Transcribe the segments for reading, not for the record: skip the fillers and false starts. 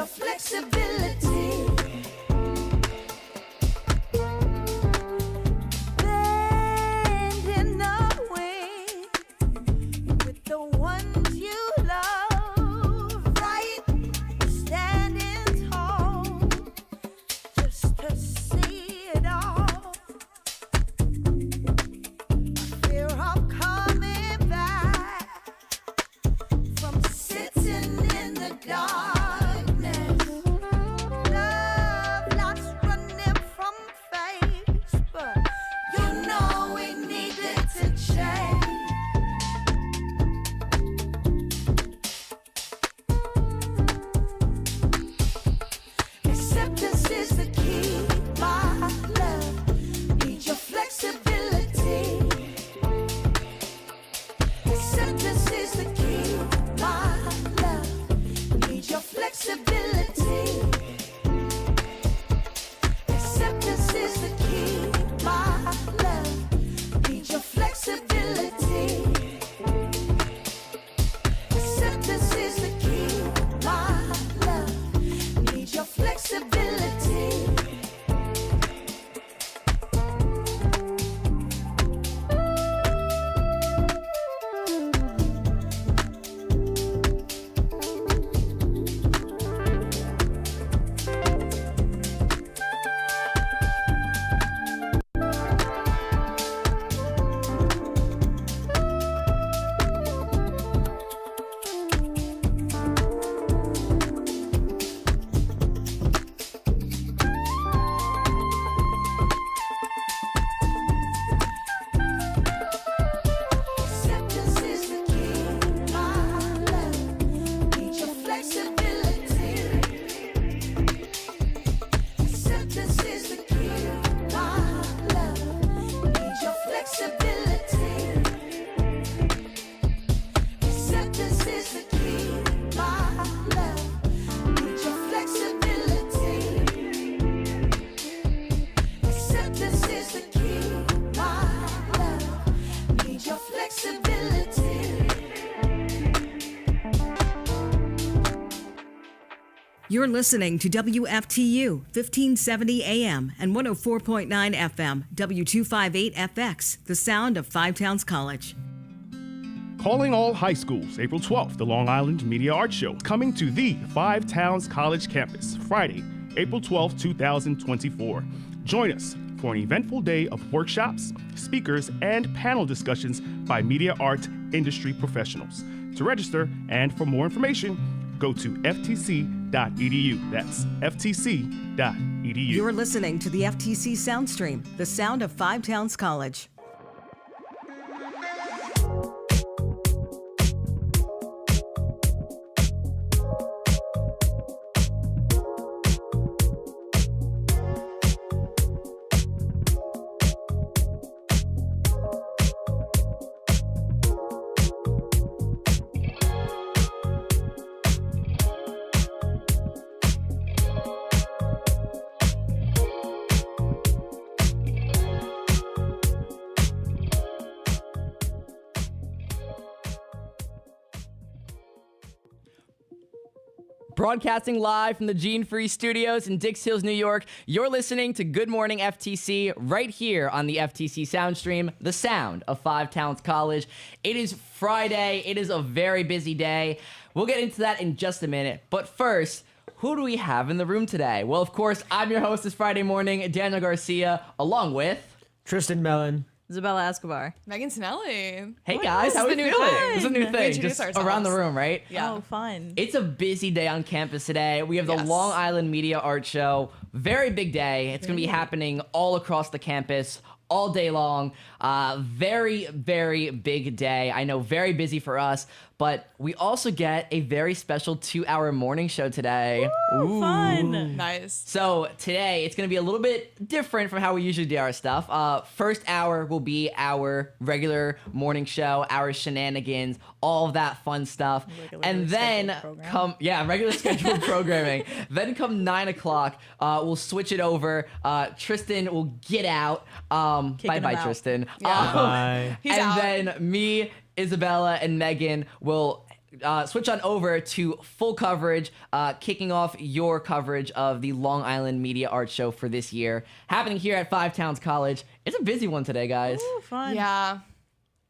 your flexibility. Bending away with the ones you love, right? Standing tall just to see it all. Fear of coming back from sitting in the darkness. Love lots running from face, but you know we needed to change. Acceptance is the key, my love. Need your flexibility. Acceptance is the key, my love. Need your flexibility. Acceptance is the key, my love. Need your flexibility. Acceptance is the key, my love. Need your flexibility. Acceptance is the key, my love. Need your flexibility. Acceptance is the key, my love. Need your flexibility. Acceptance is the key, my love. Need your flexibility. Acceptance is the key, my love. Need your flexibility. You're listening to WFTU 1570 AM and 104.9 FM, W258FX, the sound of Five Towns College. Calling all high schools, April 12th, the Long Island Media Arts Show, coming to the Five Towns College campus, Friday, April 12th, 2024. Join us for an eventful day of workshops, speakers, and panel discussions by media art industry professionals. To register and for more information, go to ftc.edu. That's ftc.edu. You're listening to the FTC Soundstream, the sound of Five Towns College. Broadcasting live from the Gene Free Studios in Dix Hills, New York, you're listening to Good Morning FTC right here on the FTC Soundstream, the sound of Five Towns College. It is Friday. It is a very busy day. We'll get into that in just a minute. But first, who do we have in the room today? Well, of course, I'm your host this Friday morning, Daniel Garcia, along with Tristan Mellon. Isabella Escobar. Megan Snelly. Hey guys, how is we the new feeling? thing. This is a new We thing, introduce just ourselves. around the room, right? Yeah. Oh, fun. It's a busy day on campus today. We have the Yes. Long Island Media Art Show. Very big day. It's going to be happening all across the campus all day long. Very, very big day. I know, very busy for us, but we also get a very special 2-hour morning show today. Ooh, fun. Nice. So today it's going to be a little bit different from how we usually do our stuff. First hour will be our regular morning show, our shenanigans, all of that fun stuff. And then regular scheduled programming. Then come 9 o'clock, we'll switch it over. Tristan will get out. Bye-bye, Tristan. Bye. He's and out. then me, Isabella, and Megan will switch on over to full coverage, kicking off your coverage of the Long Island Media Arts Show for this year, happening here at Five Towns College. It's a busy one today, guys. Ooh, fun. Yeah.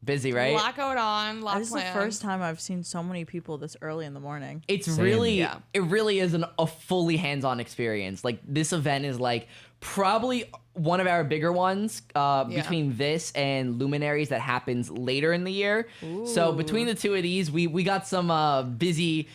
Busy, A right? lot going on. Lot This is the planned. first time I've seen so many people this early in the morning. It's Same. really, Yeah. it really is a fully hands-on experience. Like, this event is like probably one of our bigger ones between this and Luminaries that happens later in the year. So between the two of these, we got some a busy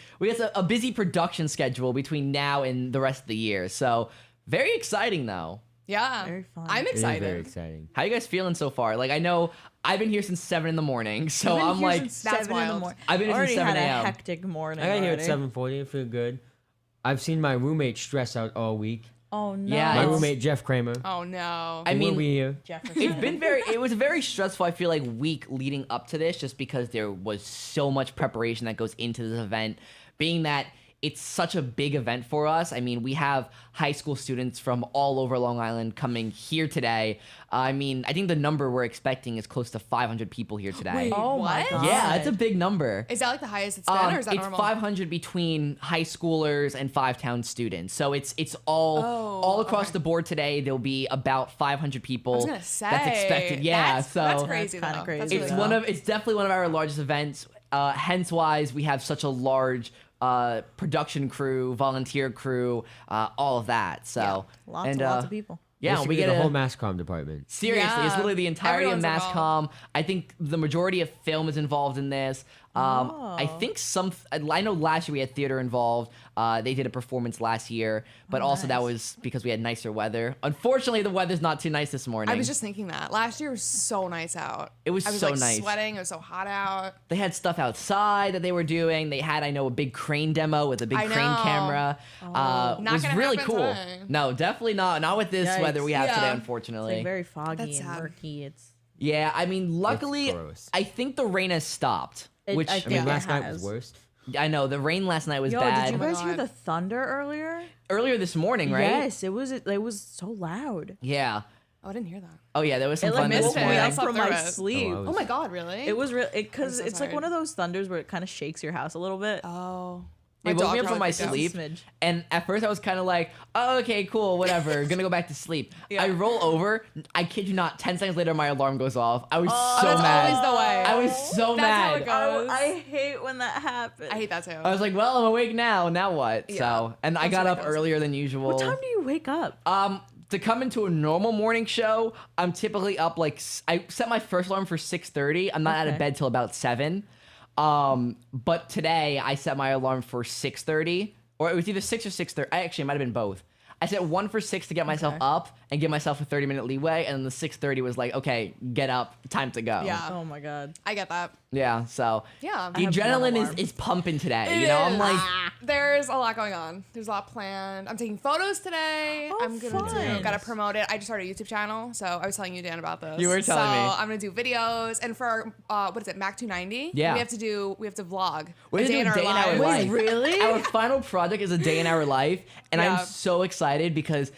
production schedule between now and the rest of the year. So very exciting though. Yeah. Very fun. I'm It is excited. very exciting. How you guys feeling so far? Like, I know I've been here since 7 in the morning, so I've been I'm here like, since That's 7 in the wild. morning. I've been here already since 7 had a.m. a hectic morning. I got here at already. 7:40. I feel good. I've seen my roommate stress out all week. Oh no. Yeah, My it's- roommate Jeff Kramer. Oh no. I He mean, will be here. Jefferson. it was a very stressful, I feel like, week leading up to this, just because there was so much preparation that goes into this event, being that it's such a big event for us. I mean, we have high school students from all over Long Island coming here today. I mean, I think the number we're expecting is close to 500 people here today. Wait, Oh my what? God. Yeah, it's a big number. Is that like the highest it's been, or is that It's normal? 500 between high schoolers and Five-Town students. So it's all across okay. the board today. There'll be about 500 people. I was gonna say. that's expected. Yeah, That's so crazy. That's kinda though. crazy. That's it's really cool. it's definitely one of our largest events. Hence wise we have such a large production crew, volunteer crew, all of that. So Lots and, and lots of people. Yeah, This we should be get the a whole mass comm department. seriously. It's Yeah. literally the entirety Everyone's of Masscom. involved. I think the majority of film is involved in this. I think I know last year we had theater involved. They did a performance last year, but also that nice. was because we had nicer weather. Unfortunately, the weather's not too nice this morning. I was just thinking that last year was so nice out. It was I was so like nice. sweating. It was so hot out. They had stuff outside that they were doing. They had, I know, a big crane demo with a big I crane know. camera. Not was gonna really happen cool. today. No, definitely not. Not with this Yikes. weather we have Yeah. today, It's unfortunately. It's like very foggy That's and sad. murky. It's Yeah, I mean, luckily, gross. I think the rain has stopped. Which I I think mean, it last night has. was worst. I know the rain last night was Yo, bad. did you my guys hear God. the thunder earlier? Earlier this morning, right? Yes, it was so loud. Yeah. Oh, I didn't hear that. Oh yeah, there was some It like thunder missed this woke it. me I morning. up slept from through my it. sleep. Oh, Oh my god, really? It was real because so it's like tired. one of those thunders where it kind of shakes your house a little bit. Oh. It woke me up from my probably sleep, Smidge. and at first I was kind of like, oh, okay, cool, whatever, gonna go back to sleep. Yeah. I roll over, I kid you not, 10 seconds later my alarm goes off. I was so that's mad. always the way. I was so That's how mad. it goes. I hate when that happens. I hate that too. I was like, well, I'm awake now. Now what? Yeah. So, and I That's got up ridiculous. earlier than usual. What time do you wake up? To come into a normal morning show, I'm typically up like I set my first alarm for 6:30. I'm not out of Okay. bed till about 7. But today I set my alarm for 6:30, or it was either 6 or 6:30. Actually, it might have been both. I set one for 6 to get myself Okay. up and give myself a 30-minute leeway, and then the 6:30 was like, okay, get up, time to go. Yeah. Oh my god. I get that. Yeah. So Yeah. the I have one adrenaline alarm. is pumping today. It You know, I'm is. like. There's a lot going on. There's a lot planned. I'm taking photos today. Oh, I'm gonna fun. gotta promote it. I just started a YouTube channel, so I was telling you, Dan, about this. You were telling me. So I'm gonna do videos, and for what is it, Mac 290? Yeah. We have to vlog. We're gonna do a day in our lives. life. really? Our final project is a day in our life, and Yeah. I'm so excited because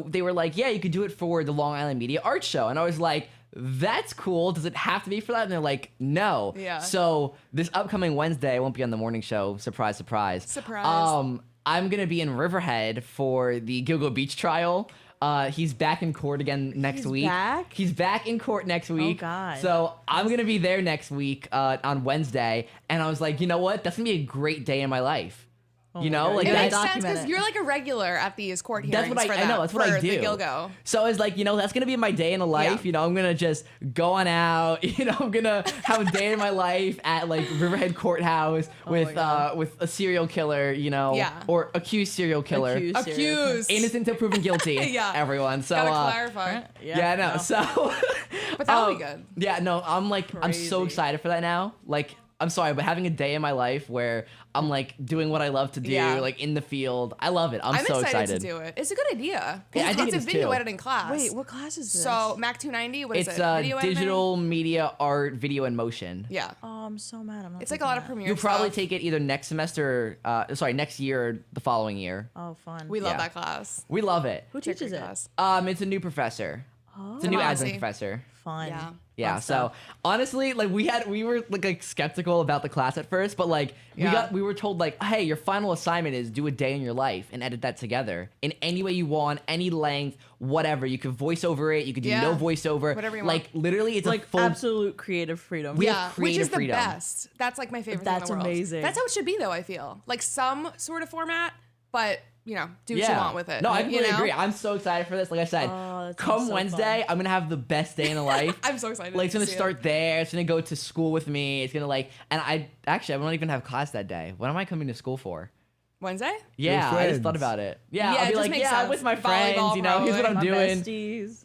they were like, yeah, you could do it for the Long Island Media Arts Show, and I was like, that's cool. Does it have to be for that? And they're like, no. Yeah. So this upcoming Wednesday, I won't be on the morning show. Surprise, surprise. Surprise. I'm gonna be in Riverhead for the Gilgo Beach trial. He's back in court again next He's week. back? He's back in court next week. God. So I'm gonna be there next week on Wednesday, and I was like, you know what? That's gonna be a great day in my life. You know, like It Yeah, makes that's sense document because it. you're like a regular at these court hearings. what for I that, know. That's what I for do. The Gilgo. So I was like, you know, that's gonna be my day in the life. Yeah. You know, I'm gonna just go on out. You know, I'm gonna have a day in my life at like Riverhead Courthouse with a serial killer. You know, Yeah. or accused serial killer, Accused. innocent until proven guilty. Yeah. Everyone. So Gotta clarify. yeah, I know. no. So, But that'll be good. Yeah, no, I'm like, I'm so Crazy. excited for that now. Like, I'm sorry, but having a day in my life where I'm like doing what I love to do, Yeah. like in the field, I love it. I'm so excited to do it. It's a good idea. Yeah, I think it's it a is video too. editing class. Wait, what class is this? So Mac 290, what is It's it? Video editing? digital media art, video, and motion. Yeah. Oh, I'm so mad. I'm not. It's like a taking lot of that. premiere You'll probably stuff. take it either next semester, next year or the following year. Oh, fun. We love Yeah. that class. We love it. Who Great teaches it? class. It's a new professor. It's a new Devasi. adjunct professor. Fun. Yeah. Yeah, Fun so stuff. honestly, like we were like skeptical about the class at first, but like Yeah. we were told like, hey, your final assignment is do a day in your life and edit that together in any way you want, any length, whatever. You could voice over it, you could do Yeah. no voiceover. Whatever you like literally it's Like a full absolute creative freedom. We have Yeah, which creative is the freedom. best. That's like my favorite thing in That's the world. amazing. That's how it should be, though. I feel like some sort of format, but do what you want with it. No, I you completely know? agree. I'm so excited for this. Like I said, Oh, that sounds come so Wednesday, fun. I'm gonna have the best day in the life. I'm so excited. Like it's to gonna see start it. there. It's gonna go to school with me. It's gonna and I won't even have class that day. What am I coming to school for? Wednesday. Yeah, I just thought friends. about it. Yeah, Yeah, I'll it be just like, makes I'm sense. with my Volleyball, friends. Here's what I'm My doing. besties.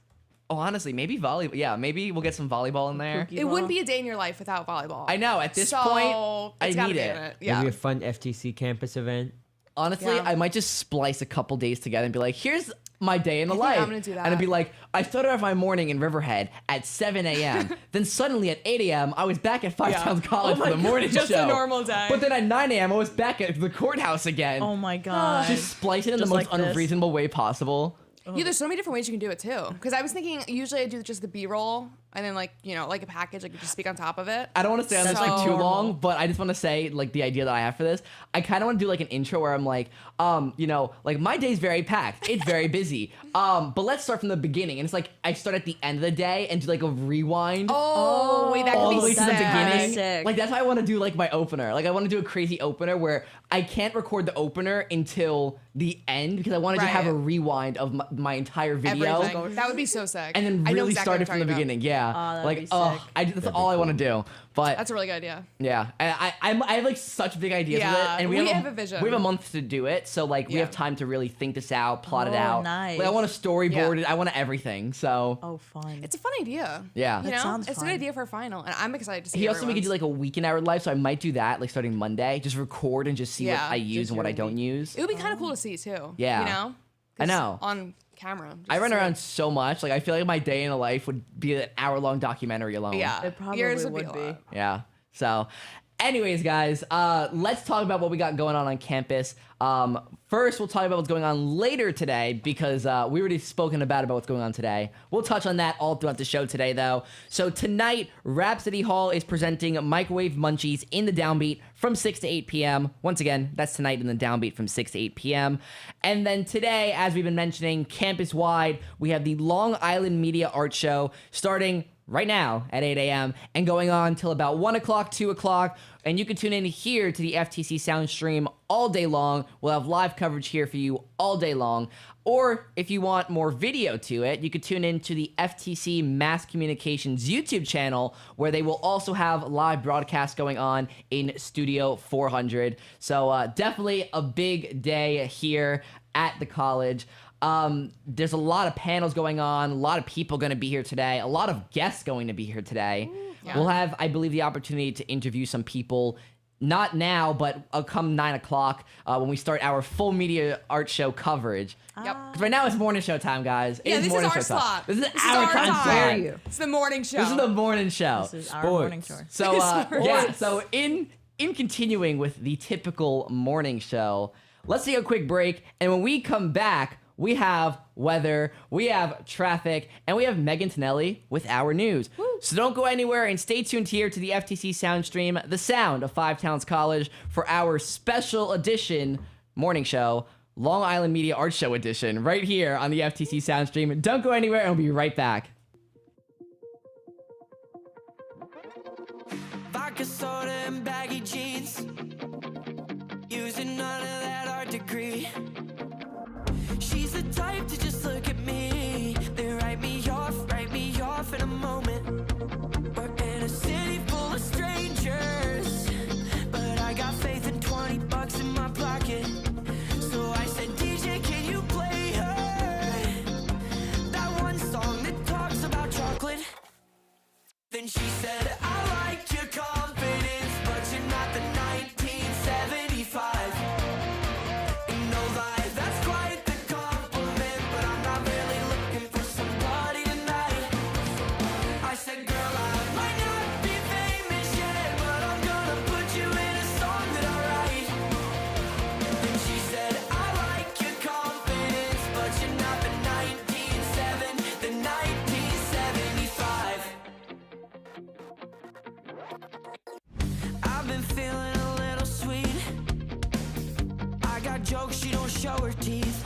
Oh, honestly, maybe volleyball. Yeah, maybe we'll get some volleyball in there. Cookie It wouldn't ball. be a day in your life without volleyball. I know. At this so point, I it's gotta need be in it. Yeah. Maybe a fun FTC campus event. Honestly, Yeah. I might just splice a couple days together and be like, here's my day in the I think life. I'm gonna do that. And I'd be like, I started off my morning in Riverhead at 7 a.m. Then suddenly at 8 a.m., I was back at Five Yeah. Towns College Oh for my the morning God, just show. a normal day. But then at 9 a.m., I was back at the courthouse again. Oh my god. Just splice it in the Just most like this. unreasonable way possible. Yeah, there's so many different ways you can do it too. Because I was thinking usually I do just the B-roll and then like a package, like you just speak on top of it. I don't want to stay on this like So- too long, but I just want to say like the idea that I have for this. I kind of want to do like an intro where I'm like, like my day's very packed. It's very busy. But let's start from the beginning. And it's like I start at the end of the day and do like a rewind. Oh, wait, that All could the be way to the sick. beginning. Sick. Like that's why I want to do like my opener. Like I want to do a crazy opener where I can't record the opener until the end because I want to just have a Right. rewind of my entire video. Everything. That would be so sick. And then I know really exactly start what it from the you're talking beginning. Yeah. that'd like be sick. that's all I want to do. But That's a really good idea. yeah, and I have like such big ideas with Yeah, it, and we have have a vision. We have a month to do it, so like we Yeah. have time to really think this out, plot it Oh, out. nice. Like I want to storyboard Yeah. it. I want everything. So Oh, fun. It's a fun idea. yeah. You know, sounds it's a fun. good idea for a final, and I'm excited to see. He also we could do everyone's. like a week in our life, so I might do that like starting Monday. Just record and just see Yeah, what I use just and what I your don't week. use. It would be kind of cool to see too. Yeah. You know. I 'Cause know. On camera. just I to run see around it. so much. Like I feel like my day in a life would be an hour-long documentary alone. Yeah. It probably Yours would be. a be. lot. Yeah. So, anyways, guys, let's talk about what we got going on campus. First, we'll talk about what's going on later today because we already spoken about what's going on today. We'll touch on that all throughout the show today, though. So tonight, Rhapsody Hall is presenting Microwave Munchies in the Downbeat from 6 to 8 p.m. Once again, that's tonight in the Downbeat from 6 to 8 p.m. And then today, as we've been mentioning, campus-wide, we have the Long Island Media Art Show starting right now at 8 a.m. and going on till about 1 o'clock, 2 o'clock. And you can tune in here to the FTC Sound Stream all day long. We'll have live coverage here for you all day long. Or if you want more video to it, you could tune in to the FTC Mass Communications YouTube channel, where they will also have live broadcasts going on in Studio 400. So definitely a big day here at the college. There's a lot of panels going on, a lot of people going to be here today, a lot of guests going to be here today. Yeah. We'll have, I believe, the opportunity to interview some people, not now, but come 9 o'clock when we start our full media art show coverage. Yep. 'Cause right now it's morning show time, guys. It Yeah, is this is morning our show time. slot. This is This is our our time time. slot. Dare you. It's the morning show. This is the morning show. This is our Sports. morning show. So yeah, Sports. so in continuing with the typical morning show, let's take a quick break, and when we come back, we have weather, we have traffic, and we have Megan Tonelli with our news. So don't go anywhere and stay tuned here to the FTC Sound Stream, the sound of Five Towns College, for our special edition morning show, Long Island Media Art Show edition, right here on the FTC Sound Stream. Don't go anywhere, and we'll be right back. Vodka soda and baggy jeans, using none of that art degree. She's the type to just look at me, then write me off in a moment. We're in a city full of strangers, but I got faith in $20 in my pocket. So I said, DJ, can you play her that one song that talks about chocolate? Then she said, I like your confidence, but you're not the 1975. And no life show her teeth.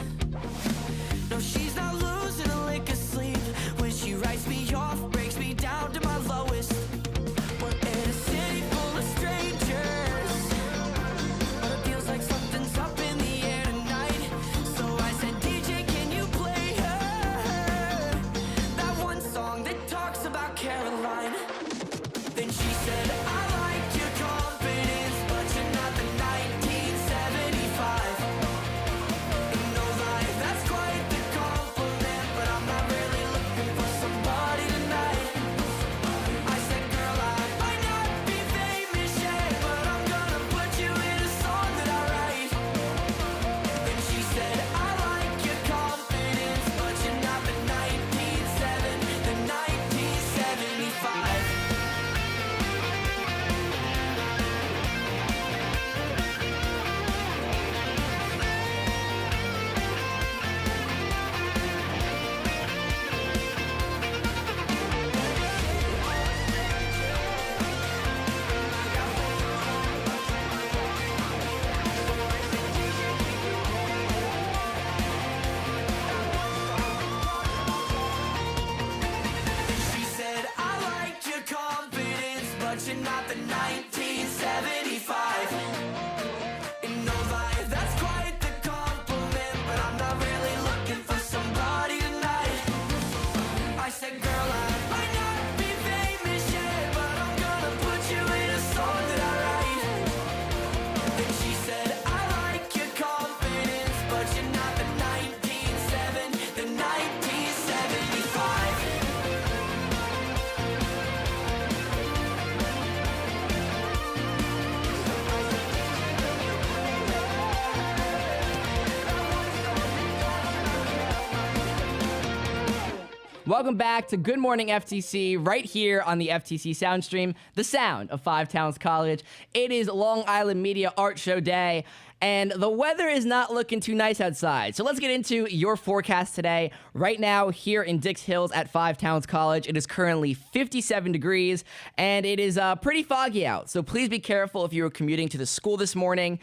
No, she's not losing a lick of sleep. When she writes me off, breaks me down to my lowest. We're in a city full of strangers, but it feels like something's up in the air tonight. So I said, DJ, can you play her that one song that talks about Caroline? Then she said, I like your confidence, but you're not the 1975. And no lie, that's quite the compliment, but I'm not really looking for somebody tonight. I said, girl, I might not be famous yet, but I'm gonna put you in a song that I write. Then she said, I like your confidence, but you're not the 1975. She said, I like your confidence, but you're not the 1975. And no lie, that's quite the compliment, but I'm not really looking for somebody tonight. I said, girl, I might not be famous yet, but I'm gonna put you in a song that I write. Then she said, I like your confidence, but you're not the 1975. Welcome back to Good Morning FTC, right here on the FTC Soundstream, the sound of Five Towns College. It is Long Island Media Art Show Day, and the weather is not looking too nice outside. So let's get into your forecast today. Right now, here in Dix Hills at Five Towns College, it is currently 57 degrees, and it is pretty foggy out. So please be careful if you are commuting to the school this morning.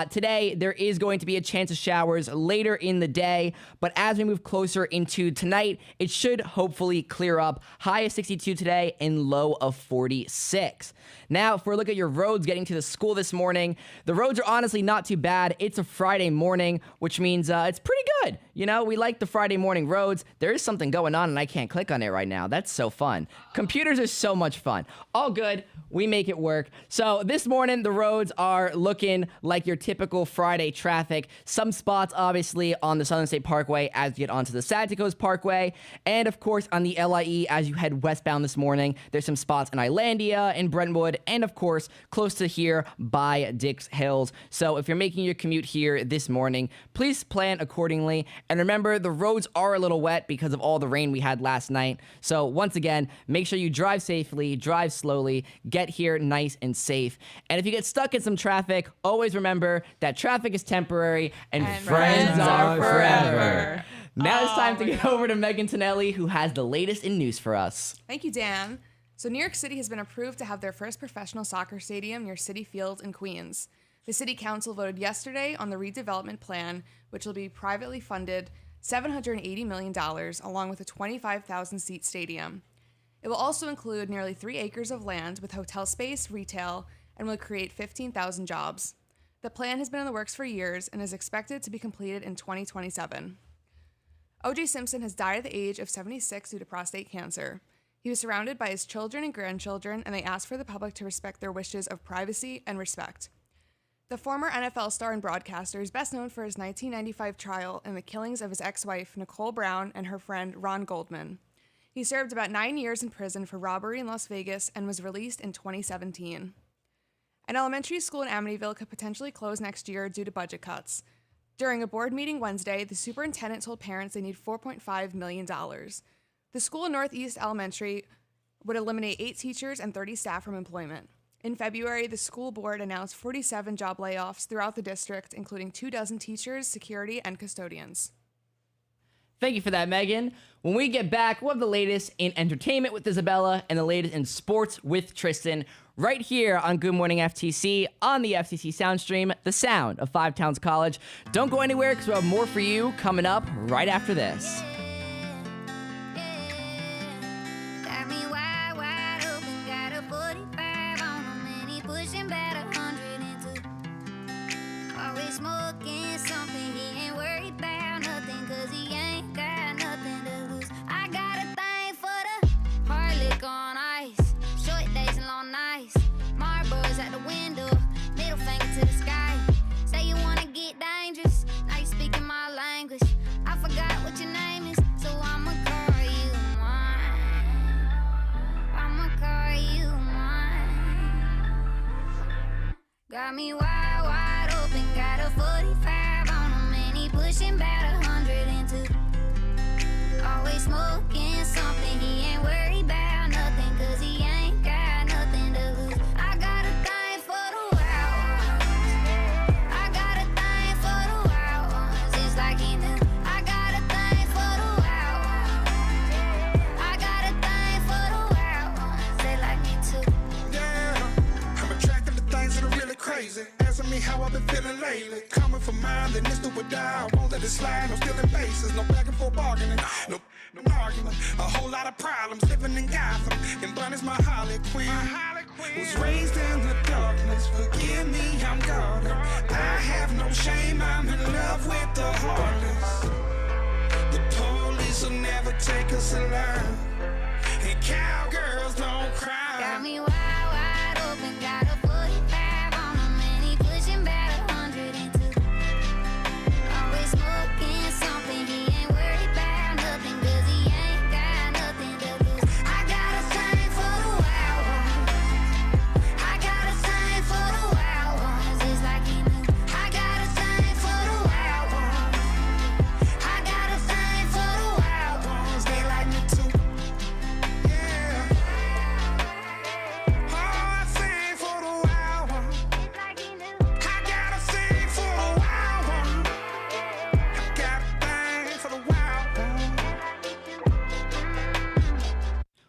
Today, there is going to be a chance of showers later in the day, but as we move closer into tonight, it should hopefully clear up. High of 62 today and low of 46. Now, if we look at your roads getting to the school this morning, the roads are honestly not too bad. It's a Friday morning, which means it's pretty good. You know, we like the Friday morning roads. There is something going on, and I can't click on it right now. That's so fun. Computers are so much fun. All good. We make it work. So this morning, the roads are looking like your typical Friday traffic. Some spots, obviously, on the Southern State Parkway as you get onto the Sagicos Parkway. And, of course, on the LIE as you head westbound this morning. There's some spots in Islandia, in Brentwood, and, of course, close to here by Dix Hills. So if you're making your commute here this morning, please plan accordingly. And remember, the roads are a little wet because of all the rain we had last night. So once again, make sure you drive safely, drive slowly, get here nice and safe. And if you get stuck in some traffic, always remember that traffic is temporary and friends are forever. Now it's time to get over to Megan Tonelli, who has the latest in news for us. Thank you, Dan. So New York City has been approved to have their first professional soccer stadium near Citi Field in Queens. The City Council voted yesterday on the redevelopment plan, which will be privately funded $780 million, along with a 25,000-seat stadium. It will also include nearly 3 acres of land with hotel space, retail, and will create 15,000 jobs. The plan has been in the works for years and is expected to be completed in 2027. O.J. Simpson has died at the age of 76 due to prostate cancer. He was surrounded by his children and grandchildren, and they asked for the public to respect their wishes of privacy and respect. The former NFL star and broadcaster is best known for his 1995 trial in the killings of his ex-wife, Nicole Brown, and her friend, Ron Goldman. He served about 9 years in prison for robbery in Las Vegas and was released in 2017. An elementary school in Amityville could potentially close next year due to budget cuts. During a board meeting Wednesday, the superintendent told parents they need $4.5 million. The school in Northeast Elementary would eliminate 8 teachers and 30 staff from employment. In February, the school board announced 47 job layoffs throughout the district, including 24 teachers, security, and custodians. Thank you for that, Megan. When we get back, we'll have the latest in entertainment with Isabella and the latest in sports with Tristan right here on Good Morning FTC on the FTC Soundstream, the sound of Five Towns College. Don't go anywhere because we'll have more for you coming up right after this. Got me wide, wide open, got a 45 on him, and he pushing about 100 into. Always smoking something, he ain't worried about nothing, cause he ain't got nothing to lose. I got a thing for the hard lick on ice, short days and long nights, Marlboros at the window, middle finger to the sky. Say you wanna get dangerous, now you speaking my language. I forgot what your name is, so I'ma call you mine. I'ma call you mine. Got me wide, wide open, got a 45 on him, and he pushing about 100 into. Always smoking something, he ain't worried about nothing, cause he ain't got nothing to lose. I got a thing for the wild ones. I got a thing for the wild ones. It's like he knew. I got a thing for the wild ones. I got a thing for the wild ones. They like me too. Yeah, I'm attracted to things that are really crazy. Asking me how I've been feeling lately. Coming for mine, then this do or die. I won't let it slide. No stealing bases, no back and forth bargaining, no argument. A whole lot of problems living in Gotham. And Bunny's my Harley Quinn. Was raised in the darkness. Forgive me, I'm guarded. I have no shame. I'm in love with the heartless. The police will never take us alive. And cowgirls don't cry. Got me wide, wide open, got a 45 on him, and he pushing about 100 into. Always smoking something, he ain't worried about nothing, cause he ain't got nothing to lose. I got a thing for the wild ones. I got a thing for the wild ones. It's like he knew. I got a thing for the wild ones. I got a thing for the wild ones. They like me too. Yeah. Oh, I sing for the wild one. It's like he knew. I got a thing for the wild one. I got a thing for the wild one.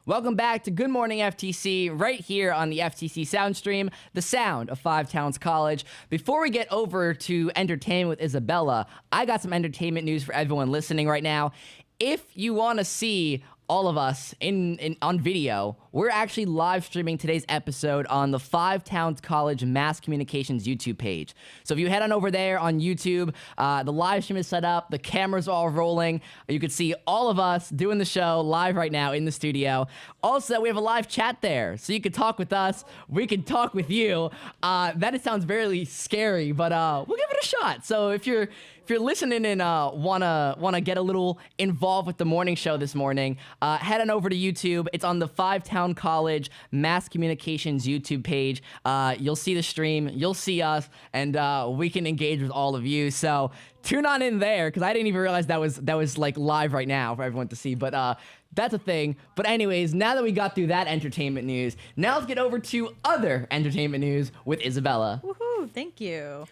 Welcome back to Good Morning FTC right here on the FTC Soundstream, the sound of Five Towns College. Before we get over to entertainment with Isabella, I got some entertainment news for everyone listening right now. If you want to see all of us on video, we're actually live streaming today's episode on the Five Towns College Mass Communications YouTube page. So if you head on over there on YouTube, the live stream is set up, the cameras are all rolling. You can see all of us doing the show live right now in the studio. Also, we have a live chat there, so you can talk with us, we can talk with you. That sounds very scary, but we'll give it a shot. So if you're listening and wanna get a little involved with the morning show this morning, head on over to YouTube. It's on the Five Town College Mass Communications YouTube page. You'll see the stream, you'll see us, and we can engage with all of you. So tune on in there, because I didn't even realize that was like live right now for everyone to see. But that's a thing. But anyways, now that we got through that entertainment news, now let's get over to other entertainment news with Isabella. Woohoo, thank you.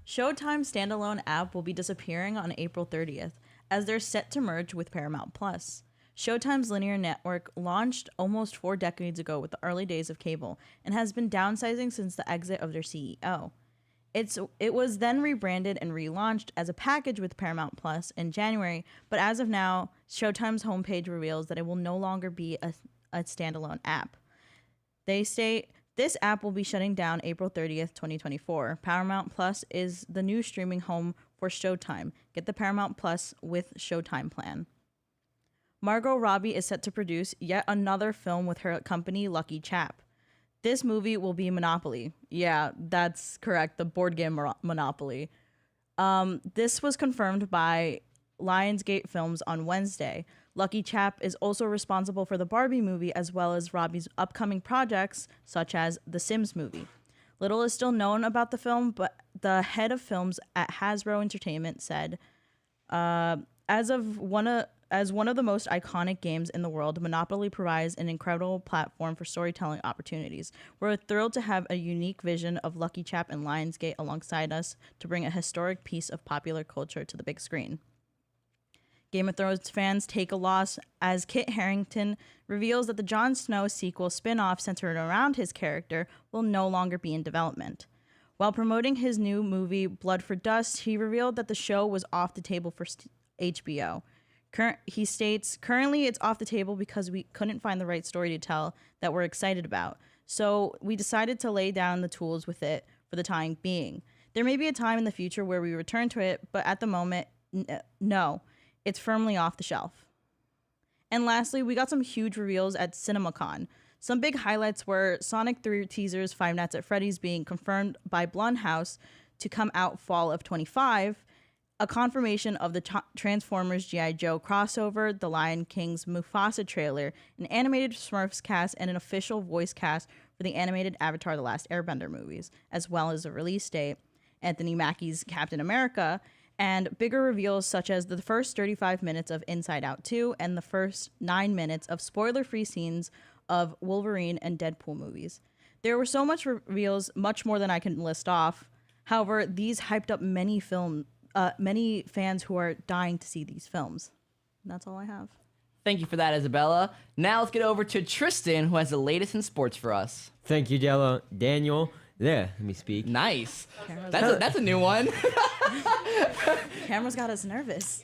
Showtime standalone app will be disappearing on April 30th, as they're set to merge with Paramount Plus. Showtime's linear network launched almost 4 decades ago with the early days of cable, and has been downsizing since the exit of their CEO. It was then rebranded and relaunched as a package with Paramount Plus in January, but as of now, Showtime's homepage reveals that it will no longer be a standalone app. They state, this app will be shutting down April 30th, 2024. Paramount Plus is the new streaming home for Showtime. Get the Paramount Plus with Showtime plan. Margot Robbie is set to produce yet another film with her company, Lucky Chap. This movie will be Monopoly. Yeah, that's correct, the board game Monopoly. This was confirmed by Lionsgate Films on Wednesday. Lucky Chap is also responsible for the Barbie movie, as well as Robbie's upcoming projects, such as the Sims movie. Little is still known about the film, but the head of films at Hasbro Entertainment said, as one of the most iconic games in the world, Monopoly provides an incredible platform for storytelling opportunities. We're thrilled to have a unique vision of Lucky Chap and Lionsgate alongside us to bring a historic piece of popular culture to the big screen. Game of Thrones fans take a loss as Kit Harington reveals that the Jon Snow sequel spin-off centered around his character will no longer be in development. While promoting his new movie Blood for Dust, he revealed that the show was off the table for HBO. He states, "Currently it's off the table because we couldn't find the right story to tell that we're excited about. So we decided to lay down the tools with it for the time being. There may be a time in the future where we return to it, but at the moment, no. It's firmly off the shelf." And lastly, we got some huge reveals at CinemaCon. Some big highlights were Sonic 3 teasers, Five Nights at Freddy's being confirmed by Blumhouse to come out fall of 25, a confirmation of the Transformers G.I. Joe crossover, the Lion King's Mufasa trailer, an animated Smurfs cast, and an official voice cast for the animated Avatar: The Last Airbender movies, as well as a release date, Anthony Mackie's Captain America, and bigger reveals such as the first 35 minutes of Inside Out 2 and the first 9 minutes of spoiler-free scenes of Wolverine and Deadpool movies. There were so much reveals, much more than I can list off. However, these hyped up many fans who are dying to see these films. And that's all I have. Thank you for that, Isabella. Now let's get over to Tristan, who has the latest in sports for us. Thank you, Daniel. There, let me speak. Nice. That's a new one. Camera's got us nervous.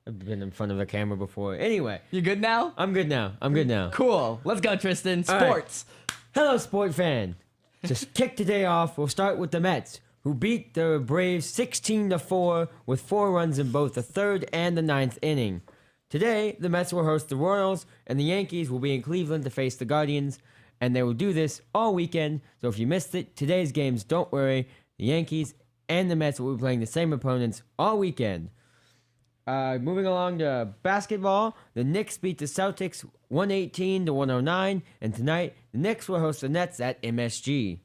I've been in front of a camera before. Anyway. You good now? I'm good now. Cool. Let's go, Tristan. Sports. Right. Hello, sport fan. Just kick the day off. We'll start with the Mets, who beat the Braves 16-4 with 4 runs in both the 3rd and the 9th inning. Today, the Mets will host the Royals, and the Yankees will be in Cleveland to face the Guardians, and they will do this all weekend. So if you missed it, today's games, don't worry. The Yankees and the Mets will be playing the same opponents all weekend. Moving along to basketball, the Knicks beat the Celtics 118-109, and tonight, the Knicks will host the Nets at MSG.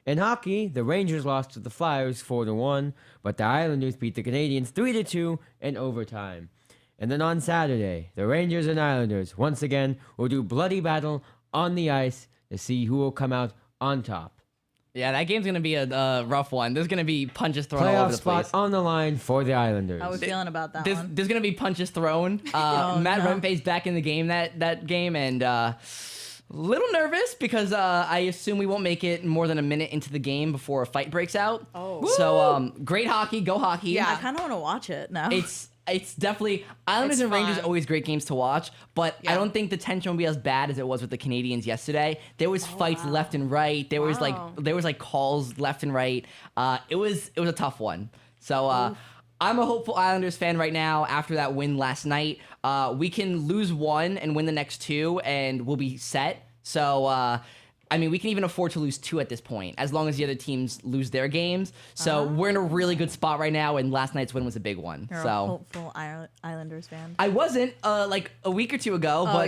In hockey, the Rangers lost to the Flyers 4-1, but the Islanders beat the Canadiens 3-2 in overtime. And then on Saturday, the Rangers and Islanders once again will do bloody battle on the ice to see who will come out on top. Yeah, that game's going to be a rough one. There's going to be punches thrown all over the place. Playoff spot on the line for the Islanders. How are we feeling about that one? There's going to be punches thrown. Matt Rempe's back in the game that game, and a little nervous because I assume we won't make it more than a minute into the game before a fight breaks out. Oh. So great hockey. Go hockey. Yeah, I kind of want to watch it now. It's definitely Islanders and Rangers are always great games to watch, but I don't think the tension will be as bad as it was with the Canadians yesterday. There was fights left and right. There was like calls left and right. It was a tough one. So I'm a hopeful Islanders fan right now after that win last night. We can lose one and win the next 2 and we'll be set. So I mean, we can even afford to lose 2 at this point, as long as the other teams lose their games. So we're in a really good spot right now, and last night's win was a big one. You're a hopeful Islanders fan. I wasn't like a week or 2 ago, but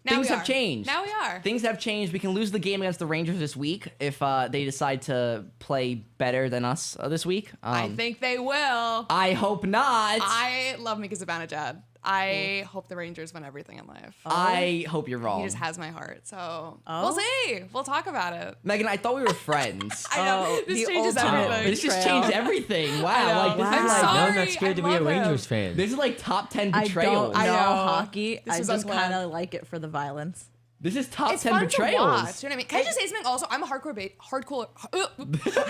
things have changed. Now we are. Things have changed. We can lose the game against the Rangers this week if they decide to play better than us this week. I think they will. I hope not. I love Mika Zibanejad. I hope the Rangers win everything in life. I hope you're wrong. He just has my heart, so we'll see. We'll talk about it. Megan, I thought we were friends. I know. This changes everything. This just changed everything. Wow. Like, I'm is sorry. Now I'm not scared to be a Rangers fan. This is like top 10 betrayals. I don't know hockey. I was just unplanned. kind of like it for the violence. This is top It's 10 fun betrayals. to watch. You know what I mean? Can I just say something? Also, I'm a hardcore.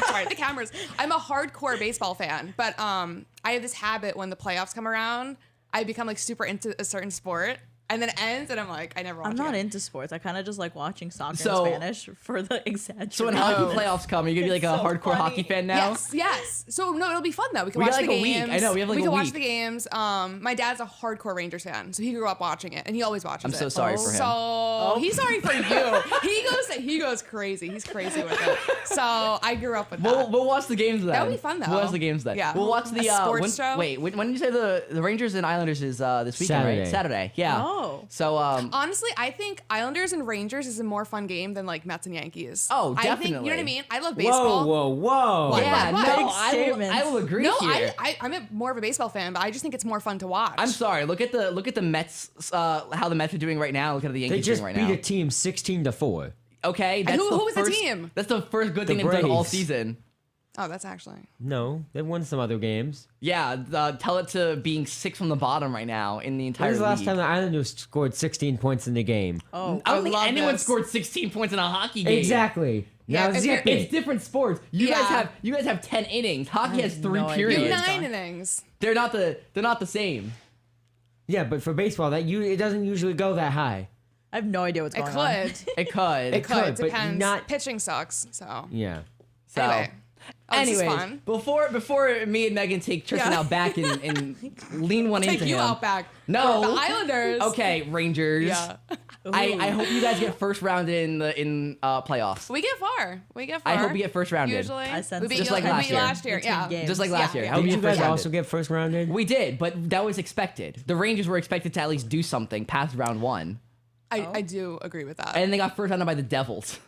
Sorry, the cameras. I'm a hardcore baseball fan, but I have this habit when the playoffs come around, I become like super into a certain sport, and then it ends, and I'm like, I never watch it. I'm not again. into sports. I kind of just like watching soccer in Spanish for the exaggeration. So when hockey playoffs come, are you gonna be like a hardcore hockey fan now? Yes. So no, it'll be fun though. We can We watch got the like a games. week. I know, we have like a can watch week. the games. My dad's a hardcore Rangers fan, so he grew up watching it, and he always watches it. I'm so sorry for him. So he's sorry for you. He goes crazy. He's crazy with it. So I grew up with that. We'll watch the games then. That would be fun though. We'll watch the games then. Yeah. We'll watch the sports show. Wait, when did you say the Rangers and Islanders is this weekend, right? Saturday. Yeah. Oh. So honestly, I think Islanders and Rangers is a more fun game than like Mets and Yankees. Oh, I think, definitely. you know what I mean? I love baseball. Whoa. What? yeah, What? no, Big I will agree No, here. I'm more of a baseball fan, but I just think it's more fun to watch. I'm sorry. Look at the Mets. How the Mets are doing right now. Look at how the They Yankees just doing right beat now. a team 16-4. Okay, that's who the was the first, team? That's the first good thing they've done all Braves. season. Oh, that's actually. No, they've won some other games. Yeah, tell it to being 6th from the bottom right now in the entire When was the last league. time the Islanders scored 16 points in the game? Oh, I don't think love anyone this. scored 16 points in a hockey game. Exactly. Yeah, Now if zip you're- It's it. different sports. You guys have 10 innings. Hockey has 3 no idea. You periods. Yeah. 9 innings. They're not the same. Yeah, but for baseball, it doesn't usually go that high. I have no idea what's It going on. could. It could. It could, but Depends. not- Pitching sucks. So. Yeah. So, Anyway. Oh, this is anyways, fun. before me and Megan take Tristan Yeah. out back and lean one Take into you him. out back. No. The Islanders. Okay, Rangers. Yeah. I hope you guys get first round in the playoffs. We get far. I hope you get first round in. Usually. I sense we beat just like we last beat year. last year. Between Yeah. games. Just like last Yeah. year. I hope Did you you get first guys round also in. get first rounded? We did, but that was expected. The Rangers were expected to at least do something past round 1, I do agree with that. and they got first rounded by the Devils.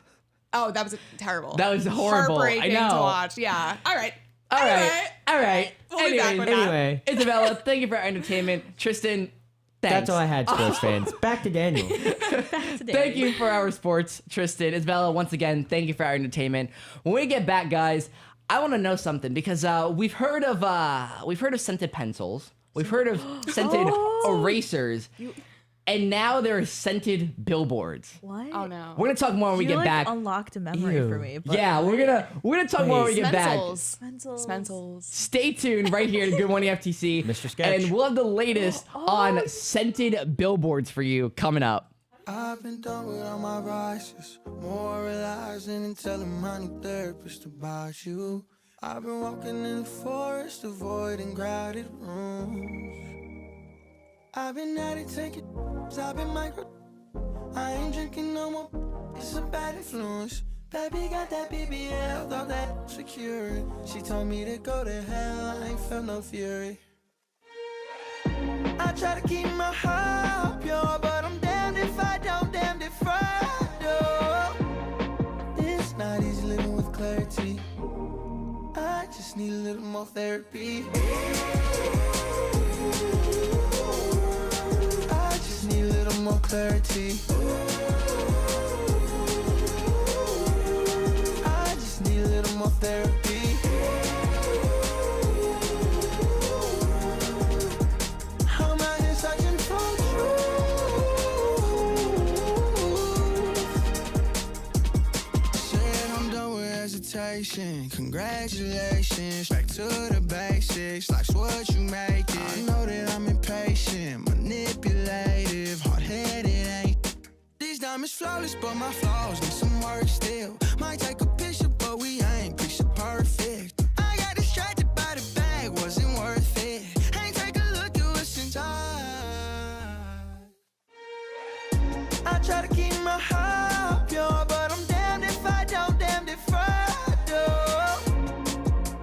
Oh, that was terrible. That was horrible. I Heartbreaking know. to watch. Yeah. All right. All right. We'll be back with that. Anyway, Isabella, thank you for our entertainment. Tristan, thanks. that's all I had, sports fans. Back to Daniel. Thank you for our sports, Tristan. Isabella, once again, thank you for our entertainment. When we get back, guys, I want to know something because we've heard of scented pencils, we've heard of scented erasers, and now there are scented billboards. What? Oh no. We're gonna talk more when we You get like back. unlocked a memory Ew. for me. But Yeah, we're gonna talk more when we get back. Spencels. Spencels. Stay tuned right here to Good Morning FTC, Mr. Sketch. and we'll have the latest on scented billboards for you coming up. I've been done with all my vices, moralizing and telling my new therapist about you. I've been walking in the forest, avoiding crowded rooms. I've been at it taking, I've been micro. I ain't drinking no more, it's a bad influence. Baby got that BBL, thought that secure. She told me to go to hell, I ain't felt no fury. I try to keep my heart pure, but I'm damned if I don't, damned if I do. It's not easy living with clarity. I just need a little more therapy. I just need a little more clarity. I just need a little more therapy. I'm out here searching for truth. Saying I'm done with hesitation. Congratulations, back to the basics. Life's what you make it. I know that I'm impatient, manipulative, hard-headed, ain't. These diamonds flawless, but my flaws need some work still. Might take a picture, but we ain't picture perfect. I got distracted by the bag, wasn't worth it. Ain't take a look at what's inside. I try to keep my heart pure, but I'm damned if I don't, damned if I do.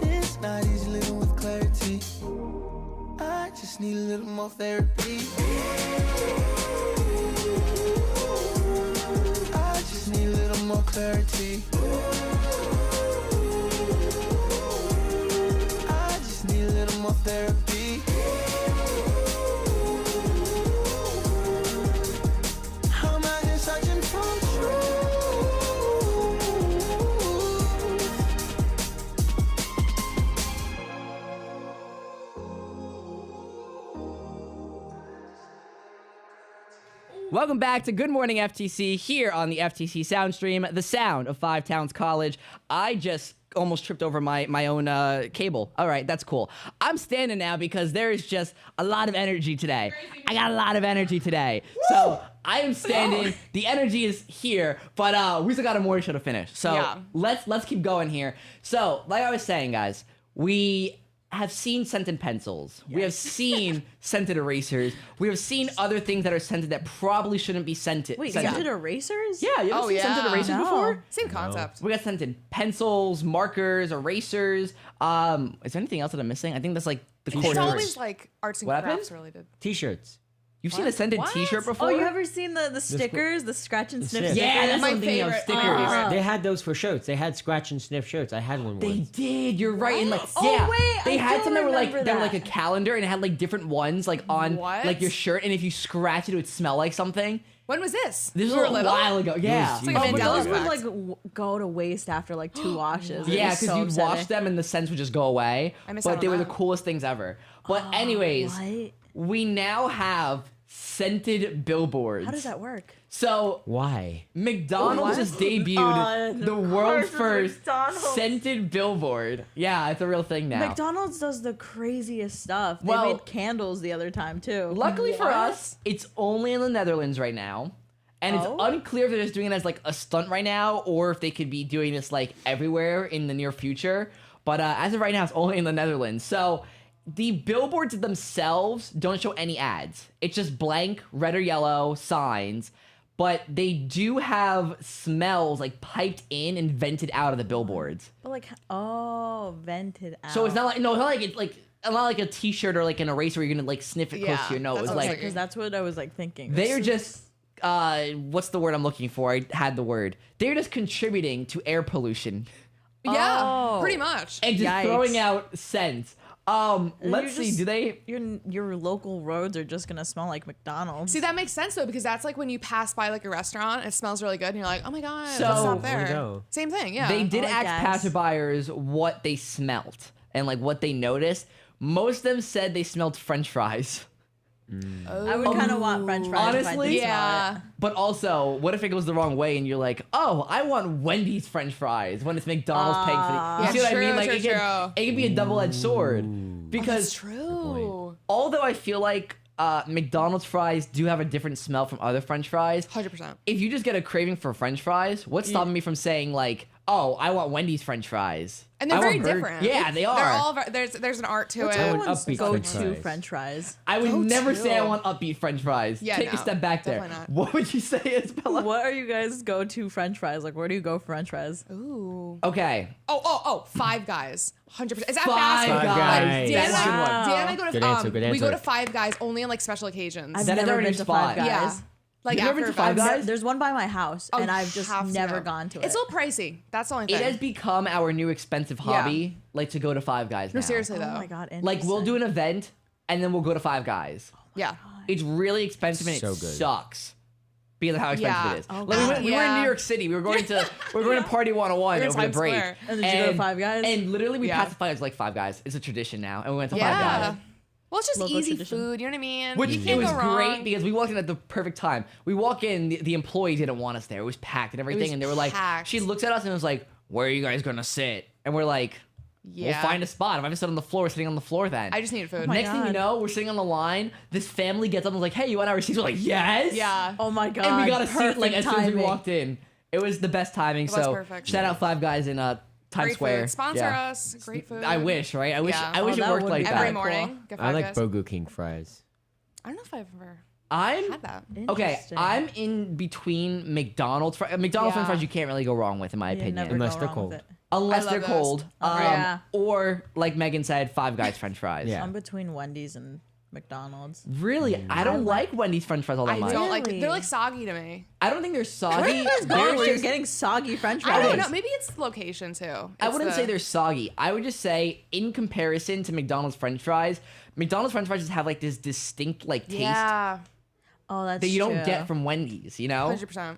It's not easy living with clarity. I just need a little more therapy. I just need a little more clarity. I just need a little more therapy. I'm out here searching for truth. Welcome back to Good Morning FTC here on the FTC Soundstream, the sound of Five Towns College. I just almost tripped over my own cable. All right, that's cool. I'm standing now because there is just a lot of energy today. I got a lot of energy today. So I am standing. The energy is here, but we still got a morning show to finish. So Yeah. let's keep going here. So like I was saying, guys, we have seen scented pencils. We have seen scented erasers. We have seen other things that are scented that probably shouldn't be scented. Wait, scented. scented erasers? Yeah, you ever Oh, seen scented yeah. erasers No. before? Same concept. We got scented pencils, markers, erasers. Is there anything else that I'm missing? I think that's like the core. It's to it. always like arts and What crafts happened? related. T-shirts. You've seen a scented What? T-shirt before? Oh, you ever seen the stickers, the scratch and sniff sniff. stickers? Yeah, that's My what I'm thinking of, favorite. stickers. Oh. They had those for shirts. They had scratch and sniff shirts. I had one They once. did. You're right. And like, Oh, yeah, wait, they I had do some that were like remember they were like that. a calendar, and it had like different ones like on What? like your shirt, and if you scratch it, it would smell like something. When was this? This was We were a little? while ago. Yeah. It's like a But Mandela those would effect. like go to waste after like 2 washes. It Yeah, was because so you'd wash upsetting. them and the scents would just go away. I miss out But on they were the that. coolest things ever. But anyways, What? we now have scented billboards. How does that work? So Why? McDonald's just debuted the of world's course it's first McDonald's. scented billboard. Yeah, it's a real thing now. McDonald's does the craziest stuff. They Well- made candles the other time too. Luckily for us, it's only in the Netherlands right now. And it's Oh. unclear if they're just doing it as like a stunt right now or if they could be doing this like everywhere in the near future. But as of right now, it's only in the Netherlands. So the billboards themselves don't show any ads. It's just blank red or yellow signs. But they do have smells like piped in and vented out of the billboards. But like, vented out. So it's not like not like a t-shirt or like an eraser where you're gonna like sniff it close Yeah, to your nose. that's what I was Like thinking. because that's what I was like thinking. they are just what's the word I'm looking for? I had the word. They're just contributing to air pollution Yeah, Oh. pretty much. and just Yikes. throwing out scents. Let's You see. just- Do they? your local roads are just gonna smell like McDonald's. See, that makes sense though, because that's like when you pass by like a restaurant and it smells really good and you're like, oh my God, So- let's I stop wanna there. go. Same thing, yeah. They did I ask guess. passerbyers what they smelt and like what they noticed. Most of them said they smelled French fries. I would kind of want French fries. if I Honestly? did smell Yeah. it. But also, what if it goes the wrong way and you're like, oh, I want Wendy's French fries when it's McDonald's paying for the. You Yeah, see what I true, mean? Like true, it could be a double-edged sword That's because true. although I feel like McDonald's fries do have a different smell from other French fries, 100%. if you just get a craving for French fries, what's stopping me from saying like, oh, I want Wendy's French fries? And they're I very want different. Yeah, they are. They're all there's an art to What's it. everyone's upbeat go-to French fries. French fries? I would Go never to. say I want upbeat French fries. Yeah, Take a no, step back there. definitely not. What would you say, Isabella? What are you guys go-to French fries? Like, where do you go for French fries? Ooh. Okay. Oh, Five Guys. 100%. Is that Five fast food? Guys. Dan That's a good one. Wow. Dan and I go to Good answer, good we go answer. to Five Guys only on like special occasions. I've That is never already been your to spot. Five Guys. yeah. Like You've never after been to Five events. Guys? There's one by my house, Oh, and you I've just have to never go. gone to it. It's a little pricey. That's the only thing. It has become our new expensive hobby, like to go to Five Guys now. No, seriously though. Oh my god! Like we'll do interesting. an event and then we'll go to Five Guys. Yeah. It's really expensive and So it good. sucks because of how expensive Yeah. it is. Oh, Like, God. we were in Yeah. New York City. We were going to Party 101 We were in over the Times break. Square. And did you go to Five Guys? And literally we Yeah. passed the Five Guys like Five Guys. It's a tradition now, and we went to Yeah. Five Guys. Well, it's just Local easy tradition. food. You know what I mean? Which you it can't was go wrong. great because we walked in at the perfect time. We walk in, the employee didn't want us there. It was packed and everything, was and they were like, packed. she looks at us and was like, "Where are you guys gonna sit?" And we're like, Yeah. "We'll find a spot. If I have to sit on the floor, we're sitting on the floor then." I just needed food. my Next thing you God. know, we're sitting on the line. This family gets up and was like, "Hey, you want our receipts?" We're like, "Yes." Yeah. Oh my god! And we got a seat like perfect as soon as we timing. walked in. It was the best timing. was So perfect. shout out Five Guys in Times Great Square. food. Sponsor Yeah. us. Great food. I wish, right? I wish. Yeah. I wish Oh, it that worked would like be Every that. morning. Get I Five like Guys. Burger King fries. I don't know if I've ever I'm had that. okay. Interesting. I'm in between McDonald's. McDonald's French Yeah. fries you can't really go wrong with, in my You opinion. never Unless go they're wrong cold. with it. Unless I they're love those. cold. Yeah. Or like Megan said, Five Guys French fries. Yeah. I'm between Wendy's and McDonald's. Really, I don't like Wendy's French fries all that I much. don't like Really? They're like soggy to me. I don't think they're soggy. Oh, They're you're just- getting soggy French I fries. don't know. Maybe it's the location too. I It's wouldn't the- say they're soggy. I would just say, in comparison to McDonald's French fries, McDonald's French fries just have like this distinct like taste Yeah. Oh, that's that you don't true. get from Wendy's. You know. 100%.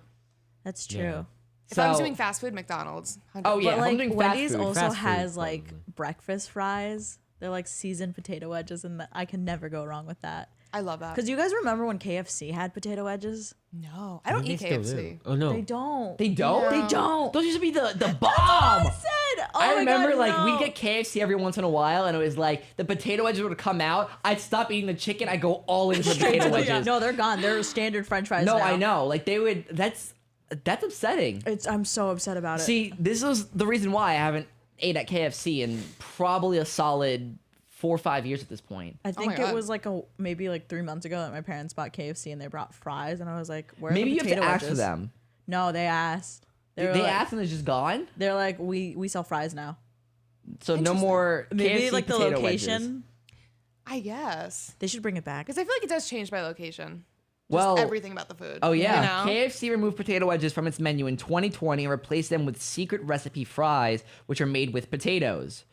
That's true. Yeah. If I was So- doing fast food, McDonald's. 100%. Oh, yeah. But if I'm like doing fast Wendy's food, also fast food, has like probably. breakfast fries. They're like seasoned potato wedges, and I can never go wrong with that. I love that. Because you guys remember when KFC had potato wedges? No, I don't They eat still KFC. do. Oh no. They don't. They don't. They don't. Those used to be the bomb. I said. Oh I my remember God, like no. we'd get KFC every once in a while, and it was like the potato wedges would come out. I'd stop eating the chicken. I'd go all into the potato wedges. No, they're gone. They're standard French fries. No, now. I know. Like they would. That's upsetting. I'm so upset about it. See, this was the reason why I haven't ate at KFC in probably a solid 4 or 5 years at this point. I think my God. it was like maybe like 3 months ago that my parents bought KFC and they brought fries, and I was like, "Where?" Maybe are you the have to potato ask for wedges? them. No, they asked. They were like, asked and it's just gone. They're like, "We sell fries now." So no more Maybe KFC like the potato location. wedges. I guess. They should bring it back. Because I feel like it does change by location. Well, Everything about the food. oh yeah, You know? KFC removed potato wedges from its menu in 2020 and replaced them with secret recipe fries, which are made with potatoes.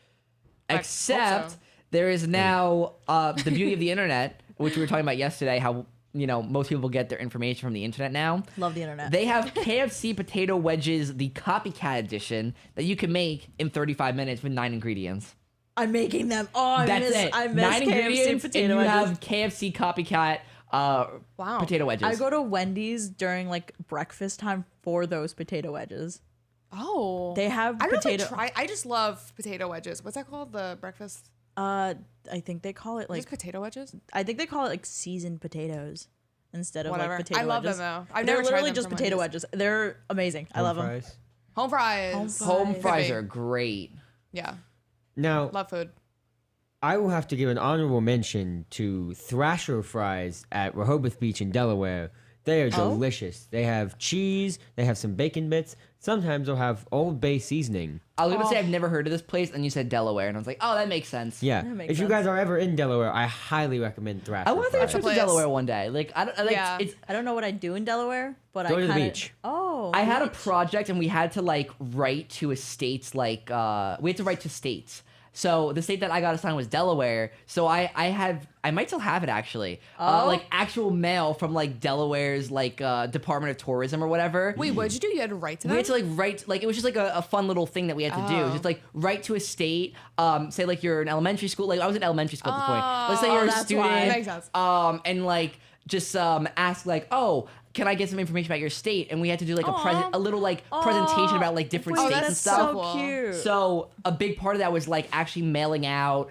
hope Except so. there is now the beauty of the internet, which we were talking about yesterday, how most people get their information from the internet now. Love the internet. They have KFC potato wedges, the copycat edition, that you can make in 35 minutes with 9 ingredients. I'm making them. Oh, I That's miss it. I miss 9 KFC ingredients, potato and you wedges. have KFC copycat potato wedges. I go to Wendy's during like breakfast time for those potato wedges. Oh. They have I don't potato. know if I I just love potato wedges. What's that called? The breakfast? I think they call it like Just potato wedges? I think they call it like seasoned potatoes instead of Whatever. like potato I love wedges. them though. I've They're never tried literally them just from potato Wendy's. wedges. They're amazing. I love them. Fries. Home fries. Home fries Could be. are great. Yeah. Now, Love food. I will have to give an honorable mention to Thrasher fries at Rehoboth Beach in Delaware. They are delicious. They have cheese. They have some bacon bits. Sometimes they'll have Old Bay seasoning. I was gonna say I've never heard of this place, and you said Delaware, and I was like, oh, that makes sense. Yeah. makes If you sense. guys are ever in Delaware, I highly recommend Thrasher I want to take a fries. trip to place. Delaware one day. Like I don't like Yeah. it's. I don't know what I do in Delaware, but Go I to the kinda, beach. Oh, I had a beach. project, and we had to like write to a state's like we had to write to states. So the state that I got assigned was Delaware. So I might still have it actually. Like actual mail from like Delaware's like Department of Tourism or whatever. Wait, what did you do? You had to write to them? We had to like write like it was just like a fun little thing that we had to do. Just like write to a state. Say like you're in elementary school. Like I was in elementary school at this point. Let's say you're a that's student. why. Makes sense. And like just ask like, oh, can I get some information about your state? And we had to do like a little like presentation about like different Wait, states and that's stuff. so cute. So a big part of that was like actually mailing out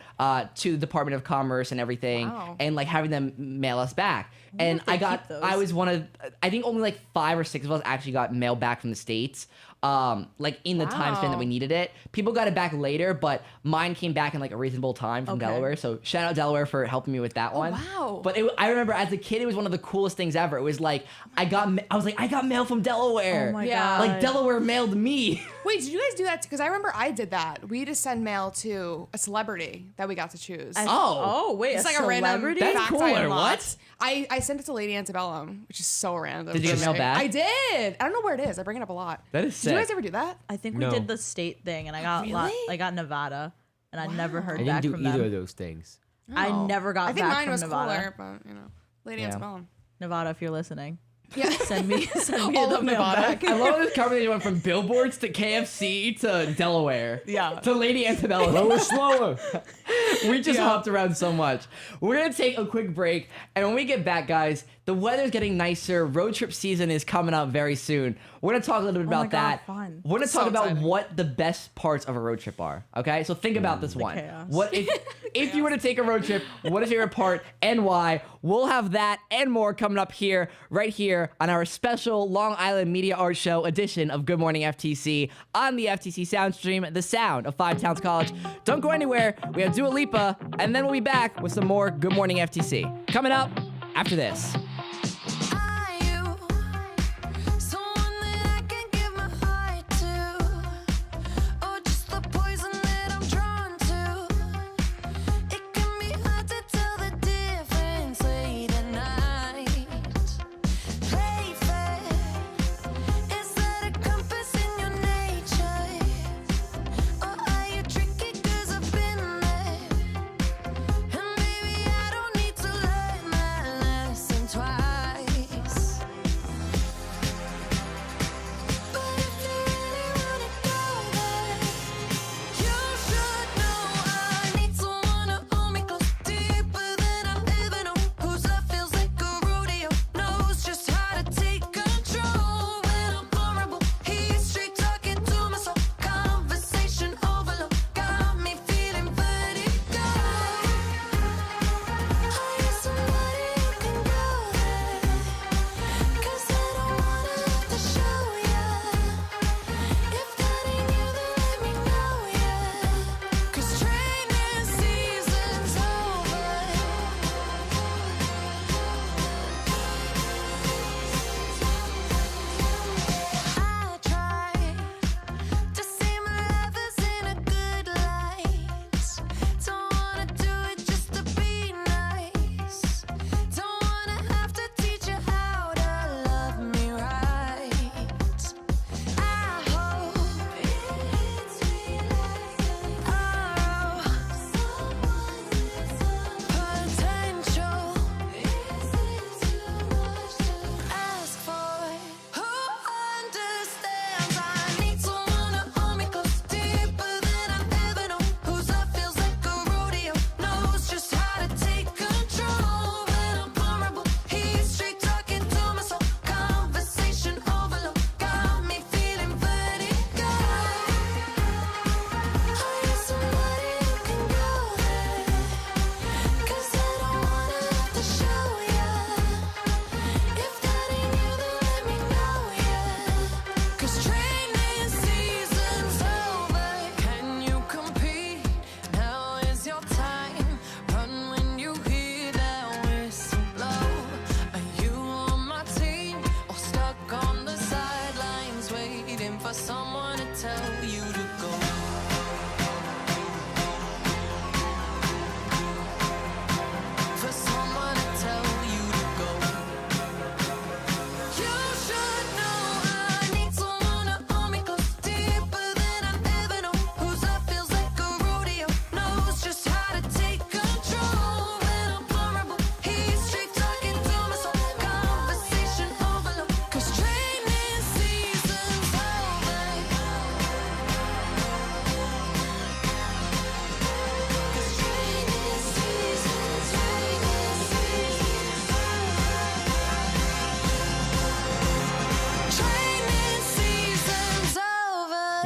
to the Department of Commerce and everything, Wow. and like having them mail us back. And if they I got, keep those. I was one of, I think only like 5 or 6 of us actually got mail back from the States. Like in the time span that we Wow. needed it. People got it back later, but mine came back in like a reasonable time from Okay. Delaware. So shout out Delaware for helping me with that one. wow. But I remember as a kid, it was one of the coolest things ever. It was like I was like, I got mail from Delaware. Oh my Yeah. god. Like Delaware mailed me. Wait, did you guys do that? Because I remember I did that. We just send mail to a celebrity that we got to choose. Oh wait, It's a like a random celebrity. That's fact cooler, I what? unlocked. I sent it to Lady Antebellum, which is so random. Did you get mail back? I did. I don't know where it is. I bring it up a lot. That is Did you guys sick. ever do that? I think we No. did the state thing, and I got Really? I got Nevada, and I never heard I back didn't do from either them. of those things. I Oh. never got I think back mine from was Nevada. cooler, but Lady Yeah. Antebellum. Nevada, if you're listening, Yeah. send me All the of mail Nevada. back. I love how this conversation went from billboards to KFC to Delaware. Yeah. To Lady Antebellum. Lower, slower. We just hopped around so much. We're going to take a quick break. And when we get back, guys, the weather's getting nicer. Road trip season is coming up very soon. We're going to talk a little bit my about God, that. fun. We're going to So talk about exciting. what the best parts of a road trip are. Okay? So think about this one. chaos. What if you were to take a road trip, what is your favorite part and why? We'll have that and more coming up here, right here on our special Long Island Media Art Show edition of Good Morning FTC on the FTC Soundstream, the sound of Five Towns College. Don't go anywhere. We have Dua Lipa, and then we'll be back with some more Good Morning FTC. Coming up after this. Are you someone that I can give my heart to, or just the poison that I'm drawn to? It can be hard to tell the difference late at night. Play fair, is that a compass in your nature, or are you tricky? 'Cause I've been there, and maybe I don't need to learn my lesson twice.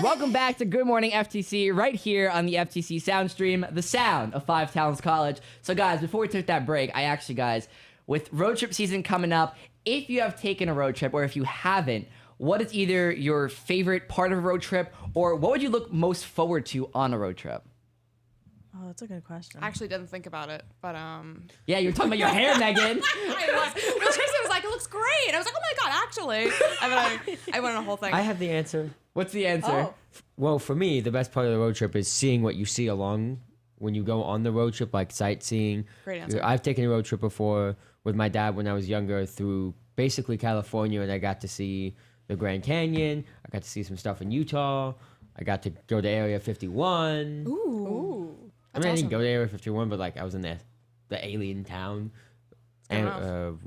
Welcome back to Good Morning FTC, right here on the FTC sound stream, the sound of Five Towns College. So guys, before we took that break, guys, with road trip season coming up, if you have taken a road trip or if you haven't, what is either your favorite part of a road trip or what would you look most forward to on a road trip? Oh, that's a good question. I actually didn't think about it, but Yeah, you were talking about your hair, Megan. I was. Well, Tristan was like, "It looks great." I was like, "Oh my god, actually!" And then I went on a whole thing. I have the answer. What's the answer? Oh. Well, for me, the best part of the road trip is seeing what you see along when you go on the road trip, like sightseeing. Great answer. I've taken a road trip before with my dad when I was younger through basically California, and I got to see the Grand Canyon. I got to see some stuff in Utah. I got to go to Area 51. Ooh. I mean, I didn't go to Area 51, but like I was in the alien town. And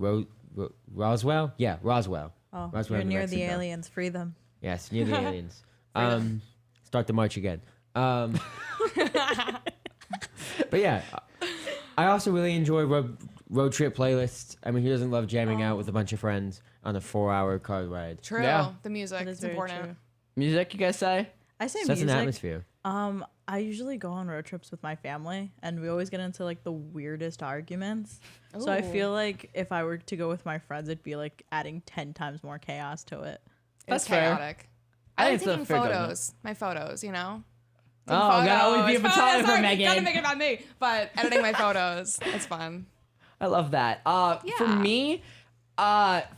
Roswell? Yeah, Roswell. Oh, Roswell, you're New near the Mexico. aliens. Free them. Yes, near the aliens. Start the march again. But yeah, I also really enjoy road trip playlists. I mean, who doesn't love jamming out with a bunch of friends on a 4-hour car ride? True. Yeah. The music That is is very important. true. Music, you guys say? I say Sets music. an atmosphere. I usually go on road trips with my family, and we always get into like the weirdest arguments. So I Ooh. feel like if I were to go with my friends, it'd be like adding 10 times more chaos to it. That's It's fair. chaotic. I I think like it's a taking fair photos. judgment. My photos, you know. Oh, gotta always be a Photos, photographer, sorry, Megan. Gotta make it about me, but editing my photos, it's fun. I love that. For Yeah. me,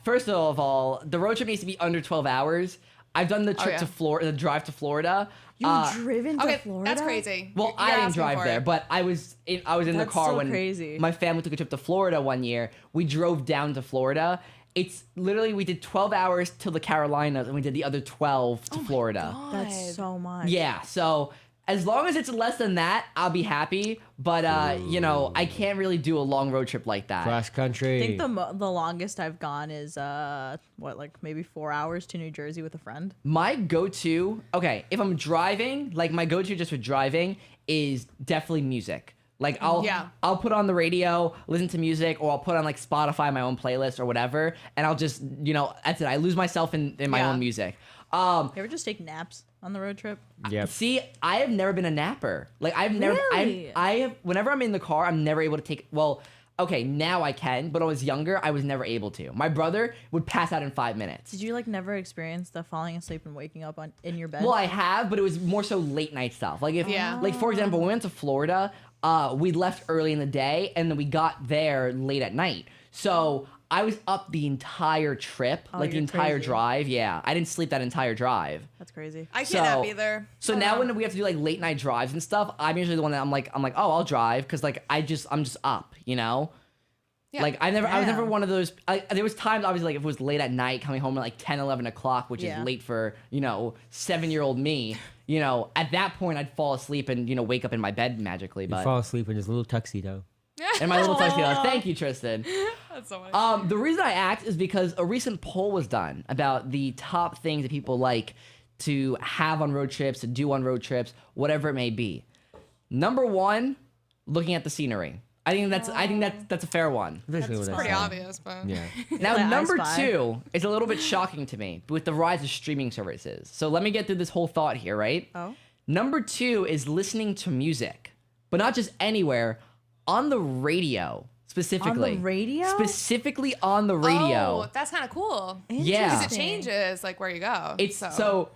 first of all, the road trip needs to be under 12 hours. I've done the trip yeah. to Florida, the drive to Florida. You've driven to Okay, Florida? that's crazy. Well, You're I didn't asking drive for there, it. but I was in the That's car so when crazy. my family took a trip to Florida one year. We drove down to Florida. It's literally, we did 12 hours to the Carolinas and we did the other 12 to Florida. That's so much. Yeah, so as long as it's less than that, I'll be happy. But, I can't really do a long road trip like that. Cross country. I think the longest I've gone is maybe 4 hours to New Jersey with a friend. My go-to, okay, if I'm driving, like my go-to just for driving is definitely music. Like I'll put on the radio, listen to music, or I'll put on like Spotify, my own playlist or whatever, and I'll just, that's it. I lose myself in my Yeah. own music. You ever just take naps on the road trip? Yep. See, I have never been a napper. Like I've never, Really? I have, whenever I'm in the car, I'm never able to take, okay, now I can, but when I was younger, I was never able to. My brother would pass out in 5 minutes. Did you like never experience the falling asleep and waking up in your bed? Well, I have, but it was more so late night stuff. Like like for example, when we went to Florida, we left early in the day and then we got there late at night. So I was up the entire trip, like the you're entire crazy. drive. Yeah, I didn't sleep that entire drive. That's crazy. I So- can't nap either. So now when we have to do like late night drives and stuff, I'm usually the one that I'm like, oh, I'll drive because like I'm just up, Yeah. Like I was never Yeah. one of those. There was times obviously like if it was late at night, coming home at like 10, 11 o'clock, which Yeah. is late for 7-year-old me. At that point I'd fall asleep and wake up in my bed magically. You But fall asleep in his little tuxedo. in my little tuxedo. Thank you, Tristan. That's so funny. The reason I asked is because a recent poll was done about the top things that people like to have on road trips, to do on road trips, whatever it may be. Number one, looking at the scenery. I think that's a fair one. Basically It's what I pretty said. obvious, but Yeah. Now, Play I number Spy. two is a little bit shocking to me with the rise of streaming services. So let me get through this whole thought here, right? Oh. Number two is listening to music, but not just anywhere, on the radio specifically. radio? Specifically on the radio. Oh, that's kind of cool. Yeah. Because it changes like where you go. It's so.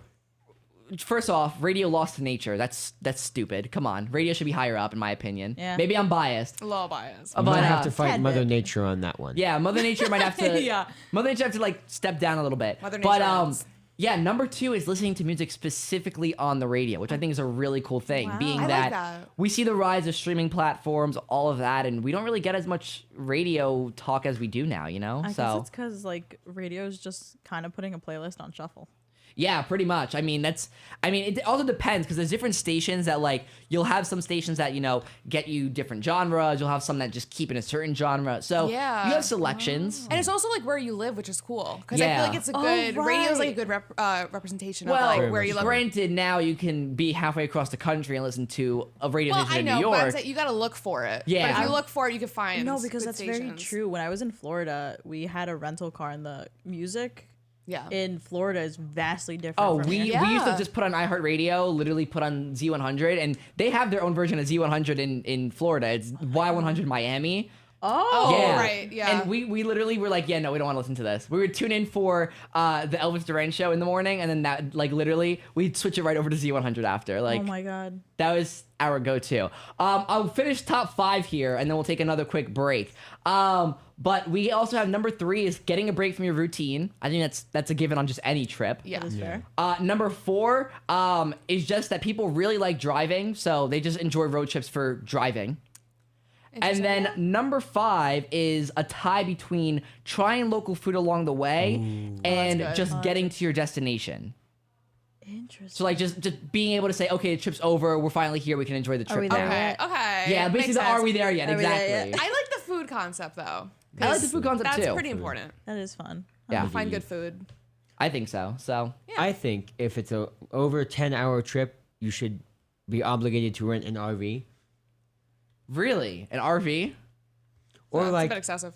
First off, radio lost to nature. That's stupid. Come on, radio should be higher up in my opinion. Yeah. Maybe I'm biased. a little biased. I'm But, gonna have to tad fight Mother bit. Nature on that one. Yeah, Mother Nature might have to. Yeah. Mother Nature have to like step down a little bit. Mother but Nature wins. yeah, number two is listening to music specifically on the radio, which I think is a really cool thing. Wow. Being I like that, that. we see the rise of streaming platforms, all of that, and we don't really get as much radio talk as we do now. I guess So it's because like radio's just kind of putting a playlist on shuffle. yeah, pretty much. I mean, it also depends because there's different stations that like you'll have some stations that get you different genres. You'll have some that just keep in a certain genre. So Yeah. you have selections. And it's also like where you live, which is cool. Because I Yeah. feel like it's a good, radio's like a right. good representation Well, of like where you live. granted, now you can be halfway across the country and listen to a radio Well, station I in know, New but I'm York. saying you got to look for it. Yeah. But if you look for it, you can find No, because good that's stations. very true. When I was in Florida, we had a rental car and the music in Florida is vastly different. Oh, from we here. used to Yeah. just put on iHeartRadio, literally put on Z100, and they have their own version of Z100 in Florida. It's Y100 Miami. Oh, Yeah. right. Yeah. And we literally were like, yeah, no, we don't want to listen to this. We would tune in for the Elvis Duran show in the morning, and then that, like, literally, we'd switch it right over to Z100 after. Like, Oh my god. that was our go-to. I'll finish top 5 here, and then we'll take another quick break. But we also have number 3 is getting a break from your routine. I think that's a given on just any trip. yeah. That's fair. Number 4 is just that people really like driving, so they just enjoy road trips for driving. And then number 5 is a tie between trying local food along the way and good. just getting to your destination. Interesting. So like just being able to say, okay, the trip's over, we're finally here, we can enjoy the trip we now. there Okay. yet? Okay. Yeah, Makes basically the sense. are we there yet? Are we there Exactly. yet? I like the food concept though. I like the food concept That's too. pretty important. That is fun. Yeah. Find good food. I think so. So I think if it's a over 10-hour trip, you should be obligated to rent an RV really, an RV? or It's a like bit excessive.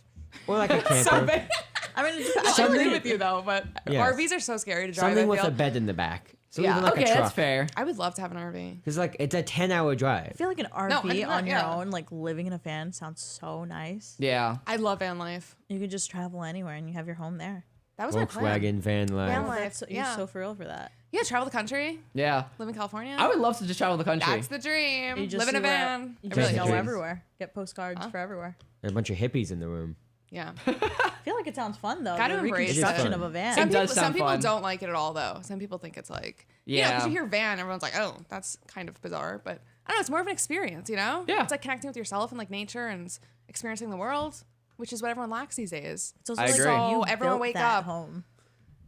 or like a camper. So bad. I mean, I agree with you though, but Yes. RVs are so scary to drive. Something I with feel. a bed in the back. So Yeah. even like Okay, a truck. that's fair. I would love to have an RV. Because like it's a 10-hour drive. I feel like an RV No, I- on your yeah. own, like living in a van, sounds so nice. Yeah. I love van life. You could just travel anywhere and you have your home there. That was my plan. Volkswagen van life. Van life. That's Yeah. You're so for real for that. Yeah, travel the country. Yeah. Live in California. I would love to just travel the country. That's the dream. You just Live in a see where- van. You I just really go dreams. everywhere. Get postcards for everywhere. There are a bunch of hippies in the room. Yeah. I feel like it sounds fun though. Gotta the embrace it. reconstruction It is of fun. a van. Some does people, sound some people fun. don't like it at all, though. Some people think it's like, you know, Yeah. because you hear van, everyone's like, oh, that's kind of bizarre. But I don't know, it's more of an experience, you know? Yeah. It's like connecting with yourself and like nature and experiencing the world, which is what everyone lacks these days. It's also I like agree. so So everyone built wake that up. home.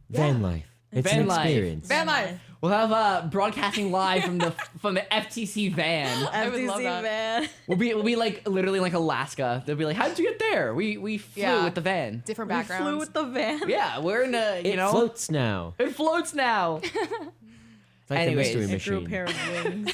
Van life. It's Van an life. experience. Van life. We'll have broadcasting live from the FTC van. I would love FTC that. van. We'll be like literally like Alaska. They'll be like, how did you get there? We flew Yeah. with the van. Different We backgrounds. flew with the van. Yeah, we're in a It floats now. it floats now. It's like Anyways, the it mystery It grew a machine. pair of wings.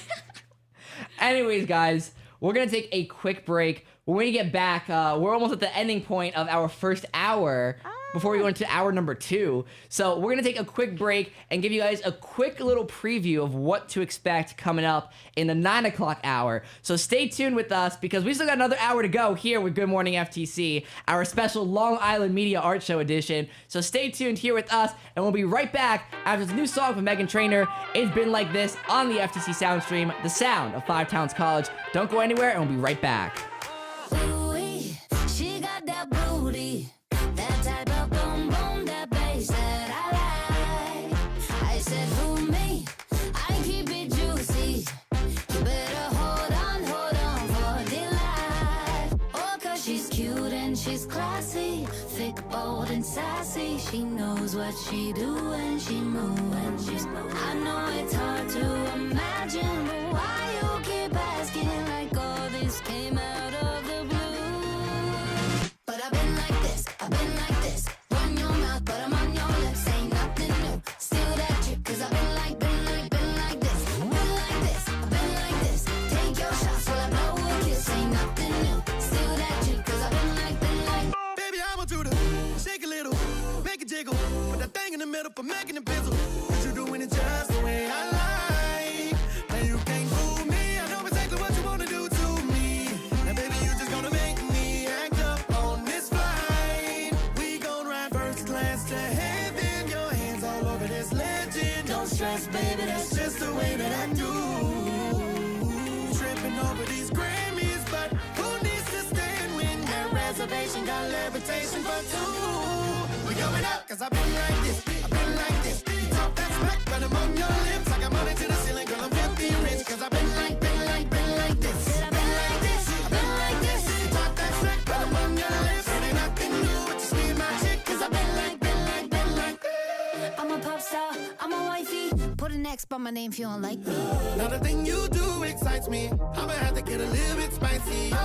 Anyways, guys, we're gonna take a quick break. When we get back, we're almost at the ending point of our first hour before we go into hour number 2. So we're gonna take a quick break and give you guys a quick little preview of what to expect coming up in the 9 o'clock hour. So stay tuned with us because we still got another hour to go here with Good Morning FTC, our special Long Island Media Art Show edition. So stay tuned here with us, and we'll be right back after this new song from Meghan Trainor. It's been like this on the FTC Soundstream, the sound of Five Towns College. Don't go anywhere, and we'll be right back. Ooh-wee, she got that booty, that type of boom boom, that bass that I like. I said, who me? I keep it juicy. You better hold on for dear life. Oh, 'cause she's cute and she's classy, thick, bold and sassy. She knows what she do and she moves. I know it's hard to imagine, but why you keep asking like all this came out of the blue? But I've been like this, run your mouth, but I'm on your lips, ain't nothing new. Still that trick, 'cause I've been like this, I've been like this. Take your shots while I blow a kiss, ain't nothing new. Still that trick, 'cause I've been like. Baby, I want you to shake a little, make it jiggle. Put that thing in the middle for making it bizzle. 'Cause you doing it just the way I like. Now you can't fool me. I know exactly what you wanna do to me. Now baby, you just gonna make me act up on this flight. We gon' ride first class to heaven. Your hands all over this legend. Don't stress, baby, that's just the way that I do. Tripping over these Grammys, but who needs to stand when that reservation got levitation for two? We going up, 'cause I've been like this, You talk that smack, but I'm on your lips. I got money to the ceiling, girl, I'm filthy rich. 'Cause I've been like this. I've been like this. You talk that smack, but I'm on your lips. It ain't nothing new, but just be my chick. 'Cause I've been like. I'm a pop star, I'm a wifey. Put an X by my name if you don't like me. Now the thing you do excites me. I'ma have to get a little bit spicy. Oh,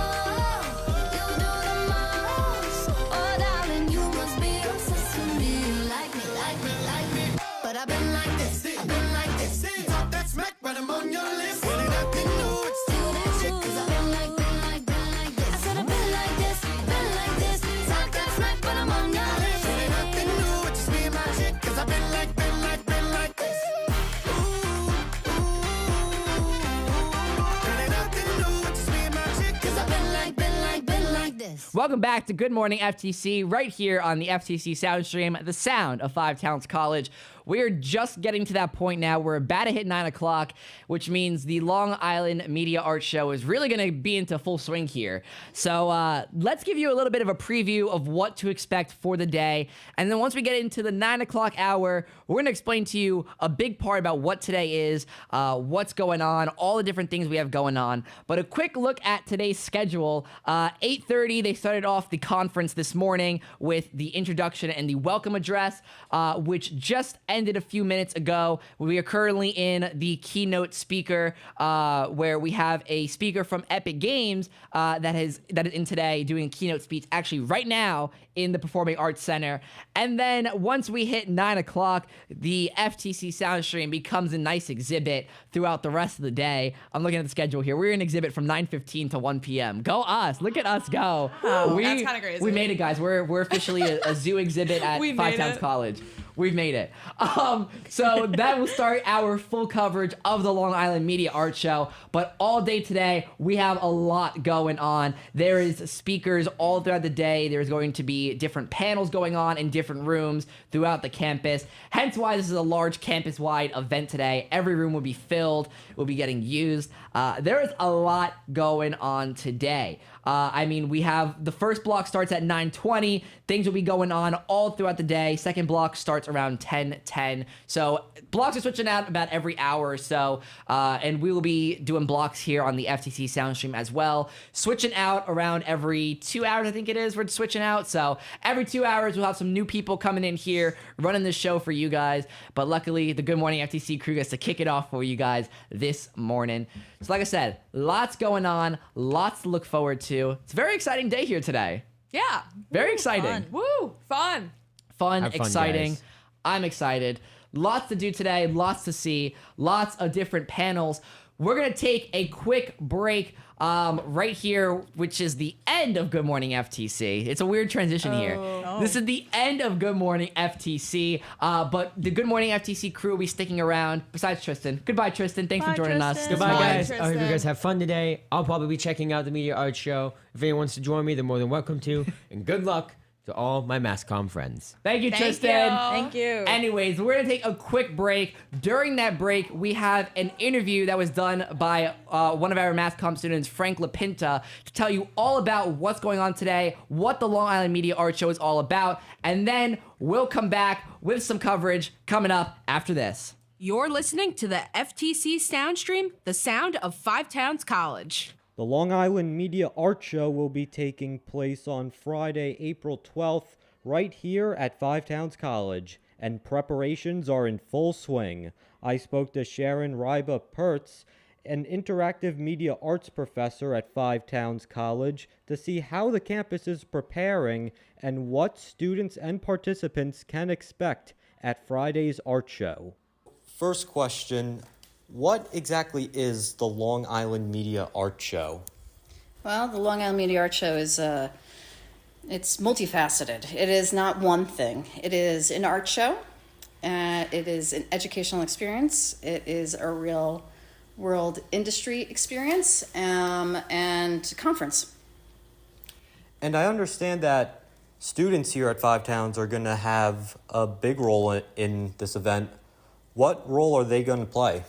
you do the most. Oh, darling, you must be obsessed with me. You like me. But I've been like this. You talk that smack, but I'm on your lips. It ain't nothing new, it's Still that shit, 'cause I've been like this. I said I've been like this. Talk that smack, but I'm on your list. it ain't nothing new, it's just me and my chick. 'Cause I've Yes. Welcome back to Good Morning FTC, right here on the FTC Soundstream, the sound of Five Towns College. We're just getting to that point now. We're about to hit 9 o'clock, which means the Long Island Media Arts Show is really going to be into full swing here. So let's give you a little bit of a preview of what to expect for the day. And then once we get into the 9 o'clock hour, we're going to explain to you a big part about what today is, what's going on, all the different things we have going on. But a quick look at today's schedule. 8:30, they started off the conference this morning with the introduction and the welcome address, which just ended a few minutes ago. We are currently in the keynote speaker, where we have a speaker from Epic Games that is in today doing a keynote speech actually right now in the Performing Arts Center. And then once we hit 9 o'clock, the FTC Soundstream becomes a nice exhibit throughout the rest of the day. I'm looking at the schedule here. We're in exhibit from 9:15 to 1 p.m. Go us. Look at us go. That's kind of crazy. We made it, guys. We're officially a zoo exhibit at Five Towns College. We've made it. So that will start our full coverage of the Long Island Media Arts Show. But all day today, we have a lot going on. There is speakers all throughout the day. There's going to be different panels going on in different rooms throughout the campus. Hence why this is a large campus-wide event today. Every room will be filled, will be getting used. There is a lot going on today. We have the first block starts at 9:20. Things will be going on all throughout the day. Second block starts around 10:10. So blocks are switching out about every hour or so. And we will be doing blocks here on the FTC Soundstream as well. Switching out around every 2 hours, I think it is. We're switching out. So every 2 hours, we'll have some new people coming in here, running the show for you guys. But luckily, the Good Morning FTC crew gets to kick it off for you guys this morning. So like I said, lots going on, lots to look forward to. It's a very exciting day here today. Yeah. Very exciting. fun. Woo! Fun. Fun, Have fun, exciting. guys. I'm excited. Lots to do today, lots to see, lots of different panels. We're going to take a quick break right here, which is the end of Good Morning FTC. It's a weird transition here. This is the end of Good Morning FTC, but the Good Morning FTC crew will be sticking around, besides Tristan. Goodbye, Tristan. Thanks Bye, for joining us. Tristan. this Goodbye, morning. guys. I hope you Tristan. guys have fun today. I'll probably be checking out the Media Arts Show. If anyone wants to join me, they're more than welcome to. And good luck to all my MassCom friends. Thank you, Thank Tristan. you. Thank you. Anyways, we're going to take a quick break. During that break, we have an interview that was done by one of our MassCom students, Frank LaPinta, to tell you all about what's going on today, what the Long Island Media Arts Show is all about, and then we'll come back with some coverage coming up after this. You're listening to the FTC Soundstream, the sound of Five Towns College. The Long Island Media Art Show will be taking place on Friday, April 12th, right here at Five Towns College, and preparations are in full swing. I spoke to Sharon Ryba Pertz, an interactive media arts professor at Five Towns College, to see how the campus is preparing and what students and participants can expect at Friday's art show. First question, what exactly is the Long Island Media Art Show? Well, the Long Island Media Art Show is it's multifaceted. It is not one thing. It is an art show. It is an educational experience. It is a real world industry experience and conference. And I understand that students here at Five Towns are going to have a big role in this event. What role are they going to play?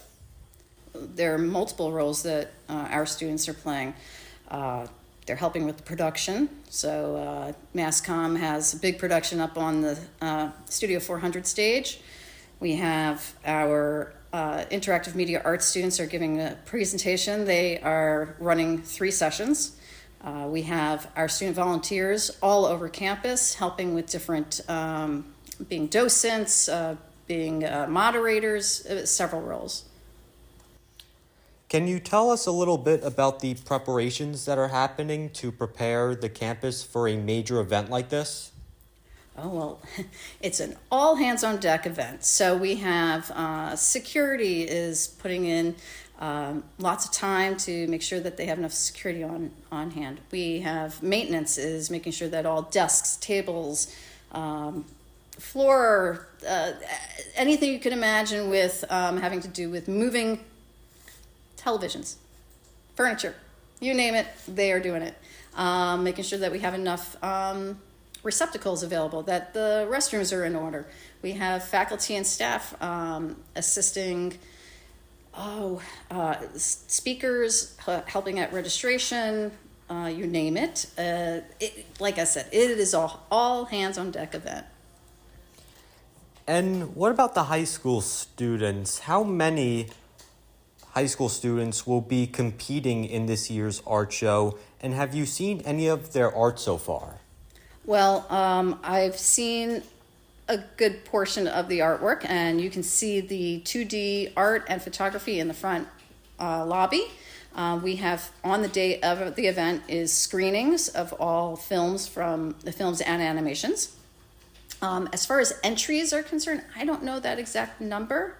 There are multiple roles that our students are playing. They're helping with the production. So MassCom has a big production up on the Studio 400 stage. We have our interactive media arts students are giving a presentation. They are running 3 sessions. We have our student volunteers all over campus helping with different, being docents, being moderators, several roles. Can you tell us a little bit about the preparations that are happening to prepare the campus for a major event like this? Oh, well, it's an all hands on deck event. So we have security is putting in lots of time to make sure that they have enough security on hand. We have maintenance is making sure that all desks, tables, floor, anything you can imagine with having to do with moving televisions, furniture, You name it, they are doing it. Making sure that we have enough receptacles available, that the restrooms are in order. We have faculty and staff assisting speakers, helping at registration, you name it. Like I said, it is all hands on deck event. And what about the high school students? How many high school students will be competing in this year's art show? And have you seen any of their art so far? Well, I've seen a good portion of the artwork, and you can see the 2D art and photography in the front lobby. We have, on the day of the event, is screenings of all films from the films and animations. As far as entries are concerned, I don't know that exact number,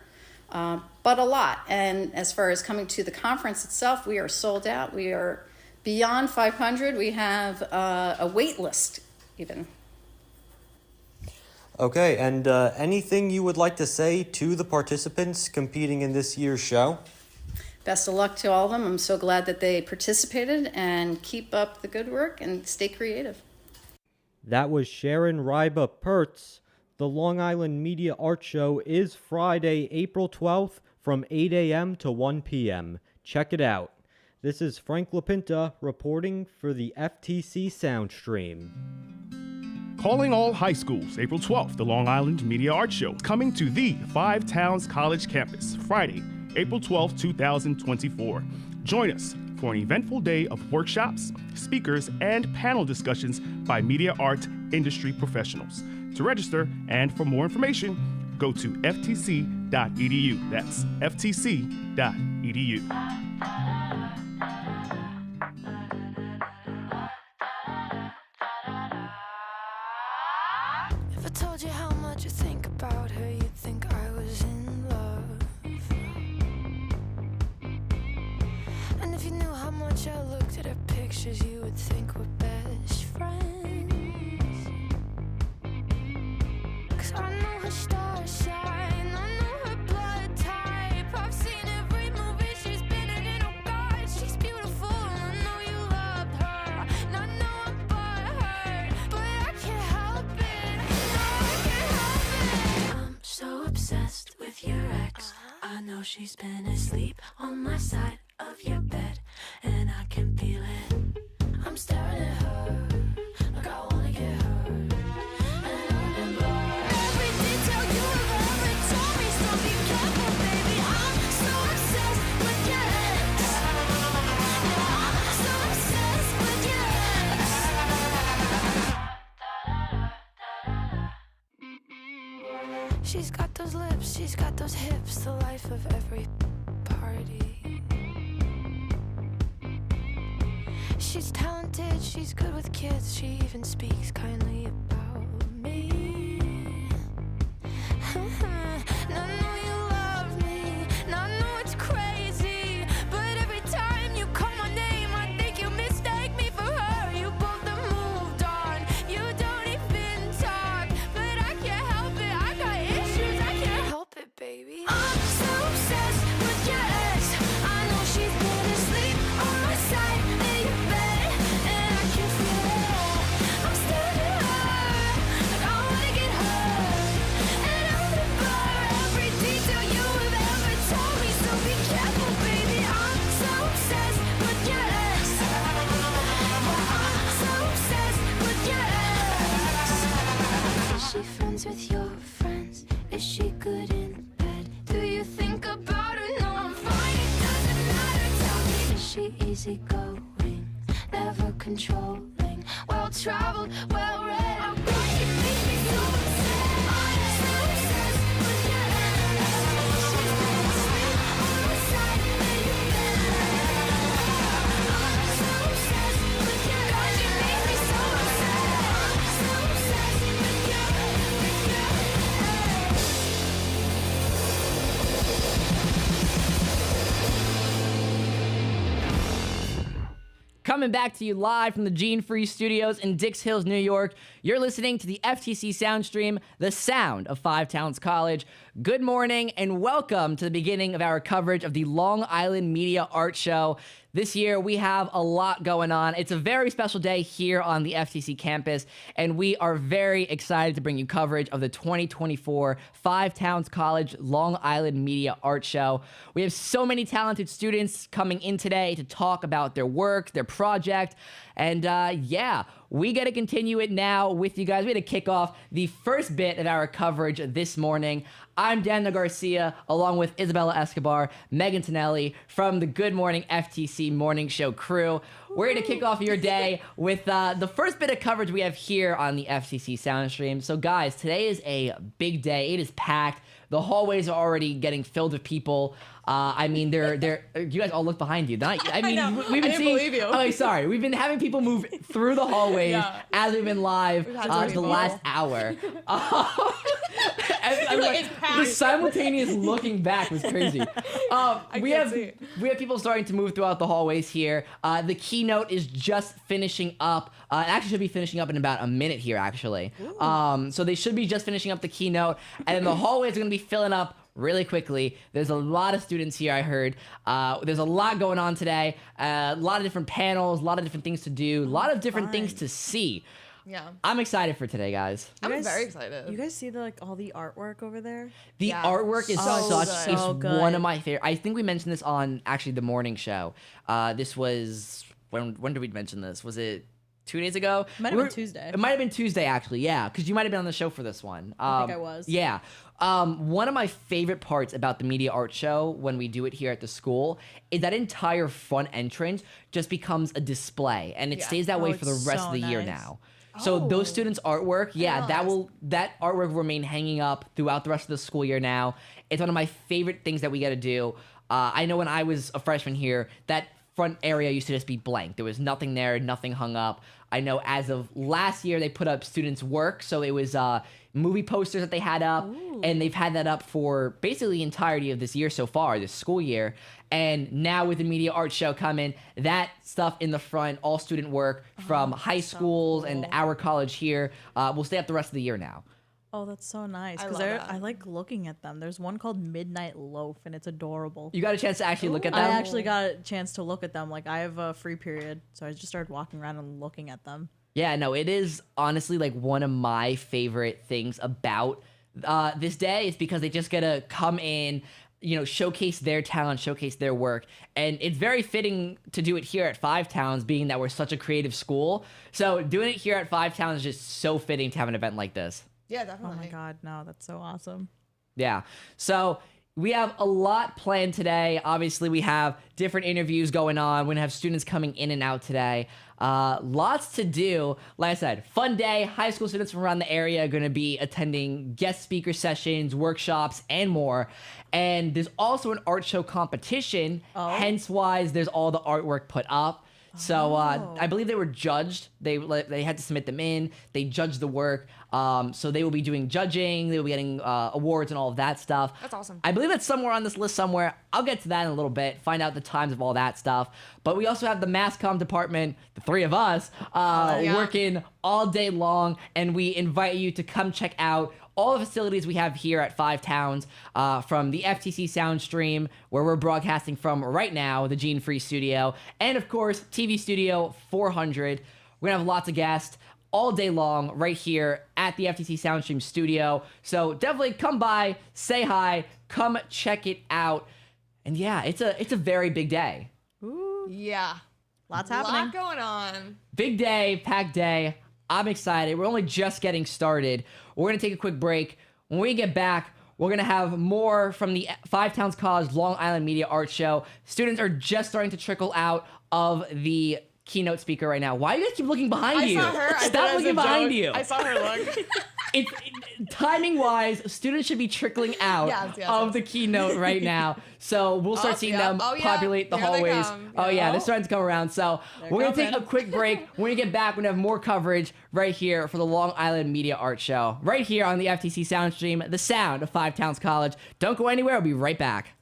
but a lot. And as far as coming to the conference itself, we are sold out. We are beyond 500. We have a wait list even. Okay, and anything you would like to say to the participants competing in this year's show? Best of luck to all of them. I'm so glad that they participated, and keep up the good work and stay creative. That was Sharon Ryba Pertz. The Long Island Media Art Show is Friday, April 12th from 8 a.m. to 1 p.m. Check it out. This is Frank LaPinta reporting for the FTC Soundstream. Calling all high schools, April 12th, the Long Island Media Art Show, coming to the Five Towns College campus, Friday, April 12th, 2024. Join us for an eventful day of workshops, speakers, and panel discussions by media art industry professionals. To register and for more information, go to ftc.edu. That's ftc.edu. If I told you how much I think about her, you'd think I was in love. And if you knew how much I looked at her pictures, you would think we're best friends. 'Cause I know her stars shine, I know her blood type. I've seen every movie she's been in, oh God, she's beautiful. And I know you love her, and I know I'm butthurt, but I can't help it, no, I can't help it. I'm so obsessed with your ex, I know she's been asleep on my side of your bed, and I can feel it. I'm staring at her like I wanna get her. And I remember every detail you have ever told me, so be careful, baby. I'm so obsessed with your ex. I'm so obsessed with your ex. She's got those lips, she's got those hips, the life of every party. She's talented, she's good with kids, she even speaks kindly about me. And I know you love me, and I know it's crazy, but every time you call my name, I think you mistake me for her. You both have moved on, you don't even talk, but I can't help it, I got issues, I can't help it, baby. I'm so obsessed with your ex, I know she's been asleep on my side of your bed, and I can feel it. I'm staring at her like I wanna get her, and I remember every detail you have ever told me, so be careful, baby. I'm so obsessed with your ex. I'm so obsessed with your ex. Is she friends with your friends? Is she good in bed? Do you think about her? No, I'm fine, it doesn't matter. Tell me, is she easygoing, never controlling, well-traveled, well-read? Oh God, you make me so upset. I'm so obsessed with your ex. She's been asleep on my side of your bed. I'm so obsessed with your ex. God, you make me so upset. I'm so obsessed with your ex. Coming back to you live from the Gene Free Studios in Dix Hills, New York. You're listening to the FTC Soundstream, the sound of Five Towns College. Good morning and welcome to the beginning of our coverage of the Long Island Media Art Show. This year, we have a lot going on. It's a very special day here on the FTC campus, and we are very excited to bring you coverage of the 2024 Five Towns College Long Island Media Art Show. We have so many talented students coming in today to talk about their work, their project, and we get to continue it now with you guys. We had to kick off the first bit of our coverage this morning. I'm Daniel Garcia, along with Isabella Escobar, Megan Tonelli from the Good Morning FTC Morning Show crew. We're going to kick off your day with the first bit of coverage we have here on the FTC Soundstream. So, guys, today is a big day. It is packed. The hallways are already getting filled with people. I mean, they're. You guys all look behind you. We've been didn't seeing. believe you. Okay, sorry. We've been having people move through the hallways as we've been live the last hour. The simultaneous looking back was crazy. We have people starting to move throughout the hallways here. The keynote is just finishing up. It actually should be finishing up in about a minute here, actually. So they should be just finishing up the keynote, and then the hallways are going to be filling up really quickly. There's a lot of students here, I heard. There's a lot going on today. A lot of different panels, a lot of different things to do, a lot of different things to see. Yeah. I'm excited for today, guys. I'm very excited. You guys see all the artwork over there? The artwork is so good. one of my favorite. I think we mentioned this on actually the morning show. This was when did we mention this? Was it 2 days ago? Might have been Tuesday. It might have been Tuesday, actually, yeah, because you might have been on the show for this one. I think I was. Yeah. One of my favorite parts about the Media Art Show when we do it here at the school is that entire front entrance just becomes a display, and it stays that way for the rest of the year now. So those students' artwork, that artwork will remain hanging up throughout the rest of the school year now. It's one of my favorite things that we get to do. I know when I was a freshman here, that front area used to just be blank. There was nothing there, nothing hung up. I know as of last year, they put up students' work. So it was movie posters that they had up, and they've had that up for basically the entirety of this year so far, this school year. And now with the Media Art Show coming, that stuff in the front, all student work from high schools and our college here, will stay up the rest of the year now. Oh, that's so nice. Because I like looking at them. There's one called Midnight Loaf, and it's adorable. You got a chance to actually look at them? I actually got a chance to look at them. Like, I have a free period, so I just started walking around and looking at them. Yeah, no, it is honestly like one of my favorite things about this day is because they just get to come in, showcase their talent, showcase their work. And it's very fitting to do it here at Five Towns, being that we're such a creative school. So doing it here at Five Towns is just so fitting to have an event like this. Yeah, definitely. Oh my God, no, that's so awesome. Yeah. So we have a lot planned today. Obviously, we have different interviews going on. We're going to have students coming in and out today. Lots to do. Like I said, fun day. High school students from around the area are going to be attending guest speaker sessions, workshops, and more. And there's also an art show competition. Hence why there's all the artwork put up. So I believe they were judged. They had to submit them in. They judged the work. So they will be doing judging. They will be getting awards and all of that stuff. That's awesome. I believe that's somewhere on this list somewhere. I'll get to that in a little bit, find out the times of all that stuff. But we also have the mass comm department, the three of us, working all day long. And we invite you to come check out all the facilities we have here at Five Towns, from the FTC Soundstream, where we're broadcasting from right now, the Gene Free Studio, and of course, TV Studio 400. We're gonna have lots of guests all day long right here at the FTC Soundstream Studio. So definitely come by, say hi, come check it out. And yeah, it's a very big day. Ooh. Yeah. Lots happening. A lot going on. Big day, packed day. I'm excited. We're only just getting started. We're going to take a quick break. When we get back, we're going to have more from the Five Towns College Long Island Media Art Show. Students are just starting to trickle out of the keynote speaker right now. Why do you guys keep looking behind you? I saw her. Stop looking behind you. I saw her look. Timing-wise, students should be trickling out of the keynote right now. So we'll start seeing them populate the hallways. They're starting to come around. So we're going to take a quick break. When we get back, we're going to have more coverage right here for the Long Island Media Art Show. Right here on the FTC Soundstream, the sound of Five Towns College. Don't go anywhere. We'll be right back.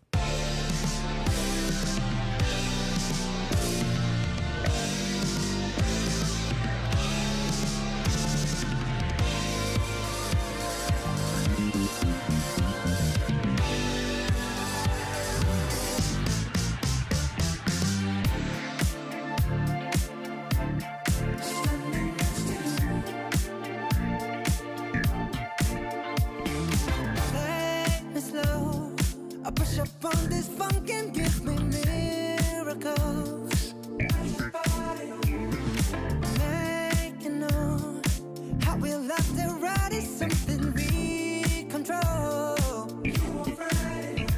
something we control. You alright?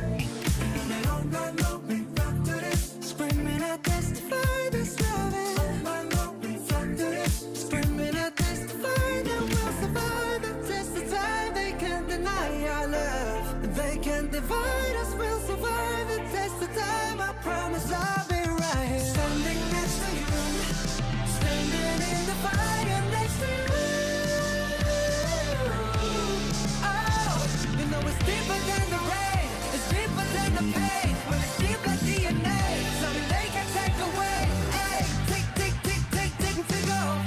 All night long we rock to this. Screaming, I testify this loving. All night long we rock to this. Screaming, I testify that we'll survive the test of time. They can't deny our love. They can't divide us. We'll survive the test of time. I promise I'll be right here. Standing next to you. Standing in the fire next to you. Oh, you know it's deeper than the rain. It's deeper than the pain. When it's deep like DNA, something they can take away. Hey, take off.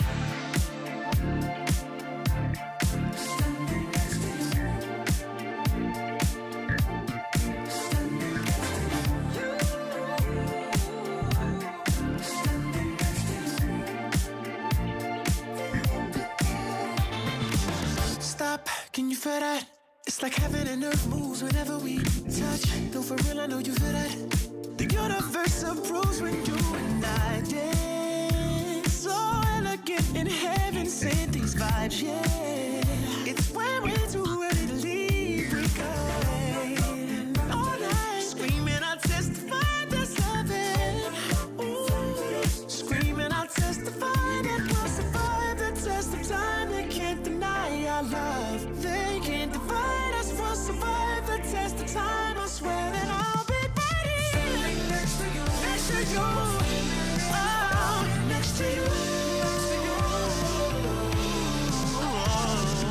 Standing next to you. Standing next to you. Standing next to you. Stop, can you feel that? It's like heaven and earth moves whenever we touch. No, for real, I know you feel that. The universe approves when you and I dance. So elegant in heaven, send these vibes, yeah. It's when we're too ready to leave, we go all night. Screaming, I'll testify that's loving. Ooh, screaming, I'll testify that we'll survive the test of time. They can't deny our love. They can't divide us. We'll survive the test of time. I swear that I'll be right here. Standing next to you. Next to you. Oh, next to you.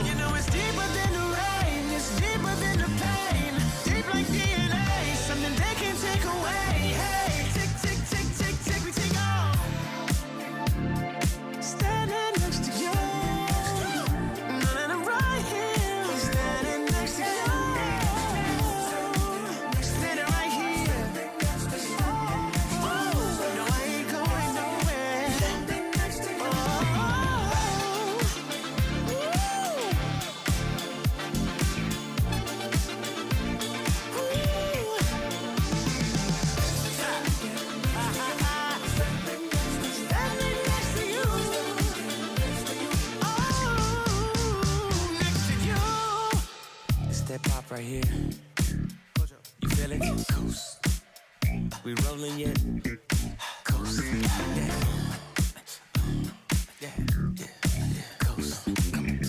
You know it's deeper than the rain. It's deeper than the pain. Deep like DNA. Something they can take away. Hey, tick, we take off. Standing next to you. And I'm right here. Standing next to you. Standing right here. Oh, no, I ain't going nowhere. Standing next to you. Standing next to you. Oh, next to you. It's that pop right here. You feel it? Coast. We rolling yet? Coast. Yeah. Coast. Come on.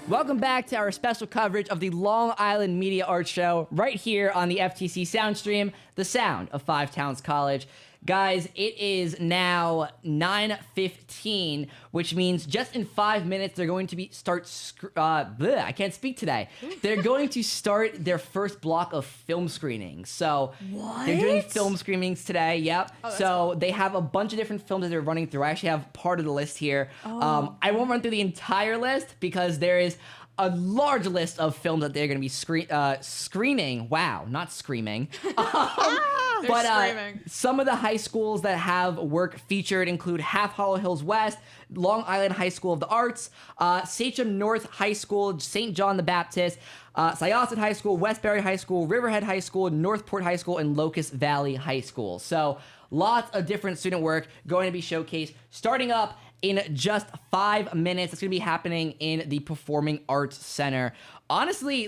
Welcome back to our special coverage of the Long Island Media Arts Show right here on the FTC Soundstream, the sound of Five Towns College. Guys, it is now 9:15, which means just in 5 minutes they're going to I can't speak today. They're going to start their first block of film screenings. So they're doing film screenings today. Yep. So they have a bunch of different films that they're running through. I actually have part of the list here. I won't run through the entire list because there is a large list of films that they're going to be screening. Wow, not screaming. But screaming. Some of the high schools that have work featured include Half Hollow Hills West, Long Island High School of the Arts, Sachem North High School, St. John the Baptist, Syosset High School, Westbury High School, Riverhead High School, Northport High School, and Locust Valley High School. So lots of different student work going to be showcased starting up in just 5 minutes. It's going to be happening in the Performing Arts Center. Honestly,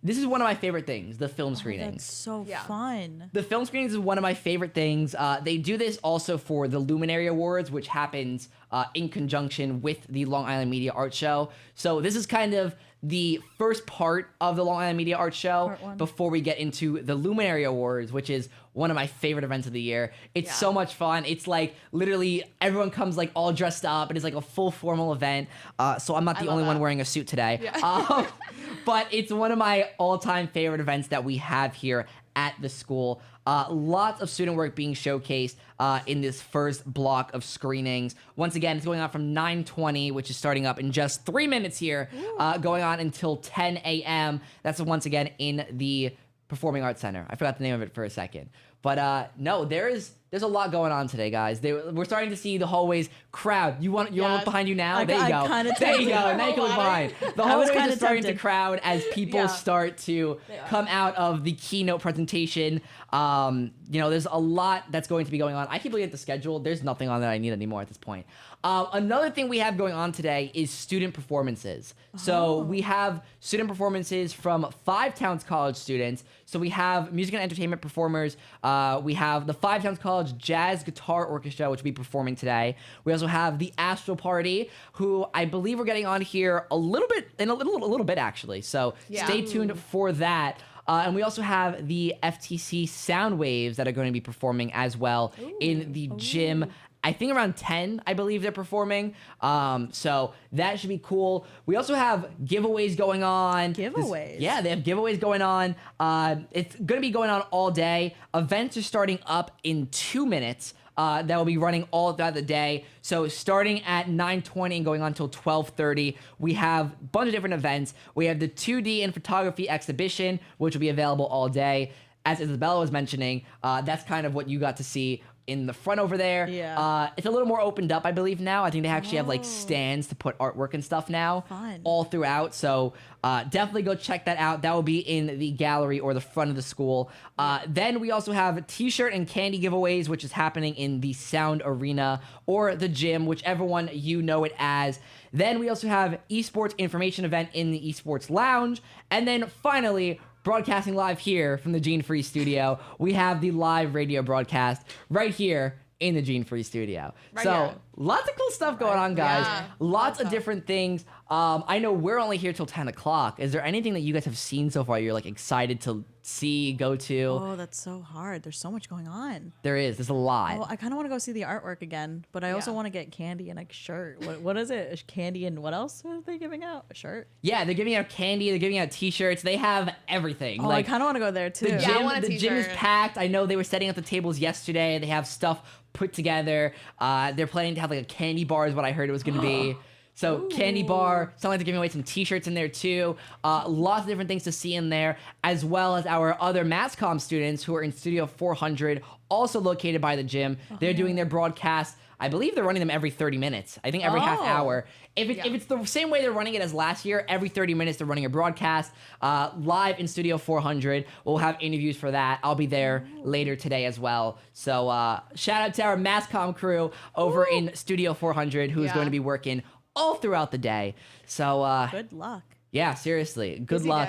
this is one of my favorite things, the film screenings. That's so fun. The film screenings is one of my favorite things. They do this also for the Luminary Awards, which happens in conjunction with the Long Island Media Arts Show. So this is kind of the first part of the Long Island Media Arts Show before we get into the Luminary Awards, which is one of my favorite events of the year. It's so much fun. It's like literally everyone comes like all dressed up. It is like a full formal event. So I'm not the only one wearing a suit today. Yeah. But it's one of my all-time favorite events that we have here at the school. Lots of student work being showcased in this first block of screenings. Once again, it's going on from 9:20, which is starting up in just 3 minutes here, going on until 10 a.m. That's once again in the Performing Arts Center. I forgot the name of it for a second. But no, there is There's a lot going on today, guys. We're starting to see the hallways crowd. You want to look behind you now? There you go. There you go. Now you can look behind. The hallways are starting to crowd as people start to come out of the keynote presentation. There's a lot that's going to be going on. I keep looking at the schedule. There's nothing on that I need anymore at this point. Another thing we have going on today is student performances. So we have student performances from 5 Towns College students. So we have music and entertainment performers. We have the 5 Towns College Jazz Guitar Orchestra, which will be performing today. We also have the Astral Party, who I believe we're getting on here a little bit actually. So stay tuned for that. And we also have the FTC sound waves that are going to be performing as well in the gym. I think around 10, I believe they're performing. So that should be cool. We also have giveaways going on. Giveaways? They have giveaways going on. It's going to be going on all day. Events are starting up in 2 minutes. That will be running all throughout the day. So starting at 9:20 and going on until 12:30, we have a bunch of different events. We have the 2D in photography exhibition, which will be available all day. As Isabella was mentioning, that's kind of what you got to see in the front over there. It's a little more opened up, I believe, now. I think they actually have like stands to put artwork and stuff now all throughout. So definitely go check that out. That will be in the gallery or the front of the school. Then we also have t-shirt and candy giveaways, which is happening in the Sound Arena or the gym, whichever one you know it as. Then we also have esports information event in the esports lounge. And then finally, broadcasting live here from the Gene Free Studio, we have the live radio broadcast right here in the Gene Free Studio. Lots of cool stuff going on, guys. Lots of different things. I know we're only here till 10 o'clock. Is there anything that you guys have seen so far you're like excited to see, go to? Oh, that's so hard. There's so much going on. There's a lot. Oh, I kind of want to go see the artwork again, but I also want to get candy and a shirt. What is it? Candy and what else are they giving out? A shirt? Yeah, they're giving out candy. They're giving out t-shirts. They have everything. Oh, I kind of want to go there too. The gym is packed. I know they were setting up the tables yesterday. They have stuff put together. They're planning to have like a candy bar is what I heard it was going to be. So candy bar, sounds like they're giving away some t-shirts in there too. Lots of different things to see in there, as well as our other MassCom students who are in Studio 400, also located by the gym. They're doing their broadcasts. I believe they're running them every 30 minutes. I think every half hour. If it's the same way they're running it as last year, every 30 minutes they're running a broadcast live in Studio 400. We'll have interviews for that. I'll be there later today as well. So shout out to our MassCom crew over in Studio 400 who is going to be working all throughout the day. So good luck. Yeah, seriously. Good luck.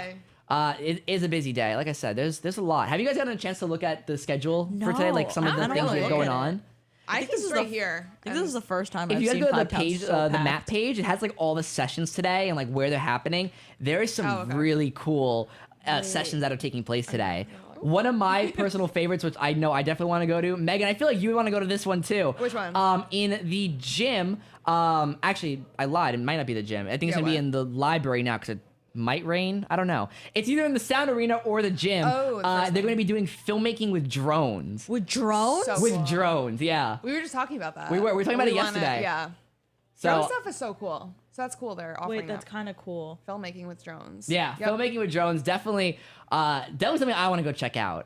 It is a busy day. Like I said, there's a lot. Have you guys gotten a chance to look at the schedule for today? Like some of the things that are going on? I think this is right here. I think this is the first time if I've you seen go to the 5 Towns page, so the map packed. page, it has like all the sessions today and like where they're happening. There is some really cool sessions that are taking place today. One of my personal favorites, which I know I definitely want to go to, Megan, I feel like you want to go to this one too. Which one? In the gym. Actually, I lied. It might not be the gym. I think it's gonna be in the library now because it might rain. I don't know. It's either in the Sound Arena or the gym. They're going to be doing filmmaking with drones. With drones? So with cool. drones, yeah. We were just talking about that. We were talking about it yesterday. Yeah. So, drone stuff is so cool. So that's cool. They're offering. Wait, that's kind of cool. Filmmaking with drones. Yeah, filmmaking with drones. Definitely something I want to go check out.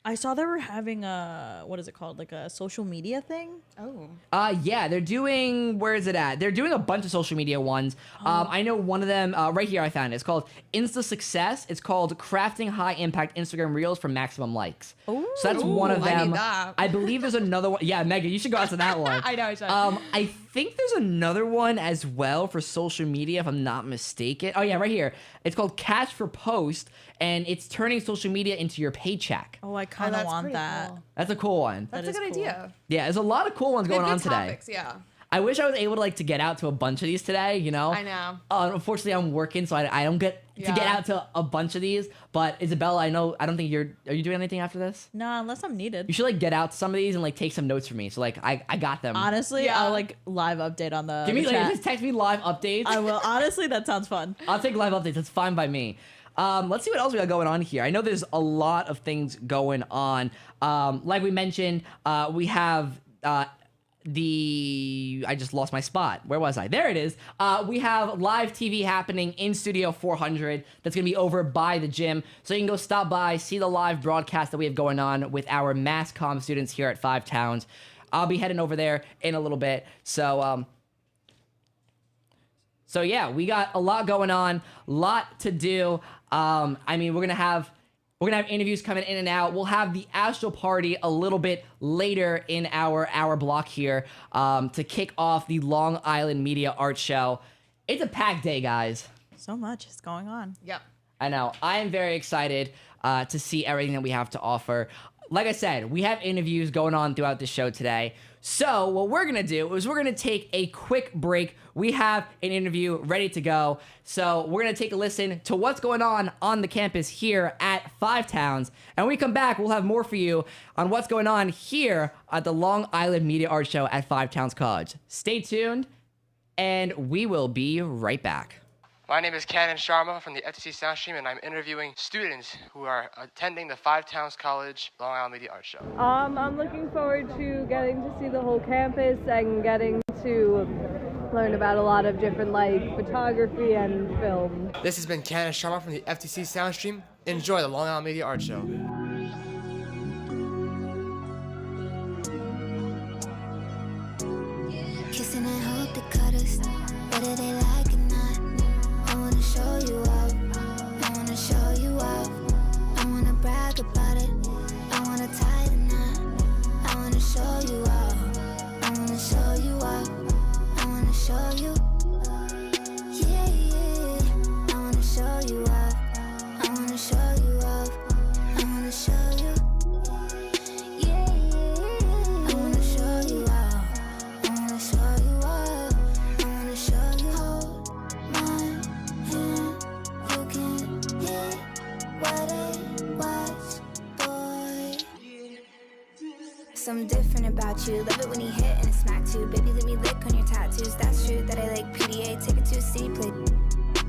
I saw they were having what is it called? Like a social media thing? Oh. Yeah, they're doing, where is it at? They're doing a bunch of social media ones. I know one of them, right here I found it. It's called Insta Success. It's called Crafting High Impact Instagram Reels for Maximum Likes. Ooh. So that's one of them. I need that. I believe there's another one. Yeah, Megan, you should go out to that one. I know, I should. I think there's another one as well for social media, if I'm not mistaken. Oh yeah, right here. It's called Cash for Post, and it's turning social media into your paycheck. Oh, I kind of want that. Cool. That's a cool one. That's a good idea. Yeah, there's a lot of cool ones going on today. Topics, yeah. I wish I was able to get out to a bunch of these today, you know? I know. Unfortunately, I'm working, so I don't get to get out to a bunch of these. But Isabella, I don't think are you doing anything after this? No, unless I'm needed. You should get out to some of these and take some notes for me. So I got them. Honestly, I'll live update on the Give me chat. just text me live updates. I will. Honestly, that sounds fun. I'll take live updates. That's fine by me. Let's see what else we got going on here. I know there's a lot of things going on. Like we mentioned, we have I just lost my spot. Where was I? There it is. We have live TV happening in Studio 400. That's going to be over by the gym. So you can go stop by, see the live broadcast that we have going on with our mass comm students here at Five Towns. I'll be heading over there in a little bit. So yeah, we got a lot going on, lot to do. I mean, we're gonna have interviews coming in and out. We'll have the Astro Party a little bit later in our hour block here to kick off the Long Island Media Art Show. It's a packed day, guys. So much is going on. Yep. I know. I am very excited to see everything that we have to offer. Like I said, we have interviews going on throughout the show today. So what we're going to do is we're going to take a quick break. We have an interview ready to go. So we're going to take a listen to what's going on the campus here at Five Towns. And when we come back, we'll have more for you on what's going on here at the Long Island Media Art Show at Five Towns College. Stay tuned, and we will be right back. My name is Canon Sharma from the FTC Soundstream, and I'm interviewing students who are attending the Five Towns College Long Island Media Art Show. I'm looking forward to getting to see the whole campus and getting to learn about a lot of different, photography and film. This has been Canon Sharma from the FTC Soundstream. Enjoy the Long Island Media Art Show. Kissing and hope they cut us, whether they like it. I wanna show you off, I wanna show you off, I wanna brag about it, I wanna tie the knot, I wanna show you off, I wanna show you off, I wanna show you, yeah, yeah, I wanna show you off, I wanna show you off, I wanna show you, yeah, yeah, I wanna show you off, I wanna show you off, I wanna show you hold my you can hear what it was, boy. Something different about you. Love it when he hit and it smack too. Baby, let me lick on your tattoos. That's true that I like PDA. Take it to a city, play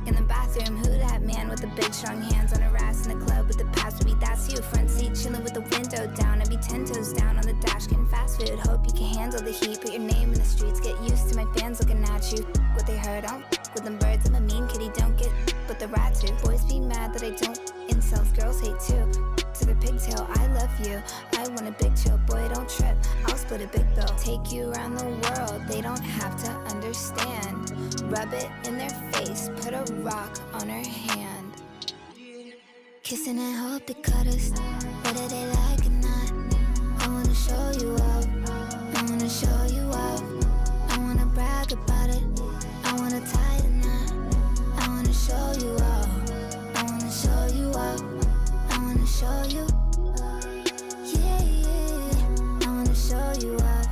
in the bathroom. Who that man with the big strong hands on a ass in the club with the pass? Baby, that's you. Front seat chilling with the window down. I be 10 toes down on the dash getting fast food. Hope you can handle the heat. Put your name in the streets. Get used to my fans looking at you. What they heard, I don't with them birds. I'm a mean kitty, don't get but the rat too. Boys be mad that I don't. Incels, girls hate too. To the pigtail, I love you. I want a big chill, boy, don't trip. I'll split a big bill. Take you around the world, they don't have to understand. Rub it in their face, put a rock on her hand. Kissing and hope they cut us, whether they like it or not. I wanna show you off, I wanna show you off. I wanna brag about it, I wanna tie the knot. I wanna show you off, I wanna show you off, I wanna show you, yeah, yeah. I wanna show you off,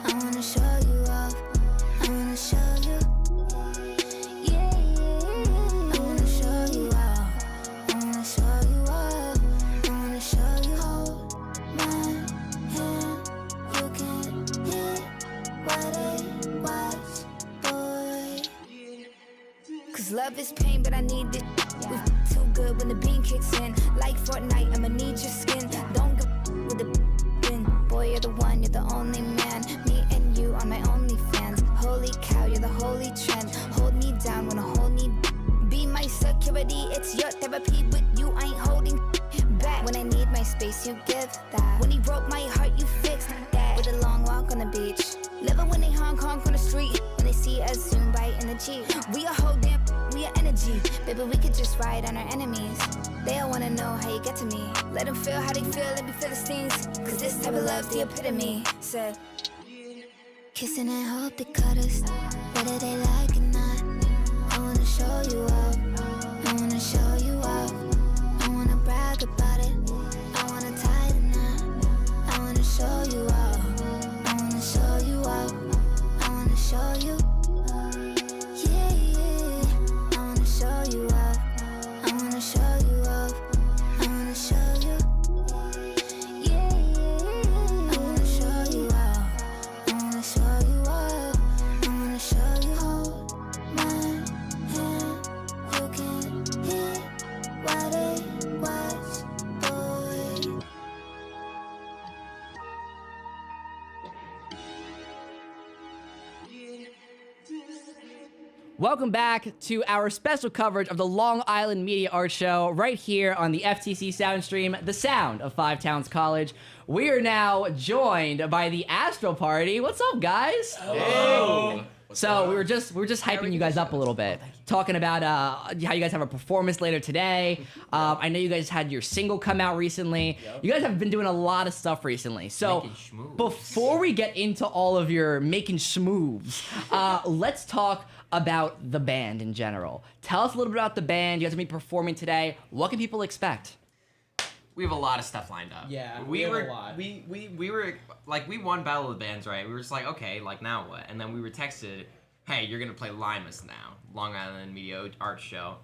I wanna show you off, I wanna show you, yeah, yeah. I wanna show you off, I wanna show you off, I wanna show you hold my hand. You can hear what it was, boy. Cause love is pain, but I need it. We too good when the bean kicks in. Like Fortnite, I'ma need your skin. Don't go with the bin. Boy, you're the one, you're the only man. Me and you on my OnlyFans. Holy cow, you're the holy trend. Hold me down when I hold me. Be my security, it's your therapy. With you, I ain't holding back. When I need my space, you give that. When he broke my heart, you fixed that. With a long walk on the beach. Living when they honk on the street. When they see us zoom by in the Jeep. We a whole damn, we a energy. Baby, we could just ride on our enemies. They all wanna know how you get to me. Let them feel how they feel, let me feel the stings. Cause this type of love's the epitome. Said, kissing and hope they cut us, whether they like it or not. I wanna show you off, I wanna show you off. I wanna brag about it, I wanna tie the knot. I wanna show you off, I wanna show you off, I wanna show you, yeah, yeah. I wanna show you off, I wanna show you off, I wanna show you, yeah, yeah. I wanna show you off, I wanna show you off, I wanna show you hold my hand. You can hear what it was, boy. Welcome back to our special coverage of the Long Island Media Art Show right here on the FTC Soundstream, the sound of Five Towns College. We are now joined by the Astro Party. What's up, guys? Hey. So we were just hyping you guys up a little bit, talking about how you guys have a performance later today. I know you guys had your single come out recently. You guys have been doing a lot of stuff recently. So before we get into all of your making schmoves, let's talk about the band in general. Tell us a little bit about the band. You guys are going to be performing today. What can people expect? We have a lot of stuff lined up. Yeah, we have were a lot. we were like, we won Battle of the Bands, right? We were just like, okay, like now what? And then we were texted, hey, you're gonna play Limas now, Long Island Media Art Show.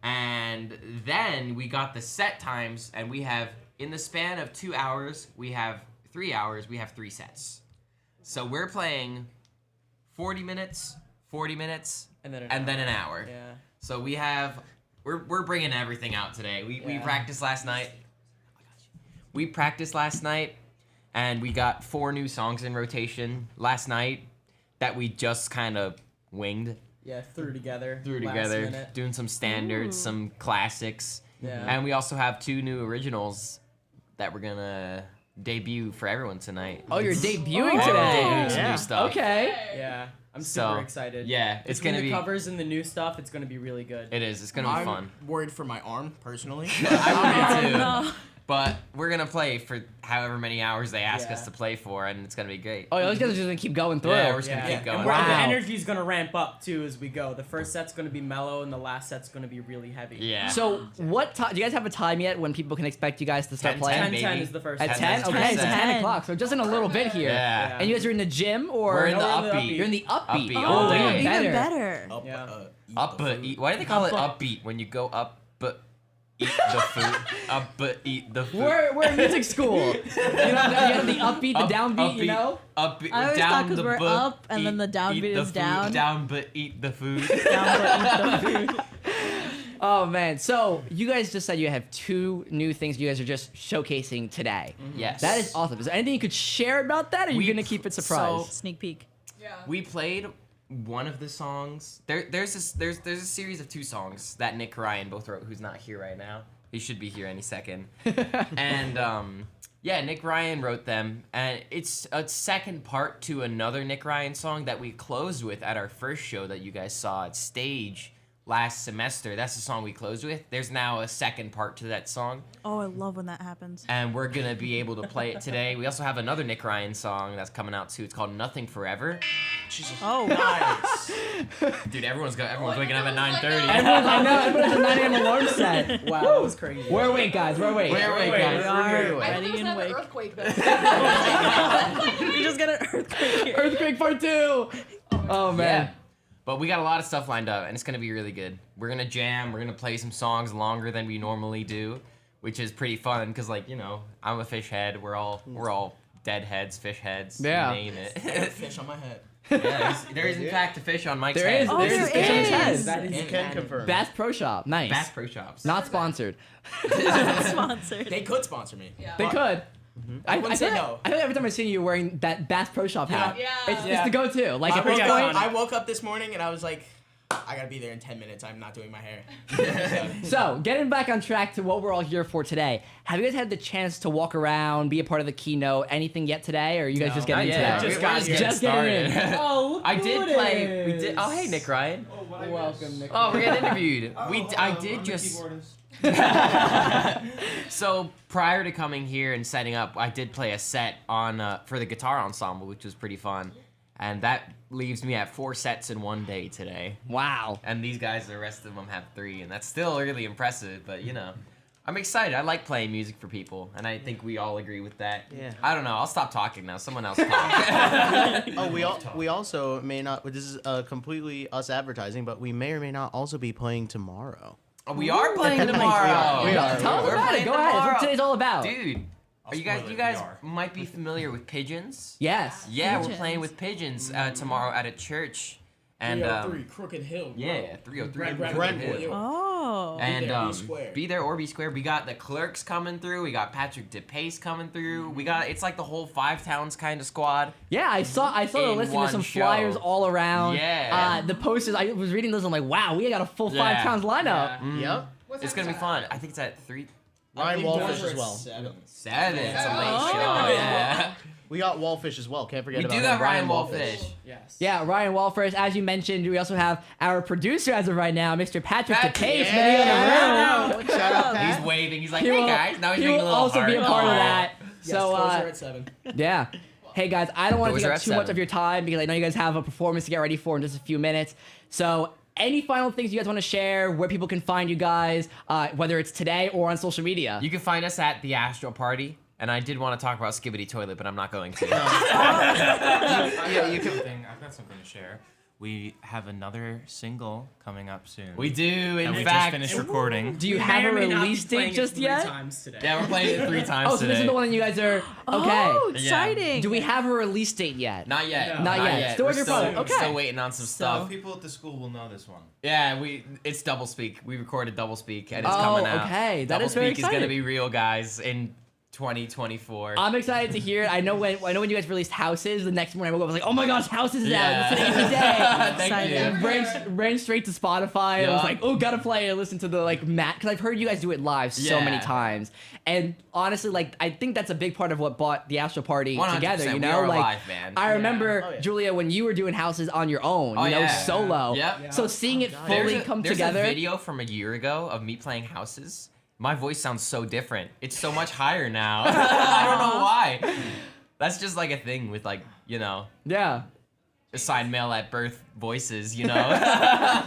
And then we got the set times, and we have, in the span of 2 hours, we have 3 hours, we have 3 sets. So we're playing 40 minutes, 40 minutes, and then an hour. Yeah. So we're bringing everything out today. We practiced last night. We practiced last night, and we got 4 new songs in rotation last night that we just kind of winged. Yeah, threw together. Doing some standards, some classics. Yeah. And we also have 2 new originals that we're gonna debut for everyone tonight. Oh, you're debuting We're today. debuting some new stuff. Okay. Yeah, I'm So, super excited. yeah, it's Between gonna the be- covers and the new stuff. It's gonna be really good. It is. It's gonna be fun. I'm worried for my arm, personally. I would be too. But we're gonna play for however many hours they ask us to play for, and it's gonna be great. Oh, those guys are just gonna keep going through. Yeah, we're just gonna keep going. And the energy's gonna ramp up too as we go. The first set's gonna be mellow, and the last set's gonna be really heavy. Yeah. So what time? Do you guys have a time yet when people can expect you guys to start 10, playing? 10 is the first At set. 10? Okay, so 10 o'clock. So just in a little bit here. Yeah. And you guys are in the gym or? We're in the No, we're in the upbeat. You're in the upbeat. Upbeat all day. Even better. Upbeat. Why do they call it upbeat when you go up but eat the food? Up but eat the food. We're in music school. you have the upbeat, the downbeat, you know? Upbeat, I always down thought because the we're but up and then the eat downbeat the is food. down. Down but eat the food. Oh man, so you guys just said you have 2 new things you guys are just showcasing today. Yes. That is awesome. Is there anything you could share about that, or are you gonna keep it surprise? Sneak peek. We played one of the songs. There's a series of 2 songs that Nick Ryan both wrote, who's not here right now. He should be here any second. And yeah, Nick Ryan wrote them, and it's a second part to another Nick Ryan song that we closed with at our first show that you guys saw at Stage last semester. That's the song we closed with. There's now a second part to that song, Oh, I love when that happens. and we're gonna be able to play it today. We also have another Nick Ryan song that's coming out too. It's called Nothing Forever. Oh, Nice. Dude, everyone's waking up at 9:30. I know, everyone's a 9 a.m. alarm set. Wow, that was crazy. We're awake, guys. We're awake. We're awake, guys. We are ready and wake. Earthquake. You just get an earthquake here. Earthquake part 2. Oh man. Yeah. But we got a lot of stuff lined up, and it's gonna be really good. We're gonna jam. We're gonna play some songs longer than we normally do, which is pretty fun because, like, you know, I'm a fish head. We're all dead heads, fish heads. Yeah. You name it. Fish on my head. Yeah, there is in fact a fish on Mike's There head. is. Oh, There's there a fish on his head. is. That is You can confirm. Bass Pro Shop. Nice. Bass Pro Shops. Not sponsored. Sponsored. They could sponsor me. They could. I wouldn't say feel no. I feel like every time I see you, you're wearing that Bass Pro Shop hat. Yeah. It's the go-to. Like, I at this woke, point, I woke up this morning and I was like, I gotta be there in 10 minutes. I'm not doing my hair. So, getting back on track to what we're all here for today, have you guys had the chance to walk around, be a part of the keynote, anything yet today, or are you guys just getting into Yeah, that? we're just getting Just getting in. started. Oh, look I who did it play. We is. did. Oh, hey, Nick Ryan. Welcome, Nick. Oh, we're getting interviewed. I did just. So prior to coming here and setting up, I did play a set on for the guitar ensemble, which was pretty fun, and that leaves me at 4 sets in one day today. Wow. And these guys, the rest of them have 3, and that's still really impressive. But you know, I'm excited. I like playing music for people, and I think we all agree with that. Yeah. I don't know. I'll stop talking now. Someone else talk. We also may not. This is completely us advertising, but we may or may not also be playing tomorrow. Oh, we are playing tomorrow. We are. Tell us We're about it. playing Go ahead. That's what tomorrow. today's all about. Dude, are you guys might be familiar with Pigeons. Yes. Yeah, Pigeons. we're playing with Pigeons tomorrow at a church. And 303 Crooked Hill. yeah, 303 Brentwood. Hill. Oh. Oh. And there or be square. Be there or be square. We got the Clerks coming through. We got Patrick DePace coming through. We got it's like the whole Five Towns kind of squad. Yeah, I saw the In listing. There's one some show. flyers all around. Yeah. The posters. I was reading those. I'm like, wow, we got a full Five Towns lineup. Yep. It's gonna be fun. I think it's at 3. Ryan Wallfish as well. 7. It's a late show. Oh. Yeah. We got Wallfish as well. Can't forget We about do him. got Ryan Wallfish. Yes. Yeah, Ryan Walfirst. As you mentioned, we also have our producer as of right now, Mr. Patrick DePace. Shout out, Pat. He's waving. He's like, He hey will- guys. Now he's he making a will little also heart. be a part of Aw. that. Yes, So, doors are at 7. Yeah. Hey guys, I don't want to Doors take are up at too much 7. of your time because I know you guys have a performance to get ready for in just a few minutes. So, any final things you guys want to share? Where people can find you guys, whether it's today or on social media? You can find us at the Astro Party. And I did want to talk about Skibbity Toilet, but I'm not going to. Yeah, you can. I've got something to share. We have another single coming up soon. We do, in and we fact. just finished recording. Do you have a release date just yet? Yeah, we're playing it 3 times Oh, so today. this is the one that you guys are. Okay. Oh, exciting. Do we have a release date yet? Not yet. Not yet. Still We're work in progress. Okay. Still waiting on some stuff. People at the school will know this one. Yeah, it's double speak. We recorded double speak, and it's Oh, coming out. okay. That Double is very speak is gonna exciting. be real, guys, in 2024. I'm excited to hear it. I know when you guys released Houses, the next morning I woke up, I was like, oh my gosh, Houses is out. It's today's the day. Thank you. And ran straight to Spotify. I was Yeah. like, oh, gotta play it. Listen to the because I've heard you guys do it live so Yeah. many times. And honestly, I think that's a big part of what brought the Astro Party 100%. together. You We know, are a live band. I remember Oh, yeah. Julia when you were doing Houses on your own. Oh, You know, yeah. solo. Yep. So seeing it fully come there's together. a video from a year ago of me playing Houses. My voice sounds so different. It's so much higher now. I don't know why. That's just like a thing with Yeah. assigned male at birth voices, you know?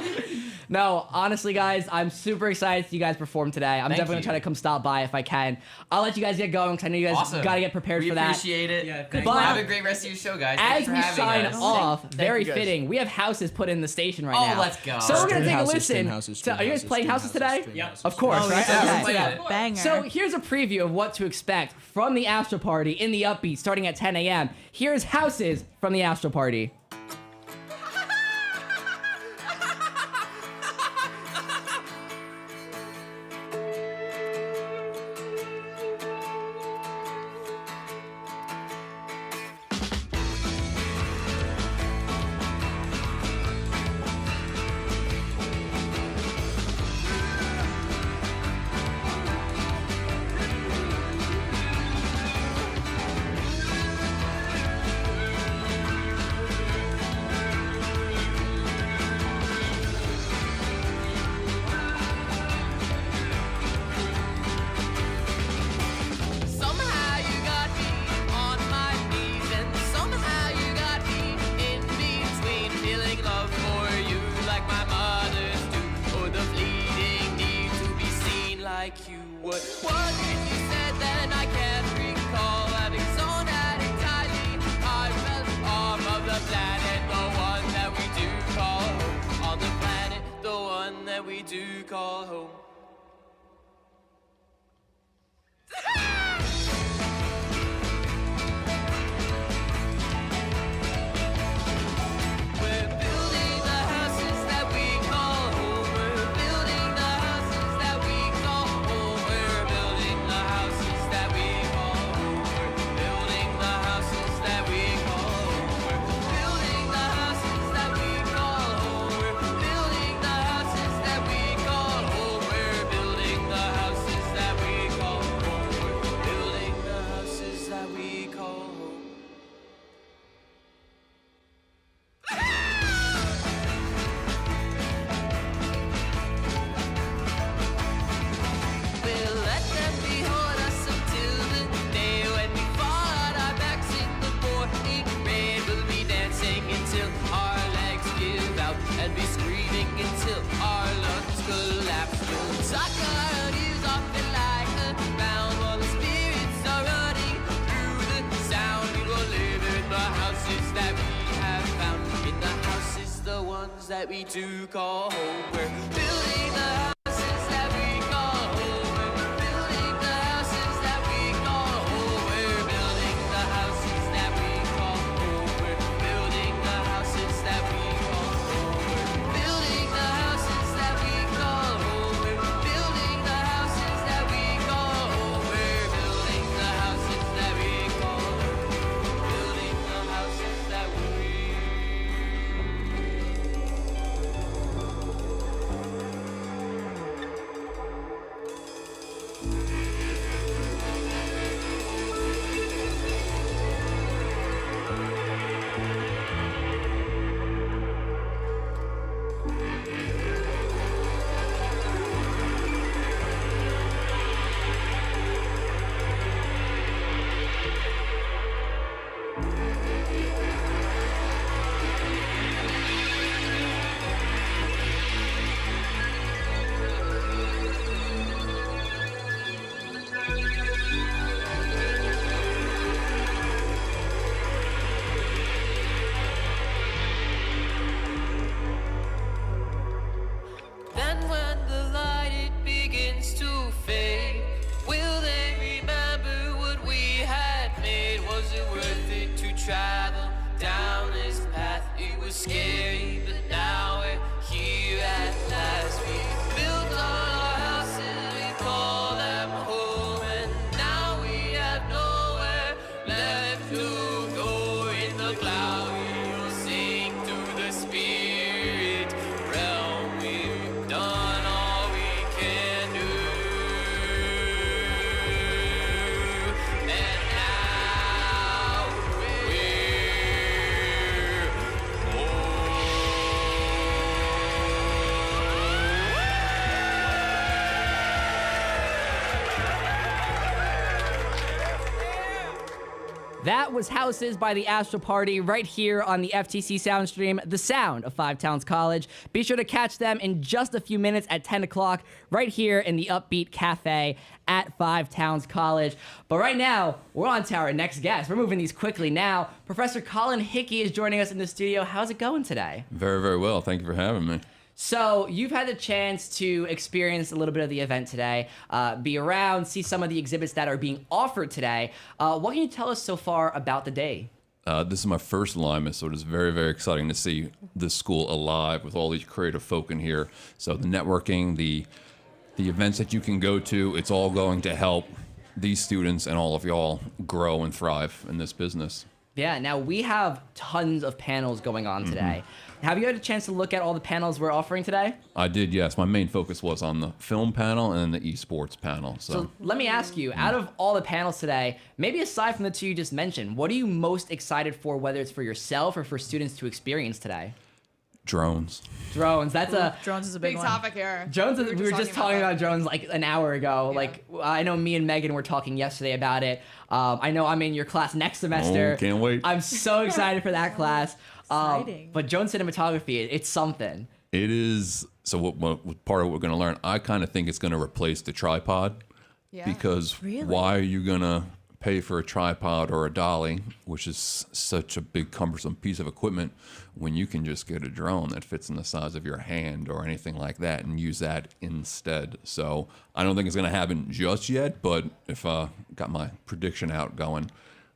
No, honestly, guys, I'm super excited to see you guys perform today. I'm Thank definitely you. going to try to come stop by if I can. I'll let you guys get going because I know you guys Awesome. got to get prepared We for that. appreciate it. Yeah, But Have a great rest of your show, guys. Thanks as for we having sign us. off, very you guys. fitting, we have Houses put in the station right Oh, now. let's go. So we're going to Stream take a houses, listen. stream houses, to, are you guys stream playing houses, Houses today? stream Yep. houses, Of course, Oh, right? yeah. Yeah, Okay. let's play that. Banger. So here's a preview of what to expect from the Astro Party in the Upbeat starting at 10 a.m. Here's Houses from the Astro Party. Somehow you got me on my knees, and somehow you got me in between, feeling love for you like my mothers do, or the fleeting need to be seen like you would. What if you said that I can't recall having zoned out entirely? I fell off of the planet, the one that we do call home. On the planet, the one that we do call home. We're building the houses that we call home. We're building the houses that we call home. We're building the houses that we call home. We're building the houses that we call home. We're building the houses that we call home. We're building the houses that we call home. We're building the houses that we call home. We're building the houses that we call home. We'll let them behold us until the day when we fall on our backs in the pouring rain. We'll be dancing until our legs give out and be screaming until our lungs collapse. We'll talk our ears off and lie around while the spirits are running through the sound. We will live in the houses that we have found, in the houses, the ones that we do call home. We're building the houses that we call home. We're building the houses that we call home. We're building the houses that we call home. We're building the houses that we call home. We're building the houses that we call home. We're That was Houses by the Astral Party right here on the FTC Soundstream, the sound of Five Towns College. Be sure to catch them in just a few minutes at 10 o'clock right here in the Upbeat Cafe at Five Towns College. But right now, we're on to our next guest. We're moving these quickly now. Professor Colin Hickey is joining us in the studio. How's it going today? Very, very well. Thank you for having me. So you've had the chance to experience a little bit of the event today, be around, see some of the exhibits that are being offered today. What can you tell us so far about the day? This is my first alignment, so it is very, very exciting to see this school alive with all these creative folk in here. So the networking, the events that you can go to, it's all going to help these students and all of y'all grow and thrive in this business. Yeah, now we have tons of panels going on today. Have you had a chance to look at all the panels we're offering today? I did, yes. My main focus was on the film panel and the esports panel. So let me ask you, out of all the panels today, maybe aside from the two you just mentioned, what are you most excited for, whether it's for yourself or for students to experience today? Drones. Drones. Drones is a big one. topic here. Drones. We were just talking about drones like an hour ago. Yeah. Like I know me and Megan were talking yesterday about it. I know I'm in your class next semester. Oh, can't wait. I'm so excited for that class. Exciting. But drone cinematography, it's something. It is. So what part of what we're going to learn, I kind of think it's going to replace the tripod. Yeah. Because why are you going to pay for a tripod or a dolly, which is such a big cumbersome piece of equipment, when you can just get a drone that fits in the size of your hand or anything like that and use that instead. So I don't think it's going to happen just yet, but if I got my prediction out going,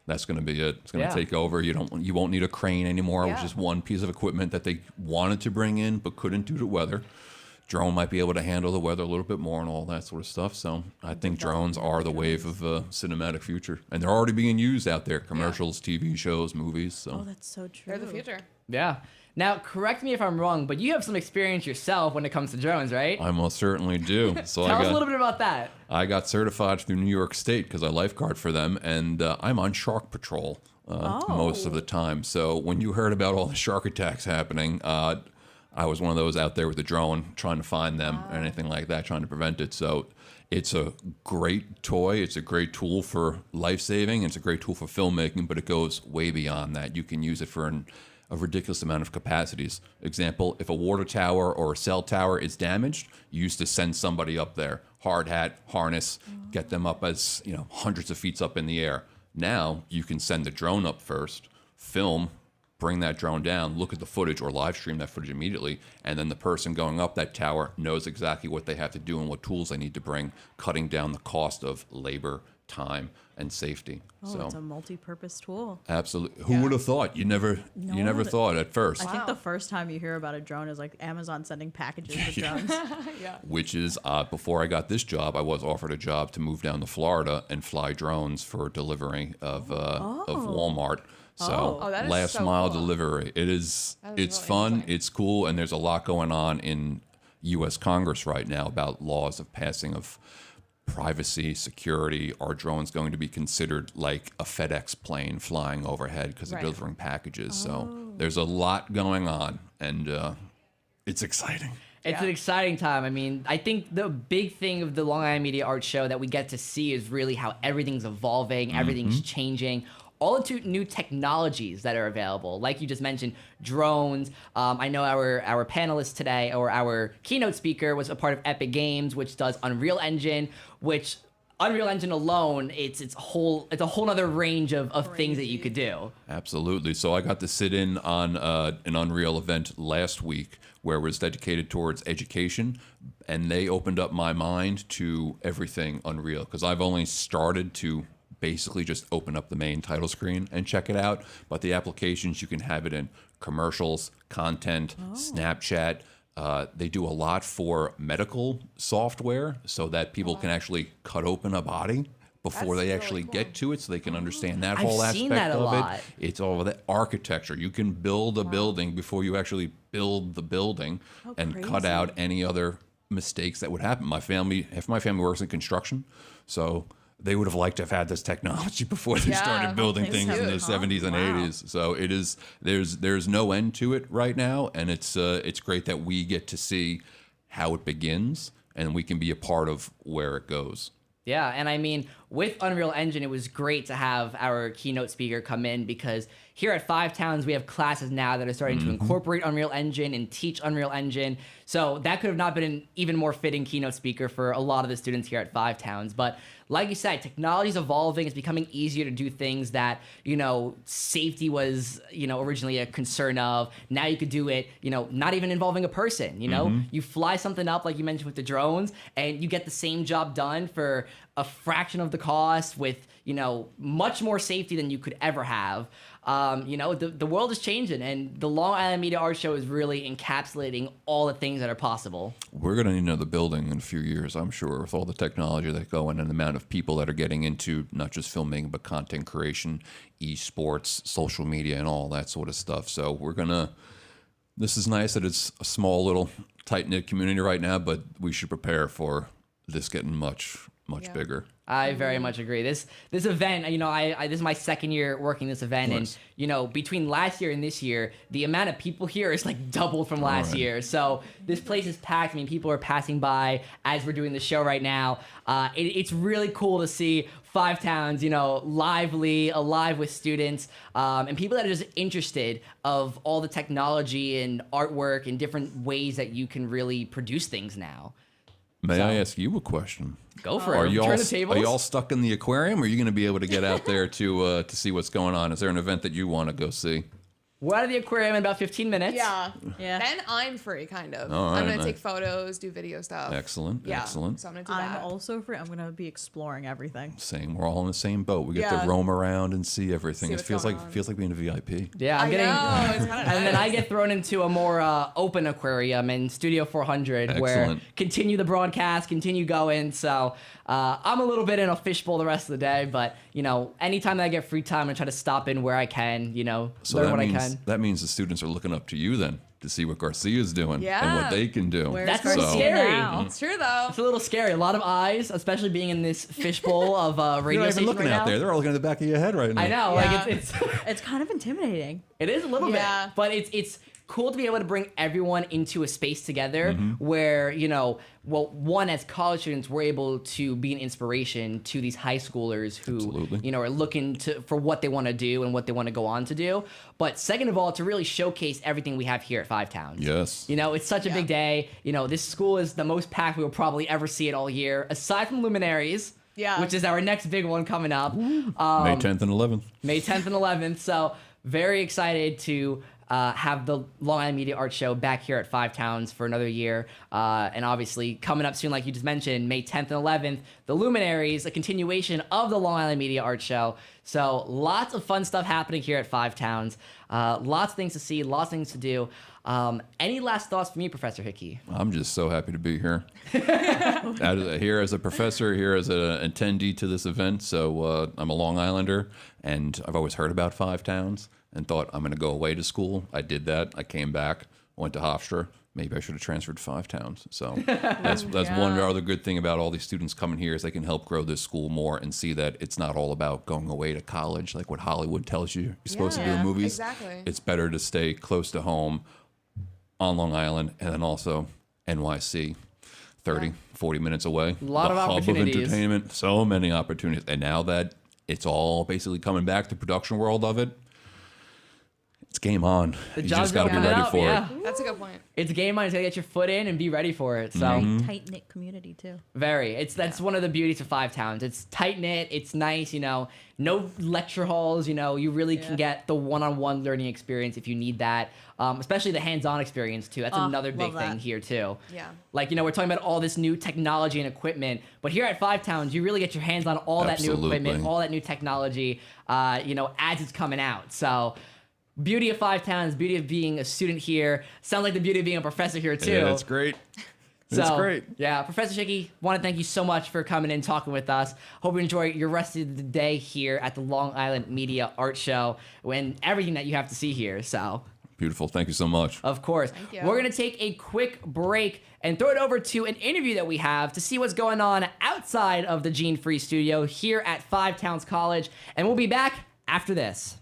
that's going to be it. It's going to take over. You won't need a crane anymore, which is one piece of equipment that they wanted to bring in but couldn't due to weather. Drone might be able to handle the weather a little bit more and all that sort of stuff. So I think drones are the wave of cinematic future. And they're already being used out there. Commercials, TV shows, movies. So. Oh, that's so true. They're the future. Yeah. Now, correct me if I'm wrong, but you have some experience yourself when it comes to drones, right? I most certainly do. So Tell us a little bit about that. I got certified through New York State because I lifeguard for them. And I'm on shark patrol most of the time. So when you heard about all the shark attacks happening, I was one of those out there with a drone trying to find them or anything like that, trying to prevent it. So it's a great toy. It's a great tool for life-saving. It's a great tool for filmmaking, but it goes way beyond that. You can use it for a ridiculous amount of capacities. Example, if a water tower or a cell tower is damaged, you used to send somebody up there, hard hat, harness, get them up as hundreds of feet up in the air. Now you can send the drone up first, film, bring that drone down, look at the footage or live stream that footage immediately, and then the person going up that tower knows exactly what they have to do and what tools they need to bring, cutting down the cost of labor, time, and safety. Oh, so it's a multi-purpose tool. Absolutely. Who would have thought? You never thought at first. I think the first time you hear about a drone is like Amazon sending packages with drones. Which is, before I got this job, I was offered a job to move down to Florida and fly drones for delivery of Walmart. So that is last so mile cool. delivery. It's really fun, interesting. it's cool, and there's a lot going on in U.S. Congress right now about laws of passing of privacy, security. Are drones going to be considered like a FedEx plane flying overhead because they're delivering packages? So there's a lot going on, and it's exciting. It's an exciting time. I mean, I think the big thing of the Long Island Media Arts Show that we get to see is really how everything's evolving, everything's changing. All the new technologies that are available, like you just mentioned, drones. I know our panelist today, or our keynote speaker, was a part of Epic Games, which does Unreal Engine. Which Unreal Engine alone, it's a whole other range of things that you could do. Absolutely. So I got to sit in on an Unreal event last week where it was dedicated towards education, and they opened up my mind to everything Unreal because I've only started to basically just open up the main title screen and check it out. But the applications, you can have it in commercials, content, Snapchat. They do a lot for medical software so that people can actually cut open a body before they actually get to it, so they can understand that whole I've aspect seen that a of lot. it. It's all of the architecture. You can build a building before you actually build the building and cut out any other mistakes that would happen. Half my family works in construction, so they would have liked to have had this technology before they started building things in the 70s and 80s. So it is there's no end to it right now, and it's great that we get to see how it begins and we can be a part of where it goes. Yeah, and I mean, with Unreal Engine, it was great to have our keynote speaker come in because here at Five Towns, we have classes now that are starting to incorporate Unreal Engine and teach Unreal Engine. So that could have not been an even more fitting keynote speaker for a lot of the students here at Five Towns. But like you said, technology is evolving. It's becoming easier to do things that, safety was, originally a concern of. Now you could do it, not even involving a person, You fly something up, like you mentioned with the drones, and you get the same job done for a fraction of the cost with, much more safety than you could ever have. The world is changing, and the Long Island Media Art Show is really encapsulating all the things that are possible. We're going to need another building in a few years, I'm sure, with all the technology that go in and the amount of people that are getting into not just filming, but content creation, esports, social media, and all that sort of stuff. So this is nice that it's a small, little, tight-knit community right now, but we should prepare for this getting much bigger. I very much agree. This event, this is my second year working this event, Nice. and between last year and this year, the amount of people here is like doubled from last year. So this place is packed. I mean, people are passing by as we're doing the show right now. It's really cool to see Five Towns, lively, alive with students, and people that are just interested of all the technology and artwork and different ways that you can really produce things now. May I ask you a question? Go for it. Are you Turn all the tables. Are you all stuck in the aquarium, or are you going to be able to get out there to see what's going on? Is there an event that you want to go see? We're out of the aquarium in about 15 minutes. Yeah. Then I'm free, kind of. All right, I'm going to nice. take photos, do video stuff. Excellent, Yeah. excellent. So I'm going to do that. I'm also free. I'm going to be exploring everything. Same. We're all in the same boat. We get Yeah. to roam around and see everything. See It what's feels going like on. being a VIP. Yeah, I'm I getting, know, it's kinda and then nice. I get thrown into a more open aquarium in Studio 400, where Excellent. continue the broadcast, continue going. So I'm a little bit in a fishbowl the rest of the day, but anytime that I get free time, I try to stop in where I can. So learn that what means I can. that means the students are looking up to you then to see what Garcia's doing and Yeah. what they can do. That's pretty scary. It's true, though. It's a little scary. A lot of eyes, especially being in this fishbowl of They're radio not even station looking right out now. there. They're all looking at the back of your head right now. I know, Yeah. like it's It's kind of intimidating. It is a little Yeah. bit, but it's cool to be able to bring everyone into a space together where, one, as college students, we're able to be an inspiration to these high schoolers who, Absolutely. are looking for what they want to do and what they want to go on to do. But second of all, to really showcase everything we have here at Five Towns. Yes. It's such a big day. This school is the most packed we will probably ever see it all year, aside from Luminaries. Yeah. Which is our next big one coming up. May 10th and 11th. May 10th and 11th. So very excited to have the Long Island Media Art Show back here at Five Towns for another year. And obviously coming up soon, like you just mentioned, May 10th and 11th, the Luminaries, a continuation of the Long Island Media Art Show. So lots of fun stuff happening here at Five Towns. Lots of things to see, lots of things to do. Any last thoughts from you, Professor Hickey? I'm just so happy to be here. Here as a professor, here as an attendee to this event. So I'm a Long Islander, and I've always heard about Five Towns and thought I'm going to go away to school. I did that. I came back, went to Hofstra. Maybe I should have transferred to Five Towns. So that's one other good thing about all these students coming here is they can help grow this school more and see that it's not all about going away to college like what Hollywood tells you you're supposed to do in movies. Exactly. It's better to stay close to home on Long Island and then also NYC, 30, 40 minutes away. A lot the of hub opportunities. of entertainment, so many opportunities. And now that it's all basically coming back, the production world of it, it's game on. The You job's just got to be opening ready up, for yeah. it. That's a good point. It's game on. You gotta get your foot in and be ready for it. So Tight knit community too. very. That's one of the beauties of Five Towns. It's tight knit. It's nice. No lecture halls. You really can get the one-on-one learning experience if you need that. Especially the hands-on experience too. That's another big love thing that. here too. Yeah. Like we're talking about all this new technology and equipment, but here at Five Towns, you really get your hands on all that new Absolutely. equipment, all that new technology. As it's coming out. So. Beauty of Five Towns, beauty of being a student here. Sounds like the beauty of being a professor here too. Yeah, that's great. That's great. Yeah, Professor Hickey, want to thank you so much for coming in, talking with us. Hope you enjoy your rest of the day here at the Long Island Media Art Show and everything that you have to see here. So, Beautiful. Thank you so much. of course, you. we're going to take a quick break and throw it over to an interview that we have to see what's going on outside of the Gene Free Studio here at Five Towns College. And we'll be back after this.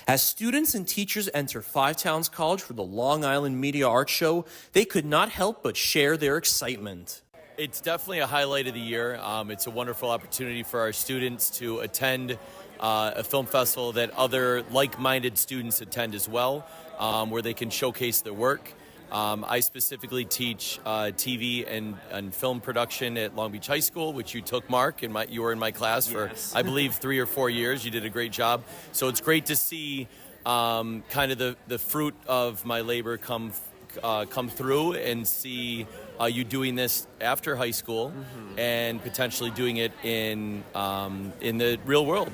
As students and teachers enter Five Towns College for the Long Island Media Art Show, they could not help but share their excitement. It's definitely a highlight of the year. It's a wonderful opportunity for our students to attend a film festival that other like-minded students attend as well, where they can showcase their work. I specifically teach TV and film production at Long Beach High School, which you took, Mark, and you were in my class for, I believe, 3 or 4 years. You did a great job. So it's great to see kind of the fruit of my labor come through and see you doing this after high school and potentially doing it in the real world.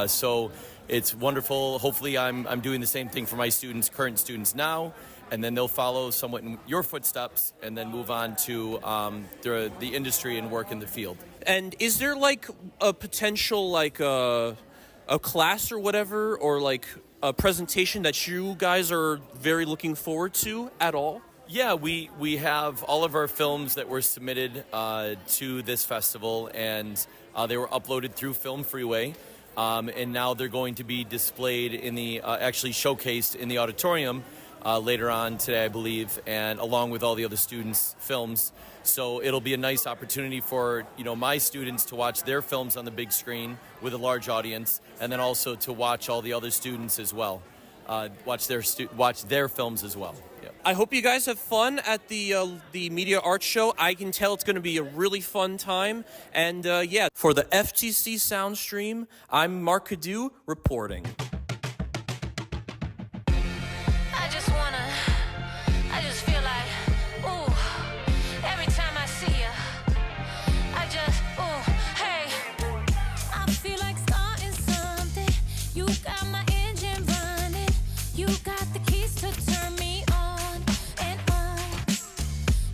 So it's wonderful. Hopefully I'm doing the same thing for my students, current students now, and then they'll follow somewhat in your footsteps and then move on to the industry and work in the field. And is there like a potential like a class or whatever, or like a presentation that you guys are very looking forward to at all? Yeah, we have all of our films that were submitted to this festival, and they were uploaded through Film Freeway, and now they're going to be displayed in the actually showcased in the auditorium later on today, I believe, and along with all the other students' films. So it'll be a nice opportunity for my students to watch their films on the big screen with a large audience, and then also to watch all the other students as well, watch their films as well. Yep. I hope you guys have fun at the Media Arts Show. I can tell it's going to be a really fun time. And for the FTC Soundstream, I'm Mark Cadu reporting. I just feel like, ooh, every time I see you, I just, ooh, hey, I feel like starting something. You got my engine running. You got the keys to turn me on and on.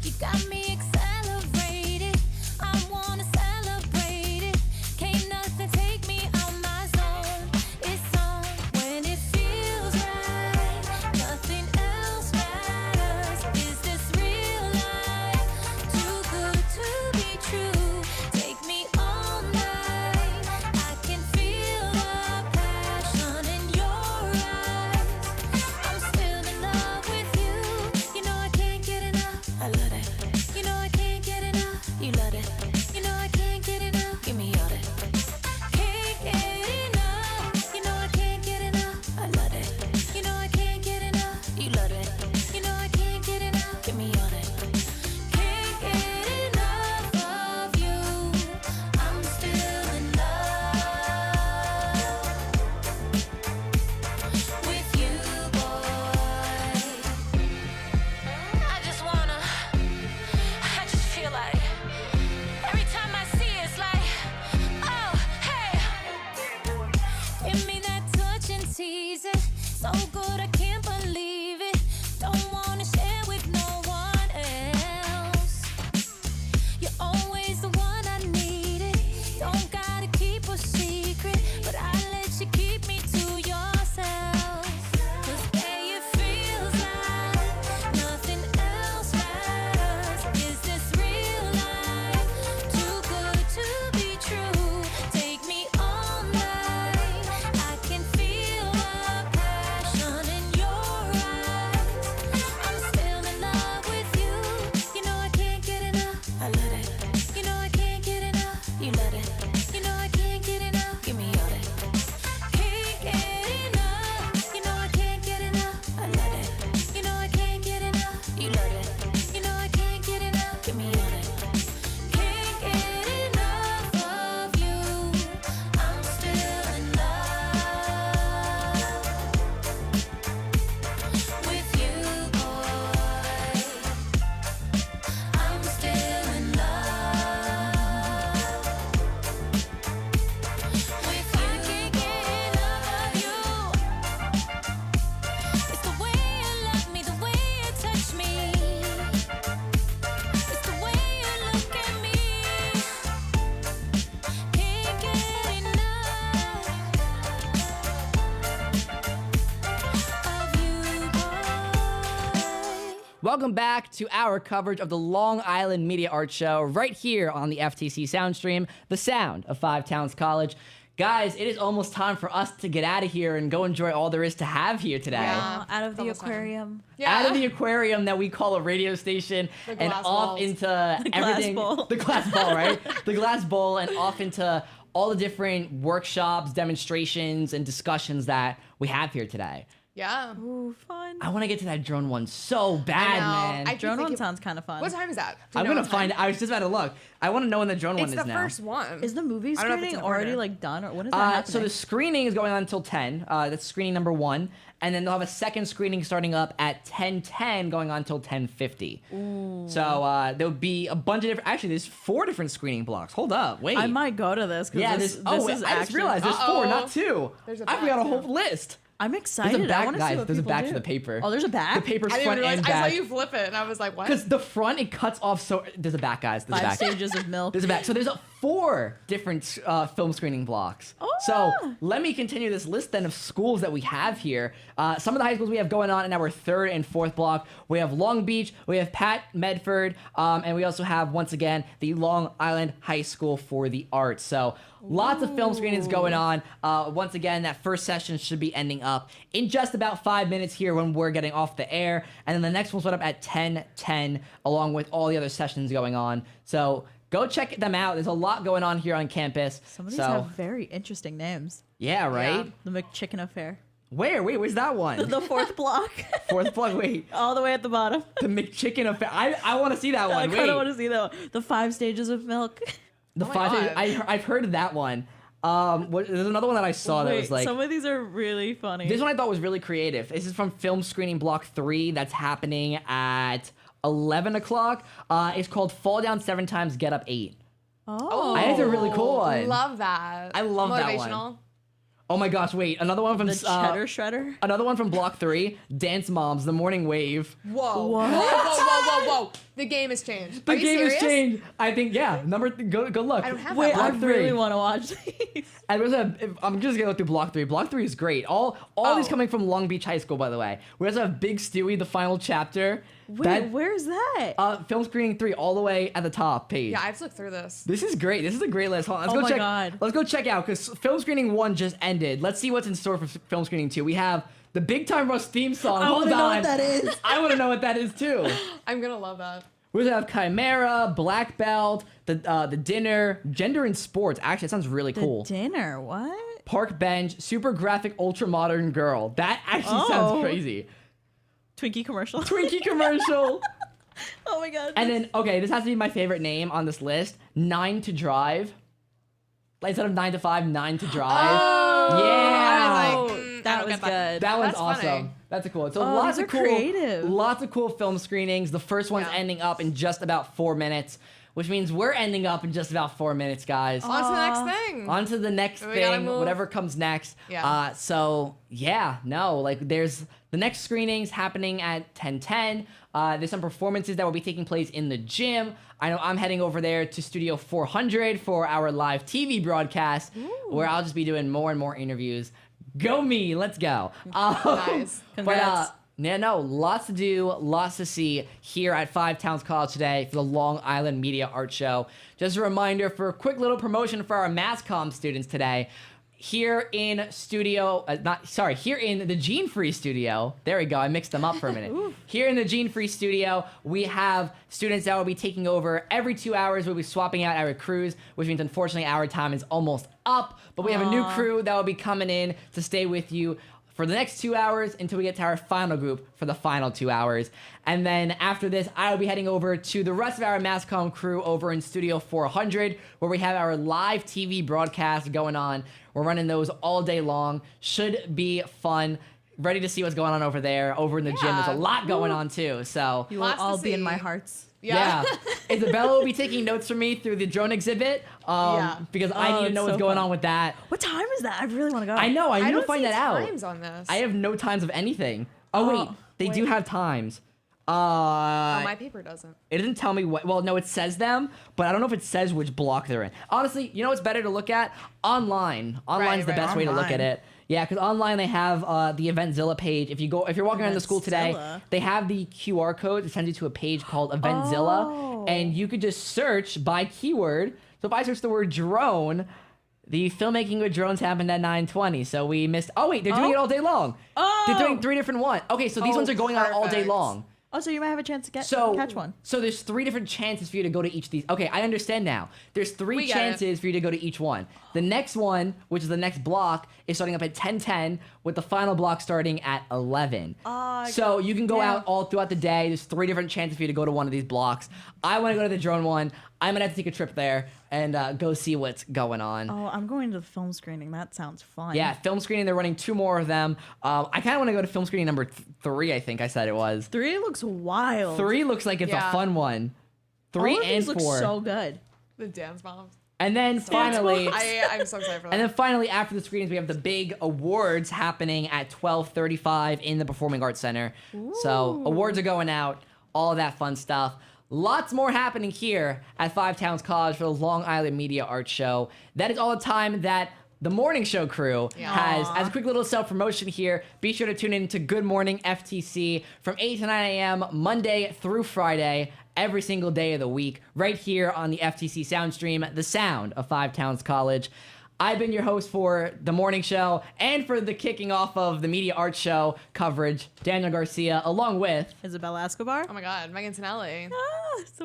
You got me accelerated. I wanna celebrate it. Can't nothing take me out my zone. It's on when it feels right. Nothing else matters. Is this real life? Too good to be true. Take me all night. I can feel the passion in your eyes. I'm still in love with you. You know I can't get enough. I love that. You know I can't get enough. You love it. You know I can't get enough. Give me all that. Can't get enough. You know I can't get enough. I love that. You know I can't get enough. You love it. You know I can't get enough. Give me all that. Can't get enough of you. I'm still in love with you, boy. I just feel like every time I see it, it's like, oh, hey. Give me that touch and tease it. So good, I can't believe it. Don't wanna share with no one else. You're always the one I needed. Don't gotta keep a secret, but I let you keep me to yourself. 'Cause babe, it feels like nothing else matters. Is this real life? Too good to be true. Take me all night. I can feel the passion in your eyes. I'm still in love with you. You know I can't get enough. I love that. You know I can't get enough. You love it. You know I can't get enough. Give me all that. Can't get enough. You know I can't get enough. I love it. You know I can't get enough. You love it. You know I can't get enough. Give me all that. Can't get enough of you. I'm still in love with you, boy. I'm still in love with you. I can't get enough of you. It's the way you love me, the way you touch me. It's the way you look at me. Can't get enough of you, boy. Welcome back to our coverage of the Long Island Media Arts Show right here on the FTC Soundstream, the sound of Five Towns College. Guys, it is almost time for us to get out of here and go enjoy all there is to have here today. Yeah, out of the aquarium. Out of the aquarium that we call a radio station The and glass off balls. into The glass everything. bowl. The glass ball, right? The glass bowl and off into all the different workshops, demonstrations, and discussions that we have here today. Yeah. Ooh, fun. I want to get to that drone one so bad, man. Drone one sounds kind of fun. What time is that? Do you I'm know gonna what time? find. I was just about to look. I want to know when the drone one It's is the now. first one. Is the movie I don't know if it's screening in already order. like done, or when is that happening? So the screening is going on until 10. That's screening number 1, and then they'll have a second screening starting up at 10:10, going on until 10:50. Ooh. So there'll be a bunch of different. Actually, there's 4 different screening blocks. Hold up, wait. I might go to this. Yeah, this, this. this Oh, is I just action. realized there's 4, not 2. There's a I've back, got a too. whole list. I'm There's excited. a back, I want to see guys. what There's a people back do. to the paper. Oh, there's a back. The paper's I didn't front realize. and I back. saw you flip it, and I was like, what? Because the front, it cuts off so... There's a back, guys. There's a 5 back. stages of milk. There's a back. So there's 4 different film screening blocks. Oh, so let me continue this list then of schools that we have here. Some of the high schools we have going on in our 3rd and 4th block. We have Long Beach, we have Pat Medford, and we also have, once again, the Long Island High School for the Arts. So lots of film screenings going on. Once again, that first session should be ending up in just about 5 minutes here when we're getting off the air. And then the next one's set up at 10:10, along with all the other sessions going on. So go check them out. There's a lot going on here on campus. Some of these so, have very interesting names. yeah, right? The McChicken Affair. Where's that one? The 4th block. 4th block, wait. All the way at the bottom. The McChicken Affair. I want to see that one. I kind Wait. of want to see that one. The 5 stages of milk. The Oh my 5 God. I've heard of that one. There's another one that I saw that Wait, was like... some of these are really funny. This one I thought was really creative. This is from Film Screening Block 3 that's happening at 11 o'clock. It's called Fall Down 7 Times, Get Up 8. Oh. I think it's a really cool one. Love that. I love that one. Motivational. Oh my gosh, wait. Another one from... The Cheddar Shredder. Another one from Block 3, Dance Moms, The Morning Wave. Whoa. What? Whoa. The game has changed. The Are you game serious? has changed. I think, yeah. Go look. I don't have Wait, that I one. Block 3. really want to watch these. And I'm just gonna go through Block 3. Block 3 is great. All these coming from Long Beach High School, by the way. We also have Big Stewie, the final chapter. Wait, where's that? Film Screening 3, all the way at the top page. Yeah, I have to look through this. This is great. This is a great list. Hold on, let's Oh go my check. God. Let's go check out because Film Screening 1 just ended. Let's see what's in store for Film Screening 2. We have the Big Time Rush theme song. I Hold wanna on. know what that is. I want to know what that is too. I'm gonna love that. We also have Chimera, Black Belt, the Dinner, Gender and Sports. Actually, that sounds really cool. Dinner, what? Park Bench, Super Graphic, Ultra Modern Girl. That actually sounds crazy. Twinkie commercial. Twinkie commercial. Oh my god. And then, okay, this has to be my favorite name on this list. 9 to Drive. Like, instead of 9 to 5, 9 to Drive. Oh, Yeah. I was like, that was good. That one's That's awesome. funny. That's cool. So Oh, lots these of are cool, creative. lots of cool film screenings. The first one's ending up in just about 4 minutes, which means we're ending up in just about 4 minutes, guys. On to the next thing. On to the next We gotta thing, move. whatever comes next. Yeah. There's the next screenings happening at 10:10. There's some performances that will be taking place in the gym. I know I'm heading over there to Studio 400 for our live TV broadcast, where I'll just be doing more and more interviews. Go me, let's go. Nice. Congrats. Lots to do, lots to see here at Five Towns College today for the Long Island Media Art Show. Just a reminder for a quick little promotion for our mass comm students today. Here in here in the Gene Free Studio. There we go. I mixed them up for a minute. Here in the Gene Free Studio, we have students that will be taking over every 2 hours. We'll be swapping out our crews, which means unfortunately our time is almost up. But we have a new crew that will be coming in to stay with you for the next 2 hours until we get to our final group for the final 2 hours. And then after this, I will be heading over to the rest of our mass comm crew over in Studio 400, where we have our live TV broadcast going on. We're running those all day long. Should be fun. Ready to see what's going on over there. Over in the gym, there's a lot going on too. So You will all be in my hearts. yeah. Isabella will be taking notes from me through the drone exhibit because I need to know what's going on with that. What time is that? I really want to go. I know. I need to don't find see that out. times on this. I have no times of anything. Oh, wait. They do have times. My paper doesn't. It doesn't tell me what. Well, no, it says them, but I don't know if it says which block they're in. Honestly, you know what's better to look at? Online. Online's the best way to look at it. Yeah, because online they have the Eventzilla page. If you're walking around the school today, Eventzilla. they have the QR code that sends you to a page called Eventzilla, and you could just search by keyword. So if I search the word drone, The filmmaking with drones happened at 9:20, so we missed. Oh wait, they're doing it all day long. They're doing 3 different ones. Okay, so these ones are going on all day long. Oh, so you might have a chance to catch one. So there's 3 different chances for you to go to each of these. Okay, I understand now. There's 3 chances for you to go to each one. The next one, which is the next block, is starting up at 10:10, with the final block starting at 11. So you can go out all throughout the day. There's 3 different chances for you to go to one of these blocks. I want to go to the drone one. I'm gonna have to take a trip there and go see what's going on. Oh, I'm going to the film screening. That sounds fun. Yeah, film screening. They're running 2 more of them. I kind of want to go to film screening number 3. I think I said it was. 3 looks wild. 3 looks like it's a fun one. 3 All of and these 4 look so good. The dance moms. And then finally, I'm so excited for that. And then finally, after the screenings, we have the big awards happening at 12:35 in the Performing Arts Center. So awards are going out, all of that fun stuff. Lots more happening here at Five Towns College for the Long Island Media Arts Show. That is all the time that the morning show crew has. As a quick little self-promotion here, be sure to tune in to Good Morning FTC from 8 to 9 a.m. Monday through Friday, every single day of the week, right here on the FTC Soundstream, the sound of Five Towns College. I've been your host for the morning show and for the kicking off of the Media Arts Show coverage, Daniel Garcia, along with Isabella Escobar. Oh my God, Megan Tonelli.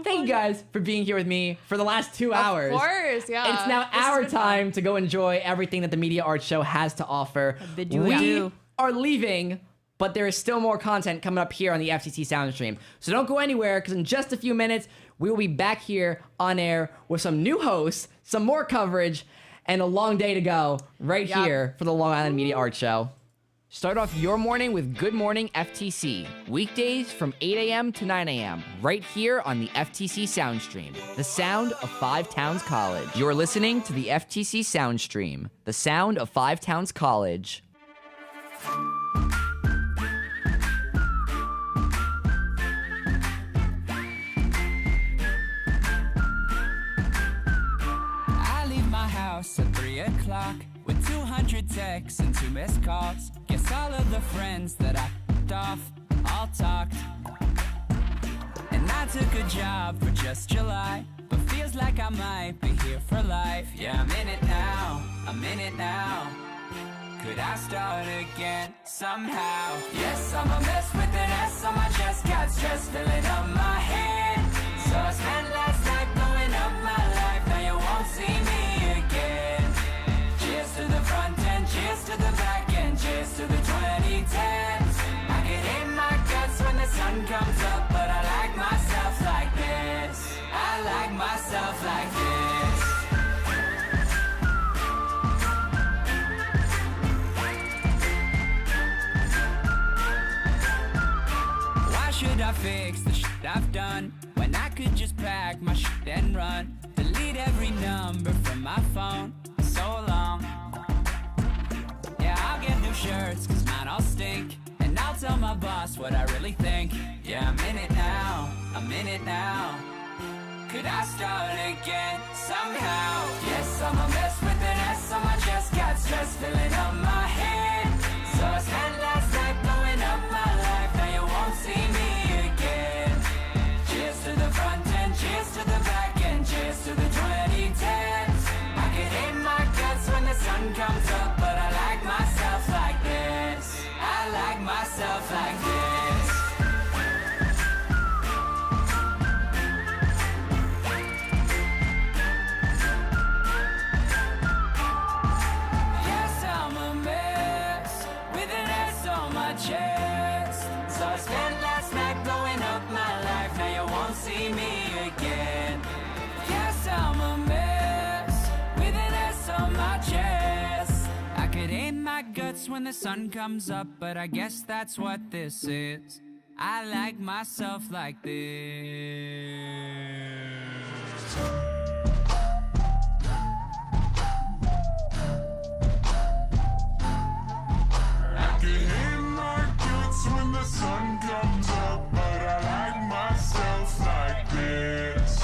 Thank you guys for being here with me for the last 2 hours. Of course, yeah. It's now our time to go enjoy everything that the Media Arts Show has to offer. We are leaving, but there is still more content coming up here on the FTC Soundstream. So don't go anywhere, because in just a few minutes, we will be back here on air with some new hosts, some more coverage, and a long day to go right here for the Long Island Media Arts Show. Start off your morning with Good Morning FTC. Weekdays from 8 a.m. to 9 a.m. right here on the FTC Soundstream, the sound of Five Towns College. You're listening to the FTC Soundstream, the sound of Five Towns College. I leave my house at 3 o'clock with 200 texts and 2 missed calls. Guess all of the friends that I f***ed off all talked. And I took a job for just July, but feels like I might be here for life. Yeah, I'm in it now, I'm in it now. Could I start again somehow? Yes, I'm a mess with an S on my chest. Got stress filling up my head. So I spent last night blowing up my life. Now you won't see me again. Cheers to the front end, cheers to the back end, cheers to the 2010s. I get in my guts when the sun comes up, but I like myself like this. I like myself like this. Why should I fix the shit I've done when I could just pack my shit and run? Delete every number from my phone. So long. Yeah, I'll get new shirts, cause mine all stink. And I'll tell my boss what I really think. Yeah, I'm in it now, I'm in it now. Could I start again somehow? Yes, I'm a mess with an S on my chest. Got stress filling up my head. So I spent last night blowing up my life. Now you won't see me again. Cheers to the front end, cheers to the back end, cheers to the 2010s. I get in my guts when the sun comes up, but I like myself like this. I like myself like this. Yes, I'm a mess with an S on my chest. So I spent last night blowing up my life. Now you won't see me again. Yes, I'm a mess with an S on my chest. I could hate my guts when the sun comes up, but I guess that's what this is. I like myself like this. I can hit my guts when the sun comes up, but I like myself like this.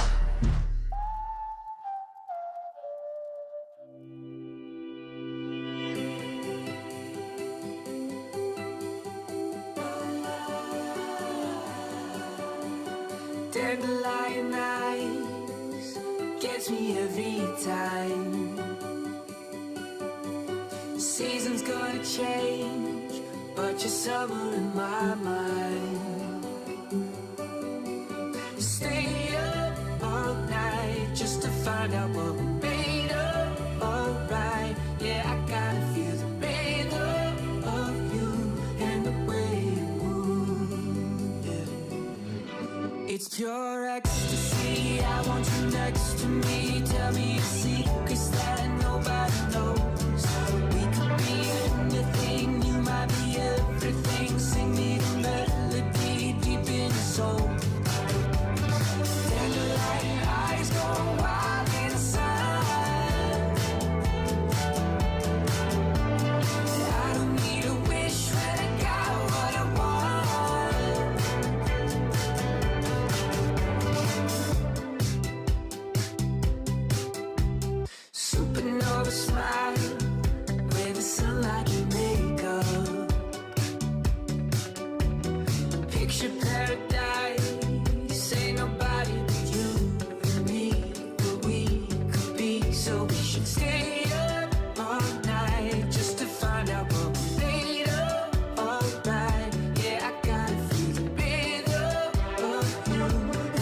Dandelion eyes gets me every time. season's gonna change, but you're summer in my mind. Stay up all night just to find out what we made of. Alright, yeah, I gotta feel the rhythm of you and the way you move. Yeah. It's pure ecstasy. I want you next to me. Tell me your secrets that nobody knows. We could be anything. You might be everything. Sing me the melody deep in your soul. Dandelion eyes go wild in the sun. I don't need a wish when I got what I want. Supernova smile with the sunlight you make up. Picture paradise, ain't nobody but you and me. What we could be, so we should stay up all night just to find out what we made of. Alright, yeah, I gotta feel the rhythm of you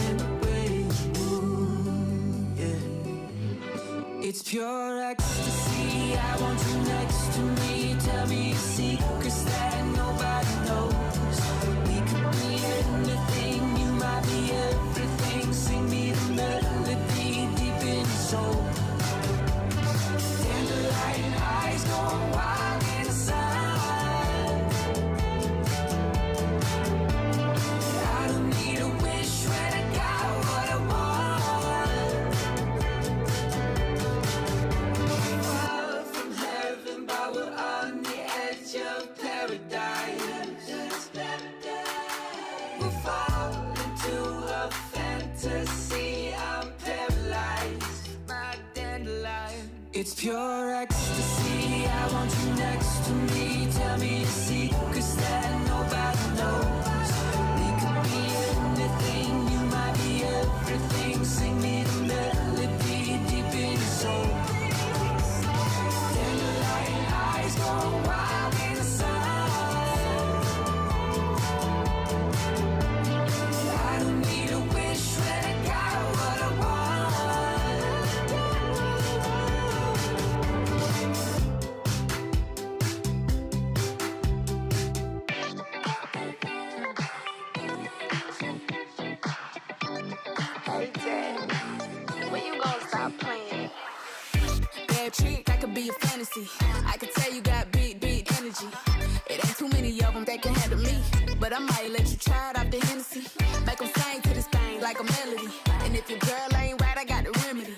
and the way you move. Yeah. It's pure ecstasy. I want you next to me. Tell me your secrets that nobody knows. We could be anything. You might be everything. Sing me the melody deep in your soul. Dandelion eyes go wild in the sun. I don't need a wish when I got what I want. Far from heaven, but we're on the edge of paradise. We'll fall into a fantasy. I'm paralyzed, my dandelion. It's pure ecstasy. I want you next to me. Tell me your secrets that nobody knows. We could be anything. You might be everything. Sing me the melody deep in your soul. Dandelion eyes go wild in the sun. I don't need a wish when I got what I Hey, Dad, when you gonna stop playing? Bad trick, I could be a fantasy. I could tell you got big energy. It ain't too many of them that can handle me. But I might let you try it off the Hennessy. Make them sing to this thing like a melody. And if your girl ain't right, I got the remedy.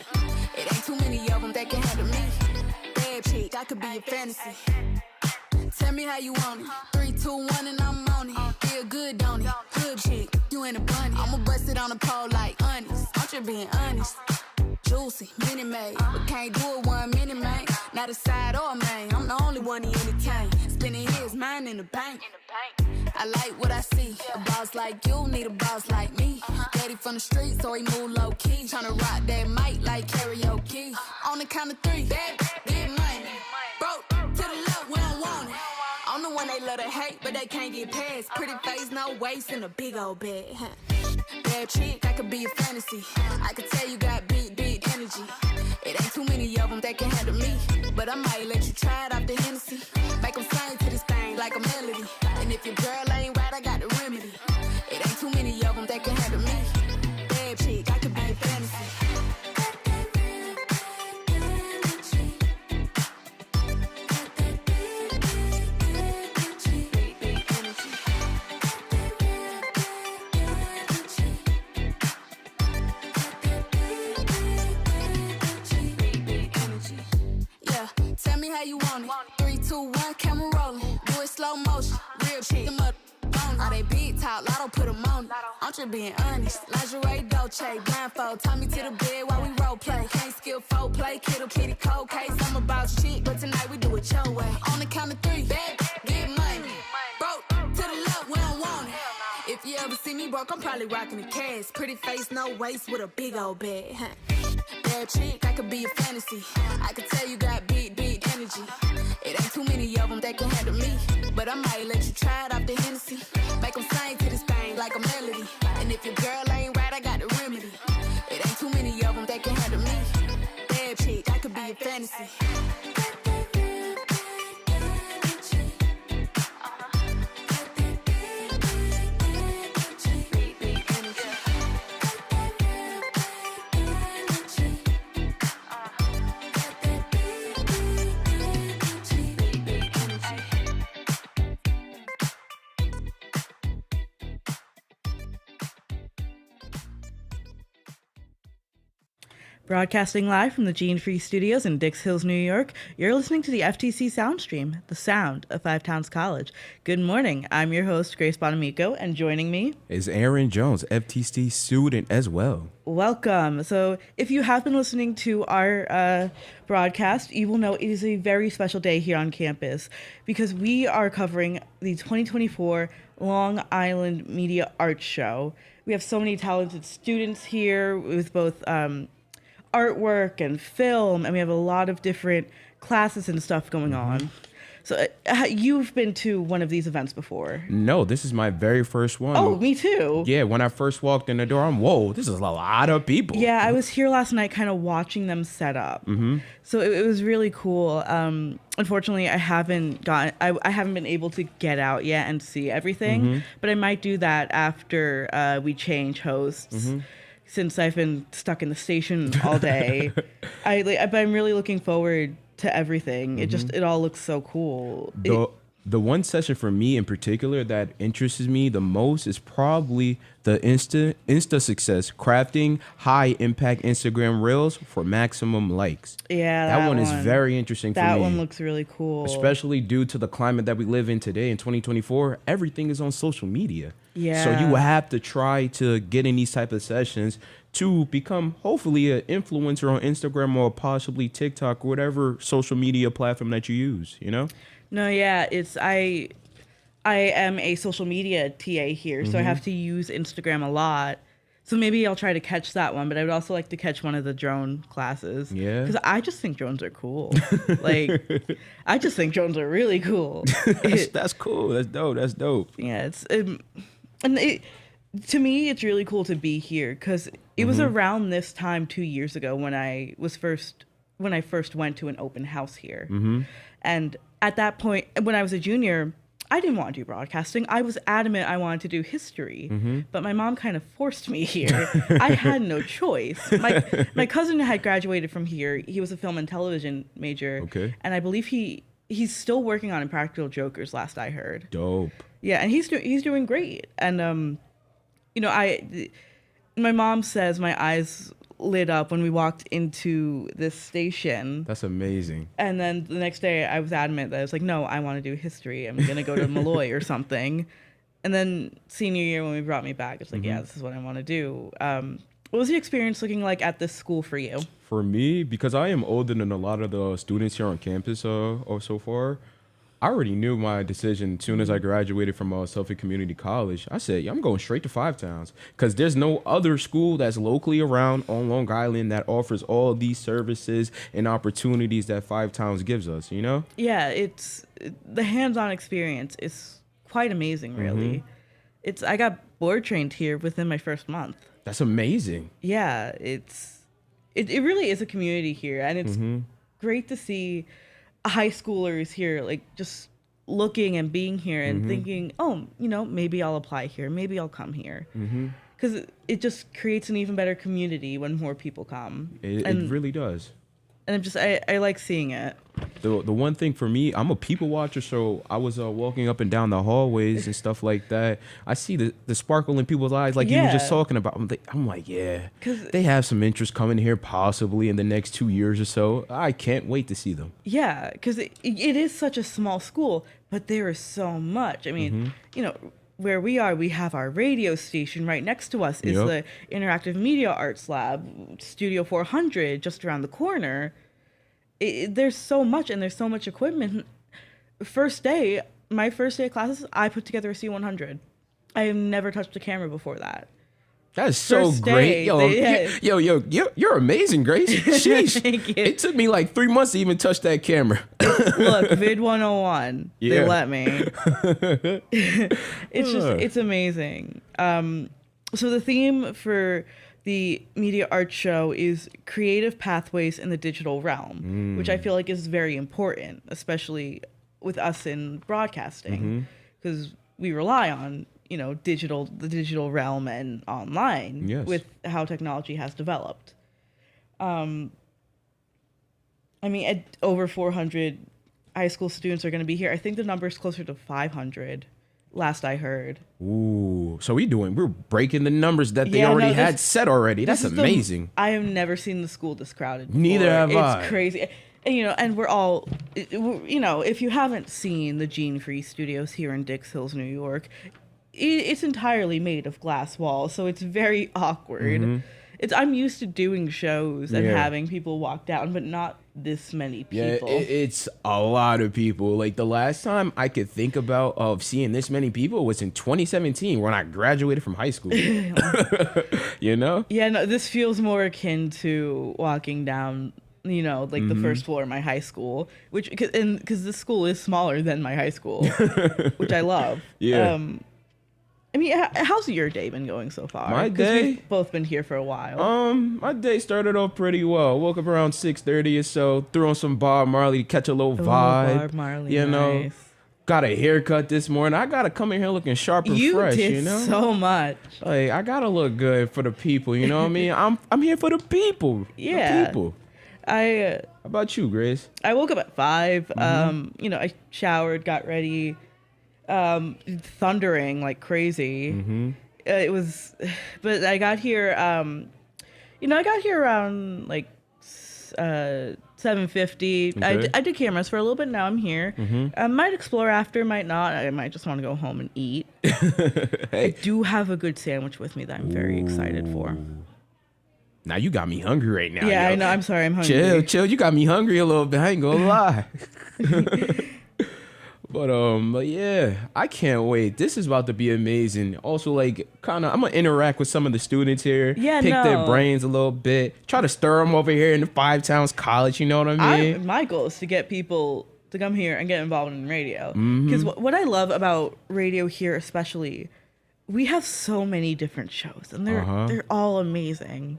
It ain't too many of them that can handle me. Bad chick, I could be a fantasy. Tell me how you want it. 3, 2, 1, and I'm on it. Feel good, don't it? Good chick, you in a bunny. I'ma bust it on the pole like honest. I'm just being honest. Juicy, mini made, but can't do it 1 minute, man. Not a side or a main. I'm the only one he entertain. Spending his mind in the bank. I like what I see. A boss like you need a boss like me. Daddy from the street, so he move low key. Tryna rock that mic like karaoke. On the count of 3, bad, get money. Broke to the left, we don't want it. I'm the one they love to hate, but they can't get past. Pretty face, no waist, and a big old bed. Bad chick, I could be a fantasy. I could tell you got big energy. It ain't too many of them that can handle me. But I might let you try it off the Hennessy. Make them sing to this thing like a melody. And if your girl ain't right, I got the remedy. It ain't too many of them that can handle me. Bad chick, I could be a fantasy. Tell me how you want it. 3, 2, 1, camera rolling. Do it slow motion. Real chick. Them up all they big talk, lotto put them on it. I'm just being honest. Lingerie, Dolce, blindfold. Tie me to the bed while we role play. Can't skill folk play. Kiddo, kitty, cold case. I'm about shit, but tonight we do it your way. On the count of 3, bad, get money. Broke to the left, we don't want it. If you ever see me broke, I'm probably rocking the cash. Pretty face, no waist, with a big old bag. Bad chick, I could be a fantasy. I could tell you got big energy. It ain't too many of them that can handle me. But I might let you try it off the Hennessy. Make them sing to this thing like a melody. And if your girl ain't right, I got the remedy. It ain't too many of them that can handle me. Bad chick, I could be a fantasy. Broadcasting live from the Gene Free Studios in Dix Hills, New York, you're listening to the FTC Soundstream, the sound of Five Towns College. Good morning. I'm your host, Grace Bonamico, and joining me is Aaron Jones, FTC student as well. Welcome. So if you have been listening to our broadcast, you will know it is a very special day here on campus because we are covering the 2024 Long Island Media Arts Show. We have so many talented students here with both artwork and film, and we have a lot of different classes and stuff going on. So you've been to one of these events before? No, this is my very first one. Oh, me too. Yeah, when I first walked in the door, whoa, this is a lot of people. Yeah, I was here last night kind of watching them set up. So it was really cool. Unfortunately, I haven't been able to get out yet and see everything, but I might do that after we change hosts. Since I've been stuck in the station all day, but I'm really looking forward to everything. It all looks so cool. The one session for me in particular that interests me the most is probably the Insta success, crafting high impact Instagram reels for maximum likes. Yeah, that one is very interesting for me. That one looks really cool. Especially due to the climate that we live in today in 2024, everything is on social media. Yeah. So you have to try to get in these type of sessions to become hopefully an influencer on Instagram or possibly TikTok or whatever social media platform that you use, you know? No, yeah, I am a social media TA here, so I have to use Instagram a lot. So maybe I'll try to catch that one, but I would also like to catch one of the drone classes. Yeah. Because I just think drones are cool. I just think drones are really cool. That's cool. That's dope. Yeah, to me, it's really cool to be here because it was around this time 2 years ago when I first went to an open house here. And at that point, when I was a junior, I didn't want to do broadcasting. I was adamant I wanted to do history, but my mom kind of forced me here. I had no choice. My cousin had graduated from here. He was a film and television major. Okay. And I believe he's still working on Impractical Jokers, last I heard. Dope. Yeah, and he's doing great. And my mom says my eyes lit up when we walked into this station. That's amazing. And then the next day I was adamant that I was like, no, I want to do history. I'm going to go to Malloy or something. And then senior year when we brought me back, it's like, yeah, this is what I want to do. What was the experience looking like at this school for you? For me, because I am older than a lot of the students here on campus or so far, I already knew my decision as soon as I graduated from Suffolk Community College. I said, yeah, I'm going straight to Five Towns because there's no other school that's locally around on Long Island that offers all these services and opportunities that Five Towns gives us, you know? Yeah, the hands-on experience is quite amazing, really. I got board trained here within my first month. That's amazing. Yeah, it really is a community here, and it's great to see high schoolers here, like just looking and being here and thinking, oh, maybe I'll apply here, maybe I'll come here, because it just creates an even better community when more people come. It really does. And I like seeing it. The one thing for me, I'm a people watcher, so I was walking up and down the hallways and stuff like that. I see the sparkle in people's eyes, like you were just talking about. I'm like, yeah, they have some interest coming here possibly in the next 2 years or so. I can't wait to see them. Yeah, because it is such a small school, but there is so much. I mean, where we are, we have our radio station right next to us is the Interactive Media Arts Lab, Studio 400 just around the corner. There's so much, and there's so much equipment. My first day of classes, I put together a C100. I have never touched a camera before that. That's so First great. day, You're amazing, Grace. Sheesh. Thank you. It took me like 3 months to even touch that camera. Look, Vid 101. Yeah. They let me. It's amazing. So the theme for the Media Arts Show is creative pathways in the digital realm, which I feel like is very important, especially with us in broadcasting, because we rely on the digital realm and online with how technology has developed. I mean, over 400 high school students are going to be here. I think the number is closer to 500, last I heard. Ooh, so we're breaking the numbers that they already had set already. That's amazing. I have never seen the school this crowded before. Neither have I. It's crazy. And, and we're all, if you haven't seen the Gene Free Studios here in Dix Hills, New York, it's entirely made of glass walls, so it's very awkward. I'm used to doing shows and having people walk down, but not this many people. Yeah, it's a lot of people. Like the last time I could think of seeing this many people was in 2017 when I graduated from high school. You know? Yeah, no, this feels more akin to walking down, the first floor of my high school, because the school is smaller than my high school, which I love. Yeah. I mean, how's your day been going so far? My 'Cause day? we've both been here for a while. My day started off pretty well. Woke up around 6:30 or so, threw on some Bob Marley to catch a little vibe. Bob Marley, you know, nice. got a haircut this morning. I gotta come in here looking sharp and fresh. Did so much. Like I gotta look good for the people. You know what I mean? I'm here for the people. Yeah. The people. How about you, Grace? I woke up at 5. I showered, got ready. Thundering like crazy. It was, but I got here. I got here around like 7:50. Okay. I did cameras for a little bit. Now I'm here. I might explore after, might not. I might just want to go home and eat. I do have a good sandwich with me that I'm very excited for. Now you got me hungry right now. Yeah, yo. I know. I'm sorry. I'm hungry. Chill. You got me hungry a little bit. I ain't gonna lie. But yeah, I can't wait. This is about to be amazing. Also, like, I'm gonna interact with some of the students here. Yeah, pick their brains a little bit. Try to stir them over here in the Five Towns College. You know what I mean? My goal is to get people to come here and get involved in radio. Because what I love about radio here, especially, we have so many different shows, and they're all amazing.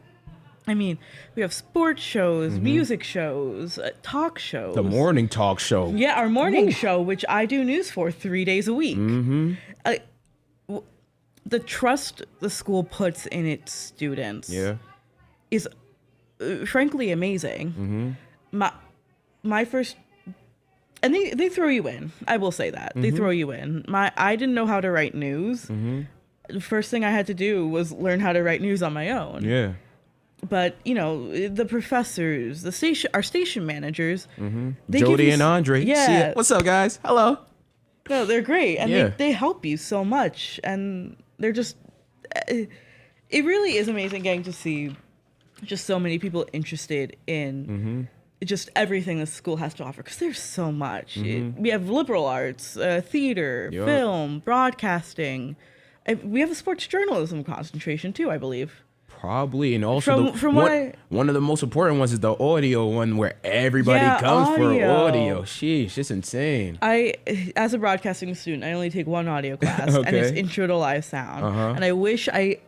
I mean, we have sports shows, music shows, talk shows. The morning talk show. Yeah, our morning show, which I do news for 3 days a week. The trust the school puts in its students is frankly amazing. My first... And they throw you in. I will say that. They throw you in. I didn't know how to write news. The first thing I had to do was learn how to write news on my own. Yeah. But the professors, our station managers, they Jody give you and Andre. Yeah. See ya. What's up, guys? Hello. No, they're great, and Yeah. they help you so much, and they're just. It really is amazing getting to see just so many people interested in just everything the school has to offer, because there's so much. We have liberal arts, theater, Yup. film, broadcasting. We have a sports journalism concentration too, I believe. Probably, and also one of the most important ones is the audio one, where everybody comes for audio. Sheesh, it's insane. As a broadcasting student, I only take one audio class, and it's Okay. Intro to Live Sound. And I wish I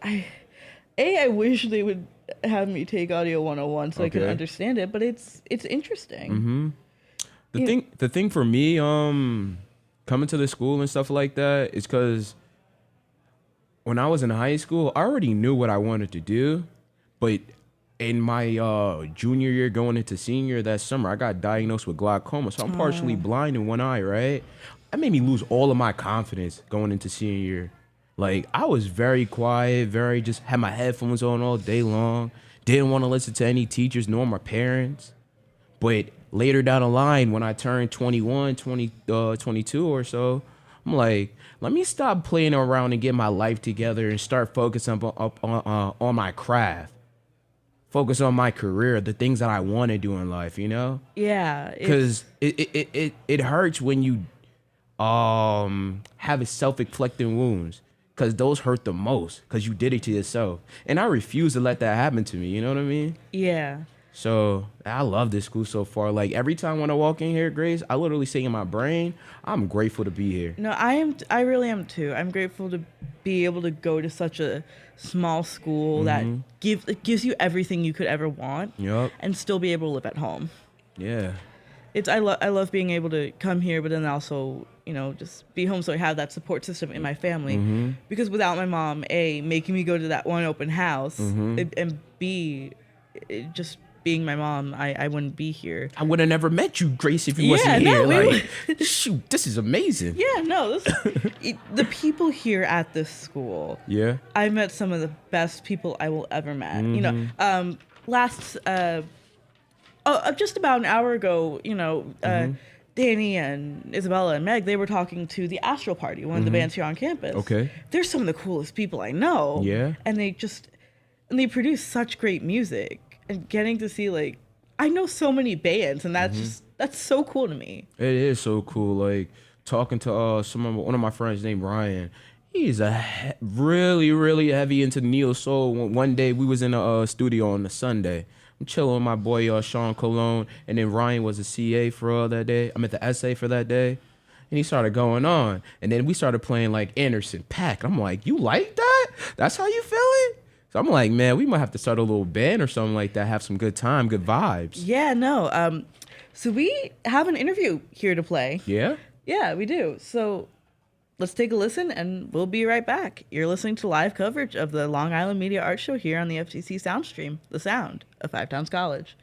wish they would have me take Audio 101 so I could Okay. understand it, but it's interesting. The thing for me, coming to the school and stuff like that, is because when I was in high school, I already knew what I wanted to do, but in my junior year going into senior that summer, I got diagnosed with glaucoma, so I'm partially blind in one eye, right? That made me lose all of my confidence going into senior year. Like, I was very quiet, just had my headphones on all day long, didn't want to listen to any teachers nor my parents. But later down the line, when I turned 21, 22 or so, I'm like, let me stop playing around and get my life together and start focusing on my craft. Focus on my career, the things that I want to do in life, you know? Yeah. Because it hurts when you have self-inflicting wounds. because those hurt the most because you did it to yourself. And I refuse to let that happen to me. You know what I mean? Yeah. So I love this school so far. Like every time when I walk in here, Grace, I literally say in my brain, I'm grateful to be here. No, I really am too. I'm grateful to be able to go to such a small school that gives you everything you could ever want. Yep. And still be able to live at home. Yeah. I love being able to come here, but then also, just be home so I have that support system in my family. Because without my mom, A, making me go to that one open house, and B, just being my mom, I wouldn't be here. I would have never met you, Grace, if you wasn't here. Shoot, this is amazing. Yeah, no, the people here at this school. Yeah. I met some of the best people I will ever met. Just about an hour ago, Danny and Isabella and Meg, they were talking to the Astral Party, one of the bands here on campus. Okay. They're some of the coolest people I know. Yeah. And they produce such great music. And getting to see, I know so many bands, and that's so cool to me. It is so cool. Like, talking to one of my friends named Ryan. He's really, really heavy into neo soul. One day we was in a studio on a Sunday. I'm chilling with my boy Sean Colon, and then Ryan was a CA for that day. I meant the essay for that day, and he started going on, and then we started playing like Anderson .Paak. I'm like, you like that? That's how you feel it? So I'm like, man, we might have to start a little band or something like that. Have some good time, good vibes. Yeah, no. So we have an interview here to play. Yeah? Yeah, we do. So let's take a listen, and we'll be right back. You're listening to live coverage of the Long Island Media Arts Show here on the FTC Soundstream, the sound of Five Towns College.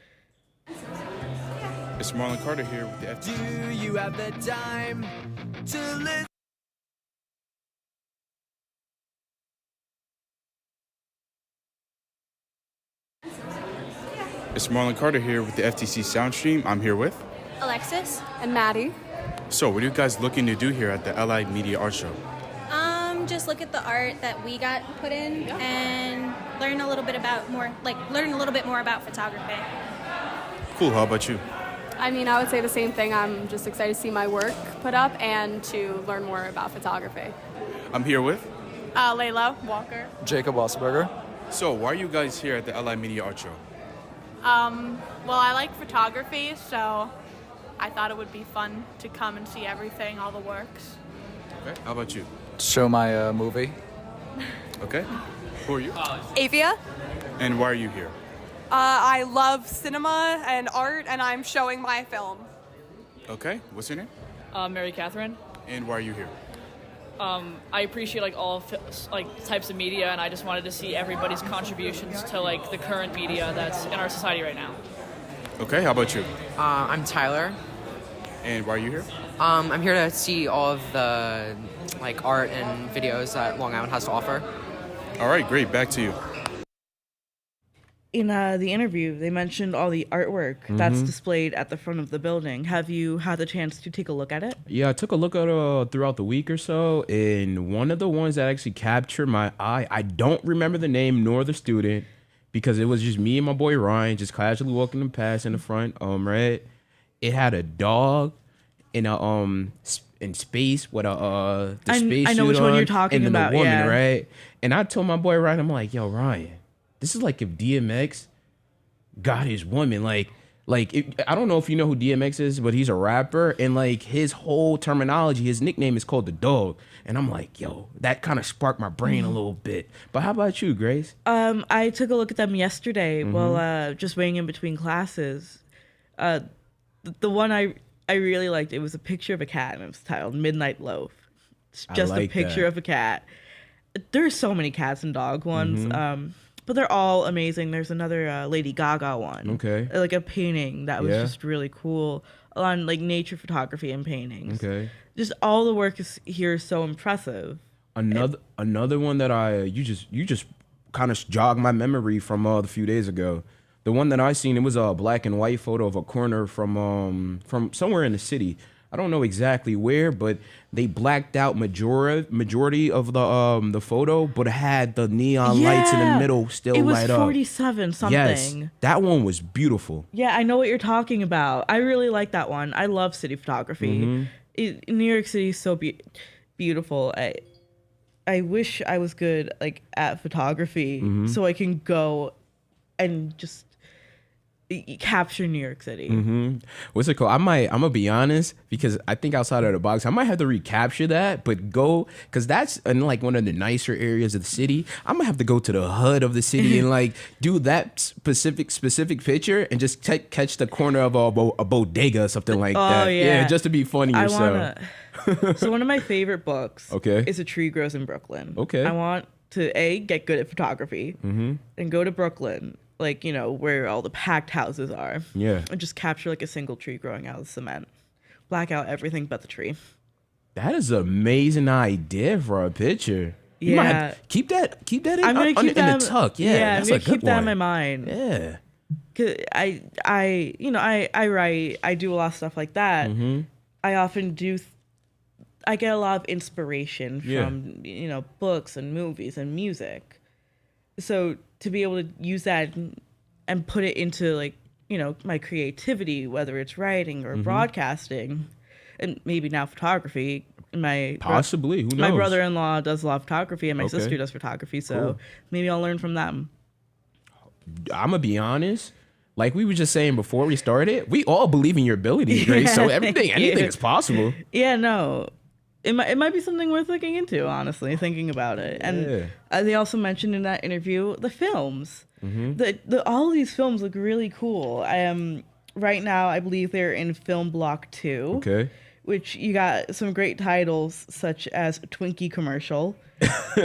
It's Marlon Carter here with the FTC. Do you have the time to listen? It's Marlon Carter here with the FTC Soundstream. I'm here with Alexis and Maddie. So, what are you guys looking to do here at the LI Media Art Show? Just look at the art that we got put in and learn a little bit more about photography. Cool. How about you? I mean, I would say the same thing. I'm just excited to see my work put up and to learn more about photography. I'm here with Layla Walker. Jacob Wasserberger. So, why are you guys here at the LI Media Art Show? Well, I like photography, so I thought it would be fun to come and see everything, all the works. Okay. How about you? Show my movie. Okay. Who are you? Avia. And why are you here? I love cinema and art, and I'm showing my film. Okay. What's your name? Mary Catherine. And why are you here? I appreciate all types of media, and I just wanted to see everybody's contributions to the current media that's in our society right now. Okay. How about you? I'm Tyler. And why are you here? I'm here to see all of the art and videos that Long Island has to offer. All right, great. Back to you. In the interview, they mentioned all the artwork that's displayed at the front of the building. Have you had the chance to take a look at it? Yeah, I took a look at it throughout the week or so, and one of the ones that actually captured my eye, I don't remember the name nor the student, because it was just me and my boy Ryan just casually walking them past in the front. Right, it had a dog in in space with the space I know suit which one on, you're talking and then about. the woman, yeah. right? And I told my boy Ryan, I'm like, yo, Ryan, this is like if DMX got his woman, I don't know if you know who DMX is, but he's a rapper, and his whole terminology, his nickname is called the Dog, and I'm like, yo, that kind of sparked my brain a little bit. But how about you, Grace? I took a look at them yesterday while just waiting in between classes. The one I really liked, it was a picture of a cat, and it was titled Midnight Loaf. It's just a picture of a cat. There's so many cats and dog ones. But they're all amazing. There's another Lady Gaga one. Okay. Like a painting that was just really cool on nature photography and paintings. Okay. Just all the work here is so impressive. Another one that you just kind of jogged my memory from a few days ago. The one that I seen, it was a black and white photo of a corner from somewhere in the city. I don't know exactly where, but they blacked out majority of the photo, but it had the neon lights in the middle still light up. It was 47 something. Yes, that one was beautiful. Yeah, I know what you're talking about. I really like that one. I love city photography. New York City is so beautiful. I wish I was good like at photography so I can go and just capture New York City. What's it called? I'm gonna be honest, because I think outside of the box, I might have to recapture that, but go, because that's in like one of the nicer areas of the city. I'm gonna have to go to the hood of the city and like do that specific picture and just catch the corner of a bodega or something like that. Yeah, just to be funny yourself. So one of my favorite books Okay. is A Tree Grows in Brooklyn. Okay. I want to get good at photography and go to Brooklyn, like, you know, where all the packed houses are. Yeah. And just capture like a single tree growing out of cement. Black out everything but the tree. That is an amazing idea for a picture. You might have to keep that in, I'm gonna keep that in the tuck. Yeah, I'm that's gonna a good keep that in my one. mind. Yeah. 'Cause I write, I do a lot of stuff like that. I often do. I get a lot of inspiration from books and movies and music. So to be able to use that and put it into like my creativity, whether it's writing or broadcasting, and maybe now photography. Possibly, who knows? My brother-in-law does a lot of photography, and my Okay. sister does photography. So Cool. maybe I'll learn from them. I'm gonna be honest. Like we were just saying before we started, we all believe in your abilities, Grace. So anything is possible. Yeah, no. It might be something worth looking into, honestly, thinking about it. And they also mentioned in that interview the films. All of these films look really cool. Right now, I believe they're in Film Block 2. Okay. Which you got some great titles such as Twinkie Commercial,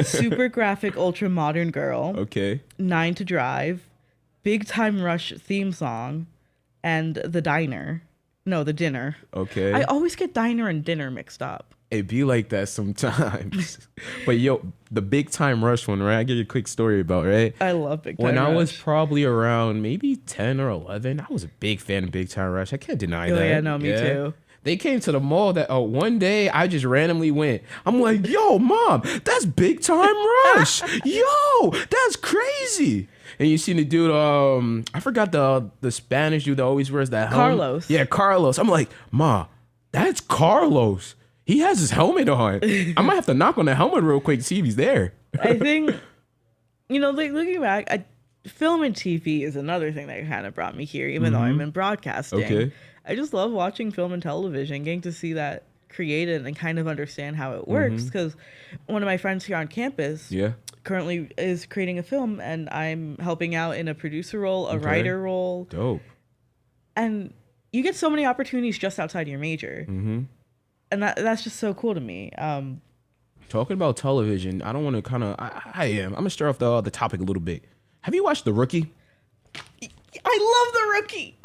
Super Graphic Ultra Modern Girl, Okay. 9 to Drive, Big Time Rush theme song, and The Diner. No, The Dinner. Okay. I always get Diner and Dinner mixed up. It be like that sometimes. But yo, the Big Time Rush one, right? I give you a quick story about, right? I love Big Time When Rush. I was probably around maybe 10 or 11, I was a big fan of Big Time Rush. I can't deny Oh, that. yeah, no, me too. They came to the mall that one day I just randomly went. I'm like, yo, mom, that's Big Time Rush. Yo, that's crazy. And you seen the dude, I forgot the Spanish dude that always wears that helmet. Carlos. Yeah, Carlos. I'm like, ma, that's Carlos. He has his helmet on. I might have to knock on the helmet real quick to see if he's there. I think, like looking back, film and TV is another thing that kind of brought me here, even though I'm in broadcasting. Okay. I just love watching film and television, getting to see that created and kind of understand how it works. Because one of my friends here on campus currently is creating a film, and I'm helping out in a producer role, a writer role. Dope. And you get so many opportunities just outside your major. And that's just so cool to me. Talking about television, I don't want to kind of. I am. I'm gonna start off the topic a little bit. Have you watched The Rookie? I love The Rookie.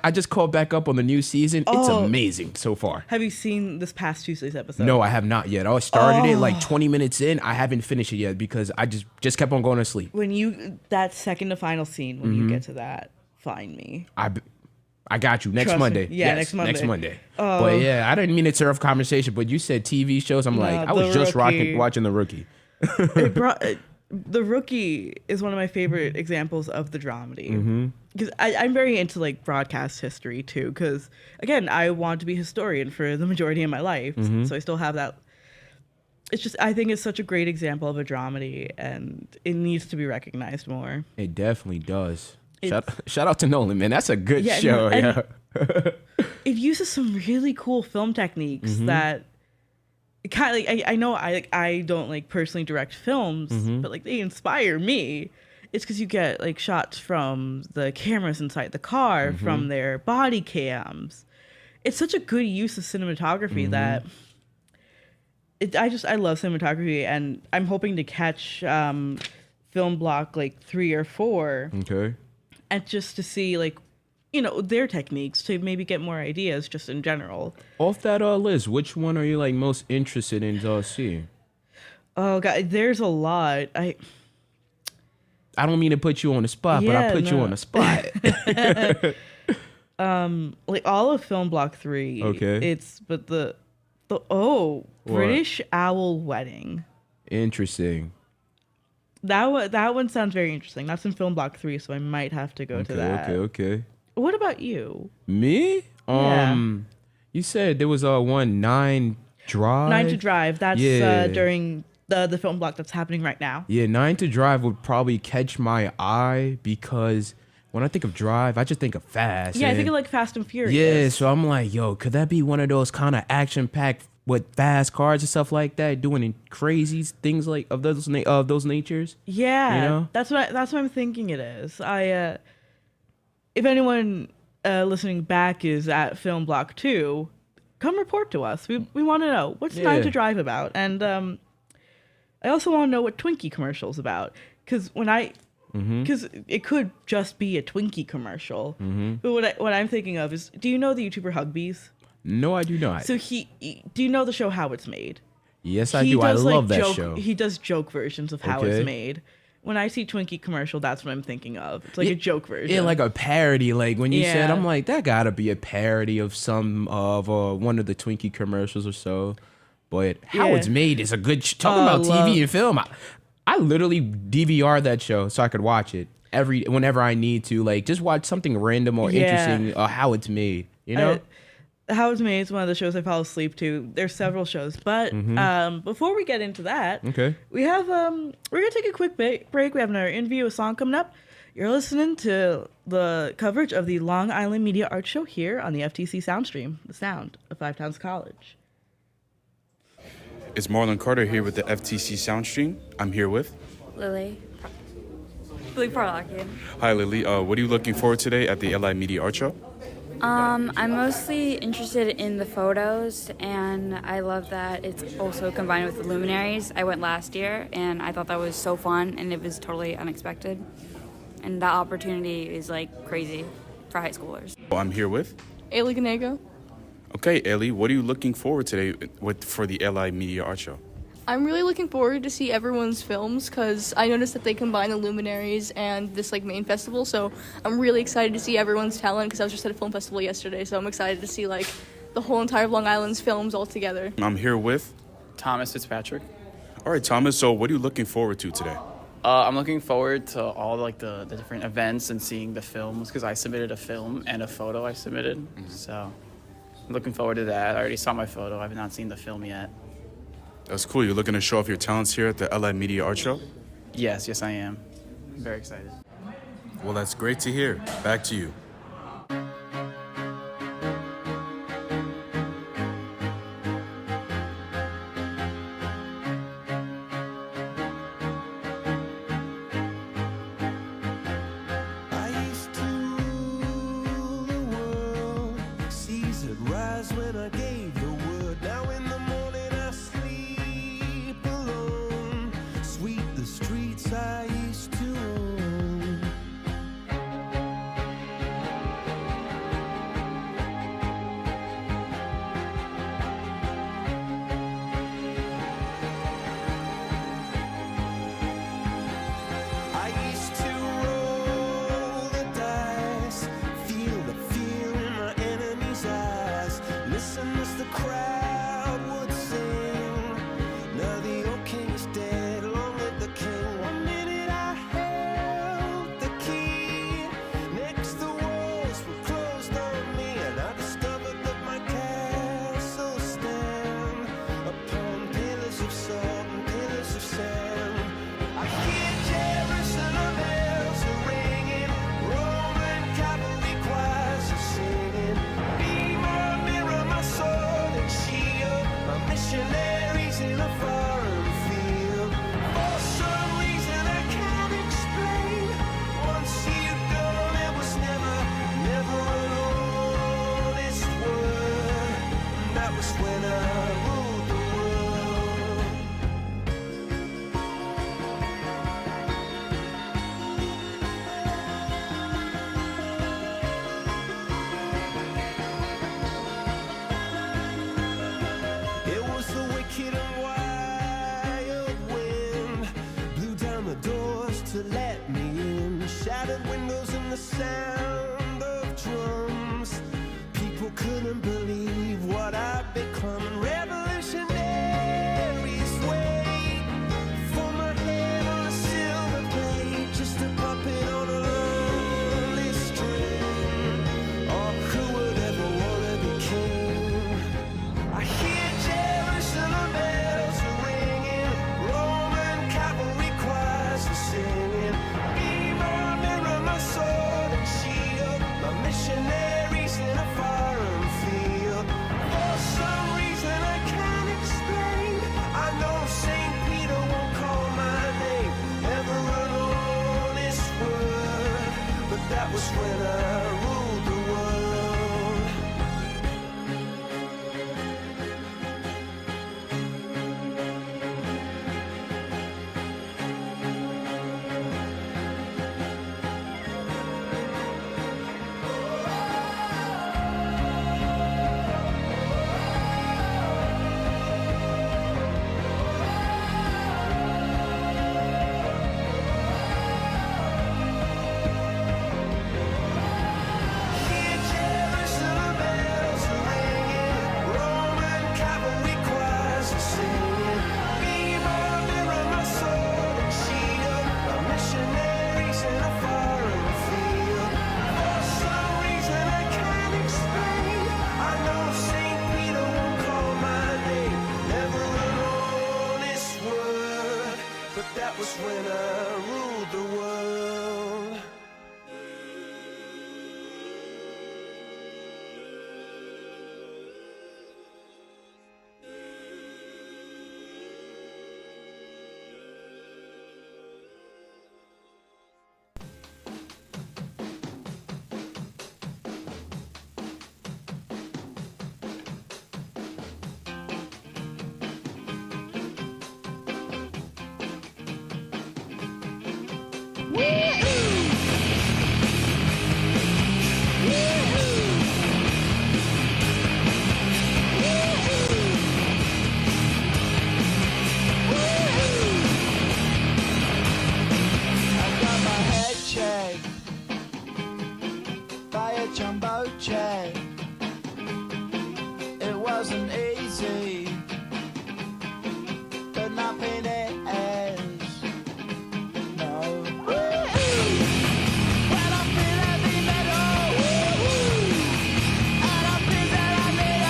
I just caught back up on the new season. It's amazing so far. Have you seen this past Tuesday's episode? No, I have not yet. I started it like 20 minutes in. I haven't finished it yet because I just kept on going to sleep. When that second to final scene, when you get to that, find me. I got you next Trust me. Monday. Yeah, Yes, next Monday. Next Monday. But yeah, I didn't mean to tear off conversation, but you said TV shows. I'm like, I was just watching The Rookie. The Rookie is one of my favorite examples of the dramedy. Because I'm very into like broadcast history too. Because again, I want to be a historian for the majority of my life, so I still have that. It's just I think it's such a great example of a dramedy, and it needs to be recognized more. It definitely does. Shout out to Nolan, man. That's a good show. No, it uses some really cool film techniques that kind of like I know I don't like personally direct films, but like they inspire me. It's because you get like shots from the cameras inside the car, from their body cams. It's such a good use of cinematography that I love cinematography, and I'm hoping to catch film block like 3 or 4. Okay. And just to see like their techniques, to maybe get more ideas just in general. Off that list, which one are you like most interested in seeing? Oh god, there's a lot. I don't mean to put you on the spot, but I put you on the spot. Like all of Film Block 3. Okay. British Owl Wedding. Interesting. That one sounds very interesting. That's in Film Block 3, so I might have to go to that. Okay. What about you? Me? You said there was one 9 Drive. 9 to Drive. That's during the film block that's happening right now. Yeah, 9 to Drive would probably catch my eye because when I think of Drive, I just think of fast. Yeah, I think of like Fast and Furious. Yeah, so I'm like, yo, could that be one of those kind of action-packed with fast cars and stuff like that, doing crazy things like of those natures? Yeah, you know? that's what I'm thinking it is. If anyone listening back is at Film Block 2, come report to us. We want to know what's 9 to Drive about, and I also want to know what Twinkie commercial's about, because it could just be a Twinkie commercial. But what I'm thinking of is, do you know the YouTuber Hugbees? No, I do not. So do you know the show How It's Made? Yes, I do. I love that show. He does joke versions of How It's Made. When I see Twinkie commercial, that's what I'm thinking of. It's like a joke version. Yeah, like a parody. Like when you said, I'm like, that gotta be a parody of one of the Twinkie commercials or so. But How It's Made is a good talking about TV and film. I literally DVR that show so I could watch it whenever I need to. Like just watch something random or interesting. How It's Made. You know. How It's Made is one of the shows I fall asleep to. There's several shows, but before we get into that, we have we're gonna take a quick break. We have another interview, a song coming up. You're listening to the coverage of the Long Island Media Arts Show here on the FTC Soundstream, the sound of Five Towns College. It's Marlon Carter here with the FTC Soundstream. I'm here with Lily Parlakian. Hi, Lily. What are you looking forward to today at the LI Media Art Show? I'm mostly interested in the photos, and I love that it's also combined with the luminaries. I went last year, and I thought that was so fun, and it was totally unexpected. And that opportunity is like crazy for high schoolers. I'm here with Ailey Ganego. Okay, Ailey, what are you looking forward today for the LI Media Art Show? I'm really looking forward to see everyone's films because I noticed that they combine the luminaries and this like main festival. So I'm really excited to see everyone's talent because I was just at a film festival yesterday. So I'm excited to see like the whole entire Long Island's films all together. I'm here with Thomas Fitzpatrick. All right, Thomas. So what are you looking forward to today? I'm looking forward to all like the different events and seeing the films because I submitted a film and a photo I submitted. So I'm looking forward to that. I already saw my photo. I have not seen the film yet. That's cool. You're looking to show off your talents here at the LI Media Art Show? Yes, I am. I'm very excited. Well, that's great to hear. Back to you. was when I ruled the world. That was when I ruled the world. Jumbo jet. It wasn't easy, but nothing is. No. When I feel heavy metal, and I feel that I need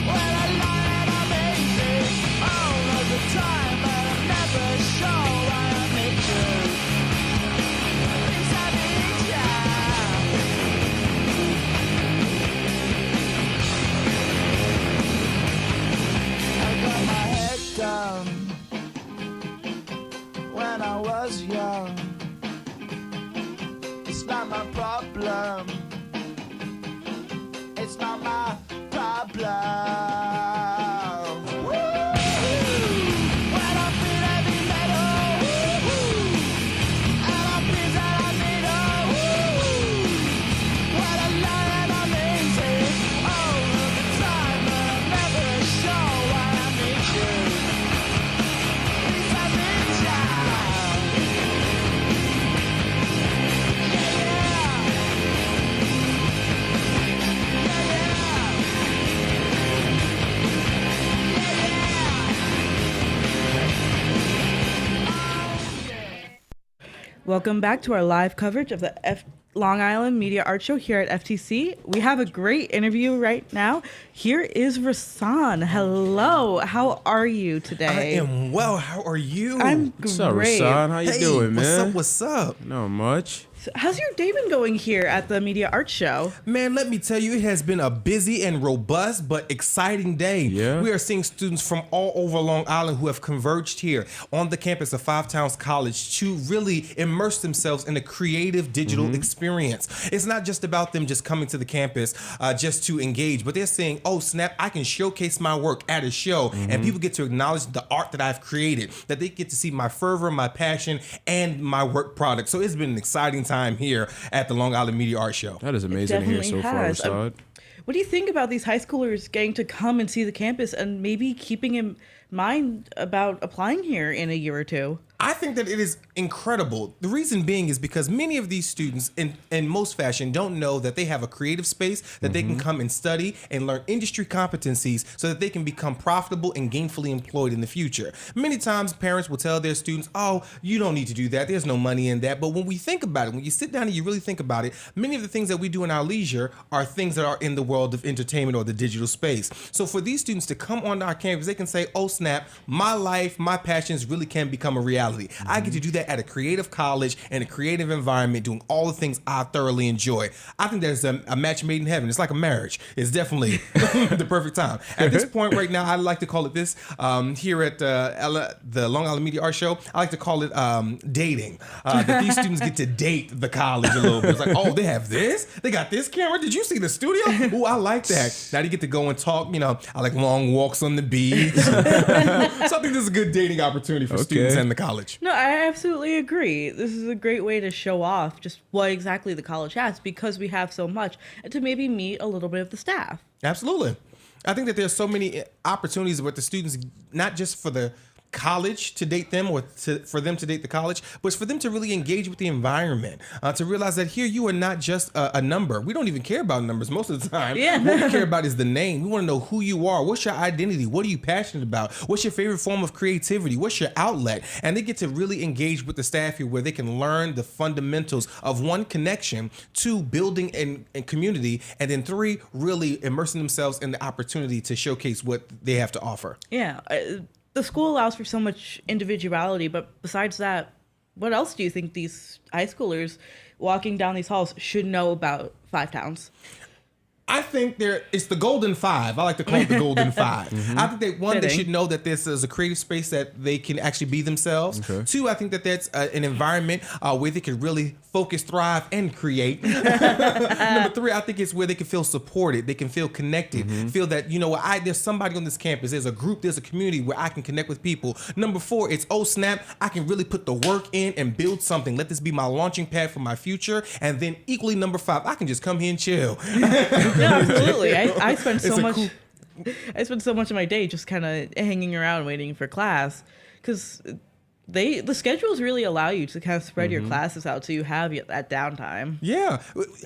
when I lie and I'm easy all of the time, but I'm never sure why I need you. Things I need you. Down when I was young. It's not my problem. It's not my problem. When I feel heavy metal, and I feel that I need when I lie and I'm easy all of the time, but I'm never sure why I need you. Welcome back to our live coverage of the Long Island Media Art Show here at FTC. We have a great interview right now. Here is Rasan. Hello, how are you today? I am well. How are you? I'm great. What's up, Rasan? How you doing, man? What's up? Not much. So how's your day been going here at the Media Art Show? Man, let me tell you, it has been a busy and robust but exciting day. Yeah. We are seeing students from all over Long Island who have converged here on the campus of Five Towns College to really immerse themselves in a creative digital experience. It's not just about them just coming to the campus just to engage, but they're saying, oh, snap, I can showcase my work at a show, and people get to acknowledge the art that I've created, that they get to see my fervor, my passion, and my work product. So it's been an exciting time here at the Long Island Media Art Show. That is amazing to hear so far, Rasad. What do you think about these high schoolers getting to come and see the campus and maybe keeping in mind about applying here in a year or two? I think that it is incredible. The reason being is because many of these students in most fashion don't know that they have a creative space that they can come and study and learn industry competencies so that they can become profitable and gainfully employed in the future. Many times parents will tell their students, oh, you don't need to do that. There's no money in that. But when we think about it, when you sit down and you really think about it, many of the things that we do in our leisure are things that are in the world of entertainment or the digital space. So for these students to come onto our campus, they can say, oh, snap, snap, my life, my passions really can become a reality. I get to do that at a creative college in a creative environment, doing all the things I thoroughly enjoy. I think there's a match made in heaven. It's like a marriage. It's definitely the perfect time. At this point right now, I like to call it this, here at the Long Island Media Art Show, I like to call it dating. That these students get to date the college a little bit. It's like, oh, they have this? They got this camera? Did you see the studio? Oh, I like that. Now you get to go and talk, I like long walks on the beach. So I think this is a good dating opportunity for students and the college. No, I absolutely agree. This is a great way to show off just what exactly the college has, because we have so much, and to maybe meet a little bit of the staff. Absolutely. I think that there's so many opportunities with the students, not just for the college to date them or for them to date the college, but it's for them to really engage with the environment, to realize that here you are not just a number. We don't even care about numbers most of the time. Yeah. What we care about is the name. We want to know who you are. What's your identity? What are you passionate about? What's your favorite form of creativity? What's your outlet? And they get to really engage with the staff here, where they can learn the fundamentals of, 1, connection, 2, building and community, and then 3, really immersing themselves in the opportunity to showcase what they have to offer. Yeah. The school allows for so much individuality, but besides that, what else do you think these high schoolers walking down these halls should know about Five Towns? I think it's the golden 5. I like to call it the golden 5. I think that, 1, they should know that this is a creative space that they can actually be themselves. 2, I think that that's an environment where they can really focus, thrive, and create. Number 3, I think it's where they can feel supported. They can feel connected. Feel that, there's somebody on this campus. There's a group, there's a community where I can connect with people. Number 4, it's, oh snap, I can really put the work in and build something. Let this be my launching pad for my future. And then equally, number 5, I can just come here and chill. No, absolutely. I spend so much. I spend so much of my day just kind of hanging around waiting for class, because the schedules really allow you to kind of spread your classes out, so you have that downtime. Yeah.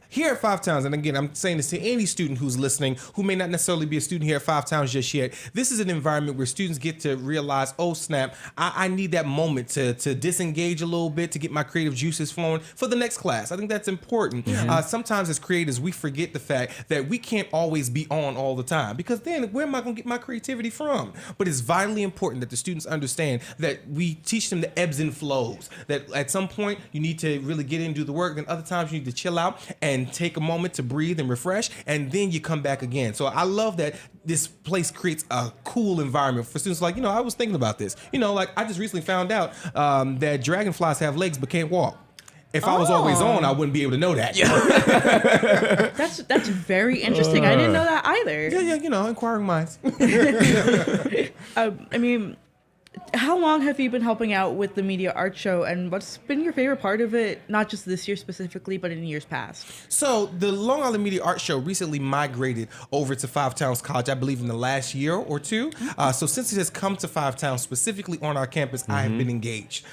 Here at Five Towns, and again, I'm saying this to any student who's listening who may not necessarily be a student here at Five Towns just yet, this is an environment where students get to realize, oh snap, I need that moment to disengage a little bit, to get my creative juices flowing for the next class. I think that's important. Sometimes as creators, we forget the fact that we can't always be on all the time, because then where am I going to get my creativity from? But it's vitally important that the students understand that we teach them the ebbs and flows, that at some point you need to really get in and do the work, then other times you need to chill out and take a moment to breathe and refresh, and then you come back again. So I love that this place creates a cool environment for students. Like, I was thinking about this, like I just recently found out that dragonflies have legs but can't walk. If I was always on, I wouldn't be able to know that. That's very interesting. I didn't know that either. Yeah, inquiring minds. I mean, how long have you been helping out with the Media Art Show, and what's been your favorite part of it, not just this year specifically, but in years past? So the Long Island Media Art Show recently migrated over to Five Towns College, I believe in the last year or 2. So since it has come to Five Towns, specifically on our campus, I have been engaged.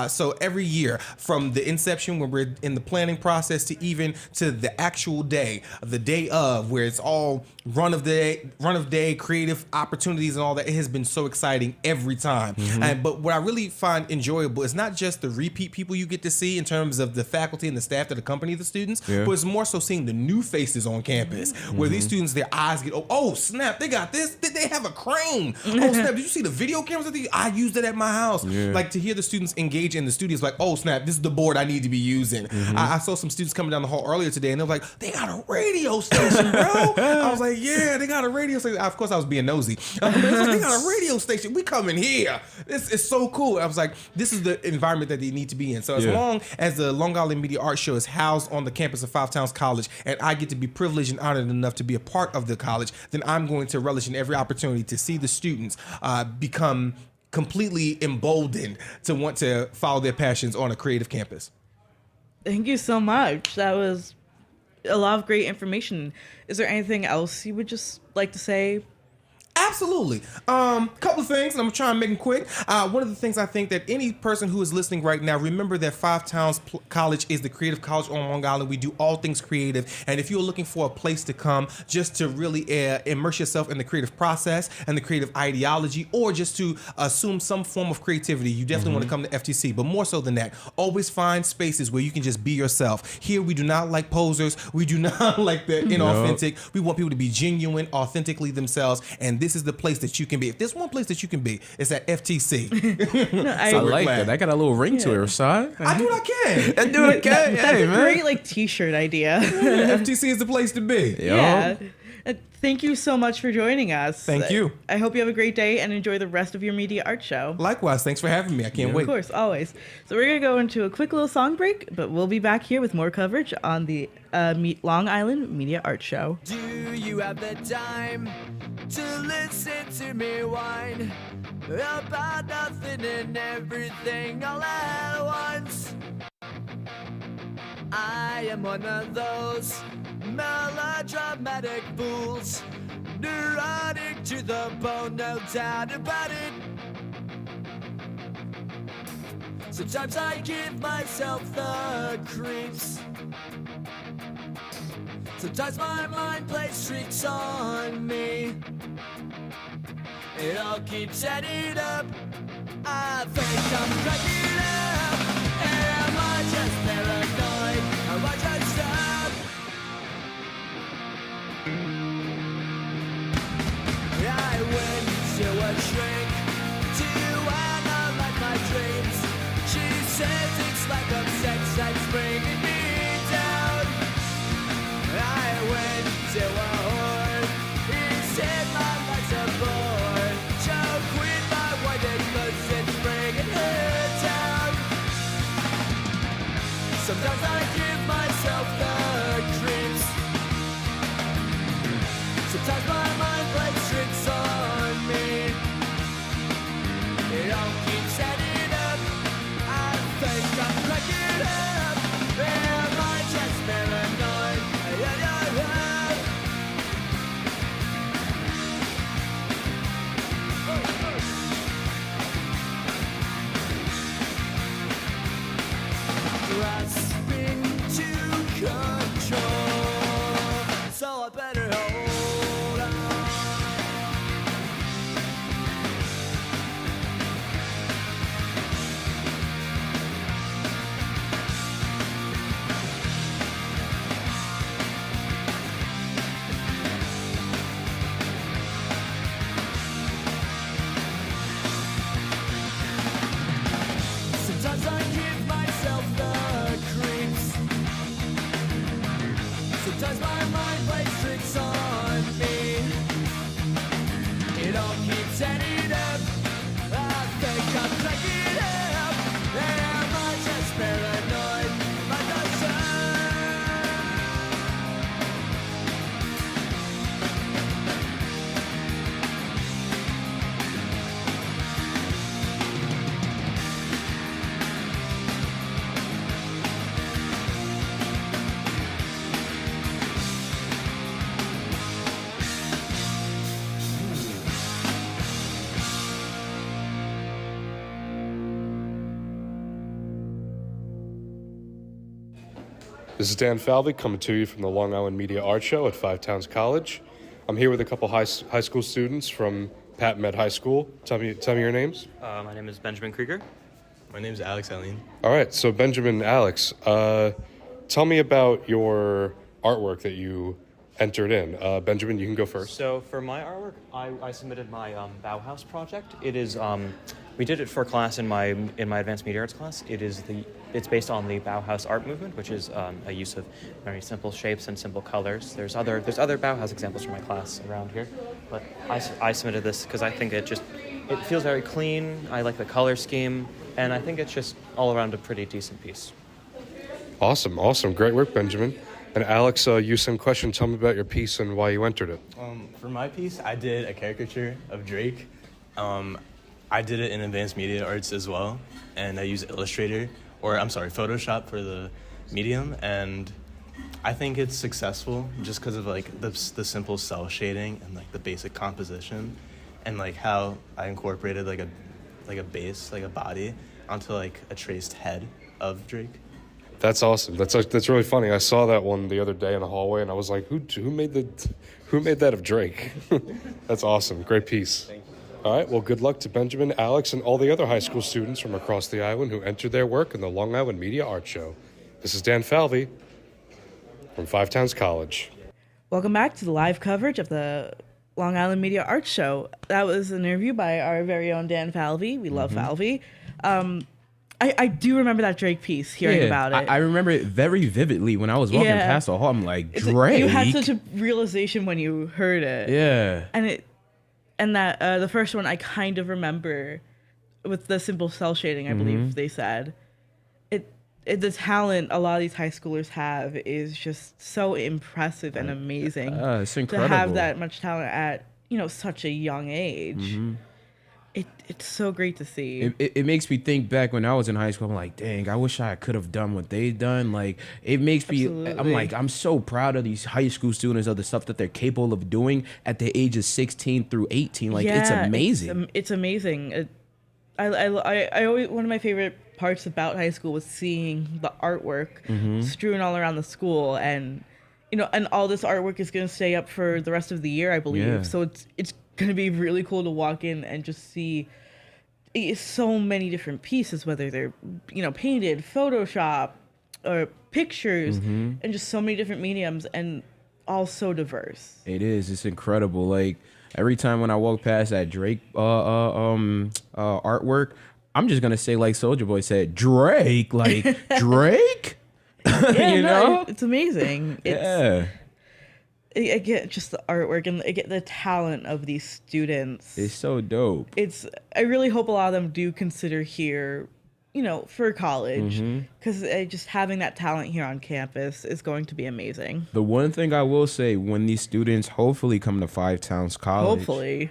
So every year, from the inception when we're in the planning process to even to the actual day, the day of, where it's all run of day, creative opportunities and all that, it has been so exciting every time. But what I really find enjoyable is not just the repeat people you get to see in terms of the faculty and the staff that accompany the students, but it's more so seeing the new faces on campus, where these students, their eyes get, oh snap, they got this, they have a crane. Oh snap, did you see the video cameras? I used it at my house. Like, to hear the students engage in the studios, like, oh snap, this is the board I need to be using. I saw some students coming down the hall earlier today, and they were like, they got a radio station, bro. I was like, yeah, they got a radio station. Of course, I was being nosy. But it's like, they got a radio station. We coming here. It's so cool. I was like, this is the environment that they need to be in. So as long as the Long Island Media Art Show is housed on the campus of Five Towns College, and I get to be privileged and honored enough to be a part of the college, then I'm going to relish in every opportunity to see the students become completely emboldened to want to follow their passions on a creative campus. Thank you so much. That was a lot of great information. Is there anything else you would just like to say? Absolutely. Couple of things, and I'm trying to make them quick. One of the things I think that any person who is listening right now, remember that Five Towns College is the creative college on Long Island. We do all things creative. And if you're looking for a place to come just to really immerse yourself in the creative process and the creative ideology, or just to assume some form of creativity, you definitely want to come to FTC. But more so than that, always find spaces where you can just be yourself. Here, we do not like posers. We do not like the inauthentic. We want people to be genuine, authentically themselves. And this this is the place that you can be. If there's one place that you can be, it's at FTC. I like that. That got a little ring to it, Rasad. I do what I can. I do what I can. That's Hey, a man. great like t-shirt idea. FTC is the place to be. Yeah. Thank you so much for joining us. Thank you. I hope you have a great day and enjoy the rest of your media art show. Likewise, thanks for having me. I can't wait. Of course, always. So we're going to go into a quick little song break, but we'll be back here with more coverage on the Long Island Media Art Show. Do you have the time to listen to me whine about nothing and everything all at once? I am one of those melodramatic fools, neurotic to the bone, no doubt about it. Sometimes I give myself the creeps. Sometimes my mind plays tricks on me. It all keeps adding up. I think I'm cracking up. Am I just paranoid? Am I just up? I went to a shrink to analyze my dreams. She says it's like a sex that's bringing me down. I went to a whore. He said my life's a bore. Choke with my wife because it's bringing her down. Sometimes I give myself the creeps. Sometimes my mind plays tricks on me. It all keeps adding up. I think I'm cracking up. Am I just paranoid? Grasping to control, so I better hold on. Sometimes I give myself the creeps. Sometimes my mind plays tricks on me. It all keeps adding up. I think I'm cracking up. Am I just paranoid? Am I just This is Dan Falvey coming to you from the Long Island Media Art Show at Five Towns College. I'm here with a couple high school students from Pat Med High School. Tell me your names. My name is Benjamin Krieger. My name is Alex Eileen. All right, so Benjamin, Alex, tell me about your artwork that you entered in. Benjamin, you can go first. So for my artwork, I submitted my Bauhaus project. It is we did it for class in my advanced media arts class. It's based on the Bauhaus art movement, which is a use of very simple shapes and simple colors. There's other Bauhaus examples from my class around here, but I submitted this because I think it feels very clean. I like the color scheme, and I think it's just all around a pretty decent piece. Awesome. Great work, Benjamin. And Alex, you sent a question. Tell me about your piece and why you entered it. For my piece, I did a caricature of Drake. I did it in advanced media arts as well, and I used Photoshop for the medium, and I think it's successful just because of like the simple cell shading and like the basic composition, and like how I incorporated like a base, like a body, onto like a traced head of Drake. That's awesome. That's really funny. I saw that one the other day in the hallway, and I was like, who made that of Drake? That's awesome. Great piece. Thank you. All right. Well, good luck to Benjamin, Alex, and all the other high school students from across the island who entered their work in the Long Island Media Art Show. This is Dan Falvey from Five Towns College. Welcome back to the live coverage of the Long Island Media Arts Show. That was an interview by our very own Dan Falvey. We love Falvey. I do remember that Drake piece, hearing about it. I remember it very vividly when I was walking past the hall. I'm like, Drake. You had such a realization when you heard it. Yeah. And that the first one I kind of remember with the simple cell shading, I believe they said. The talent a lot of these high schoolers have is just so impressive and amazing. It's incredible. To have that much talent at, such a young age. It's so great to see. It makes me think back when I was in high school. I'm like, dang, I wish I could have done what they've done. Like, it makes me, I'm like, I'm so proud of these high school students, of the stuff that they're capable of doing at the ages 16 through 18. Like, it's amazing. It's amazing. I always, one of my favorite parts about high school was seeing the artwork strewn all around the school, and and all this artwork is going to stay up for the rest of the year, I believe. Yeah. So it's going to be really cool to walk in and just see so many different pieces, whether they're painted, Photoshop, or pictures, and just so many different mediums, and all so diverse. It is. It's incredible. Like, every time when I walk past that Drake artwork, I'm just gonna say, like Soulja Boy said, Drake. Like, Drake. It's amazing. I get just the artwork, and I get the talent of these students. It's so dope. I really hope a lot of them do consider here, for college, because just having that talent here on campus is going to be amazing. The one thing I will say, when these students hopefully come to Five Towns College,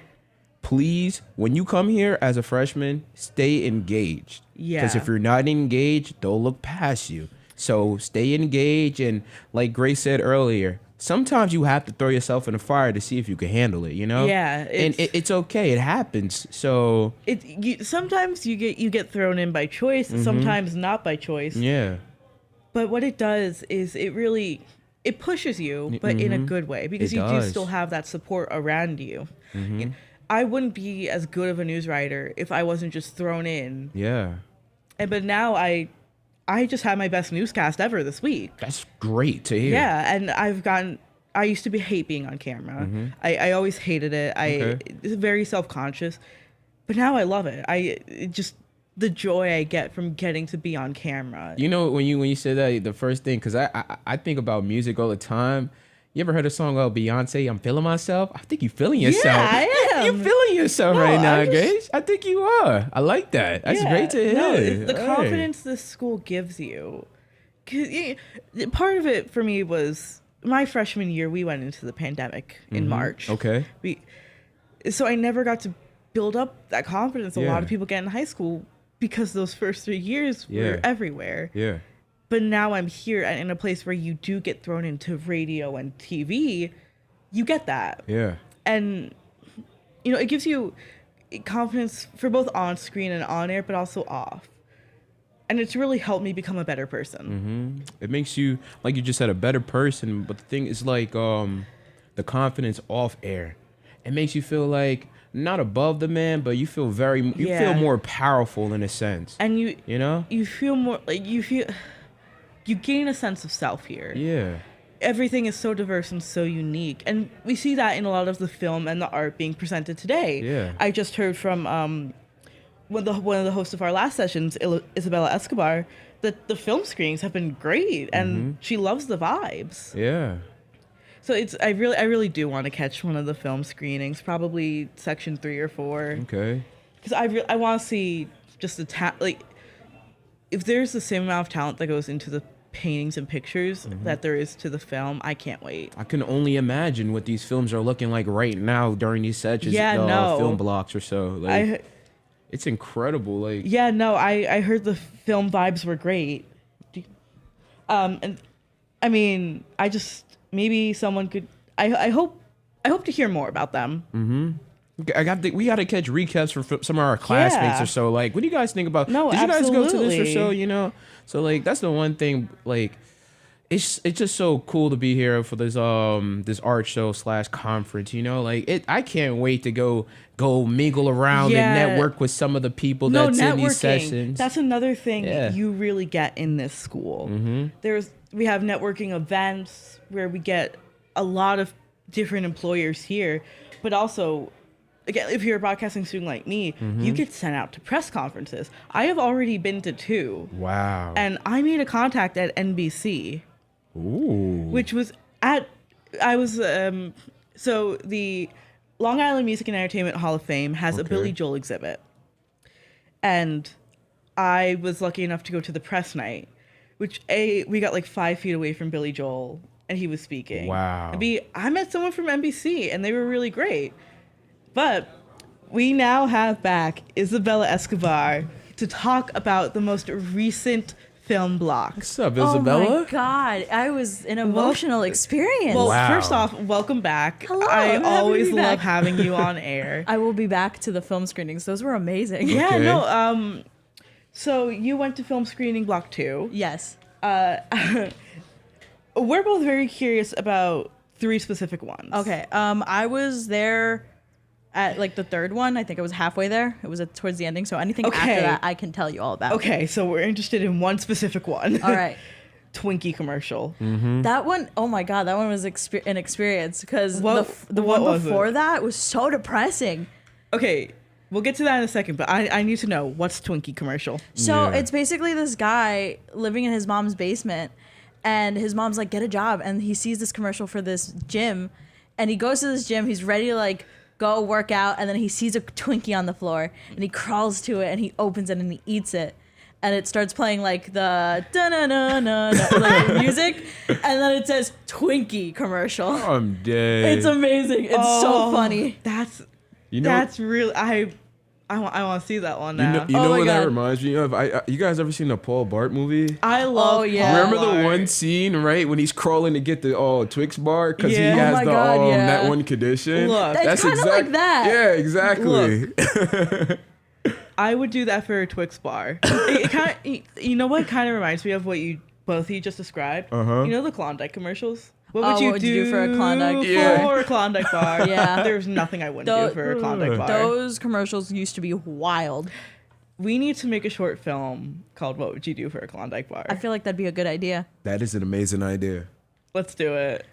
please, when you come here as a freshman, stay engaged. Yeah. Because if you're not engaged, they'll look past you. So stay engaged, and like Grace said earlier, sometimes you have to throw yourself in the fire to see if you can handle it, Yeah. And it's okay. It happens. So sometimes you get thrown in by choice, sometimes not by choice. Yeah. But what it does is it pushes you, but in a good way, because you do still have that support around you. I wouldn't be as good of a news writer if I wasn't just thrown in. Yeah. But now I just had my best newscast ever this week. That's great to hear. Yeah, and I used to hate being on camera. I always hated it. It's very self-conscious. But now I love it. The joy I get from getting to be on camera. When you said that, the first thing, because I think about music all the time. You ever heard a song about Beyonce, I'm Feeling Myself? I think you're feeling yourself. Yeah, I am. You're feeling yourself right now, Grace. I think you are. I like that. That's great to hear. No, the confidence this school gives you. 'Cause part of it for me was my freshman year, we went into the pandemic in March. Okay. So I never got to build up that confidence a lot of people get in high school, because those first 3 years were everywhere. Yeah. But now I'm here in a place where you do get thrown into radio and TV. You get that. Yeah. And, it gives you confidence for both on screen and on air, but also off. And it's really helped me become a better person. It makes you, like you just said, a better person. But the thing is, like, the confidence off air. It makes you feel like not above the man, but you feel feel more powerful in a sense. And you feel more like you gain a sense of self here. Yeah. Everything is so diverse and so unique. And we see that in a lot of the film and the art being presented today. Yeah. I just heard from one of the hosts of our last sessions, Isabella Escobar, that the film screenings have been great, and she loves the vibes. Yeah. So I really do want to catch one of the film screenings, probably section 3 or 4. Okay. Because I want to see just the if there's the same amount of talent that goes into the paintings and pictures that there is to the film, I can't wait. I can only imagine what these films are looking like right now during these sessions. Film blocks or so. Like, it's incredible. Like, I heard the film vibes were great. And I mean, maybe someone could. I hope to hear more about them. We got to catch recaps for some of our classmates or so. Like, what do you guys think about? No, did you guys go to this or absolutely. so? So like, that's the one thing. Like, it's just so cool to be here for this art show / conference. Like, I can't wait to go mingle around and network with some of the people that's in these sessions. That's another thing you really get in this school. We have networking events where we get a lot of different employers here, but also, again, if you're a broadcasting student like me, you get sent out to press conferences. I have already been to 2. Wow. And I made a contact at NBC. Ooh. Which was so the Long Island Music and Entertainment Hall of Fame has a Billy Joel exhibit. And I was lucky enough to go to the press night, which we got like 5 feet away from Billy Joel and he was speaking. Wow. And B, I met someone from NBC and they were really great. But we now have back Isabella Escobar to talk about the most recent film block. What's up, Isabella? Oh my God, I was an emotional experience. Well, first off, welcome back. Hello, I I'm happy to always be love back. having you on air. I will be back to the film screenings. Those were amazing. Yeah, no. So you went to film screening block 2. Yes. We're both very curious about 3 specific ones. Okay. I was there at like the 3rd one. I think I was halfway there. It was towards the ending. So anything after that, I can tell you all about. Okay, so we're interested in one specific one. All right. Twinkie commercial. That one, oh my God, that one was an experience because the what one was before it? that was so depressing. Okay, we'll get to that in a second, but I need to know, what's Twinkie commercial? So it's basically this guy living in his mom's basement, and his mom's like, get a job, and he sees this commercial for this gym, and he goes to this gym, he's ready to like go work out, and then he sees a Twinkie on the floor, and he crawls to it, and he opens it, and he eats it. And it starts playing like the da-na-na-na like music, and then it says Twinkie commercial. I'm dead. It's amazing. It's so funny. That's You know- that's really I want to see that one now. You know what that reminds me of? You guys ever seen the Paul Bart movie? I love. Remember the one scene, right, when he's crawling to get the Twix bar because he Yeah. has Oh my God, yeah. that one condition. Look. It's kinda like that. Yeah, exactly. I would do that for a Twix bar. It kind of, you know what kind of reminds me of what you both just described? Uh-huh. You know the Klondike commercials? What Oh, would you what would you do for a Klondike for a Klondike bar? Yeah. There's nothing I wouldn't do for a Klondike bar. Those commercials used to be wild. We need to make a short film called What Would You Do for a Klondike Bar? I feel like that'd be a good idea. That is an amazing idea. Let's do it.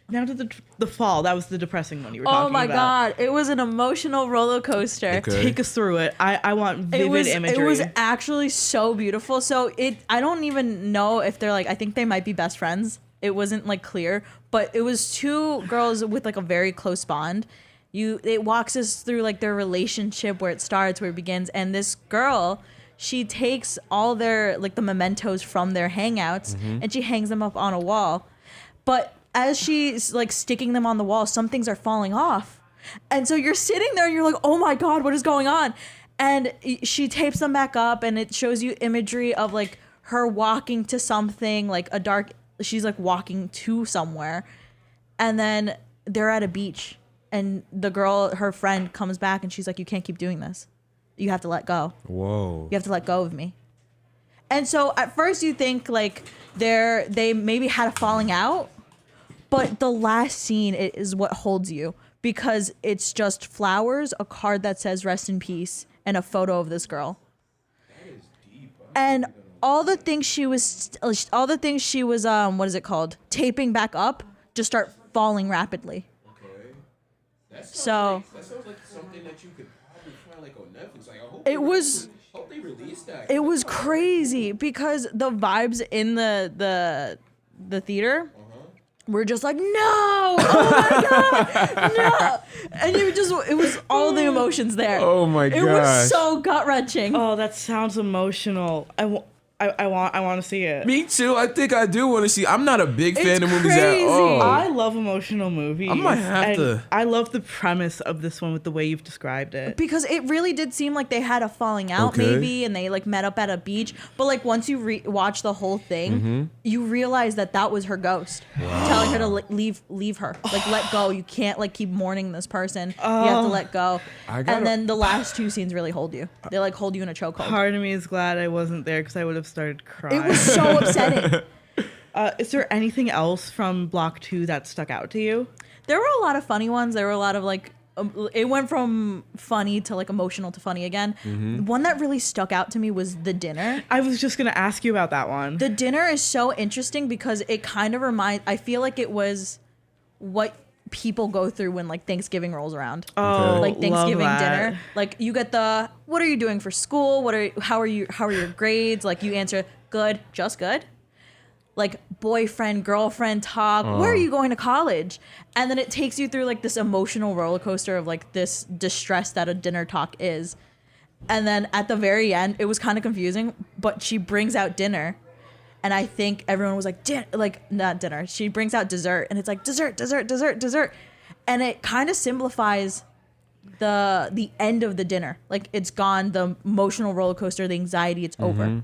Now to the fall. That was the depressing one you were talking about. Oh my God. It was an emotional roller coaster. Take us through it. I want vivid imagery. It was actually so beautiful. So I don't even know if they're like, I think they might be best friends. It wasn't like clear, but it was 2 girls with like a very close bond. It walks us through like their relationship, where it starts, where it begins. And this girl, she takes all their like the mementos from their hangouts and she hangs them up on a wall. But as she's like sticking them on the wall, some things are falling off. And so you're sitting there and you're like, oh my God, what is going on? And she tapes them back up, and it shows you imagery of like her walking to something, like she's like walking to somewhere. And then they're at a beach, and the girl, her friend, comes back and she's like, you can't keep doing this. You have to let go. Whoa. You have to let go of me. And so at first you think like they maybe had a falling out, but the last scene is what holds you, because it's just flowers, a card that says rest in peace, and a photo of this girl. And all the things she was what is it called, taping back up, just start falling rapidly. That So that sounds like something that you could probably find like on Netflix. Like, hope they released that. It was crazy because the vibes in the theater were just like, no, oh my God, no. And it was all the emotions there. Oh my It gosh. was so gut wrenching. Oh, that sounds emotional. I want to see it. Me too. I think I do want to see. I'm not a big fan of movies at all. I love emotional movies. I might have and to. I love the premise of this one with the way you've described it. Because it really did seem like they had a falling out, Okay. maybe, and they like met up at a beach. But like once you watch the whole thing, you realize that was her ghost telling her to leave her, like let go. You can't like keep mourning this person. You have to let go. And then the last 2 scenes really hold you. They like hold you in a chokehold. Part of me is glad I wasn't there because I would have started crying. It was so upsetting. Is there anything else from Block 2 that stuck out to you? There were a lot of funny ones. There were a lot of like, it went from funny to like emotional to funny again. One that really stuck out to me was the dinner. I was just going to ask you about that one. The dinner is so interesting because it kind of I feel like it was what people go through when like Thanksgiving rolls around. Oh, like Thanksgiving love that. dinner. Like you get the what are you doing for school? How are your grades? Like you answer good, just good. Like boyfriend, girlfriend talk. Where are you going to college? And then it takes you through like this emotional roller coaster of like this distress that a dinner talk is. And then at the very end, it was kind of confusing, but she brings out dinner. And I think everyone was like, not dinner. She brings out dessert, and it's like dessert, dessert, dessert, dessert. And it kind of simplifies the end of the dinner. Like it's gone, the emotional roller coaster, the anxiety, it's over.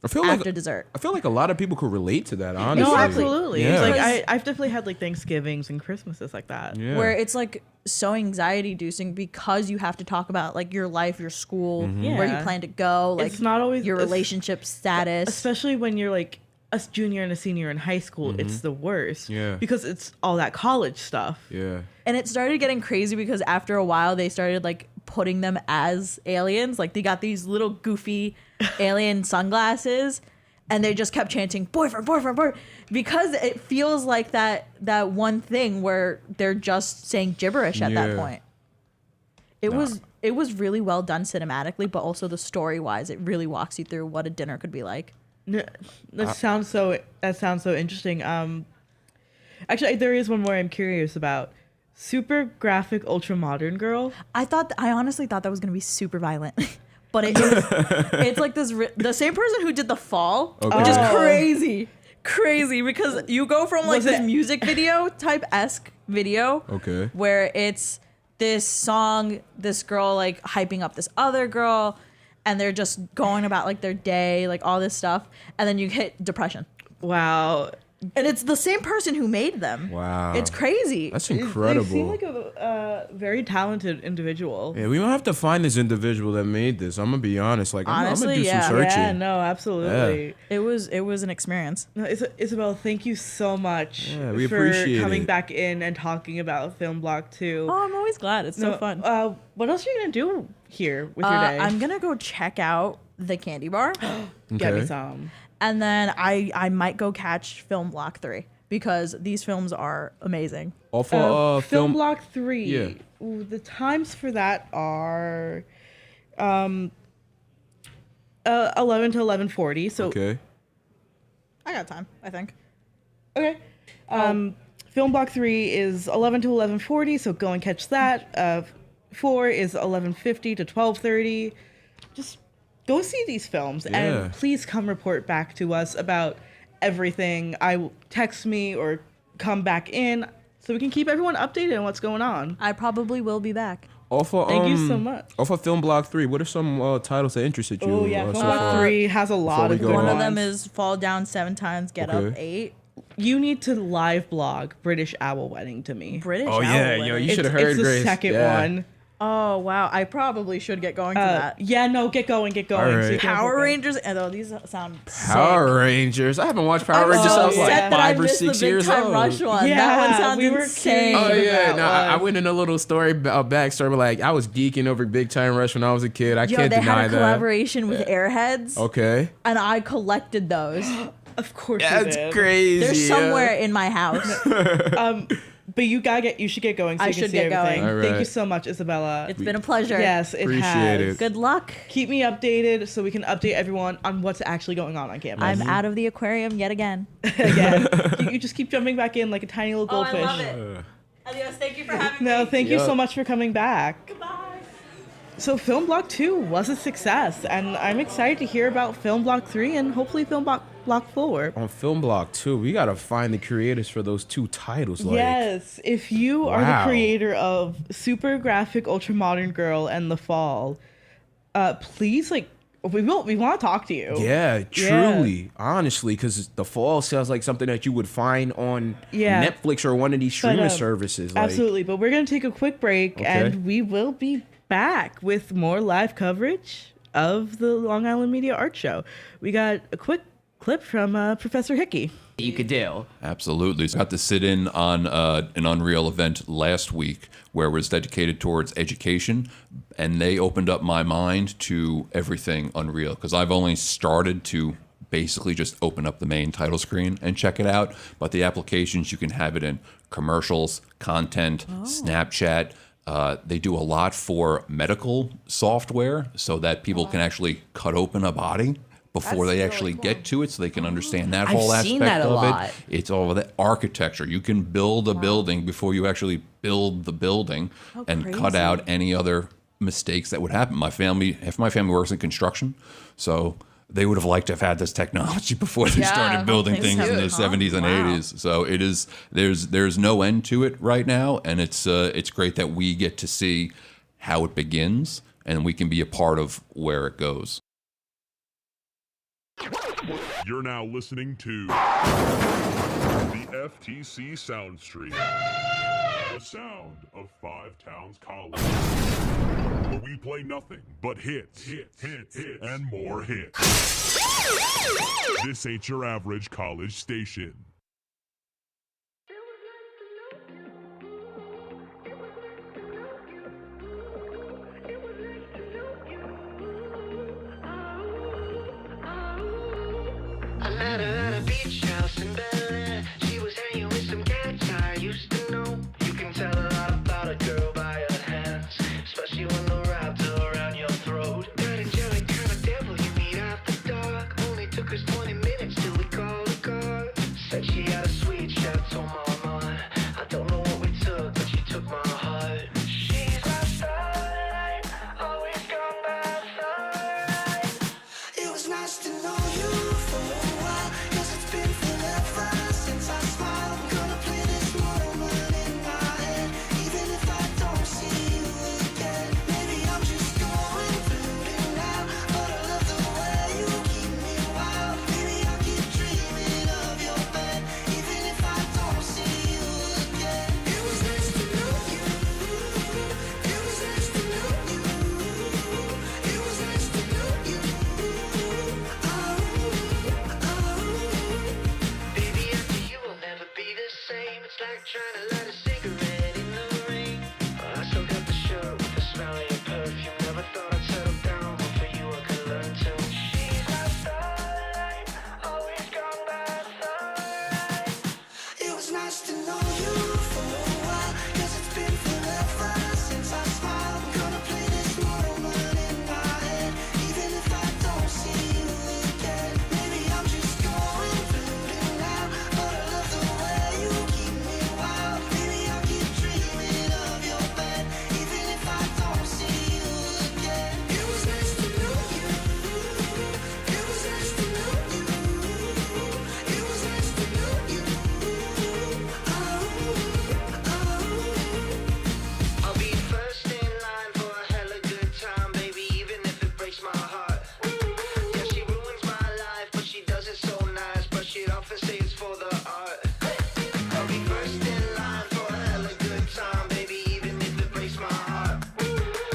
I feel after like dessert. I feel like a lot of people could relate to that. Honestly, No, absolutely. Yeah. It's like I've definitely had like Thanksgivings and Christmases like that. Yeah. Where it's like so anxiety inducing because you have to talk about like your life, your school, Mm-hmm. where you plan to go, like It's not always your relationship status. especially when you're like a junior and a senior in high school. It's the worst. Yeah. Because it's all that college stuff. Yeah. And it started getting crazy because after a while they started like putting them as aliens. Like they got these little goofy alien sunglasses and they just kept chanting boyfriend, boyfriend, boyfriend, because it feels like that one thing where they're just saying gibberish at that point. It was really well done cinematically, but also the story wise, it really walks you through what a dinner could be like. That sounds so interesting. Actually, there is one more I'm curious about. Super graphic, ultra modern girl. I honestly thought that was gonna be super violent, but it's like the same person who did The Fall, which is crazy because you go from like this music video type esque video, where it's this song, this girl like hyping up this other girl, and they're just going about like their day, like all this stuff, and then you hit depression. Wow. And it's the same person who made them. Wow. It's crazy. That's incredible. They seem like a very talented individual. Yeah, we might have to find this individual that made this. I'm gonna be honest. Like, I'm gonna do some searching. Yeah, no, absolutely. Yeah. It was an experience. No, Isabel, thank you so much we for appreciate coming it. back in and talking about Film Block 2. Oh, I'm always glad. It's so fun. What else are you gonna do here with your day? I'm gonna go check out the candy bar. Get me some. And then I might go catch Film Block 3 because these films are amazing. Film Block 3. Yeah. Ooh, the times for that are 11 to 11:40. So I got time, I think. okay. Film Block 3 is 11 to 11:40, so go and catch that. 4 is 11:50 to 12:30. Just go see these films and please come report back to us about everything. Text me or come back in so we can keep everyone updated on what's going on. I probably will be back. Thank you so much. Off of Film Block 3, what are some titles that interested you? Oh yeah, Film Block 3 has a lot of good One ones. of them is Fall Down 7 Times, Get Up 8. You need to live blog British Owl Wedding to me. British Oh Owl yeah, Wedding. yo, you should have heard It's the Grace. second one. Oh wow, I probably should get going to that. Yeah, no, get going. All So right. you can Power report back. Rangers, and these sound Power Rangers. I haven't watched Power I'm Rangers so since I was upset like that I 5 or missed 6 the Big years Time old. Rush one. Yeah, That one sounds we were insane. curious. Oh yeah, that no, I one. went in a little story backstory, but like I was geeking over Big Time Rush when I was a kid. I Yo, can't they deny had a that. collaboration with Airheads, Okay, and I collected those. Of course you that's did. crazy. They're yeah. somewhere in my house. But you should get going so I you can should see get everything. going. All Thank you right. so much, Isabella. It's been a pleasure. Yes, it Appreciate has. it. Good luck. Keep me updated so we can update everyone on what's actually going on campus. I'm out of the aquarium yet again. Again, you just keep jumping back in like a tiny little goldfish. I love it. Adios. Thank you for having me. No, thank you Yeah. so much for coming back. Goodbye. So Film Block 2 was a success, and I'm excited to hear about Film Block 3 and hopefully Film Block 4. On Film Block 2, we gotta find the creators for those 2 titles. Like, Yes, if you are the Wow. creator of Super Graphic Ultra Modern Girl and The Fall, please, like, we want to talk to you. yeah, truly, honestly, because The Fall sounds like something that you would find on Yeah. Netflix or one of these But, streaming services. Like, Absolutely, but we're gonna take a quick break, Okay. and we will be back with more live coverage of the Long Island Media Art Show. We got a quick clip from Professor Hickey. You could do. Absolutely. So I got to sit in on an Unreal event last week where it was dedicated towards education, and they opened up my mind to everything Unreal because I've only started to basically just open up the main title screen and check it out. But the applications, you can have it in commercials, content, Snapchat. They do a lot for medical software so that people can actually cut open a body before they actually get to it, so they can understand that whole I've aspect seen that a of lot. it. It's all of the architecture. You can build a building before you actually build the building and cut crazy. out any other mistakes that would happen. Half my family works in construction, so they would have liked to have had this technology before they started building things in the 70s and 80s. So it is there's no end to it right now, and it's great that we get to see how it begins and we can be a part of where it goes. You're now listening to the FTC Soundstream, the sound of Five Towns College, where we play nothing but hits, and more hits. This ain't your average college station. I met her at a beach house in Bel Air. She was hanging with some cats I used to know. You can tell a lot about a girl by her hands, especially when the wrapped around your throat. That angelic kind of devil you meet after dark. Only took us 20 minutes till we called a car. Said she had a sweet chateau mama. I don't know what we took, but she took my heart. She's my starlight, always gone by starlight. It was nice to know you for a while, 'cause it's been forever since I smiled. I'm gonna play this moment in my head, even if I don't see you again. Maybe I'm just going through it now, but I love the way you keep me wild. Maybe I'll keep dreaming of your bed, even if I don't see you again. It was nice to know you. It was nice to know you. It was nice to know you. Baby, after you will never be the same. It's like trying to light a cigarette in the rain. I still got the shirt with the smell of your perfume. Never thought I'd settle down, but for you I could learn to. She's my starlight, always gone by starlight. It was nice to know you for a while, 'cause it's been forever since I smiled. I'm gonna play this moment in my head, even if I don't see you again. Maybe I'm just going through it now, but I love the way you keep me wild. Maybe I'll keep dreaming of your bed, even if I don't see you again. It was nice to know you. It was nice to know you. It was nice to know you. I'll be first in line for a hella good time, baby, even if it breaks my heart. Yeah, she ruins my life, but she does it so nice. Brush it off and say it's for the art. I'll be first in line for a hella good time, baby, even if it breaks my heart.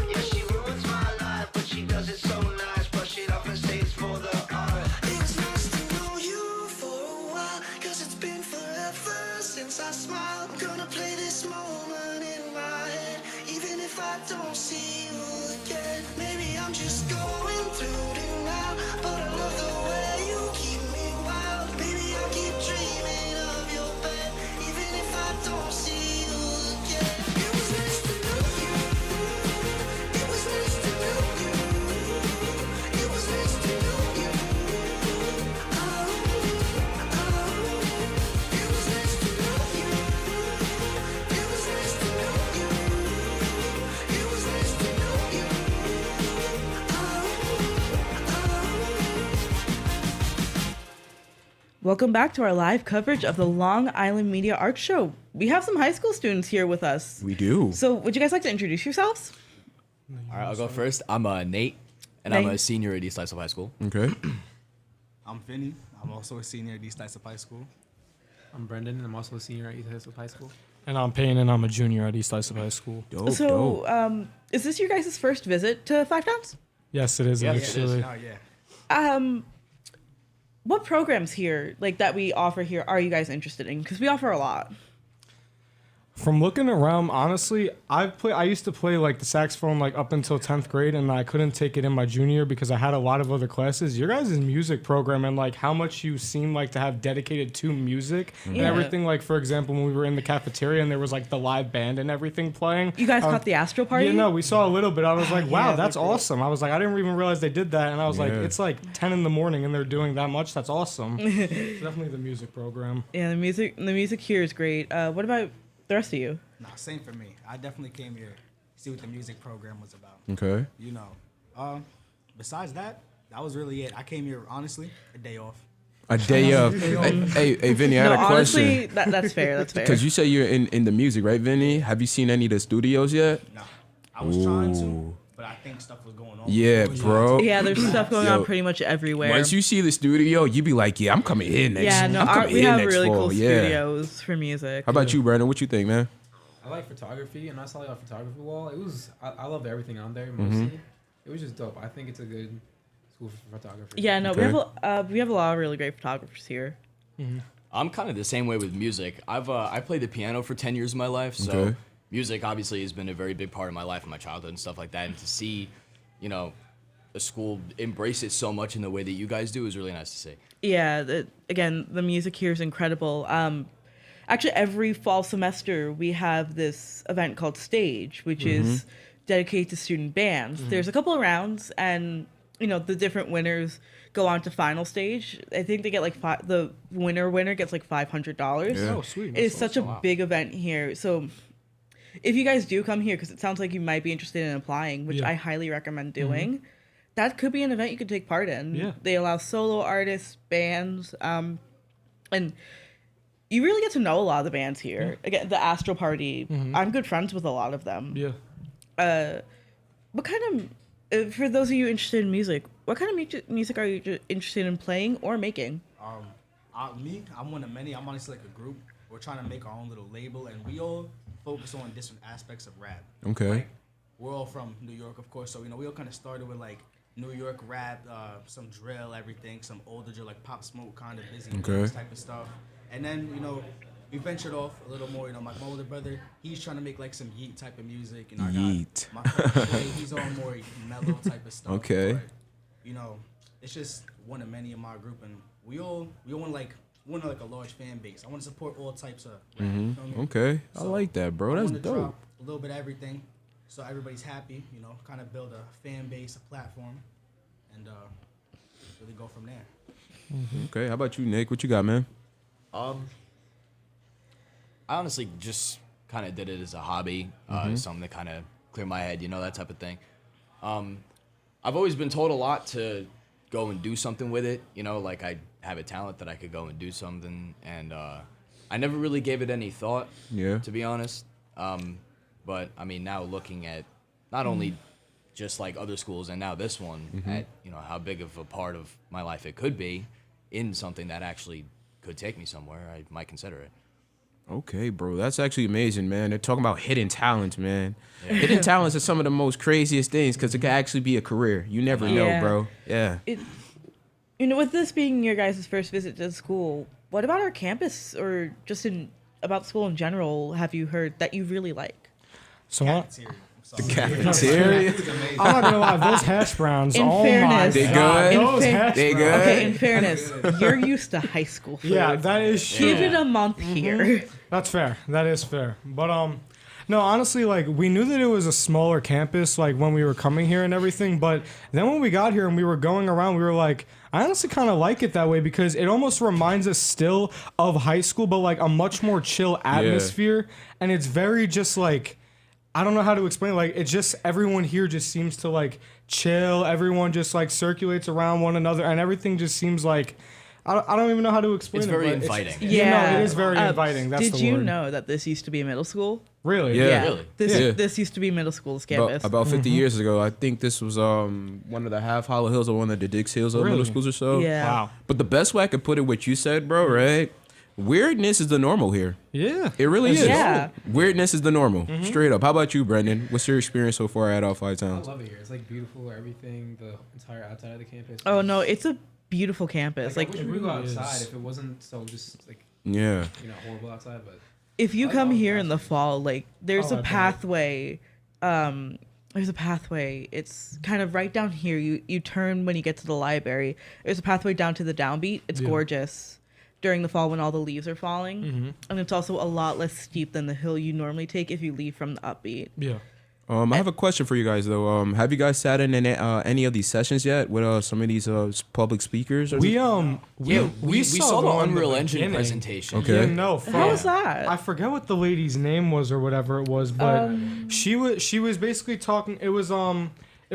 Yeah, she ruins my life, but she does it so nice. Brush it off and say it's for the art. It was nice to know you for a while, 'cause it's been forever since I smiled. I'm gonna play this moment in my head, even if I don't see you again. Maybe I'm just going through it now, but I love the way you keep me wild. Maybe I'll keep dreaming of your bed, even if I don't see you again. It was nice to know you. It was nice to know you. It was nice to know you. It was nice to know you. It was nice to know you. It was nice to know you. Welcome back to our live coverage of the Long Island Media Arts Show. We have some high school students here with us. We do. So would you guys like to introduce yourselves? All right, I'll go first. I'm Nate, and I'm Nate. a senior at East Islip High School. Okay. I'm Finney. I'm also a senior at East Islip High School. I'm Brendan, and I'm also a senior at East Islip High School. And I'm Payne, and I'm a junior at East Islip High School. Is this your guys' first visit to Five Towns? Yes, it is actually. What programs here, like that we offer here, are you guys interested in? Because we offer a lot. From looking around, honestly, I used to play like the saxophone like up until 10th grade, and I couldn't take it in my junior year because I had a lot of other classes. Your guys' music program and like how much you seem like to have dedicated to music and everything. Like for example, when we were in the cafeteria and there was like the live band and everything playing. You guys caught the Astro Party? Yeah, no, we saw a little bit. I was like, wow, Yeah, that's awesome. I was like, I didn't even realize they did that, and I was like, Yeah. it's like 10 in the morning and they're doing that much. That's awesome. It's definitely the music program. Yeah, the music here is great. What about the rest of you? Nah, same for me. I definitely came here to see what the music program was about. Okay. You know. Besides that, that was really it. I came here, honestly, a day off. A day of. Hey, Vinny, I had a honestly, question. that's fair. That's fair. Because you say you're in the music, right, Vinny? Have you seen any of the studios yet? No. I was trying to, but I think stuff was going on. Yeah, bro. Yeah, there's stuff going on pretty much everywhere. Once you see the studio, you be like, yeah, I'm coming here next. Yeah, no, I'm coming we here have next really fall. cool Yeah. studios for music. How about you, Brandon? What you think, man? I like photography, and I saw a photography wall. I loved everything on there Mm-hmm. mostly. It was just dope. I think it's a good school for photography. Yeah, no, we have a lot of really great photographers here. I'm kind of the same way with music. I played the piano for 10 years of my life, so Okay. music obviously has been a very big part of my life and my childhood and stuff like that. And to see, you know, a school embrace it so much in the way that you guys do is really nice to see. Yeah, again, the music here is incredible. Actually, every fall semester we have this event called Stage, which is dedicated to student bands. There's a couple of rounds, and the different winners go on to final stage. I think they get like the winner gets like $500. Yeah. Oh, sweet. It's such a big event here. So if you guys do come here, because it sounds like you might be interested in applying, which I highly recommend doing, that could be an event you could take part in. Yeah. They allow solo artists, bands, and you really get to know a lot of the bands here. Again, the Astro Party, I'm good friends with a lot of them. Yeah. What kind of, for those of you interested in music, what kind of music are you interested in playing or making? I'm one of many. I'm honestly like a group. We're trying to make our own little label, and we all focus on different aspects of rap. Okay. Like, we're all from New York, of course, so we all kind of started with like New York rap, some drill, everything, some older drill like Pop Smoke, kind of busy type of stuff, and then we ventured off a little more. My older brother, he's trying to make like some Yeet type of music, and Yeet. my cousin, he's on more mellow type of stuff. Okay. But, it's just one of many in my group, and we all want like a large fan base. I want to support all types of rap. You know what I mean? Okay. I So, like that, bro. I That's wanna dope. drop a little bit of everything, so everybody's happy. Kind of build a fan base, a platform, and really go from there. Okay. How about you, Nick? What you got, man? I honestly just kind of did it as a hobby, something to kind of clear my head, that type of thing. I've always been told a lot to go and do something with it, like I have a talent that I could go and do something, and I never really gave it any thought, to be honest. But I mean, now looking at not only just like other schools and now this one, at how big of a part of my life it could be in something that actually could take me somewhere, I might consider it. Okay, bro. That's actually amazing, man. They're talking about hidden talents, man. Yeah. Hidden talents are some of the most craziest things because it can actually be a career. You never know, bro. Yeah. With this being your guys' first visit to the school, what about our campus or just about school in general have you heard that you really like? So the cafeteria. I'm not gonna lie, those hash browns. In oh fairness, my god, those hash they browns. good. Okay, in fairness, you're used to high school food. Yeah, that is true. Give it a month here. That's fair. That is fair. But no, honestly, like we knew that it was a smaller campus, like when we were coming here and everything. But then when we got here and we were going around, we were like, I honestly kind of like it that way because it almost reminds us still of high school, but like a much more chill atmosphere, and it's very just like. I don't know how to explain it. Like, it's just everyone here just seems to like chill. Everyone just like circulates around one another, and everything just seems like I don't even know how to explain it's it. Very inviting. Yeah, it is very inviting. That's did the you word. know that this used to be a middle school? Really? Yeah. Really? This used to be middle school's campus. About 50 years ago, I think this was one of the half Hollow Hills or one of the Dix Hills of middle schools or so. Yeah. Wow. But the best way I could put it, what you said, bro, right? Weirdness is the normal here. Yeah. It really is. Yeah. Weirdness is the normal. Straight up. How about you, Brendan? What's your experience so far at all 5 I Towns? love it here. It's like beautiful, everything, the entire outside of the campus. Oh no, it's a beautiful campus. Like I wish it we could go really is. outside if it wasn't so just like Yeah. horrible outside, but if you come here in the fall, like there's Oh, a I bet. pathway. There's a pathway. It's kind of right down here. You turn when you get to the library. There's a pathway down to the downbeat. It's Yeah. gorgeous during the fall when all the leaves are falling, Mhm. and it's also a lot less steep than the hill you normally take if you leave from the upbeat. Yeah. I have a question for you guys though. Have you guys sat in any of these sessions yet with some of these public speakers? We we saw the one in Unreal Engine beginning. presentation. Okay. Yeah, no, How was that? I forget what the lady's name was or whatever it was, but she was basically talking. It was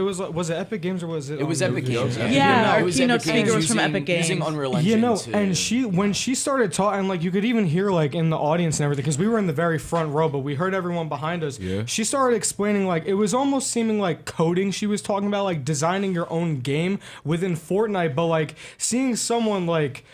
was it Epic Games or was it? It was Epic Games. Yeah, our it was keynote Epic Games speaker was from using- Epic Games. using Unreal Engine. You know, to- and when she started talking, like you could even hear like in the audience and everything, because we were in the very front row, but we heard everyone behind us. Yeah. She started explaining like it was almost seeming like coding. She was talking about like designing your own game within Fortnite, but like seeing someone like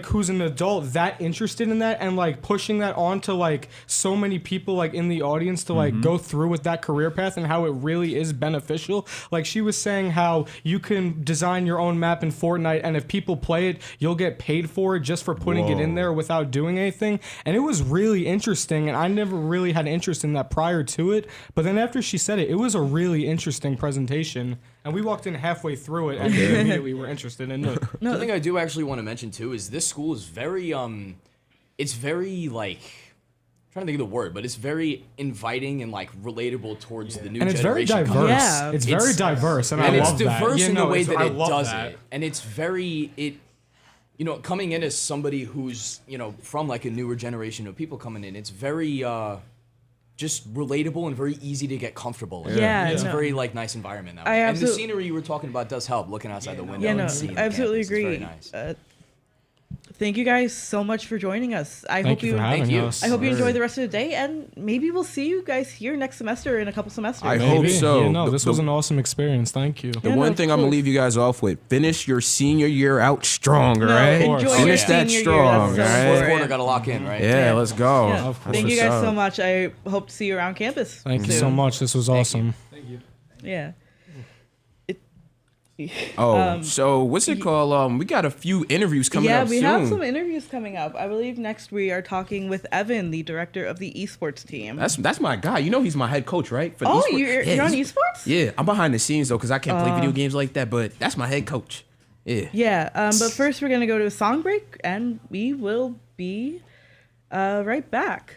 who's an adult that interested in that and like pushing that on to like so many people like in the audience to like go through with that career path and how it really is beneficial. Like she was saying how you can design your own map in Fortnite and if people play it, you'll get paid for it just for putting it in there without doing anything. And it was really interesting and I never really had interest in that prior to it. But then after she said it, it was a really interesting presentation. And we walked in halfway through it and immediately were interested in it. The thing I do actually want to mention too is this school is very it's very like I'm trying to think of the word, but it's very inviting and like relatable towards the new And it's very generation. diverse. Yeah. It's very diverse, and I it's love that. diverse You in the know, way it's- that I it love does that. it, and it's very you know, coming in as somebody who's from like a newer generation of people coming in, it's very just relatable and very easy to get comfortable in. Yeah, It's no. a very like nice environment that I way. And the absolute- scenery you were talking about does help looking outside the window Yeah, no, and seeing the I absolutely campus. It's agree. very nice. Thank you guys so much for joining us. I Thank hope you for having us. I hope you enjoy the rest of the day, and maybe we'll see you guys here next semester in a couple semesters. I hope so. Yeah, no, this The- was an awesome experience. Thank you. The Yeah, one no, thing of I'm gonna course. leave you guys off with: finish your senior year out strong, No, right? enjoy your Finish that senior year, strong, that's so right? Fourth important. quarter got to lock in, right? Yeah, let's go. Yeah. That's Thank you what's guys up. so much. I hope to see you around campus. Thank you soon. so much. This was awesome. Yeah. So what's it called? We got a few interviews coming yeah, up we soon. have some interviews coming up. I believe next we are talking with Evan, the director of the esports team. That's my guy. You know he's my head coach, right? For the Oh, esports. you're on he's- esports? Yeah, I'm behind the scenes though because I can't play video games like that. But that's my head coach. Yeah. Yeah, but first we're gonna go to a song break, and we will be right back.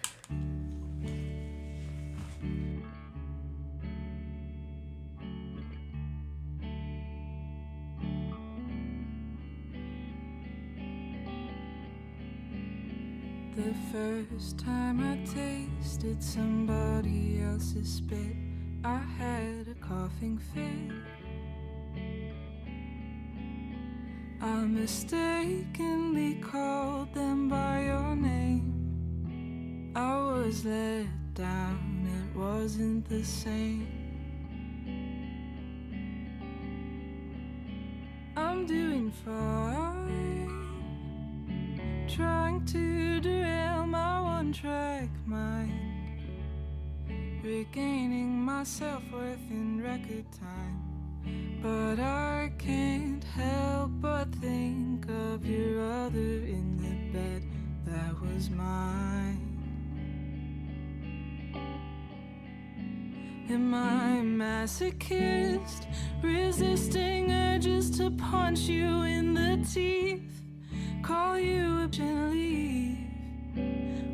The first time I tasted somebody else's spit, I had a coughing fit. I mistakenly called them by your name. I was let down, it wasn't the same. I'm doing fine, trying to derail my one-track mind, regaining my self-worth in record time. But I can't help but think of your other in the bed that was mine. Am I a masochist, resisting urges to punch you in the teeth, call you a and leave?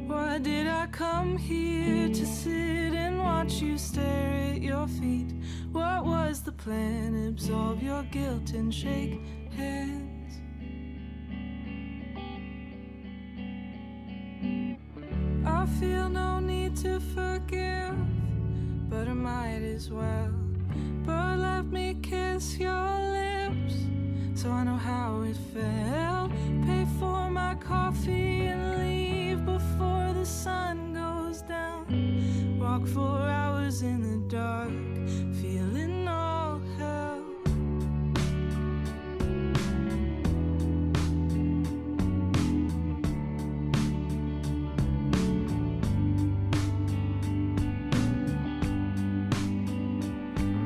Why did I come here to sit and watch you stare at your feet? What was the plan? Absolve your guilt and shake hands. I feel no need to forgive, but I might as well. But let me kiss your lips, so I know how it felt. Pay for my coffee and leave before the sun goes down. Walk 4 hours in the dark, feeling all hell.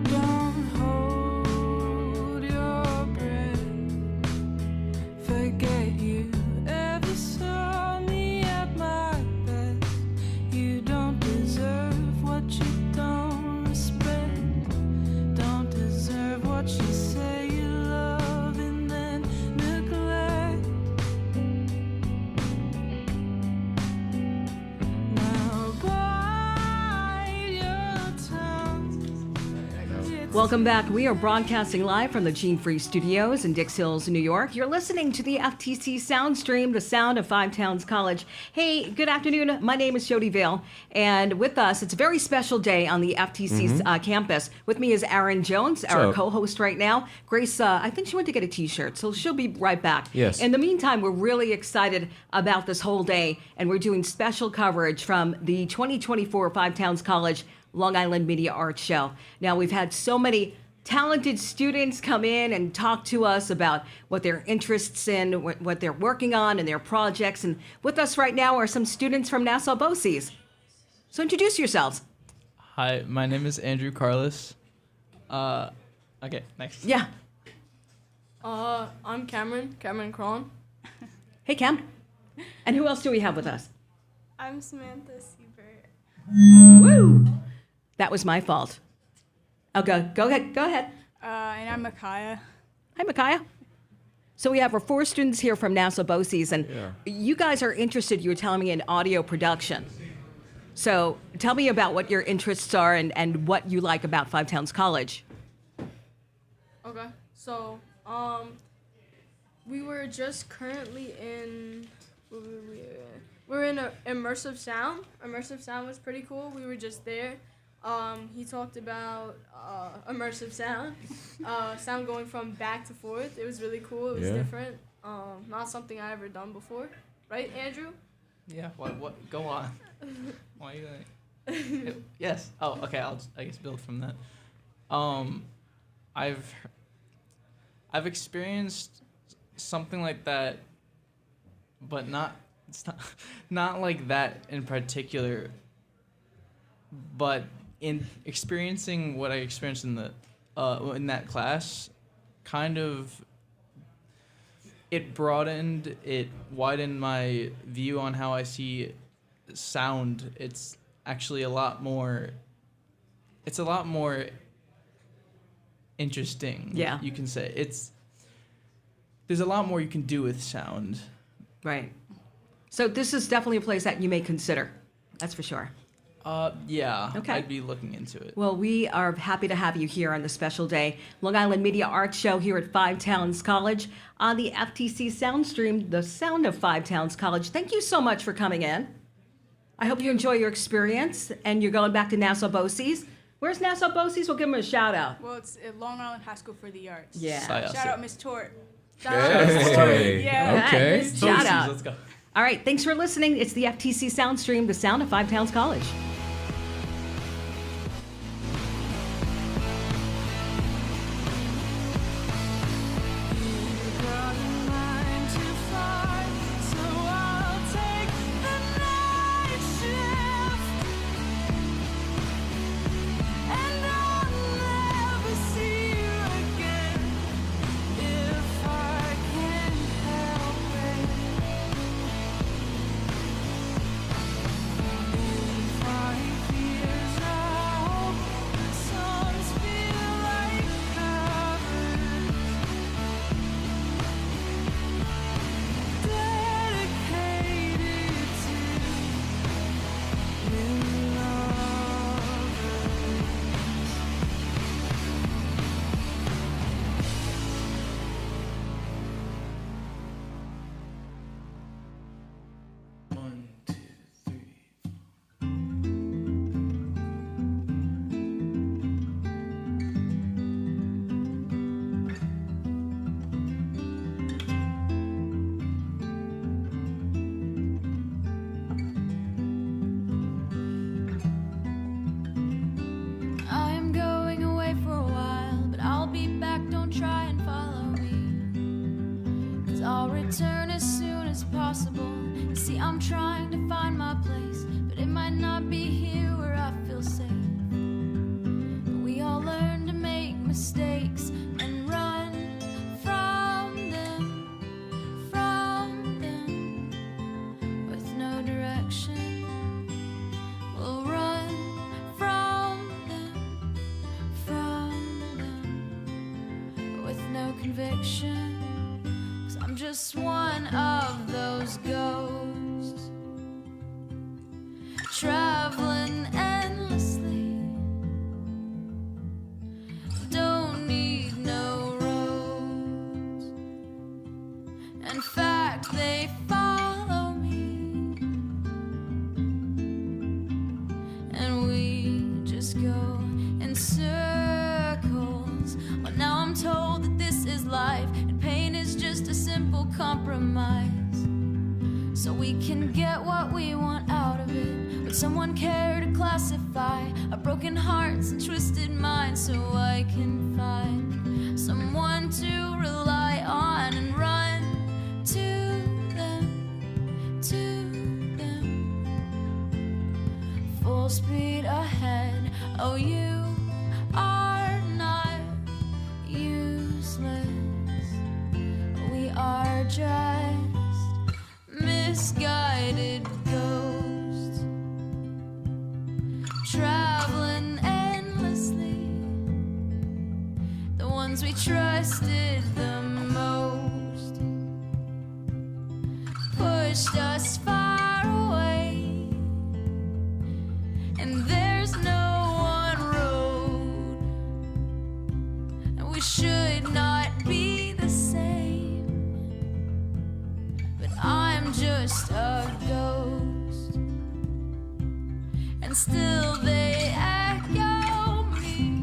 Don't hold your breath. Welcome back. We are broadcasting live from the Gene Free Studios in Dix Hills, New York. You're listening to the FTC sound stream, the sound of Five Towns College. Hey, good afternoon. My name is Jody Vale, and with us, it's a very special day on the FTC's campus. With me is Aaron Jones, our co-host right now. Grace, I think she went to get a T-shirt, so she'll be right back. Yes. In the meantime, we're really excited about this whole day, and we're doing special coverage from the 2024 Five Towns College Long Island Media Arts Show. Now, we've had so many talented students come in and talk to us about what their interests in, what they're working on and their projects. And with us right now are some students from Nassau BOCES. So introduce yourselves. Hi, my name is Andrew Carlos. Okay, next. Yeah. I'm Cameron Cron. Hey, Cam. And who else do we have with us? I'm Samantha Siebert. Woo! That was my fault. Oh, go ahead. And I'm Micaiah. Hi, Micaiah. So we have our 4 students here from Nassau BOCES, and you guys are interested, you were telling me, in audio production. So tell me about what your interests are and what you like about Five Towns College. Okay, so we were just currently in. We're in immersive sound. Immersive sound was pretty cool. We were just there. He talked about immersive sound, sound going from back to forth. It was really cool. It was different. Not something I ever done before, right, Andrew? Yeah. What? Go on. Why are you like? Yes. Oh, okay. I guess build from that. I've experienced something like that, but it's not like that in particular. But in experiencing what I experienced in that class, kind of it widened my view on how I see sound. It's actually a lot more interesting. Yeah. You can say there's a lot more you can do with sound. Right. So this is definitely a place that you may consider. That's for sure. Yeah. Okay. I'd be looking into it. Well, we are happy to have you here on the special day, Long Island Media Arts Show here at Five Towns College on the FTC sound stream, the sound of Five Towns College. Thank you so much for coming in. I hope you enjoy your experience, and you're going back to Nassau BOCES. Where's Nassau BOCES? We'll give them a shout out. Well, it's at Long Island High School for the Arts. Yeah. Shout out Miss Tort. Hey. Yeah. Okay. BOCES, Shout out. let's go. All right. Thanks for listening. It's the FTC sound stream, the sound of Five Towns College. return as soon as possible. You see, I'm trying to find my place, but it might not be here where I feel safe. We all learn to make mistakes and run from them, with no direction. We'll run from them, with no conviction. 'Cause I'm just one of those ghosts, traveling endlessly, In fact, they follow me, and we just go in circles. Well, now I'm told that this is life, and pain is just a simple compromise. So we can get what we want out of it. Would someone care to classify our broken hearts and twisted minds, so I can find someone to rely on and run to them, full speed ahead. Oh, you are not useless. We are just misguided ghosts, traveling endlessly. The ones we trusted the most pushed us far away, and there's no one road, and we should not be the same. But I'm just a ghost, and still they echo me.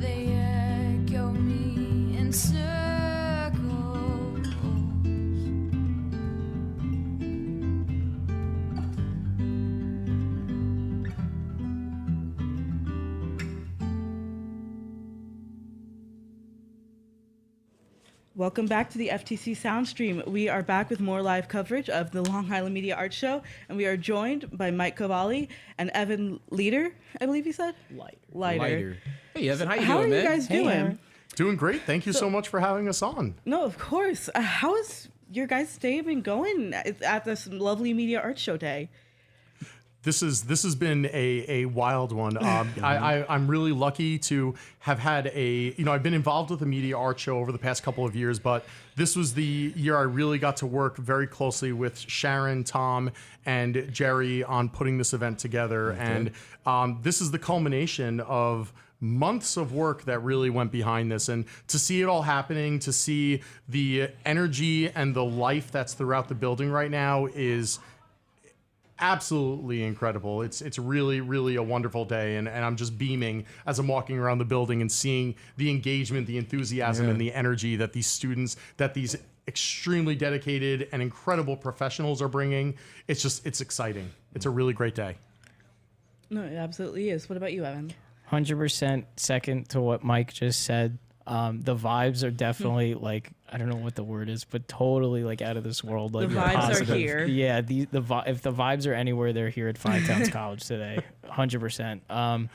They echo me in circles. Welcome back to the FTC Soundstream. We are back with more live coverage of the Long Island Media Arts Show, and we are joined by Mike Cavalli and Evan Leader, I believe you said? Lighter. Hey, Evan, how you How doing, are man? you guys doing? Doing great. Thank you so much for having us on. No, of course. How has your guys' day been going at this lovely Media Arts Show day? This has been a wild one. I'm really lucky to have had I've been involved with the Media Art Show over the past couple of years, but this was the year I really got to work very closely with Sharon, Tom, and Jerry on putting this event together. Okay. And this is the culmination of months of work that really went behind this, and to see it all happening, to see the energy and the life that's throughout the building right now is absolutely incredible. It's really, really a wonderful day, and I'm just beaming as I'm walking around the building and seeing the engagement, the enthusiasm, and the energy that these students, that these extremely dedicated and incredible professionals are bringing. It's exciting. It's a really great day. No, it absolutely is. What about you, Evan? 100% second to what Mike just said. The vibes are definitely like, I don't know what the word is, but totally like out of this world. Like The vibes positive. are here. Yeah, if the vibes are anywhere, they're here at Five Towns College today. 100%.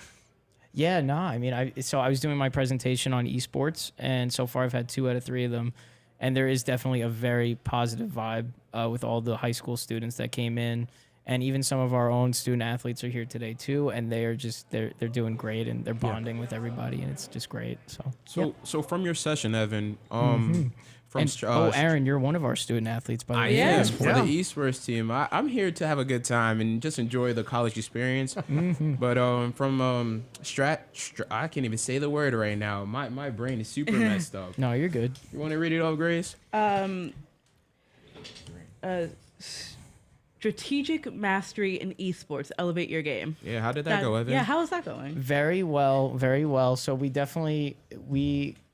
Yeah, no, I mean, I was doing my presentation on esports, and so far I've had 2 out of 3 of them, and there is definitely a very positive vibe with all the high school students that came in. And even some of our own student athletes are here today too, and they are just they're doing great, and they're bonding with everybody, and it's just great. So from your session, Evan, Aaron, you're one of our student athletes, by the way. Yes, for the esports team. I'm here to have a good time and just enjoy the college experience. But from I can't even say the word right now. My brain is super messed up. No, you're good. You want to read it off, Grace? Strategic mastery in esports. Elevate your game. Yeah, how did that go, Evan? Yeah, how is that going? Very well, very well. So we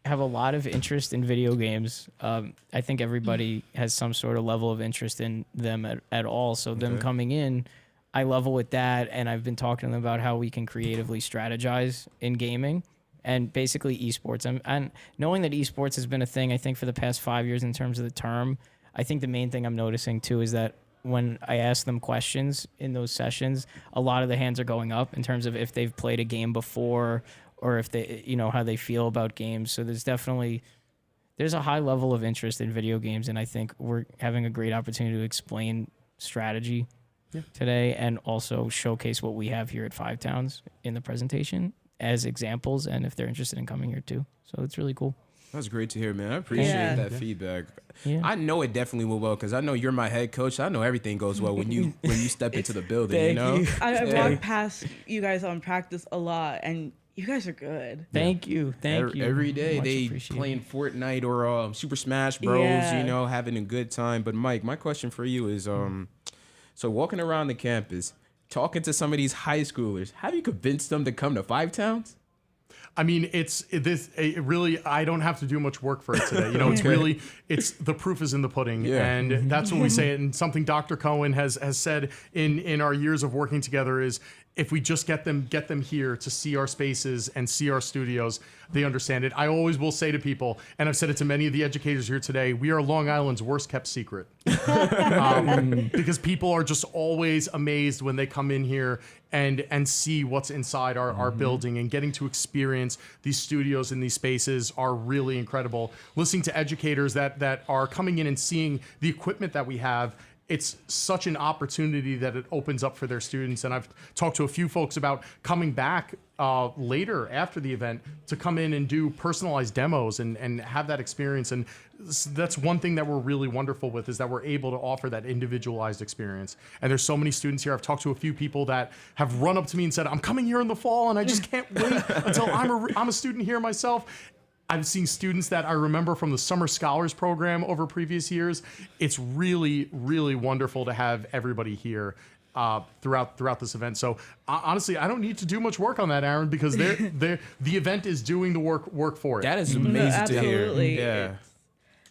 have a lot of interest in video games. I think everybody has some sort of level of interest in them at all. So them coming in, I level with that, and I've been talking to them about how we can creatively strategize in gaming and basically esports. And knowing that esports has been a thing, I think, for the past 5 years in terms of the term, I think the main thing I'm noticing too is that when I ask them questions in those sessions, a lot of the hands are going up in terms of if they've played a game before or if they, how they feel about games. So there's a high level of interest in video games, and I think we're having a great opportunity to explain strategy today and also showcase what we have here at Five Towns in the presentation as examples, and if they're interested in coming here too. So it's really cool. That's great to hear, man. I appreciate that feedback. Yeah. I know it definitely went well because I know you're my head coach. I know everything goes well when you step into the building. I walk past you guys on practice a lot, and You guys are good. Thank you. Thank you. Every day Much they appreciated. playing Fortnite or Super Smash Bros. Yeah. You know, having a good time. But Mike, my question for you is, so walking around the campus, talking to some of these high schoolers, have you convinced them to come to Five Towns? I mean, it really, I don't have to do much work for it today. You know, it's really, the proof is in the pudding. Yeah. And that's what we say. And something Dr. Cohen has said in our years of working together is, if we just get them here to see our spaces and see our studios, they understand it. I always will say to people, and I've said it to many of the educators here today, we are Long Island's worst kept secret. Because people are just always amazed when they come in here and see what's inside our building, and getting to experience these studios and these spaces are really incredible. Listening to educators that are coming in and seeing the equipment that we have, it's such an opportunity that it opens up for their students. And I've talked to a few folks about coming back later after the event to come in and do personalized demos and have that experience. And that's one thing that we're really wonderful with, is that we're able to offer that individualized experience. And there's so many students here. I've talked to a few people that have run up to me and said, I'm coming here in the fall and I just can't wait until I'm a student here myself. I've seen students that I remember from the Summer Scholars Program over previous years. It's really, really wonderful to have everybody here throughout this event. So honestly, I don't need to do much work on that, Aaron, because the event is doing the work for it. That is amazing to hear. Absolutely. Yeah.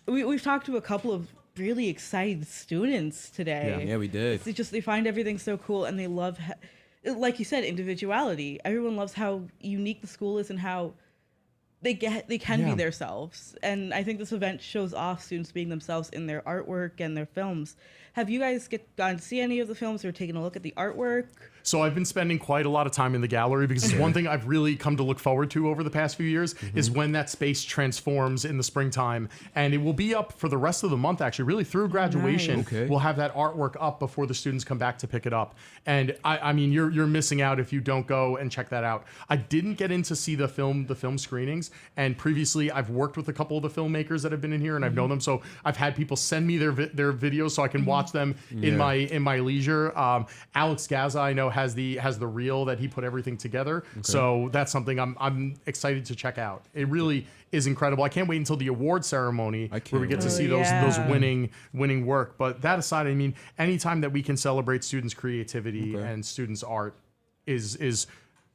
We've talked to a couple of really excited students today. Yeah, we did. They find everything so cool, and they love, like you said, individuality. Everyone loves how unique the school is and how they can be themselves. And I think this event shows off students being themselves in their artwork and their films. Have you guys gotten to see any of the films or taken a look at the artwork? So I've been spending quite a lot of time in the gallery, because it's one thing I've really come to look forward to over the past few years is when that space transforms in the springtime. And it will be up for the rest of the month, actually, really through graduation. Nice. Okay. We'll have that artwork up before the students come back to pick it up. And I mean, you're missing out if you don't go and check that out. I didn't get in to see the film screenings. And previously, I've worked with a couple of the filmmakers that have been in here, and I've known them. So I've had people send me their videos so I can watch them in my leisure. Alex Gaza, I know, has the reel that he put everything together. Okay. So that's something I'm excited to check out. It really is incredible. I can't wait until the award ceremony where we get to see those winning work. But that aside, I mean, anytime that we can celebrate students' creativity and students' art is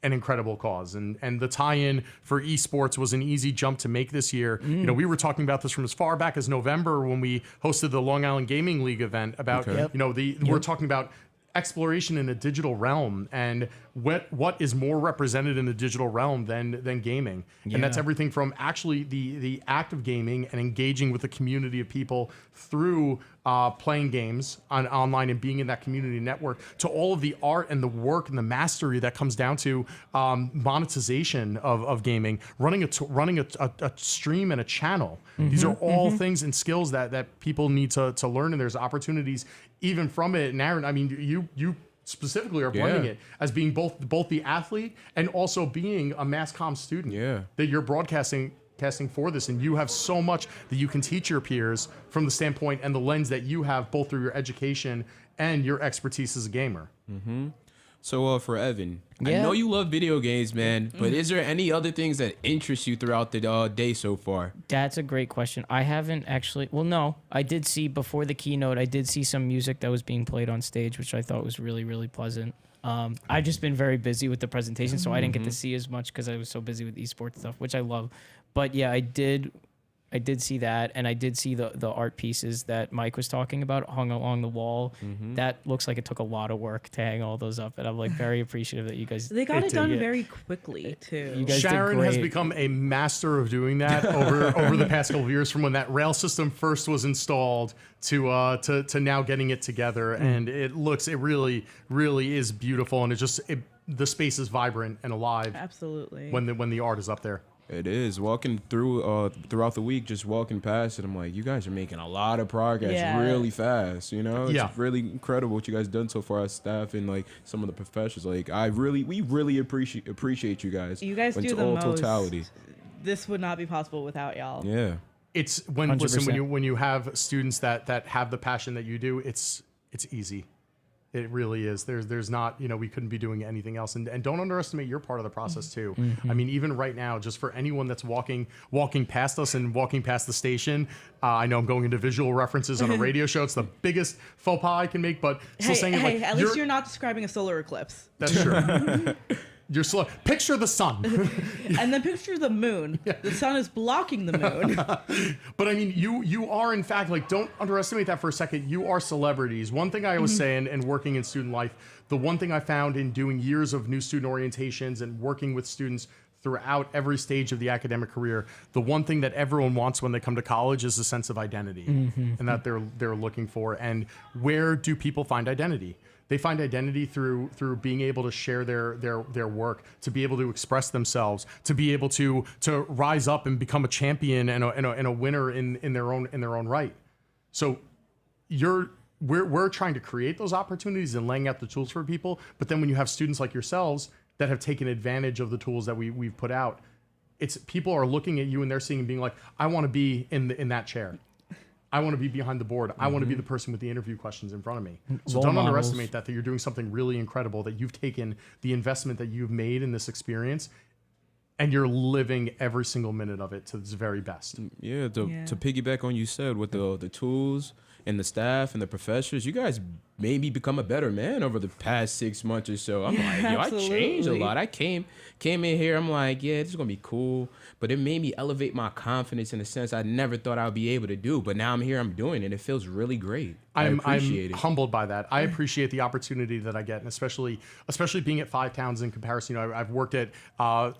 an incredible cause. And the tie-in for esports was an easy jump to make this year. You know, we were talking about this from as far back as November when we hosted the Long Island Gaming League event about, you know, we're talking about exploration in a digital realm, and what is more represented in the digital realm than gaming. And that's everything from actually the act of gaming and engaging with a community of people through playing games online and being in that community network, to all of the art and the work and the mastery that comes down to monetization of gaming, running a stream and a channel. These are all things and skills that people need to learn, and there's opportunities even from it. And Aaron, I mean, you specifically are blending it as being both the athlete and also being a mass comm student. That you're broadcasting for this, and you have so much that you can teach your peers from the standpoint and the lens that you have both through your education and your expertise as a gamer. So for Evan, I know you love video games, man, but is there any other things that interest you throughout the day so far? That's a great question. I haven't actually, well, no, I did see before the keynote, I did see some music that was being played on stage, which I thought was really, really pleasant. I've just been very busy with the presentation, so I didn't get to see as much because I was so busy with esports stuff, which I love. But yeah, I did see that, and I did see the art pieces that Mike was talking about hung along the wall. That looks like it took a lot of work to hang all those up, and I'm like very appreciative that you guys They got it done very quickly too. You guys Sharon did great. has become a master of doing that over the past couple of years, from when that rail system first was installed to now getting it together, and it really is beautiful, and the space is vibrant and alive. Absolutely. When the art is up there. It is. Walking throughout the week, just walking past it, I'm like, you guys are making a lot of progress really fast, you know? It's really incredible what you guys done so far as staff and like some of the professors. Like we really appreciate you guys. You guys do the all most. totality. This would not be possible without y'all. Yeah. It's when you have students that have the passion that you do, it's easy. It really is. There's not, we couldn't be doing anything else. And don't underestimate your part of the process too. Mhm. I mean, even right now, just for anyone that's walking past us and walking past the station, I know I'm going into visual references on a radio show. It's the biggest faux pas I can make, but still saying it like, at least you're not describing a solar eclipse. That's true. You're slow. Picture the sun. And then picture the moon. The sun is blocking the moon. But I mean, you are in fact, like, don't underestimate that for a second. You are celebrities. One thing I always say, and working in student life, the one thing I found in doing years of new student orientations and working with students throughout every stage of the academic career, the one thing that everyone wants when they come to college is a sense of identity, and that they're looking for. And where do people find identity? They find identity through being able to share their work, to be able to express themselves, to be able to rise up and become a champion and a winner in their own right. So we're trying to create those opportunities and laying out the tools for people. But then when you have students like yourselves that have taken advantage of the tools that we've put out, it's people are looking at you and they're seeing and being like, I want to be in that chair. I want to be behind the board. I want to be the person with the interview questions in front of me. So don't underestimate that you're doing something really incredible, that you've taken the investment that you've made in this experience and you're living every single minute of it to its very best. Yeah, to piggyback on you said with the tools and the staff and the professors, you guys made me become a better man over the past 6 months or so. I'm like, yo, I changed a lot. I came in here, I'm like, yeah, this is gonna be cool. But it made me elevate my confidence in a sense I never thought I'd be able to do. But now I'm here, I'm doing it. It feels really great. I appreciate it. Humbled by that. I appreciate the opportunity that I get, and especially being at 5 towns in comparison. I've worked at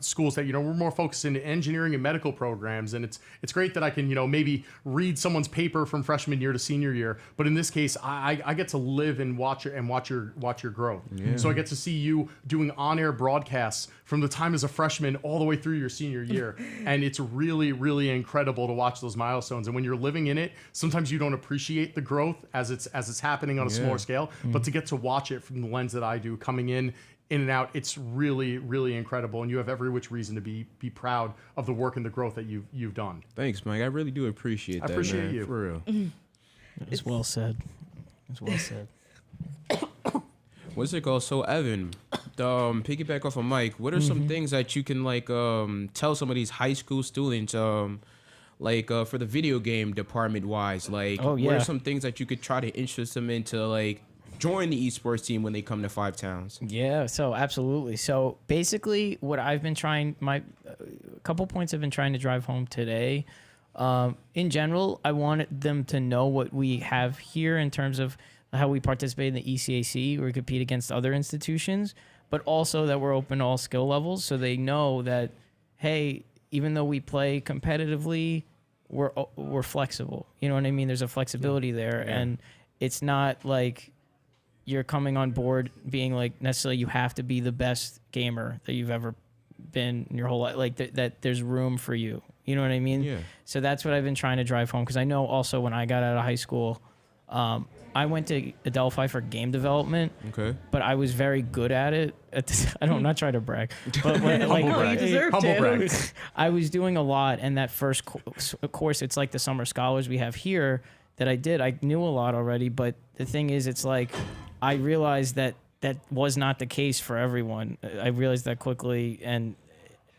schools that we're more focused in engineering and medical programs, and it's great that I can maybe read someone's paper from freshman year to senior year. But in this case, I get to live and watch your growth. Yeah. So I get to see you doing on-air broadcasts from the time as a freshman all the way through your senior year, and it's really, really incredible to watch those milestones. And when you're living in it, sometimes you don't appreciate the growth as it's happening on a smaller scale, but to get to watch it from the lens that I do, coming in and out, it's really, really incredible. And you have every which reason to be proud of the work and the growth that you've done. Thanks, Mike. I really do appreciate that. I appreciate man, you. for real. It's well said. It's well said. What's it called? So Evan, piggyback off of Mike, what are some things that you can tell some of these high school students, for the video game department wise, what are some things that you could try to interest them into join the esports team when they come to 5 towns? Yeah, so absolutely. So basically what I've been trying, a couple points I've been trying to drive home today. In general, I wanted them to know what we have here in terms of how we participate in the ECAC, where we compete against other institutions, but also that we're open to all skill levels. So they know that, hey, even though we play competitively, we're flexible. You know what I mean? There's a flexibility there. Yeah. And it's not like you're coming on board being like necessarily you have to be the best gamer that you've ever been in your whole life. That there's room for you. You know what I mean? Yeah. So that's what I've been trying to drive home, because I know also when I got out of high school, I went to Adelphi for game development. Okay. But I was very good at it. I'm not trying to brag, but you deserve to. I was doing a lot, and that first course, it's like the summer scholars we have here that I did. I knew a lot already, but the thing is, it's like I realized that was not the case for everyone. I realized that quickly, and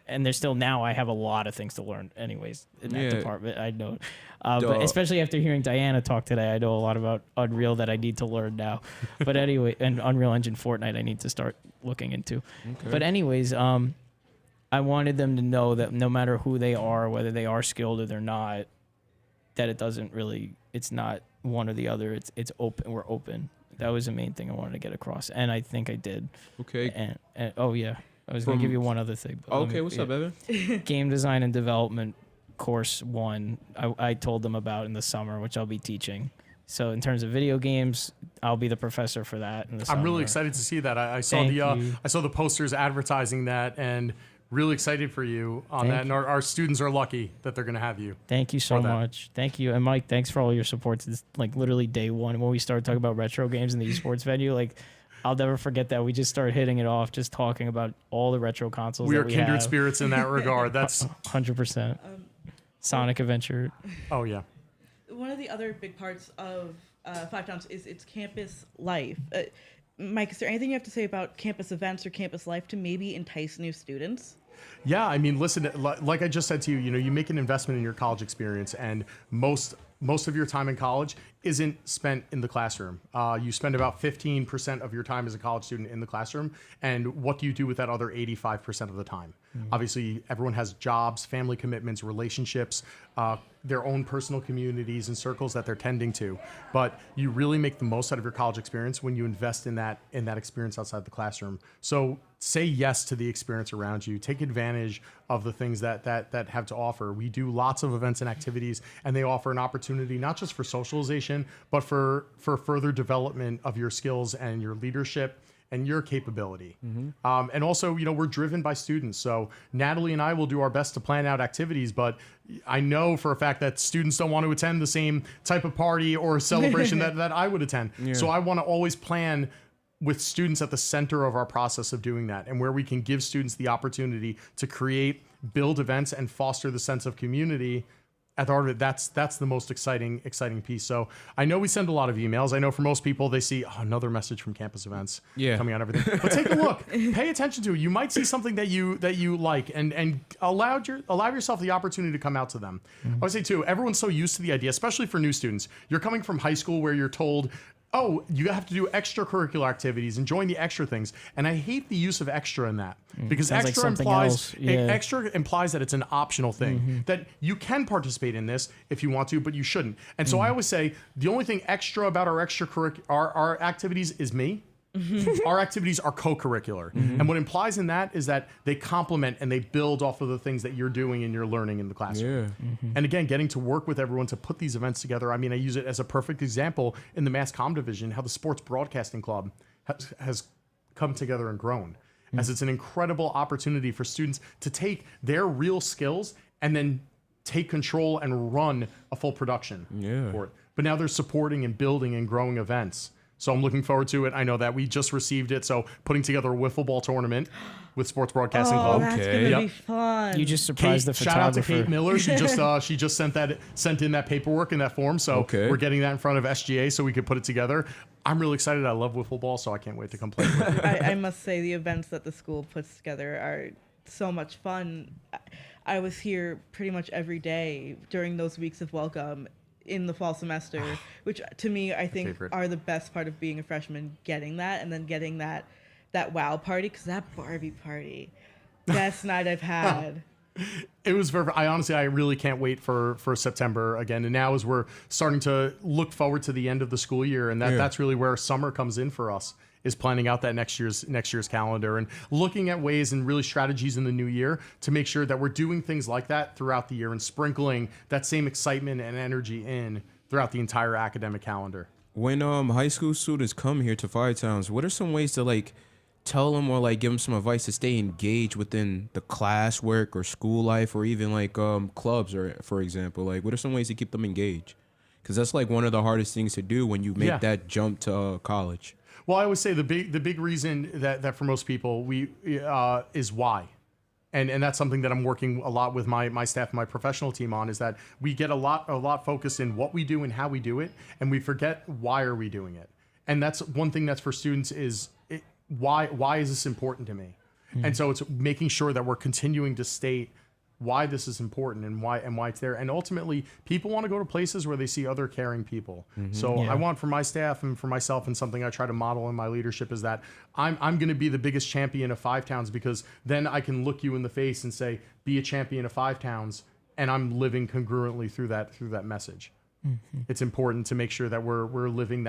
there's still now I have a lot of things to learn anyways in that department. I know. But especially after hearing Diana talk today, I know a lot about Unreal that I need to learn now. But anyway, and Unreal Engine Fortnite I need to start looking into. Okay. But anyways, I wanted them to know that no matter who they are, whether they are skilled or they're not, that it's not one or the other. It's open. We're open. That was the main thing I wanted to get across. And I think I did. Okay. And oh yeah. I was going to give you one other thing. Okay, what's up, Evan? Game design and development course 1, I told them about in the summer, which I'll be teaching. So in terms of video games, I'll be the professor for that in the summer. I'm really excited to see that. I saw I saw the posters advertising that, and really excited for you on that. And our students are lucky that they're going to have you. Thank you so much. Thank you. And Mike, thanks for all your support. It's literally day 1 when we started talking about retro games in the esports venue. I'll never forget that. We just started hitting it off, just talking about all the retro consoles. We are kindred spirits in that regard. That's 100%. Sonic Adventure. Oh, yeah. One of the other big parts of 5 Towns is its campus life. Mike, is there anything you have to say about campus events or campus life to maybe entice new students? Yeah, I mean, listen, like I just said to you, you make an investment in your college experience, and most of your time in college isn't spent in the classroom. You spend about 15% of your time as a college student in the classroom, and what do you do with that other 85% of the time? Obviously, everyone has jobs, family commitments, relationships, their own personal communities and circles that they're tending to. But you really make the most out of your college experience when you invest in that experience outside the classroom. So say yes to the experience around you. Take advantage of the things that have to offer. We do lots of events and activities, and they offer an opportunity not just for socialization, but for further development of your skills and your leadership and your capability. And also, we're driven by students. So Natalie and I will do our best to plan out activities, but I know for a fact that students don't want to attend the same type of party or celebration that I would attend. Yeah. So I want to always plan with students at the center of our process of doing that, and where we can give students the opportunity to create, build events, and foster the sense of community. At the heart of it, that's the most exciting piece. So I know we send a lot of emails. I know for most people, they see another message from campus events coming on everything. But take a look, pay attention to it. You might see something that you like, and allow yourself the opportunity to come out to them. I would say too, everyone's so used to the idea, especially for new students. You're coming from high school where you're told, oh, you have to do extracurricular activities and join the extra things. And I hate the use of extra in that, because Sounds like extra something implies else. Yeah. extra implies that it's an optional thing, that you can participate in this if you want to, but you shouldn't. And so I always say the only thing extra about our our activities is me. Our activities are co-curricular. And what implies in that is that they complement and they build off of the things that you're doing and you're learning in the classroom. And again, getting to work with everyone to put these events together. I mean, I use it as a perfect example in the Mass Comm division, how the Sports Broadcasting Club has come together and grown, as it's an incredible opportunity for students to take their real skills and then take control and run a full production for it. But now they're supporting and building and growing events. So I'm looking forward to it. I know that we just received it. So putting together a wiffle ball tournament with Sports Broadcasting Club. That's gonna be fun. You just surprised the Shout out to photographer. Kate Miller. She just sent in that paperwork in that form. So we're getting that in front of SGA so we could put it together. I'm really excited. I love wiffle ball, so I can't wait to come play with you. I must say the events that the school puts together are so much fun. I was here pretty much every day during those weeks of welcome in the fall semester, which to me I think favorite. are the best part of being a freshman, getting that, and then getting that wow party, because that Barbie party, best night I've had. It was very, I really can't wait for September again. And now as we're starting to look forward to the end of the school year, and that's really where summer comes in for us, is planning out that next year's calendar and looking at ways and really strategies in the new year to make sure that we're doing things like that throughout the year and sprinkling that same excitement and energy in throughout the entire academic calendar. When high school students come here to Five Towns, what are some ways to tell them or give them some advice to stay engaged within the classwork or school life, or even clubs, or for example, what are some ways to keep them engaged? Because that's one of the hardest things to do when you make that jump to college. Well, I always say the big reason that for most people is why. And that's something that I'm working a lot with my staff and my professional team on, is that we get a lot focused in what we do and how we do it, and we forget why are we doing it. And that's one thing that's for students is why is this important to me? And so it's making sure that we're continuing to state why this is important and why it's there. And ultimately, people want to go to places where they see other caring people. So I want for my staff and for myself, and something I try to model in my leadership, is that I'm going to be the biggest champion of Five Towns, because then I can look you in the face and say, be a champion of Five Towns, and I'm living congruently through that message. It's important to make sure that we're living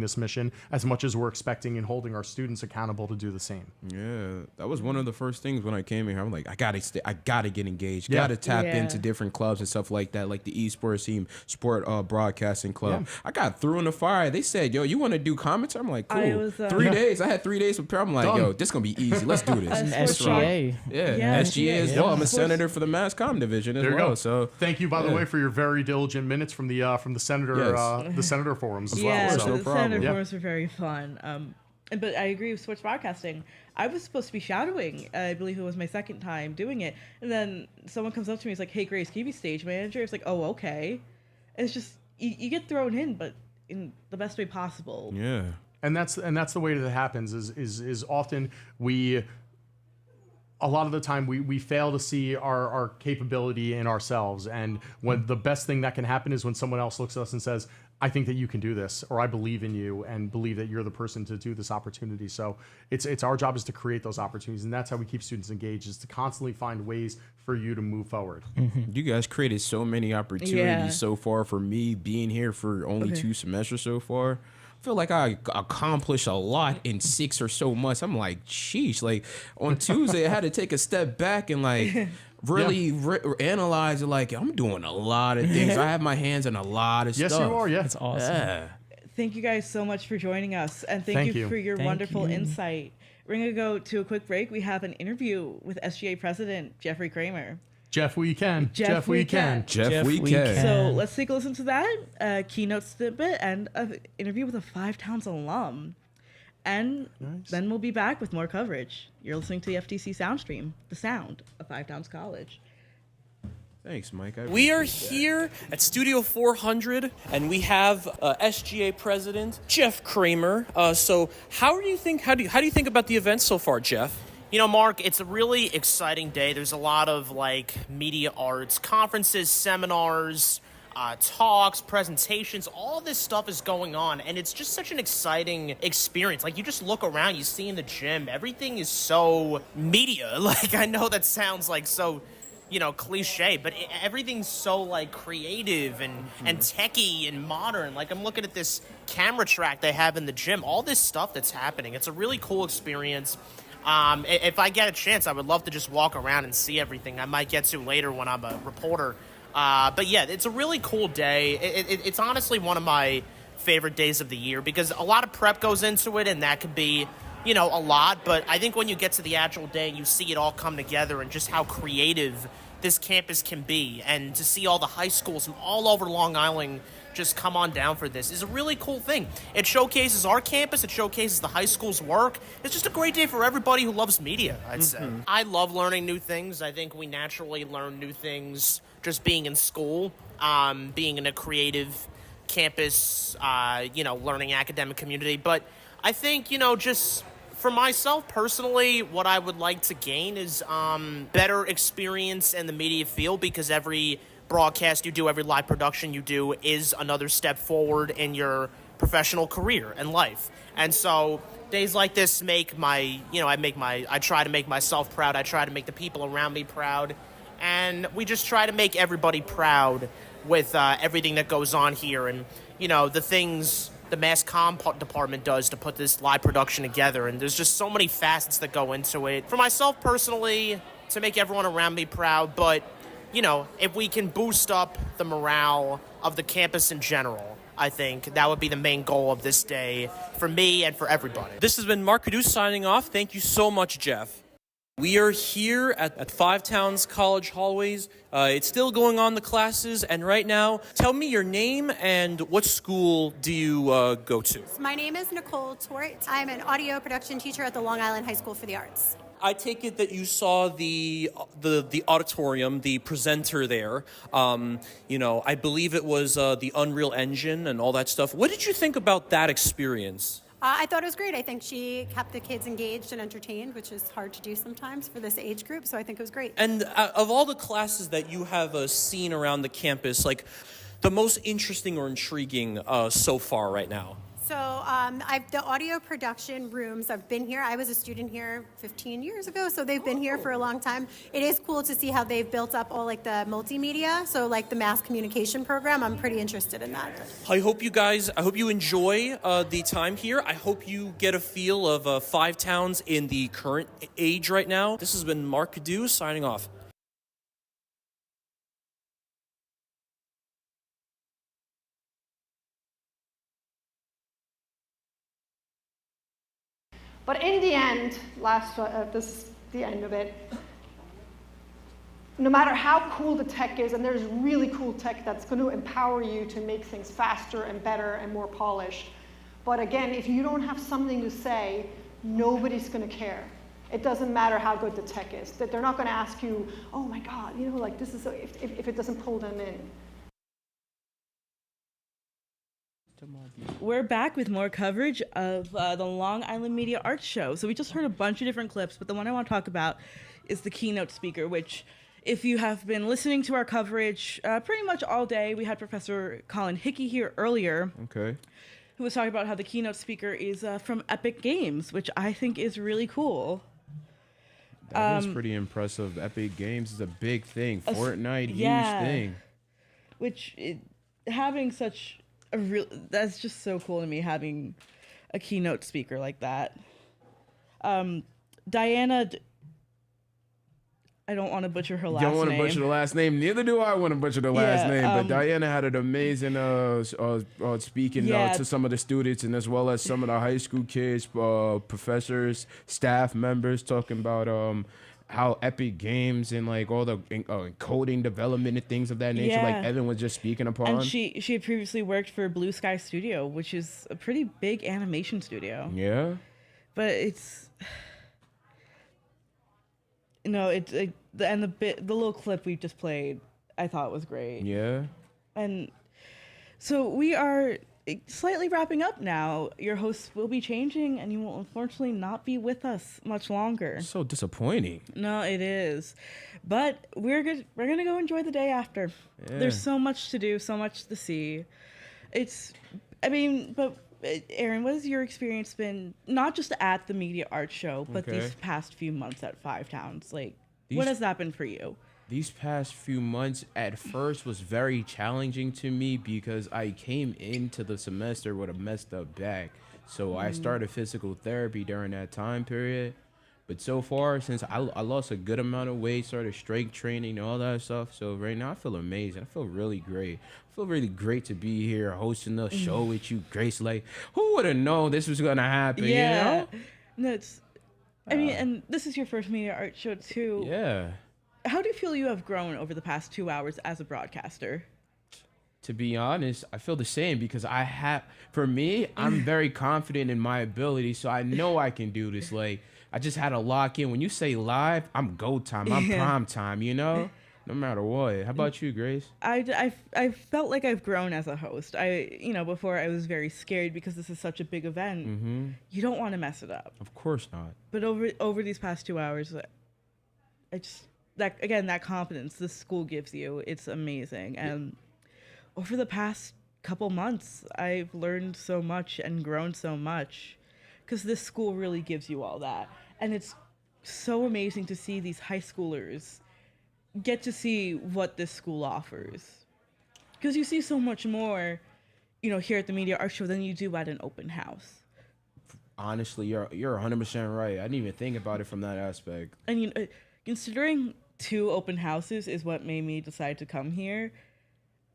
this mission as much as we're expecting and holding our students accountable to do the same. Yeah, that was one of the first things when I came here. I'm like, I gotta get engaged, gotta tap into different clubs and stuff like that, like the esports team, sport broadcasting club. I got through in the fire. They said, yo, you want to do comments? I'm like, cool. 3 days. I had 3 days with I'm like, yo, this gonna be easy. Let's do this. SGA. SGA as well. I'm a senator for the Mass Comm division as well. So thank you, by the way, for your very diligent minutes from the senator the senator forums as yeah, well. So. the senator forums were very fun. But I agree with sports broadcasting. I was supposed to be shadowing. I believe it was my second time doing it, and then someone comes up to me, and is like, "Hey, Grace, can you be stage manager?" It's like, "Oh, okay." And it's just you get thrown in, but in the best way possible. Yeah. And that's the way that it happens is often a lot of the time we fail to see our capability in ourselves. And when the best thing that can happen is when someone else looks at us and says, I think that you can do this, or I believe in you and believe that you're the person to do this opportunity. So it's our job is to create those opportunities. And that's how we keep students engaged, is to constantly find ways for you to move forward. You guys created so many opportunities so far for me being here for only 2 semesters so far. I feel like I accomplished a lot in 6 or so months. I'm like, sheesh. Like on Tuesday, I had to take a step back and like really analyze it. Like, I'm doing a lot of things. I have my hands in a lot of stuff. Yes, you are. Yeah. That's awesome. Yeah. Thank you guys so much for joining us, and thank you for your wonderful insight. We're going to go to a quick break. We have an interview with SGA President Jeffrey Kramer. Jeff, we can. Jeff, we can. Jeff, we can. So let's take a listen to that keynote snippet and an interview with a 5 Towns alum. And then we'll be back with more coverage. You're listening to the FTC Soundstream, the sound of 5 Towns College. Thanks, Mike. We are here at Studio 400, and we have SGA President Jeff Kramer. So, how do you think about the event so far, Jeff? You know, Mark, it's a really exciting day. There's a lot of media arts conferences, seminars, talks, presentations. All this stuff is going on, and it's just such an exciting experience. Like, you just look around, you see in the gym, everything is so media. Like, I know that sounds so cliche, but everything's so creative and techie and modern. Like, I'm looking at this camera track they have in the gym, all this stuff that's happening. It's a really cool experience. If I get a chance, I would love to just walk around and see everything. I might get to later when I'm a reporter. But yeah, it's a really cool day. It's honestly one of my favorite days of the year because a lot of prep goes into it, and that could be, a lot. But I think when you get to the actual day and you see it all come together and just how creative this campus can be, and to see all the high schools from all over Long Island just come on down for this is a really cool thing. It showcases our campus. It showcases the high school's work. It's just a great day for everybody who loves media, I'd say. I love learning new things. I think we naturally learn new things just being in school, being in a creative campus, learning academic community. But I think, just for myself personally, what I would like to gain is better experience in the media field, because every broadcast you do, every live production you do is another step forward in your professional career and life. And so days like this make I try to make myself proud. I try to make the people around me proud. And we just try to make everybody proud with everything that goes on here. And, the things the mass comm department does to put this live production together. And there's just so many facets that go into it. For myself personally, to make everyone around me proud, but if we can boost up the morale of the campus in general, I think that would be the main goal of this day for me and for everybody. This has been Mark Caduce signing off. Thank you so much, Jeff. We are here at 5 Towns College hallways. It's still going on, the classes, and right now, tell me your name and what school do you go to? My name is Nicole Tort. I'm an audio production teacher at the Long Island High School for the Arts. I take it that you saw the auditorium, the presenter there. I believe it was the Unreal Engine and all that stuff. What did you think about that experience? I thought it was great. I think she kept the kids engaged and entertained, which is hard to do sometimes for this age group, so I think it was great. And of all the classes that you have seen around the campus, the most interesting or intriguing so far right now? So the audio production rooms, I've been here. I was a student here 15 years ago, so they've been here for a long time. It is cool to see how they've built up all the multimedia, so the mass communication program. I'm pretty interested in that. I hope you enjoy the time here. I hope you get a feel of 5 Towns in the current age right now. This has been Mark Caduce signing off. But in the end, this is the end of it, no matter how cool the tech is, and there's really cool tech that's going to empower you to make things faster and better and more polished. But again, if you don't have something to say, nobody's going to care. It doesn't matter how good the tech is. That they're not going to ask you, oh my God, this is if it doesn't pull them in. We're back with more coverage of the Long Island Media Arts Show. So we just heard a bunch of different clips, but the one I want to talk about is the keynote speaker, which if you have been listening to our coverage pretty much all day, we had Professor Colin Hickey here earlier. Okay. Who was talking about how the keynote speaker is from Epic Games, which I think is really cool. That is pretty impressive. Epic Games is a big thing. Fortnite, yeah. huge thing. Which, having such a real, that's just so cool to me, having a keynote speaker like that. Diana, I don't want to butcher her last name. Don't want to butcher the last name. Neither do I want to butcher the last name. But Diana had an amazing speaking to some of the students, and as well as some of the high school kids, professors, staff members, talking about how Epic Games and like all the coding development and things of that nature, like Evan was just speaking upon. And she had previously worked for Blue Sky Studio, which is a pretty big animation studio. Yeah. But it's the little clip we just played, I thought was great. Yeah. And so we are slightly wrapping up now. Your hosts will be changing, and you will unfortunately not be with us much longer. So disappointing. No, it is. But we're good. We're gonna go enjoy the day after. Yeah. There's so much to do, so much to see. But Aaron, what has your experience been, not just at the Media Arts Show, but these past few months at Five Towns? Like, what has that been for you? These past few months at first was very challenging to me because I came into the semester with a messed up back. So I started physical therapy during that time period. But so far, since I lost a good amount of weight, started strength training and all that stuff. So right now I feel amazing. I feel really great. I feel really great to be here hosting the show with you, Grace. Like, who would have known this was going to happen, you know? No, and this is your first Media Arts Show too. Yeah. How do you feel you have grown over the past 2 hours as a broadcaster? To be honest, I feel the same because for me, I'm very confident in my ability, so I know I can do this. Like, I just had to lock in. When you say live, I'm go time. I'm prime time, you know? No matter what. How about you, Grace? I felt like I've grown as a host. Before I was very scared because this is such a big event. Mm-hmm. You don't want to mess it up. Of course not. But over these past 2 hours, that confidence this school gives you, it's amazing. And over the past couple months, I've learned so much and grown so much because this school really gives you all that. And it's so amazing to see these high schoolers get to see what this school offers. Because you see so much more, here at the Media Arts Show than you do at an open house. Honestly, you're 100% right. I didn't even think about it from that aspect. And considering 2 open houses is what made me decide to come here,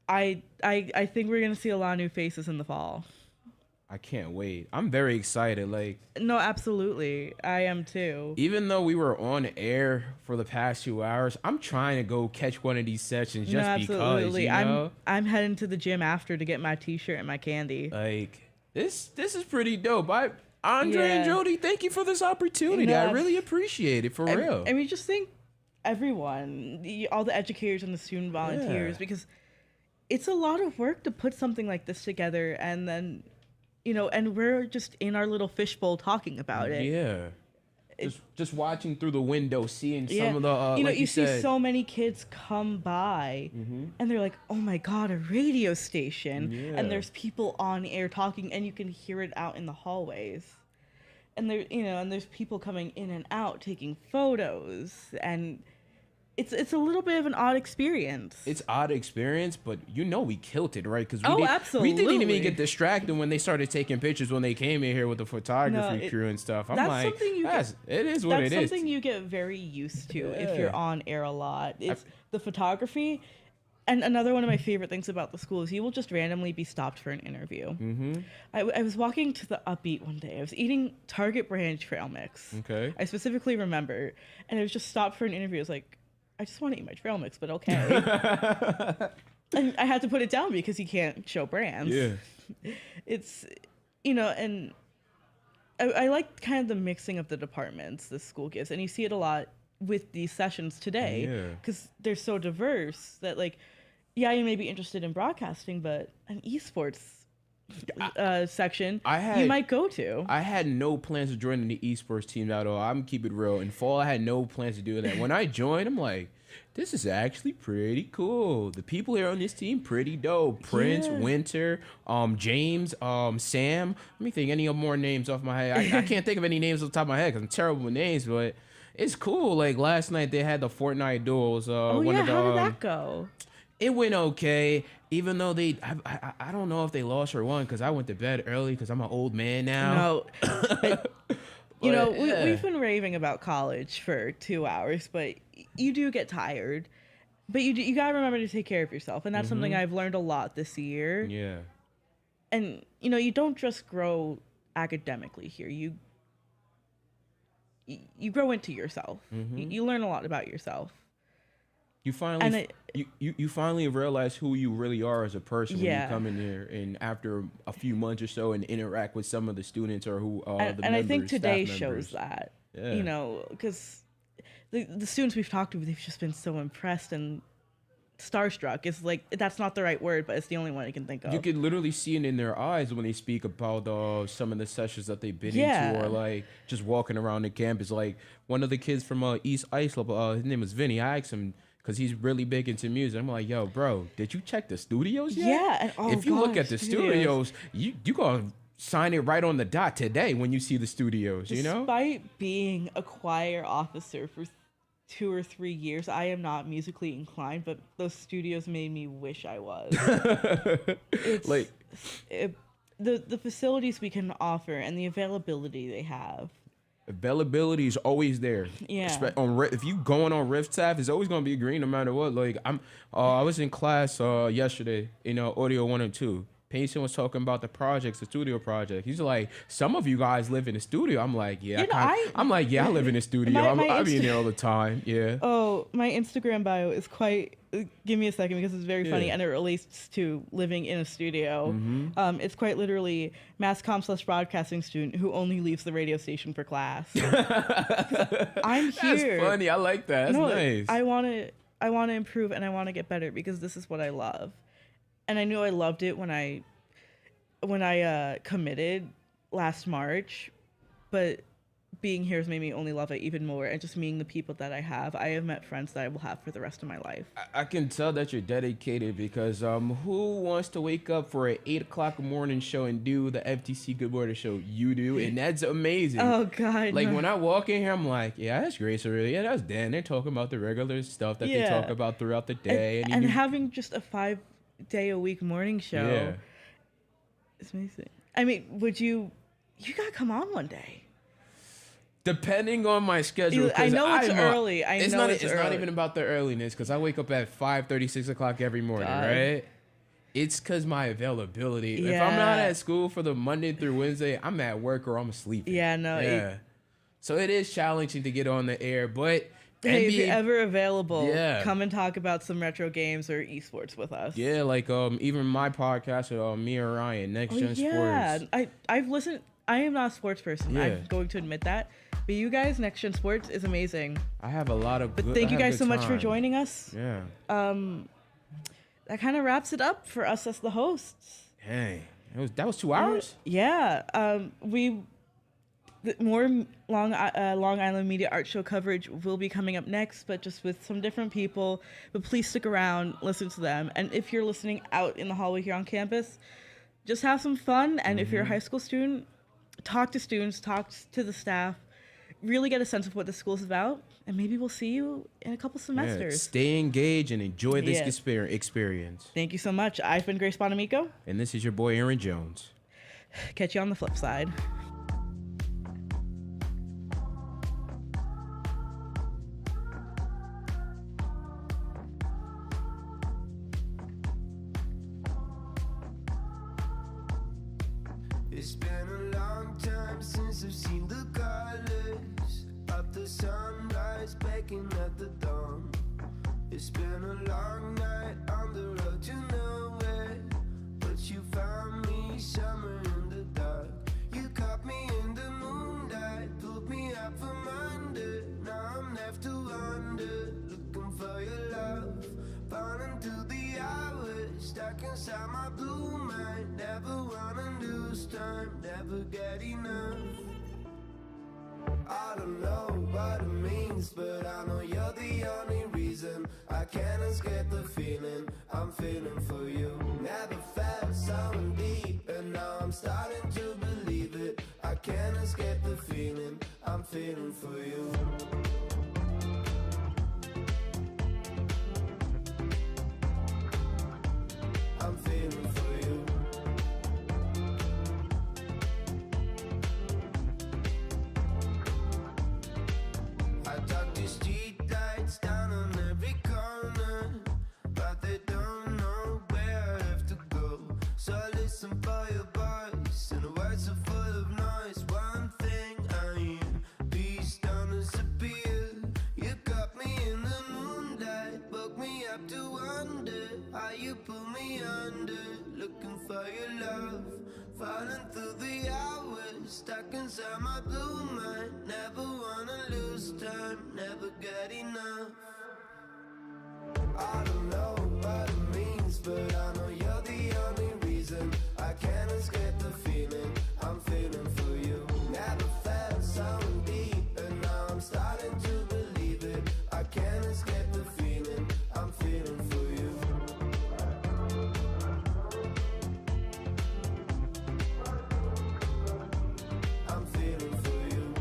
I think we're gonna see a lot of new faces in the fall. I can't wait. I'm very excited. Like, no, absolutely, I am too. Even though we were on air for the past 2 hours, I'm trying to go catch one of these sessions just because. You know? I'm heading to the gym after to get my T-shirt and my candy. Like, this is pretty dope. Andre and Jody, thank you for this opportunity. I really appreciate it, for real. I mean, just think everyone, all the educators and the student volunteers, because it's a lot of work to put something like this together, and then, and we're just in our little fishbowl talking about it. Yeah. Just watching through the window, seeing some of the, like you see so many kids come by, and they're like, "Oh my God, a radio station!" And there's people on air talking, and you can hear it out in the hallways. And there's people coming in and out taking photos, and it's a little bit of an odd experience. It's odd experience, but we killed it, right? Because absolutely, we didn't even get distracted when they started taking pictures when they came in here with the photography crew and stuff. I'm like, it is what it is. That's something you get very used to if you're on air a lot. It's the photography. And another one of my favorite things about the school is you will just randomly be stopped for an interview. Mm-hmm. I was walking to the Upbeat one day. I was eating Target brand trail mix. Okay. I specifically remember. And I was just stopped for an interview. I was like, I just want to eat my trail mix, but okay. And I had to put it down because you can't show brands. Yeah. It's, and I like kind of the mixing of the departments this school gives. And you see it a lot with these sessions today because they're so diverse that, like, you may be interested in broadcasting, but an esports section, I you might go to. I had no plans of joining the esports team at all. I'm keep it real. In fall, I had no plans to do that. When I joined, I'm like, this is actually pretty cool. The people here on this team, pretty dope. Prince, Yeah. Winter, James, Sam. Let me think any more names off my head. I can't think of any names off the top of my head because I'm terrible with names, but it's cool. Like last night, they had the Fortnite duels. Oh one yeah, of the, how did that go? It went okay, even though I don't know if they lost or won because I went to bed early because I'm an old man now. No, but, you know, yeah. we've been raving about college for 2 hours, but you do get tired. But you gotta remember to take care of yourself, and that's something I've learned a lot this year. Yeah. And you know, you don't just grow academically here. You grow into yourself. You learn a lot about yourself. You finally you finally realize who you really are as a person when you Yeah. come in here, and after a few months or so, and interact with some of the students or who the And members, I think today staff shows members. that. Yeah. You know, because the students we've talked to, they've just been so impressed and starstruck. It's like, that's not the right word, but it's the only one I can think of. You can literally see it in their eyes when they speak about some of the sessions that they've been Yeah. into, or like just walking around the campus. Like one of the kids from East Islip, his name was Vinny. I asked him because he's really big into music. I'm like, yo, bro, did you check the studios yet? Yeah, and oh if you look gosh, at the studios, you gonna sign it right on the dot today when you see the studios. You know, Despite being a choir officer for 2 or 3 years, I am not musically inclined, but those studios made me wish I was. like the facilities we can offer and the availability they have. availability is always there. Yeah. If you going on Rift staff, it's always gonna be green no matter what. Like I was in class yesterday in audio 1 and 2. Payson was talking about the projects, the studio project. He's like, some of you guys live in the studio. I'm like, yeah. You know, I live in the studio. I be in there all the time. Yeah. Oh, my Instagram bio is quite. Give me a second because it's very funny and it relates to living in a studio. It's quite literally mass comm / broadcasting student who only leaves the radio station for class. I'm here. That's funny. I like that. That's nice. I want to improve and I want to get better because this is what I love. And I knew I loved it when I committed last March, but being here has made me only love it even more. And just meeting the people that I have met friends that I will have for the rest of my life. I can tell that you're dedicated because who wants to wake up for an 8 o'clock morning show and do the FTC Good Morning Show? You do, and that's amazing. Oh God! Like no. when I walk in here, I'm like, yeah, that's Grace already. Yeah, that's Dan. They're talking about the regular stuff that they talk about throughout the day, and having just a 5-day-a-week morning show. Yeah. It's amazing. I mean, you gotta come on one day. Depending on my schedule. I know it's early. It's not early. even about the earliness because I wake up at 5:30, 6 o'clock every morning, right? It's because my availability. If I'm not at school for the Monday through Wednesday, I'm at work or I'm sleeping. Yeah, no. Yeah. So it is challenging to get on the air, but Hey, if you're ever available, Yeah. come and talk about some retro games or esports with us. yeah, like even my podcast with me and Ryan, Next Gen Sports. I've listened. I am not a sports person. Yeah. I'm going to admit that. But you guys, Next Gen Sports is amazing. I have a lot of. But good, thank I you have guys good so much for time. joining us. Yeah. That kind of wraps it up for us as the hosts. Hey, that was 2 hours. Yeah. More Long Island Media Art Show coverage will be coming up next, but just with some different people. But please stick around, listen to them. And if you're listening out in the hallway here on campus, just have some fun. And if you're a high school student, talk to students, talk to the staff, really get a sense of what the school's about. And maybe we'll see you in a couple semesters. Stay engaged and enjoy this Yeah. experience. Thank you so much. I've been Grace Bonamico. And this is your boy, Aaron Jones. Catch you on the flip side. It's been a long time since I've seen the colors of the sunrise baking at the dawn. It's been a long night on the road to nowhere, but you found me somewhere in the dark. You caught me in the moonlight, pulled me up from under. Now I'm left to wonder, looking for your love, falling through the hours, stuck inside my blue mind. Never wanna time, never get enough. I don't know what it means, but I know you're the only reason. I can't escape the feeling I'm feeling for you. Never felt so deep, and now I'm starting to believe it. I can't escape the feeling I'm feeling for you. I'm feeling for you. I talk to street lights down on every corner, but they don't know where I have to go. So I listen for your voice, and the words are full of noise. One thing I hear, these don't disappear. You got me in the moonlight, woke me up to wonder how you pull me under. Looking for your love, falling through the hours, stuck inside my blue mind. Never wanna lose time, never get enough. I don't know what it means, but I know you're the only reason. I can't escape the feeling I'm feeling for you. Never felt so deep, and now I'm starting to believe it. I can't escape the feeling I'm feeling for you. I'm feeling for you.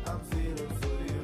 I'm feeling for you.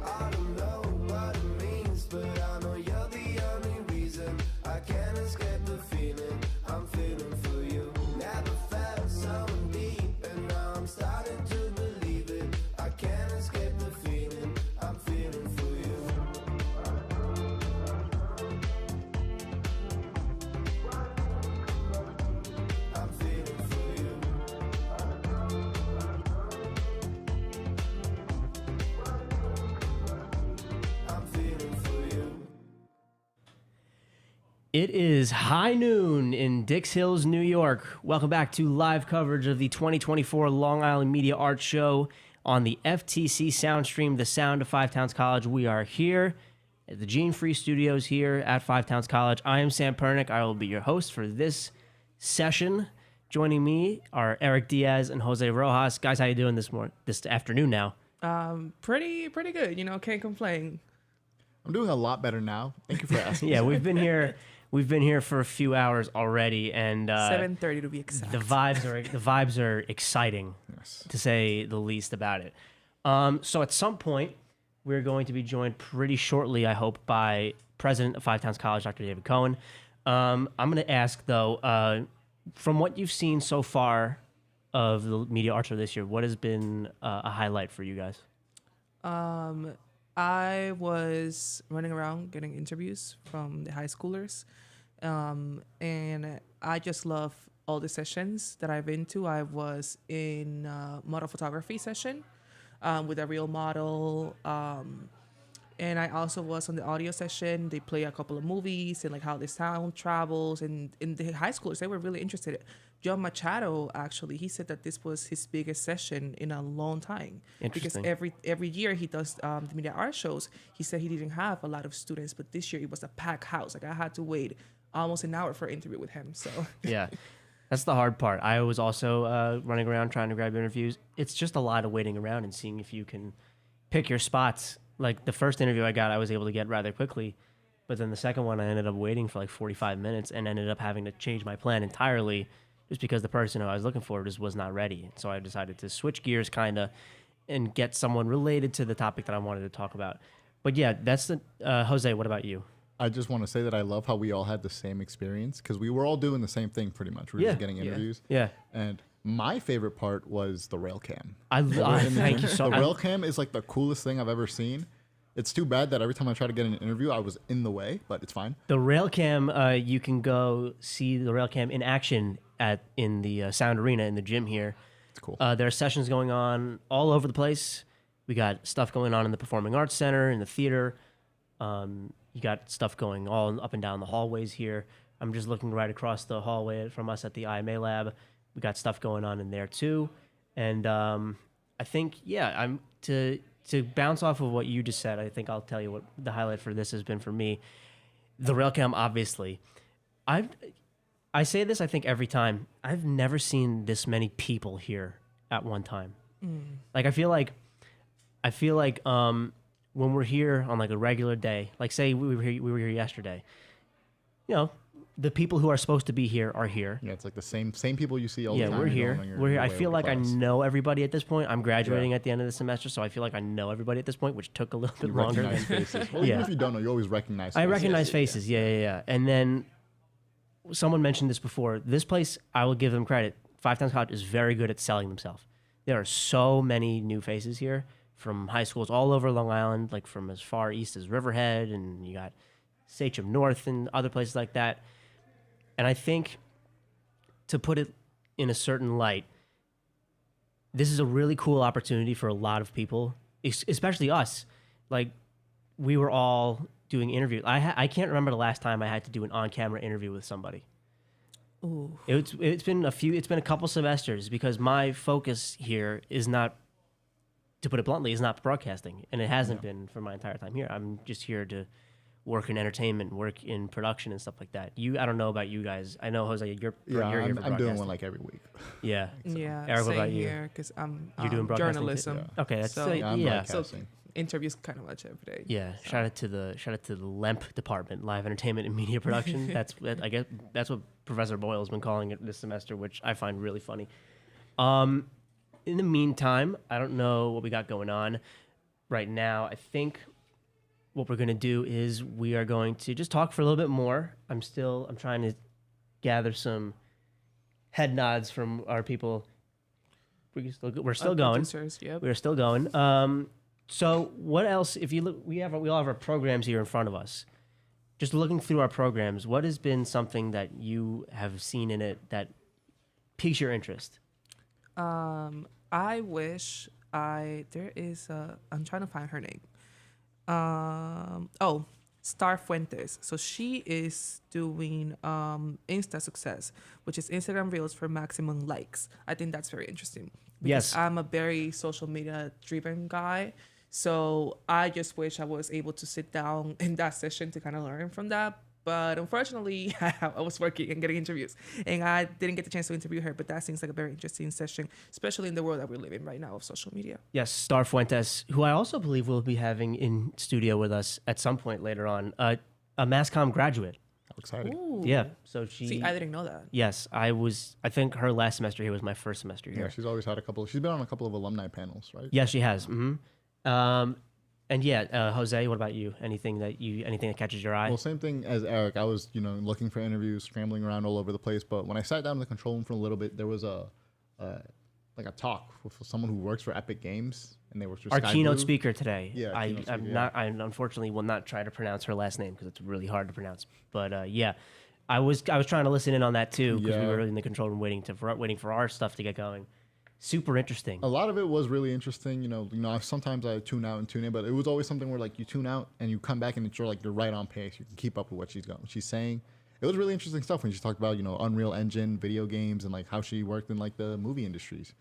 I don't know what it means, but I know you're the only reason. I can't escape the feeling I'm feeling for you. Never felt so deep, and now I'm starting to believe it. I can't escape the feeling I'm feeling for you. I'm feeling for you. I'm feeling for you. It is high noon in Dix Hills, New York. Welcome back to live coverage of the 2024 Long Island Media Arts Show on the FTC Soundstream, the sound of Five Towns College. We are here at the Gene Free Studios here at Five Towns College. I am Sam Pernick. I will be your host for this session. Joining me are Eric Diaz and Jose Rojas. Guys, how you doing this afternoon now? Pretty good. You know, can't complain. I'm doing a lot better now. Thank you for asking. Yeah, we've been here. We've been here for a few hours already, and 7:30 to be exact. The vibes are exciting, to say the least about it. So at some point, we're going to be joined pretty shortly, I hope, by President of Five Towns College, Dr. David Cohen. I'm going to ask though, from what you've seen so far of the Media Arts Show this year, what has been a highlight for you guys? I was running around getting interviews from the high schoolers, and I just love all the sessions that I've been to. I was in model photography session with a real model, and I also was on the audio session. They play a couple of movies and like how the sound travels, and in the high schoolers, they were really interested. John Machado, actually, he said that this was his biggest session in a long time. Because every year he does the media art shows. He said he didn't have a lot of students, but this year it was a packed house. Like I had to wait almost an hour for an interview with him. So yeah, that's the hard part. I was also running around trying to grab interviews. It's just a lot of waiting around and seeing if you can pick your spots. Like the first interview I got, I was able to get rather quickly. But then the second one, I ended up waiting for like 45 minutes and ended up having to change my plan entirely just because the person who I was looking for just was not ready. So I decided to switch gears kind of and get someone related to the topic that I wanted to talk about. But yeah, that's the Jose, what about you? I just want to say that I love how we all had the same experience because we were all doing the same thing pretty much. We were just getting interviews. Yeah. And my favorite part was the rail cam. Thank you so much. The much. rail cam is like the coolest thing I've ever seen. It's too bad that every time I try to get an interview, I was in the way, but it's fine. The Railcam, you can go see the Railcam in action in the Sound Arena in the gym here. It's cool. There are sessions going on all over the place. We got stuff going on in the Performing Arts Center, in the theater. You got stuff going all up and down the hallways here. I'm just looking right across the hallway from us at the IMA lab. We got stuff going on in there too. And I think, I'm to bounce off of what you just said, I think I'll tell you what the highlight for this has been for me. The Railcam, obviously. I say this, I think, every time. I've never seen this many people here at one time. Like, I feel like when we're here on like a regular day, like say we were here yesterday, you know, the people who are supposed to be here are here. Yeah, it's like the same people you see all the time. Yeah, we're here. We're here. I feel like I class. know everybody at this point. I'm graduating at the end of the semester, so I feel like I know everybody at this point, which took a little bit You longer. recognize faces. Well, even if you don't know, you always recognize faces. I recognize faces. Yeah. And then someone mentioned this before. This place, I will give them credit. Five Towns College is very good at selling themselves. There are so many new faces here from high schools all over Long Island, like from as far east as Riverhead, and you got Sachem North and other places like that. And I think, to put it in a certain light, this is a really cool opportunity for a lot of people, especially us. Like, we were all doing interviews. I can't remember the last time I had to do an on-camera interview with somebody. Ooh. It's been a couple semesters, because my focus here is not, to put it bluntly, is not broadcasting, and it hasn't been for my entire time here. I'm just here to work in entertainment, work in production and stuff like that. I don't know about you guys. I know, Jose, you're here for I'm doing one like every week. Yeah. Yeah. Eric, what same about you? here, because I'm You're doing broadcasting journalism. too? Okay, that's so, so interviews kind of much every day. Yeah. So. Shout out to the LEMP department, Live Entertainment and Media Production. I guess that's what Professor Boyle's been calling it this semester, which I find really funny. In the meantime, I don't know what we got going on right now. I think what we're going to do is we are going to just talk for a little bit more. I'm trying to gather some head nods from our people. We're still going. Yep. We're still going. So what else? If you look, we all have our programs here in front of us. Just looking through our programs, what has been something that you have seen in it that piques your interest? I wish I'm trying to find her name. Star Fuentes. So she is doing Insta Success, which is Instagram Reels for maximum likes. I think that's very interesting. Because Yes. I'm a very social media driven guy. So I just wish I was able to sit down in that session to kind of learn from that. But unfortunately, I was working and getting interviews, and I didn't get the chance to interview her. But that seems like a very interesting session, especially in the world that we live in right now of social media. Yes, Star Fuentes, who I also believe will be having in studio with us at some point later on, a Mass Comm graduate. How exciting. Ooh. Yeah, so she... See, I didn't know that. Yes, I think her last semester here was my first semester here. Yeah, she's always had she's been on a couple of alumni panels, right? Yes, she has. And Jose, what about you? Anything that catches your eye? Well, same thing as Eric. I was, looking for interviews, scrambling around all over the place. But when I sat down in the control room for a little bit, there was a talk with someone who works for Epic Games, and they were our keynote speaker today. Yeah, I unfortunately will not try to pronounce her last name because it's really hard to pronounce. But I was trying to listen in on that too because we were really in the control room waiting for our stuff to get going. Super interesting. A lot of it was really interesting. Sometimes I tune out and tune in, but it was always something where like you tune out and you come back and it's you're right on pace. You can keep up with what she's saying. It was really interesting stuff when she talked about Unreal Engine, video games, and like how she worked in like the movie industries.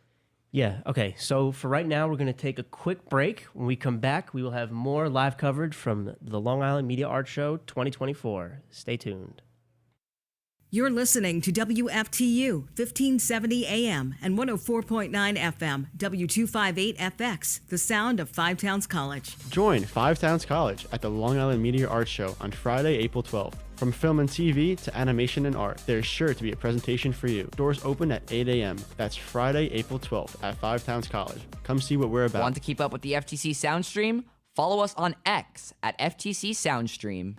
Yeah. Okay. So for right now, we're going to take a quick break. When we come back, we will have more live coverage from the Long Island Media Arts Show 2024. Stay tuned. You're listening to WFTU 1570 AM and 104.9 FM, W258FX, the sound of Five Towns College. Join Five Towns College at the Long Island Media Arts Show on Friday, April 12th. From film and TV to animation and art, there's sure to be a presentation for you. Doors open at 8 a.m. That's Friday, April 12th at Five Towns College. Come see what we're about. Want to keep up with the FTC Soundstream? Follow us on X at FTC Soundstream.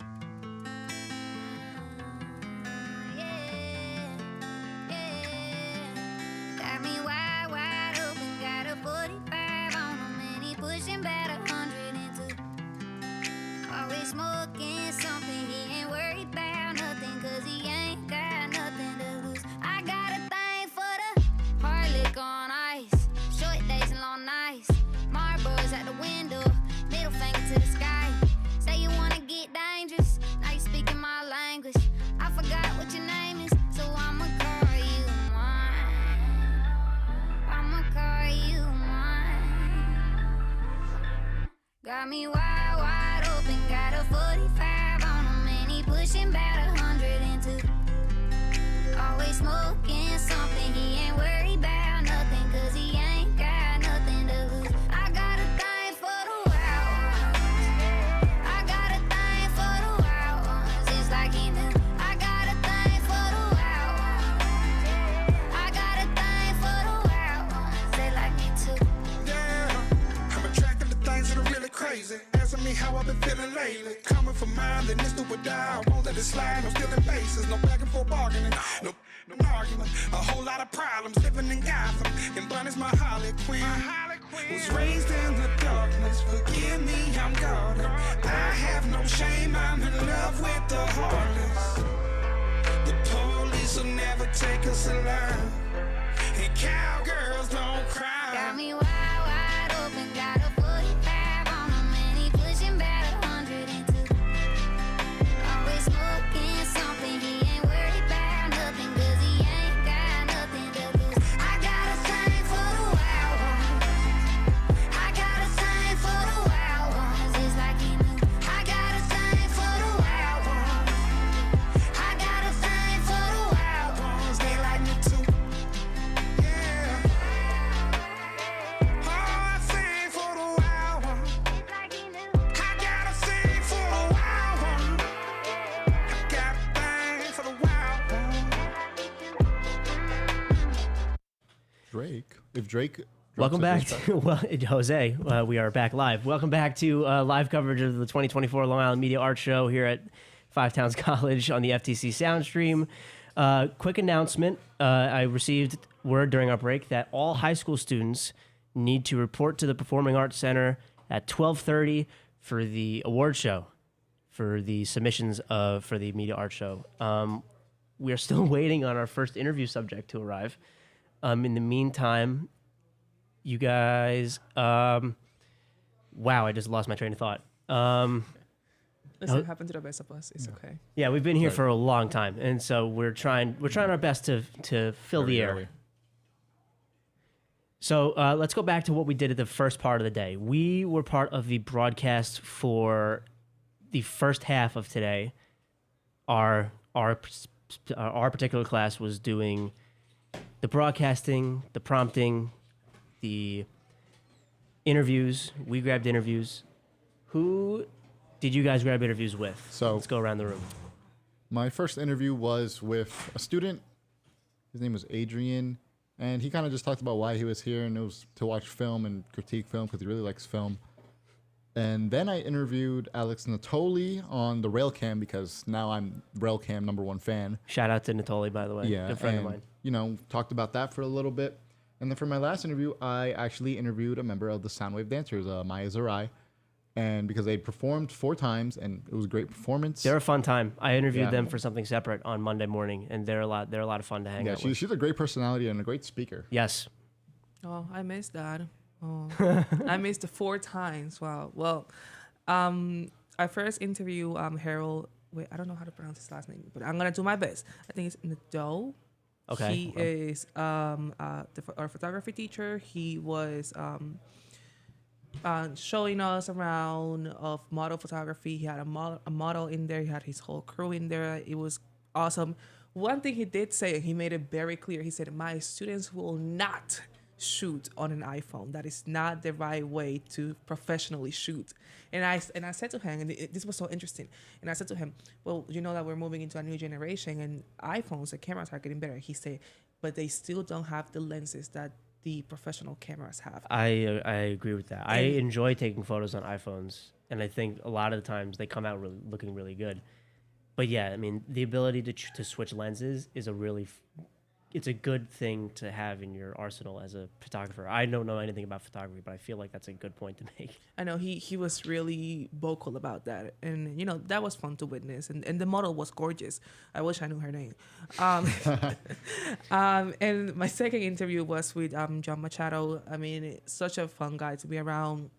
Got me wide, wide open, got a 45 on him, and he pushing about 100 into. Always smoking something, he ain't worried about nothing, cause he ain't got nothing to lose. I got a thing for the wild ones. I got a thing for the wild ones. It's like he knew. I got a thing for the wild ones. I got a thing for the wild ones. They like me too. Yeah, I'm attracted to things that are really crazy. Asking me how I've been feeling lately. Coming for mine, then this do or die. I won't let it slide. No stealing bases, no back and forth bargaining, no argument. A whole lot of problems living in Gotham. And Bunny's my Harley Quinn. Was raised in the darkness. Forgive me, I'm guarded. I have no shame. I'm in love with the heartless. The police will never take us alive. And cowgirls don't cry. Got me wide, wide open, got a 45 on him, and he pushing about 100 into. Always smoking something, he ain't worried about nothing, cause he ain't got nothing to lose. I got a thing for the wild ones. I got a thing for the wild ones. It's like he knew. I got a thing for the wild ones. I got a thing for the wild ones. They like me too. Drake. If Drake. Welcome back to Jose. We are back live. Welcome back to live coverage of the 2024 Long Island Media Arts Show here at Five Towns College on the FTC Soundstream. Quick announcement: I received word during our break that all high school students need to report to the Performing Arts Center at 12:30 for the award show, for the submissions for the Media Arts Show. We are still waiting on our first interview subject to arrive. In the meantime, you guys, wow, I just lost my train of thought. Listen, it happened to the best of us. It's okay. Yeah, we've been here for a long time, and so we're trying our best to fill the air. So let's go back to what we did at the first part of the day. We were part of the broadcast for the first half of today. Our particular class was doing the broadcasting, the prompting, the interviews. We grabbed interviews. Who did you guys grab interviews with? So let's go around the room. My first interview was with a student. His name was Adrian, and he kind of just talked about why he was here, and it was to watch film and critique film because he really likes film. And then I interviewed Alex Natoli on the Railcam because now I'm Railcam #1 fan. Shout out to Natoli, by the way. Yeah, good friend of mine. You know, talked about that for a little bit. And then for my last interview, I actually interviewed a member of the Soundwave Dancers, Maya Zarai. And because they performed 4 times, and it was a great performance. They're a fun time. I interviewed them for something separate on Monday morning, and they're a lot of fun to hang out with. She's a great personality and a great speaker. Yes. Oh, I missed that. Oh, I missed it 4 times. Wow. Well, I first interview Harold. Wait, I don't know how to pronounce his last name, but I'm gonna do my best. I think it's Nadeau. Okay. He is our photography teacher. He was showing us around of model photography. He had a model in there. He had his whole crew in there. It was awesome. One thing he did say, he made it very clear. He said, "My students will not shoot on an iPhone. That is not the right way to professionally shoot." And I said to him, and this was so interesting. And I said to him, "Well, you know that we're moving into a new generation, and iPhones, the cameras are getting better." He said, "But they still don't have the lenses that the professional cameras have." I agree with that. I enjoy taking photos on iPhones, and I think a lot of the times they come out looking really good. But yeah, I mean, the ability to switch lenses is it's a good thing to have in your arsenal as a photographer. I don't know anything about photography, but I feel like that's a good point to make. I know he was really vocal about that, and you know that was fun to witness. And the model was gorgeous. I wish I knew her name. And my second interview was with John Machado. I mean, such a fun guy to be around.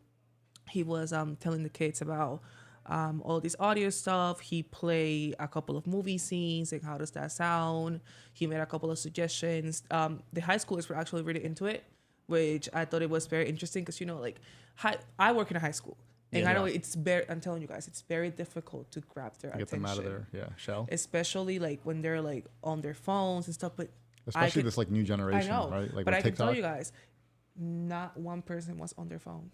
He was telling the kids about all this audio stuff. He played a couple of movie scenes and how does that sound. He made a couple of suggestions. The high schoolers were actually really into it, which I thought it was very interesting because, you know, like I work in a high school And I know it's very, I'm telling you guys, it's very difficult to grab their Get attention. them out of their shell. Especially like when they're like on their phones and stuff. But especially this like new generation, I know, right? Like but with I can TikTok. tell you guys, not one person was on their phone.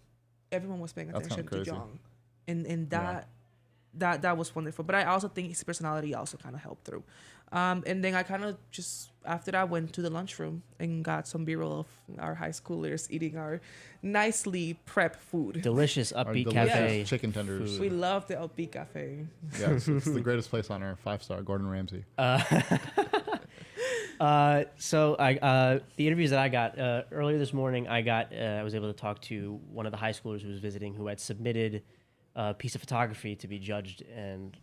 Everyone was paying That's attention kinda to crazy. Jong, and that was wonderful. But I also think his personality also kind of helped through. And then I kind of just after that went to the lunchroom and got some B-roll of our high schoolers eating our nicely prepped food. Delicious Upbeat Cafe chicken tenders. We love the Upbeat Cafe. Yeah, it's the greatest place on earth. 5-star Gordon Ramsay. So the interviews that I got earlier this morning, I was able to talk to one of the high schoolers who was visiting, who had submitted a piece of photography to be judged and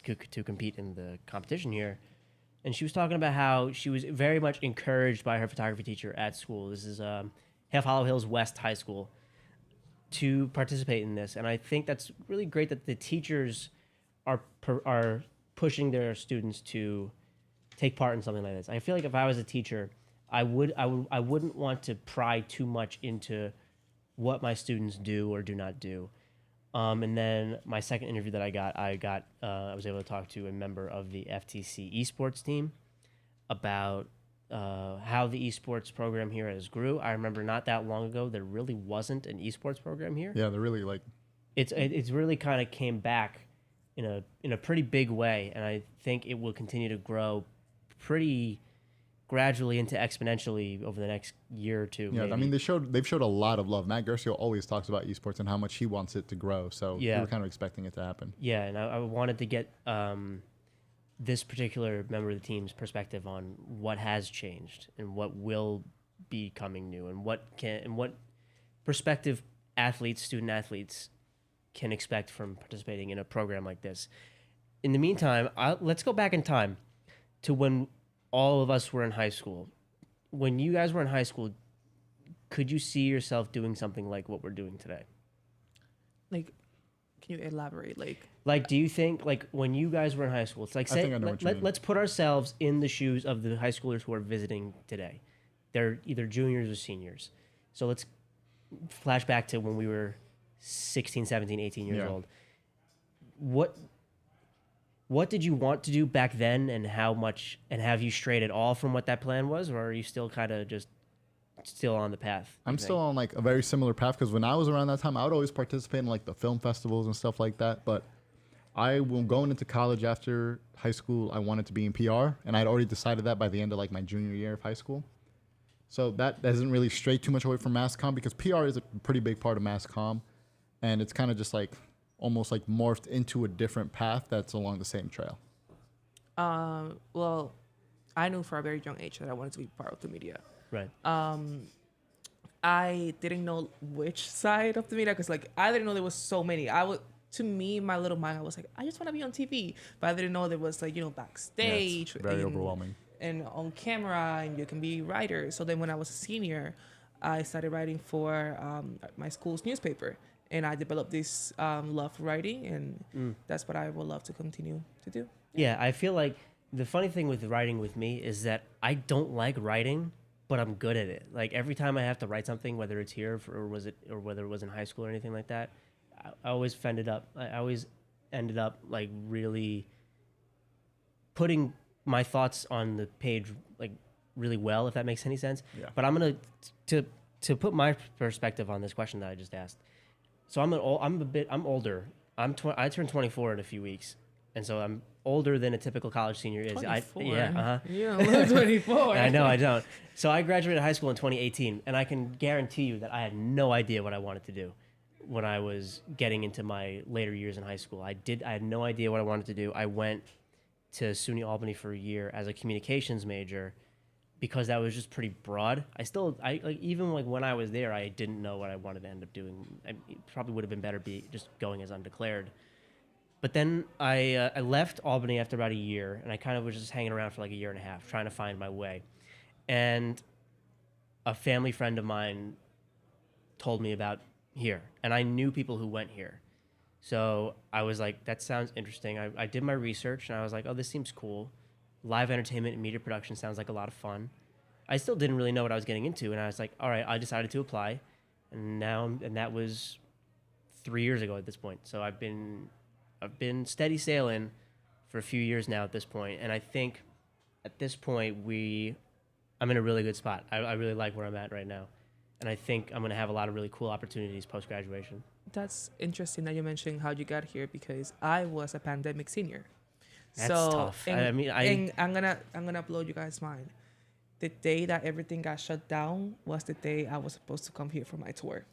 to compete in the competition here. And she was talking about how she was very much encouraged by her photography teacher at school. This is Half Hollow Hills West High School, to participate in this. And I think that's really great that the teachers are pushing their students to take part in something like this. I feel like if I was a teacher, I wouldn't want to pry too much into what my students do or do not do. And then my second interview that I was able to talk to a member of the FTC esports team about how the esports program here has grew. I remember not that long ago there really wasn't an esports program here. Yeah, they're really like it's really kind of came back in a pretty big way, and I think it will continue to grow pretty gradually into exponentially over the next year or two. Yeah, maybe. I mean they've showed a lot of love. Matt Gersio always talks about esports and how much he wants it to grow. So we were kind of expecting it to happen. Yeah, and I wanted to get this particular member of the team's perspective on what has changed and what will be coming new, and what prospective student athletes can expect from participating in a program like this. In the meantime, let's go back in time to when all of us were in high school. When you guys were in high school, could you see yourself doing something like what we're doing today? Like, can you elaborate? Like, do you think, like, when you guys were in high school, it's like, say, let's put ourselves in the shoes of the high schoolers who are visiting today. They're either juniors or seniors. So let's flash back to when we were 16, 17, 18 years old. What did you want to do back then, and how much, and have you strayed at all from what that plan was, or are you still kind of just still on the path? I'm still on like a very similar path, because when I was around that time, I would always participate in like the film festivals and stuff like that. But going into college after high school, I wanted to be in PR, and I'd already decided that by the end of like my junior year of high school. So that doesn't really stray too much away from mass comm, because PR is a pretty big part of mass comm, and it's kind of just like almost like morphed into a different path that's along the same trail. Well, I knew for a very young age that I wanted to be part of the media. Right. I didn't know which side of the media, because like I didn't know there was so many. To me, my little mind, I was like, I just want to be on TV, but I didn't know there was like, backstage. Yeah, it's very overwhelming. And on camera, and you can be writer. So then when I was a senior, I started writing for my school's newspaper, and I developed this love for writing, and that's what I would love to continue to do. Yeah, I feel like the funny thing with writing with me is that I don't like writing, but I'm good at it. Like every time I have to write something, whether it's here or whether it was in high school or anything like that, I always ended up like really putting my thoughts on the page like really well, if that makes any sense. Yeah. But I'm gonna to put my perspective on this question that I just asked. So I'm older. I turned 24 in a few weeks, and so I'm older than a typical college senior is. 24? Yeah. You don't look 24. I know I don't. So I graduated high school in 2018, and I can guarantee you that I had no idea what I wanted to do when I was getting into my later years in high school. I had no idea what I wanted to do. I went to SUNY Albany for a year as a communications major, because that was just pretty broad. Even when I was there, I didn't know what I wanted to end up doing. It probably would have been better just going as undeclared. But then I left Albany after about a year, and I kind of was just hanging around for like a year and a half, trying to find my way. And a family friend of mine told me about here, and I knew people who went here. So I was like, that sounds interesting. I did my research, and I was like, oh, this seems cool. Live entertainment and media production sounds like a lot of fun. I still didn't really know what I was getting into, and I was like, all right, I decided to apply, and that was 3 years ago at this point. So I've been steady sailing for a few years now at this point, and I think at this point I'm in a really good spot. I really like where I'm at right now, and I think I'm gonna have a lot of really cool opportunities post graduation. That's interesting that you mentioned how you got here because I was a pandemic senior. That's tough. And I'm gonna blow you guys' mind. The day that everything got shut down was the day I was supposed to come here for my tour.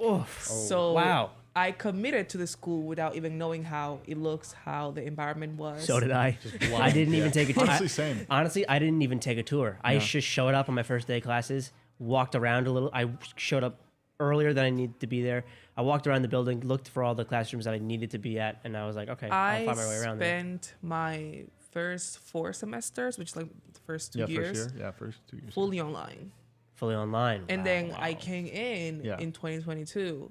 Oof. So wow. I committed to the school without even knowing how it looks, how the environment was. So did I. I didn't even take a tour. Honestly, same. Honestly, I didn't even take a tour. I just showed up on my first day of classes, walked around a little. I showed up earlier than I needed to be there. I walked around the building, looked for all the classrooms that I needed to be at, and I was like, okay, I'll find my way around there. I spent my first 4 semesters, which is like the first 2 years. First year. Yeah, first 2 years. Fully online. Fully online. And then I came in 2022,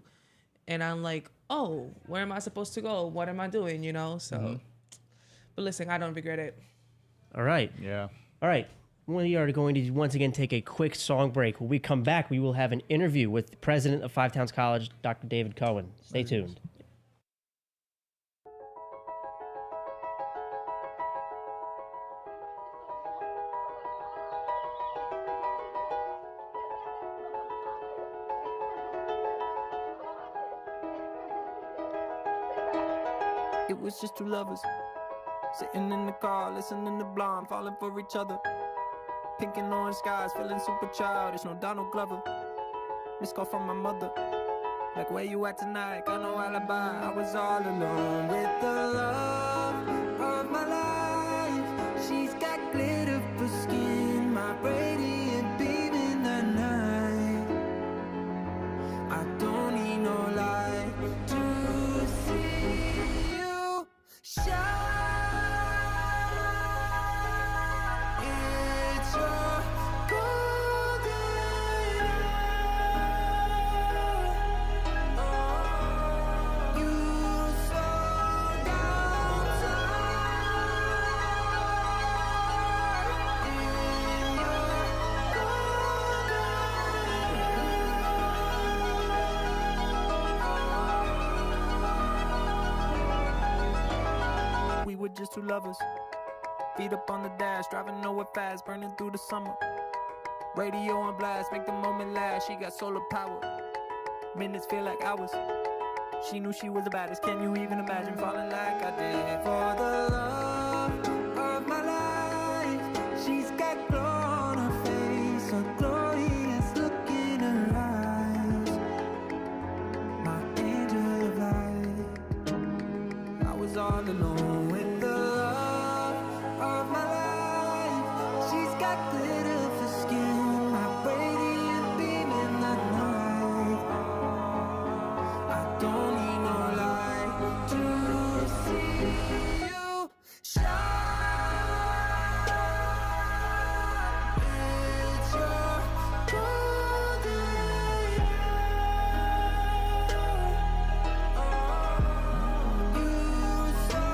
and I'm like, oh, where am I supposed to go? What am I doing? You know, so. But listen, I don't regret it. All right. Yeah. All right. We are going to once again take a quick song break. When we come back, we will have an interview with the president of Five Towns College, Dr. David Cohen. Stay tuned. It was just two lovers sitting in the car, listening to Blonde, falling for each other. Pink and orange skies, feeling super childish. No Donald Glover. Missed call from my mother. Like, where you at tonight? Got no alibi. I was all alone with the love of my life. She's got glitter for skin, my radiant beam in the night. I don't need no light to see you shine. It's your golden hour. You slow down time. We were just two lovers. Feet up on the dash, driving nowhere fast, burning through the summer. Radio on blast, make the moment last. She got solar power. Minutes feel like hours. She knew she was the baddest. Can you even imagine falling like I did? For the love of my life, she's got glow on her face, a glorious look in her eyes. My angel of light. I was all alone with the love of my life. She's got glitter for skin, my radiant beam in the night. I don't need no light to see you shine. It's your golden hour. You slow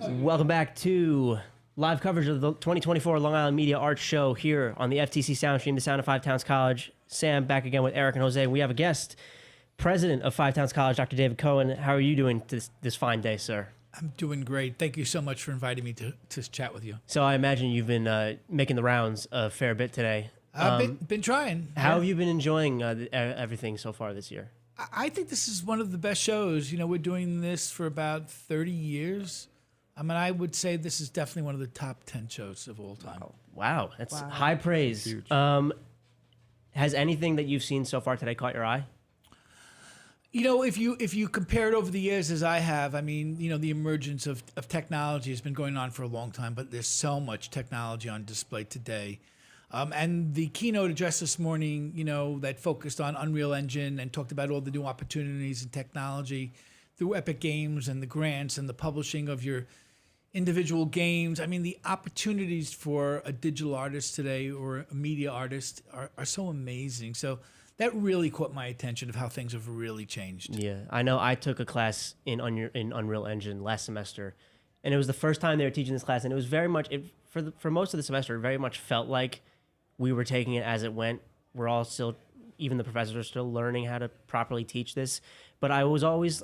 down Welcome back to live coverage of the 2024 Long Island Media Arts Show here on the FTC Soundstream, the Sound of Five Towns College. Sam back again with Eric and Jose. We have a guest, president of Five Towns College, Dr. David Cohen. How are you doing this fine day, sir? I'm doing great. Thank you so much for inviting me to chat with you. So I imagine you've been making the rounds a fair bit today. I've been trying. How have you been enjoying everything so far this year? I think this is one of the best shows. You know, we're doing this for about 30 years. I mean, I would say this is definitely one of the top 10 shows of all time. Wow, that's high praise. Huge. Has anything that you've seen so far today caught your eye? You know, if you compare it over the years as I have, I mean, you know, the emergence of technology has been going on for a long time, but there's so much technology on display today. And the keynote address this morning, that focused on Unreal Engine and talked about all the new opportunities in technology through Epic Games and the grants and the publishing of your individual games. I mean, the opportunities for a digital artist today or a media artist are so amazing. So that really caught my attention of how things have really changed. Yeah, I know. I took a class in Unreal Engine last semester, and it was the first time they were teaching this class, and it was very much for most of the semester. It very much felt like we were taking it as it went. We're all still, even the professors are still learning how to properly teach this. But I always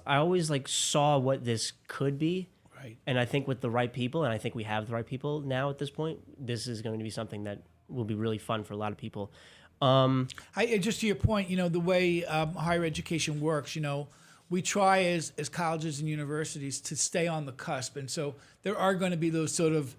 like saw what this could be. Right. And I think with the right people, and I think we have the right people now at this point, this is going to be something that will be really fun for a lot of people. Just to your point, the way higher education works, we try as colleges and universities to stay on the cusp. And so there are going to be those sort of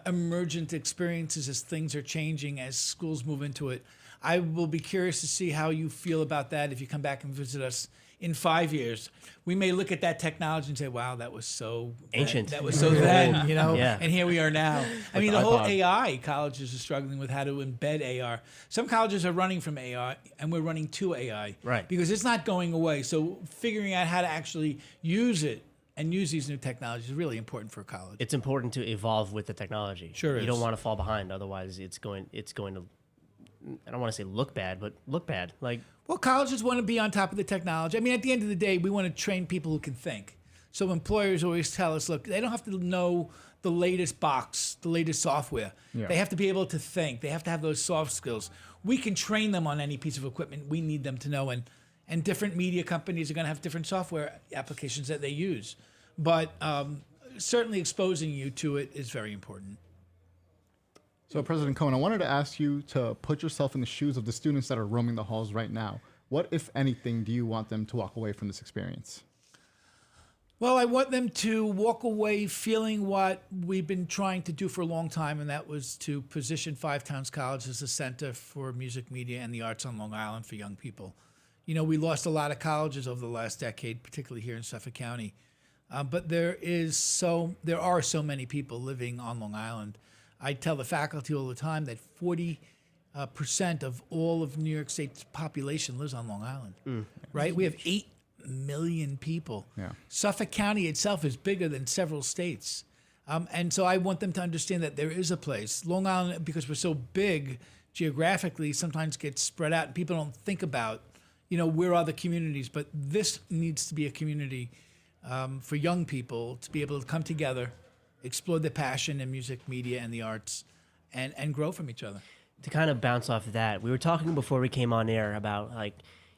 emergent experiences as things are changing, as schools move into it. I will be curious to see how you feel about that if you come back and visit us in 5 years. We may look at that technology and say, wow, that was so ancient. That was so then, Yeah. And here we are now. I mean, the the whole iPod. AI, colleges are struggling with how to embed AR. Some colleges are running from AI, and we're running to AI. Right. Because it's not going away. So figuring out how to actually use it and use these new technologies is really important for college. It's important to evolve with the technology. Sure You is. don't want to fall behind, otherwise it's going to, I don't want to say look bad, but look bad. Well, colleges want to be on top of the technology. I mean, at the end of the day, we want to train people who can think. So employers always tell us, look, they don't have to know the latest box, the latest software. Yeah. They have to be able to think. They have to have those soft skills. We can train them on any piece of equipment we need them to know. And different media companies are going to have different software applications that they use. But certainly exposing you to it is very important. So, President Cohen, I wanted to ask you to put yourself in the shoes of the students that are roaming the halls right now. What, if anything, do you want them to walk away from this experience? Well, I want them to walk away feeling what we've been trying to do for a long time, and that was to position Five Towns College as a center for music, media, and the arts on Long Island for young people. We lost a lot of colleges over the last decade, particularly here in Suffolk County. But there are so many people living on Long Island. I tell the faculty all the time that 40% of all of New York State's population lives on Long Island, right? We have 8 million people. Yeah. Suffolk County itself is bigger than several states. And so I want them to understand that there is a place. Long Island, because we're so big geographically, sometimes gets spread out and people don't think about, where are the communities. But this needs to be a community for young people to be able to come together, explore their passion in music, media, and the arts, and grow from each other. To kind of bounce off of that, we were talking before we came on air about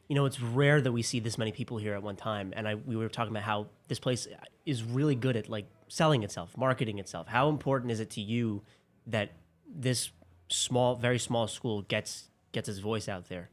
it's rare that we see this many people here at one time. And we were talking about how this place is really good at selling itself, marketing itself. How important is it to you that this very small school gets its voice out there?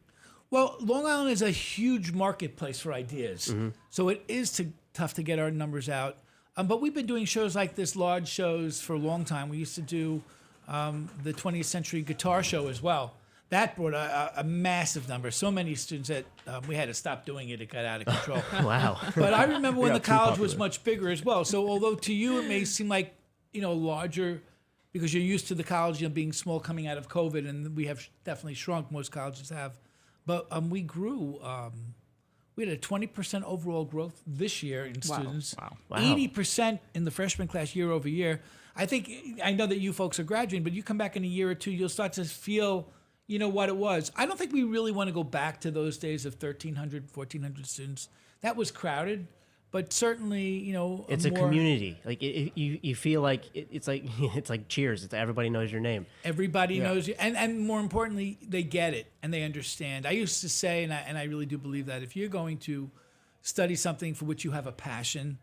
Well, Long Island is a huge marketplace for ideas. Mm-hmm. So it is tough to get our numbers out. But we've been doing shows like this, large shows, for a long time. We used to do the 20th Century Guitar Show as well. That brought a massive number. So many students that we had to stop doing it. It got out of control. Wow. But I remember when Yeah, the too college was popular. much bigger as well. So although to you it may seem like, larger because you're used to the college being small coming out of COVID, and we have definitely shrunk, most colleges have. But we grew. We had a 20% overall growth this year in students. Wow. 80% in the freshman class year over year. I know that you folks are graduating, but you come back in a year or two, you'll start to feel, what it was. I don't think we really want to go back to those days of 1,300, 1,400 students. That was crowded, but certainly, It's a community. You feel like it's like Cheers. It's everybody knows your name. Everybody knows you, and more importantly, they get it and they understand. I used to say, and I really do believe that if you're going to study something for which you have a passion,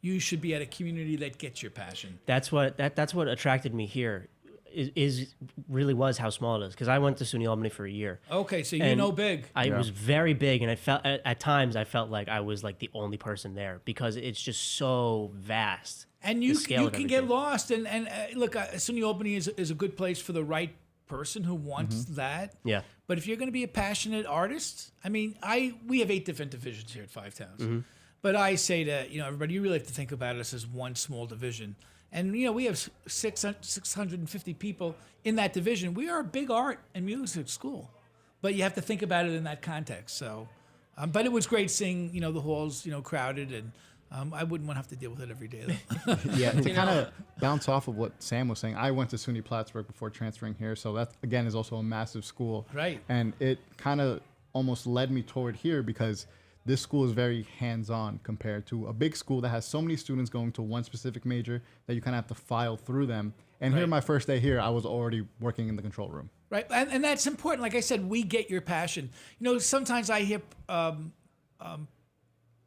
you should be at a community that gets your passion. That's what attracted me here. Is really was how small it is, because I went to SUNY Albany for a year. Okay, so big. I was very big, and I felt at times I felt like I was the only person there because it's just so vast. And you can get lost. And look, SUNY Albany is a good place for the right person who wants that. Yeah. But if you're going to be a passionate artist, we have 8 different divisions here at Five Towns. But I say to everybody, you really have to think about us as one small division. And, we have 650 people in that division. We are a big art and music school. But you have to think about it in that context. So, but it was great seeing, the halls, crowded. And I wouldn't want to have to deal with it every day, though. Yeah, to kind of bounce off of what Sam was saying, I went to SUNY Plattsburgh before transferring here. So that, again, is also a massive school. Right. And it kind of almost led me toward here because this school is very hands-on compared to a big school that has so many students going to one specific major that you kind of have to file through them. And here, Right. my first day here, I was already working in the control room. Right, and that's important. Like I said, we get your passion. Sometimes I hear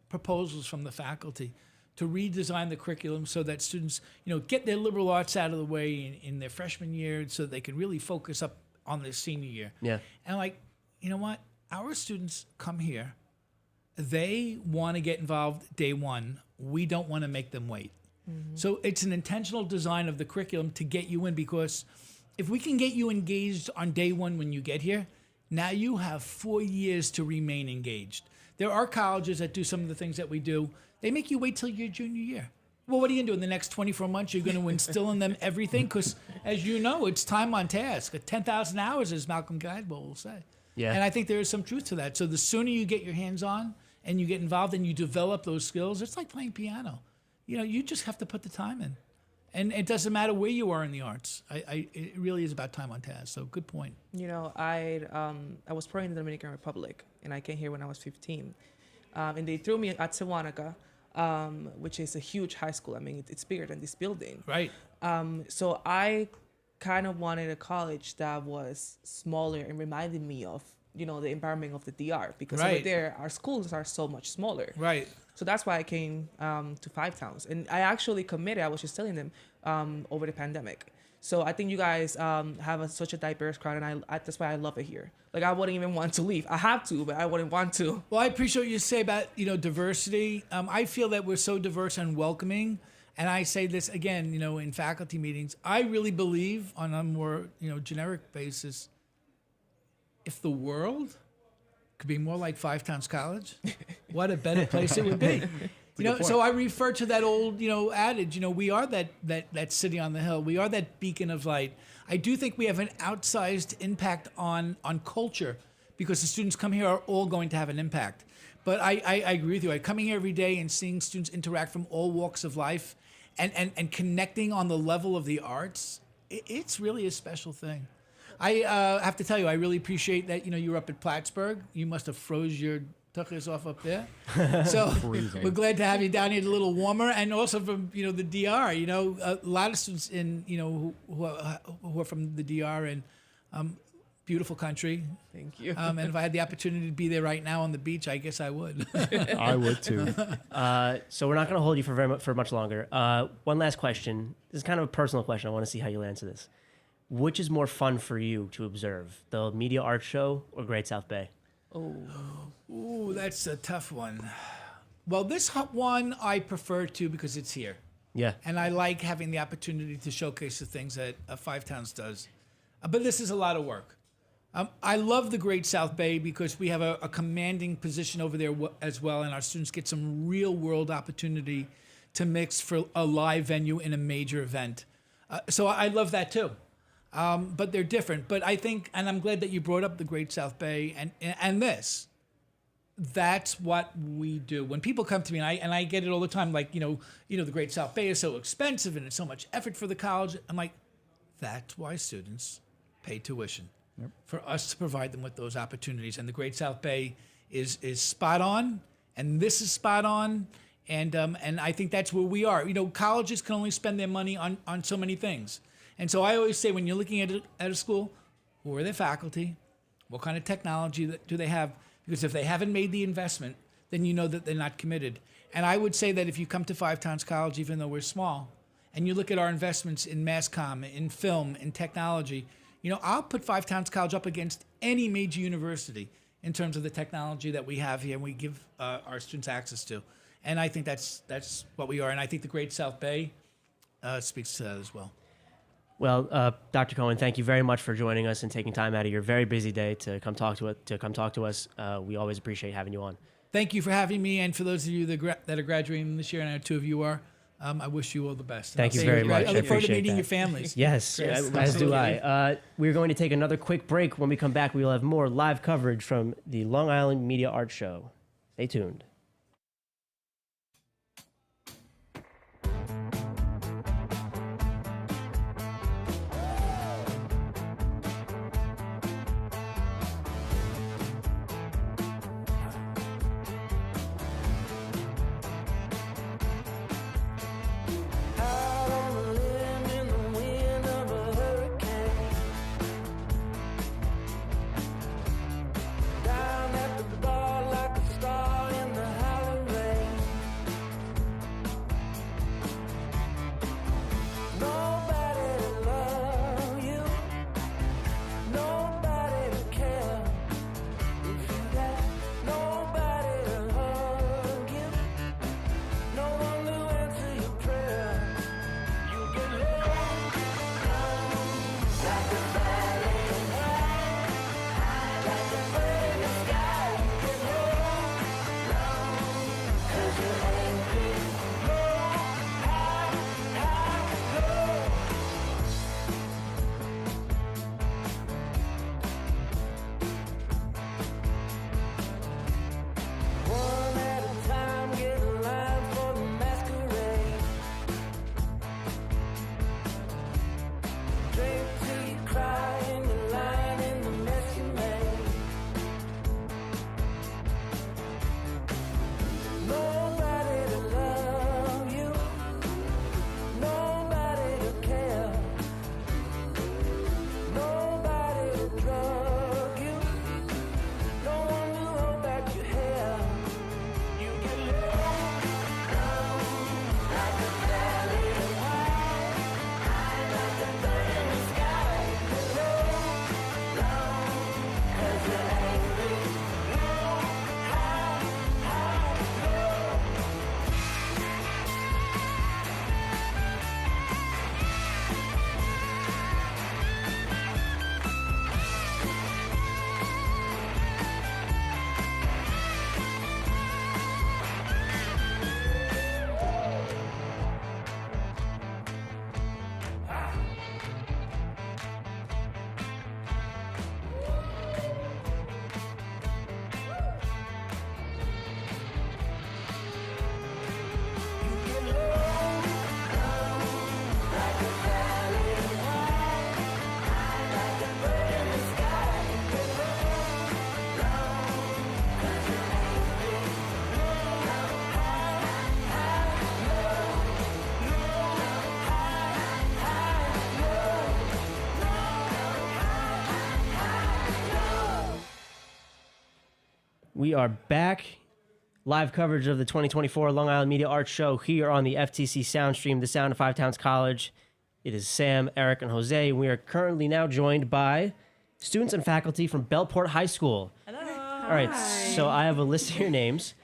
proposals from the faculty to redesign the curriculum so that students, get their liberal arts out of the way in their freshman year so they can really focus up on their senior year. Yeah. And I'm like, you know what? Our students come here. They want to get involved day one. We don't want to make them wait. So it's an intentional design of the curriculum to get you in, because if we can get you engaged on day one when you get here, now you have 4 years to remain engaged. There are colleges that do some of the things that we do. They make you wait till your junior year. Well, what are you going to do in the next 24 months? You're going to instill in them everything because, as you know, it's time on task. 10,000 hours, as Malcolm Gladwell will say. Yeah. And I think there is some truth to that. So the sooner you get your hands on and you get involved and you develop those skills, it's like playing piano. You just have to put the time in. And it doesn't matter where you are in the arts. It really is about time on task. So good point. I was born in the Dominican Republic, and I came here when I was 15. And they threw me at Sewanaka, which is a huge high school. I mean, it's bigger than this building. Right. So I kind of wanted a college that was smaller and reminded me of, the environment of the DR, because over Right. there, our schools are so much smaller. Right. So that's why I came to Five Towns. And I actually committed, I was just telling them, over the pandemic. So I think you guys have such a diverse crowd, and I that's why I love it here. Like, I wouldn't even want to leave. I have to, but I wouldn't want to. Well, I appreciate what you say about, diversity. I feel that we're so diverse and welcoming. And I say this again, in faculty meetings. I really believe on a more, generic basis, if the world could be more like Five Towns College, what a better place it would be. So I refer to that old, adage, we are that city on the hill. We are that beacon of light. I do think we have an outsized impact on culture, because the students come here are all going to have an impact. But I agree with you. Coming here every day and seeing students interact from all walks of life and connecting on the level of the arts, it's really a special thing. I have to tell you, I really appreciate that, you were up at Plattsburgh. You must have froze your tuckers off up there. So we're glad to have you down here a little warmer. And also from, the DR, a lot of students in, who are from the DR, and beautiful country. Thank you. And if I had the opportunity to be there right now on the beach, I guess I would. I would too. So we're not going to hold you for much longer. One last question. This is kind of a personal question. I want to see how you'll answer this. Which is more fun for you to observe, the Media Arts Show or Great South Bay? Ooh, that's a tough one. Well, this one I prefer to because it's here. Yeah. And I like having the opportunity to showcase the things that Five Towns does. But this is a lot of work. I love the Great South Bay because we have a commanding position over there as well, and our students get some real-world opportunity to mix for a live venue in a major event. So I love that too. But they're different. But I think, and I'm glad that you brought up the Great South Bay and this. That's what we do. When people come to me, and I get it all the time, like, the Great South Bay is so expensive and it's so much effort for the college. I'm like, that's why students pay tuition. Yep. For us to provide them with those opportunities. And the Great South Bay is spot on, and this is spot on. And I think that's where we are. Colleges can only spend their money on so many things. And so I always say, when you're looking at a school, who are their faculty? What kind of technology do they have? Because if they haven't made the investment, then you know that they're not committed. And I would say that if you come to Five Towns College, even though we're small, and you look at our investments in mass comm, in film, in technology, I'll put Five Towns College up against any major university in terms of the technology that we have here and we give our students access to. And I think that's what we are. And I think the Great South Bay speaks to that as well. Well, Dr. Cohen, thank you very much for joining us and taking time out of your very busy day to come talk to us. We always appreciate having you on. Thank you for having me, and for those of you that are graduating this year, and I know two of you are, I wish you all the best. Thank I'll you see very much. I look forward to appreciate meeting that. your families. Yes, as do I. We're going to take another quick break. When we come back, we will have more live coverage from the Long Island Media Arts Show. Stay tuned. Out on a limb in the wind of a hurricane. Down at the bar like a star in the howling rain. Nobody to love you, nobody to care. If you got nobody to hug you, no one to answer your prayer. You get low, like a valley high, like a bird in the sky. You get low, 'cause you're angry. Low, high, low. One at a time, get a line for the masquerade. Drink till you cry in the line in the mess you made. Nobody to love you, nobody to care, nobody to drug you, no one to hold back your hair. You get low, like a valley high, like a bird in the sky. You get low, 'cause you're angry. Low, high, low. We are back. Live coverage of the 2024 Long Island Media Arts Show here on the FTC Soundstream, the sound of Five Towns College. It is Sam, Eric, and Jose. We are currently now joined by students and faculty from Belport High School. Hello. All right, so I have a list of your names.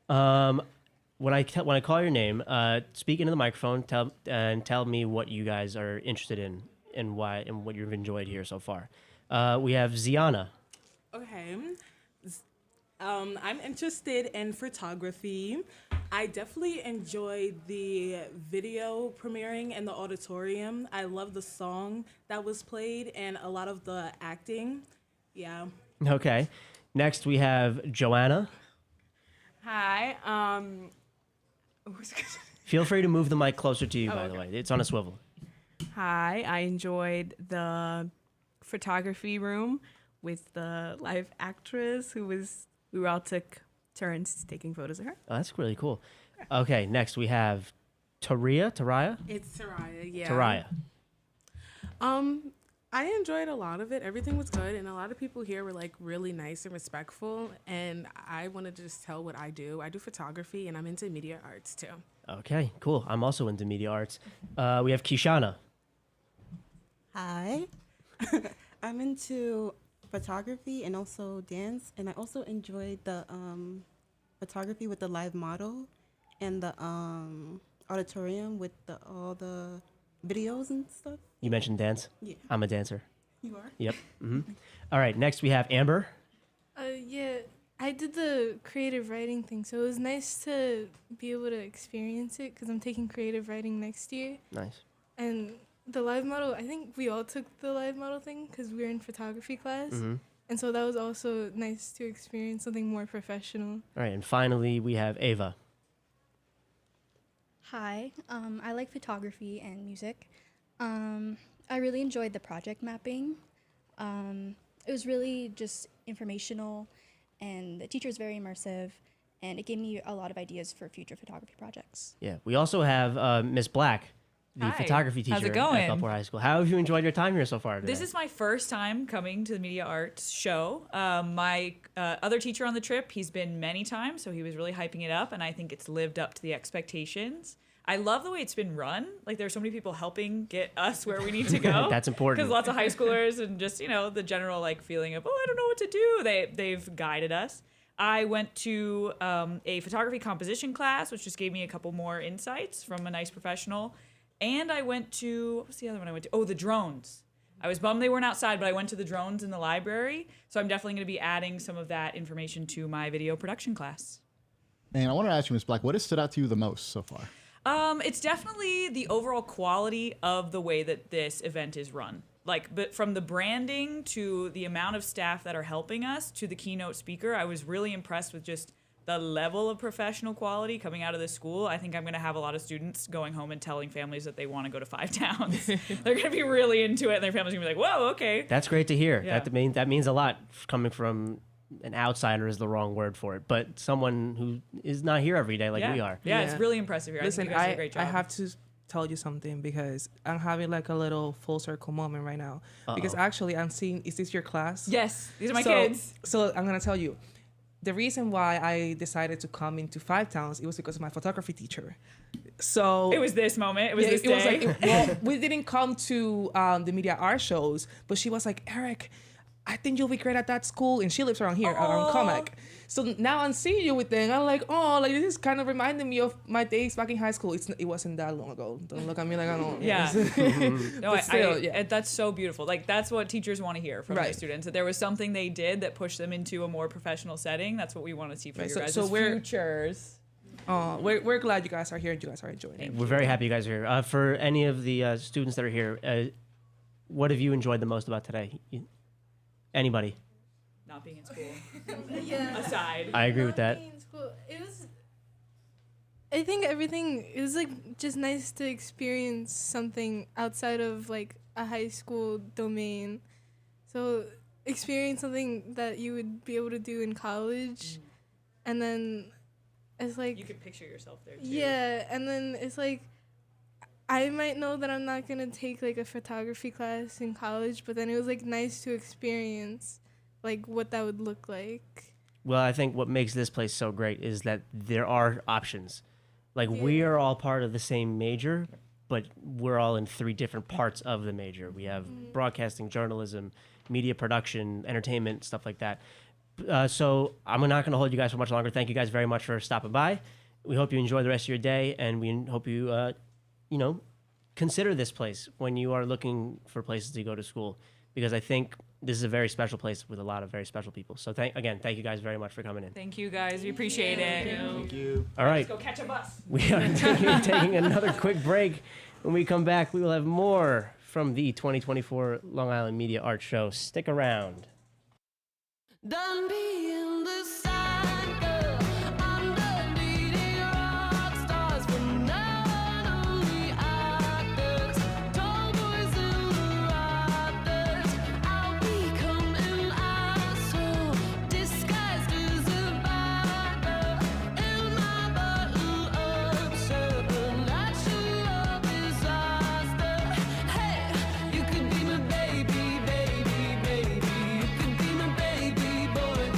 When I call your name, speak into the microphone, tell me what you guys are interested in and why and what you've enjoyed here so far. We have Ziana. Okay. I'm interested in photography. I definitely enjoyed the video premiering in the auditorium. I love the song that was played and a lot of the acting. Yeah. Okay. Next, we have Joanna. Hi. Feel free to move the mic closer to you, Oh, by the okay. way. It's on a swivel. Hi. I enjoyed the photography room with the live actress we all took turns taking photos of her. Oh, that's really cool. Okay, next we have Taraya? It's Taraya, yeah. Taraya. I enjoyed a lot of it. Everything was good, and a lot of people here were like really nice and respectful. And I wanted to just tell what I do. I do photography, and I'm into media arts too. Okay, cool. I'm also into media arts. We have Kishana. Hi. I'm into photography and also dance, and I also enjoyed the photography with the live model and the auditorium with all the videos and stuff. You mentioned dance? Yeah. I'm a dancer. You are? Yep. All right, next we have Amber. Yeah, I did the creative writing thing, so it was nice to be able to experience it because I'm taking creative writing next year. Nice. And the live model, I think we all took the live model thing because we were in photography class. Mhm. And so that was also nice to experience something more professional. All right, and finally we have Ava. Hi, I like photography and music. I really enjoyed the project mapping. It was really just informational, and the teacher is very immersive, and it gave me a lot of ideas for future photography projects. Yeah, we also have Miss Black, the Hi. photography teacher How's it going? at Gulfport High School. How have you enjoyed your time here so far today? This is my first time coming to the Media Arts show. My other teacher on the trip, he's been many times, so he was really hyping it up, and I think it's lived up to the expectations. I love the way it's been run. Like, there's so many people helping get us where we need to go. That's important. Because lots of high schoolers and just, the general, feeling of, I don't know what to do. They've guided us. I went to a photography composition class, which just gave me a couple more insights from a nice professional. And I went to, what was the other one I went to? Oh, the drones. I was bummed they weren't outside, but I went to the drones in the library. So I'm definitely going to be adding some of that information to my video production class. And I want to ask you, Ms. Black, what has stood out to you the most so far? It's definitely the overall quality of the way that this event is run. But from the branding to the amount of staff that are helping us to the keynote speaker, I was really impressed with just the level of professional quality coming out of this school. I think I'm going to have a lot of students going home and telling families that they want to go to Five Towns. They're going to be really into it, and their family's going to be like, whoa, okay. That's great to hear. Yeah. That means a lot coming from an outsider is the wrong word for it, but someone who is not here every day like we are. Yeah, it's really impressive here. Listen, I think you guys did a great job. I have to tell you something because I'm having like a little full circle moment right now. Because actually I'm seeing, is this your class? Yes, these are my kids. So I'm going to tell you. The reason why I decided to come into Five Towns, it was because of my photography teacher. So it was this moment. It was this it was day. well, we didn't come to the media art shows, but she was like, Eric, I think you'll be great at that school. And she lives around here, around Comac. So now I'm seeing you with them. I'm like, this is kind of reminding me of my days back in high school. It wasn't that long ago. Don't look at me like I don't. Yeah. No, But still, that's so beautiful. That's what teachers want to hear from their students. That there was something they did that pushed them into a more professional setting. That's what we want to see for your guys' futures. We're glad you guys are here and you guys are enjoying it. We're very happy you guys are here. For any of the students that are here, what have you enjoyed the most about today? Anybody? Not being in school. Yeah. Aside. I agree with that. I think everything, it was just nice to experience something outside of a high school domain. So experience something that you would be able to do in college. And then it's you could picture yourself there too. Yeah, and then it's I might know that I'm not gonna take a photography class in college, but then it was nice to experience what that would look like. Well, I think what makes this place so great is that there are options. We are all part of the same major, but we're all in 3 different parts of the major. We have broadcasting, journalism, media production, entertainment, stuff like that. So I'm not going to hold you guys for much longer. Thank you guys very much for stopping by. We hope you enjoy the rest of your day, and we hope you, consider this place when you are looking for places to go to school, because I think this is a very special place with a lot of very special people. So thank you guys very much for coming in. Thank you guys. We appreciate it. Thank you. All right. Let's go catch a bus. We are taking another quick break. When we come back, we will have more from the 2024 Long Island Media Arts Show. Stick around. Done being the cycle. I'm done beating rock stars for not only actors, tomboys in the rafters. I'll become an asshole disguised as a biker in my bottle of supernatural disaster. Hey, you could be my baby, baby, baby. You could be my baby boy.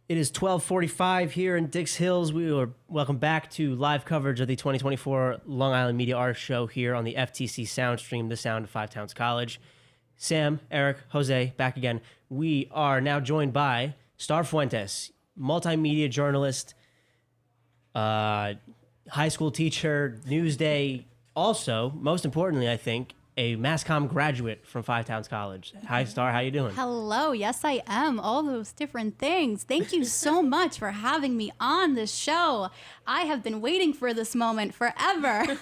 It is 12:45 here in Dix Hills. We are welcome back to live coverage of the 2024 Long Island Media Arts Show here on the FTC Soundstream, the sound of Five Towns College. Sam, Eric, Jose, back again. We are now joined by Star Fuentes, multimedia journalist, high school teacher, Newsday. Also, most importantly, I think, a mass comm graduate from Five Towns College. Hi, Star. How you doing? Hello. Yes, I am. All those different things. Thank you so much for having me on this show. I have been waiting for this moment forever.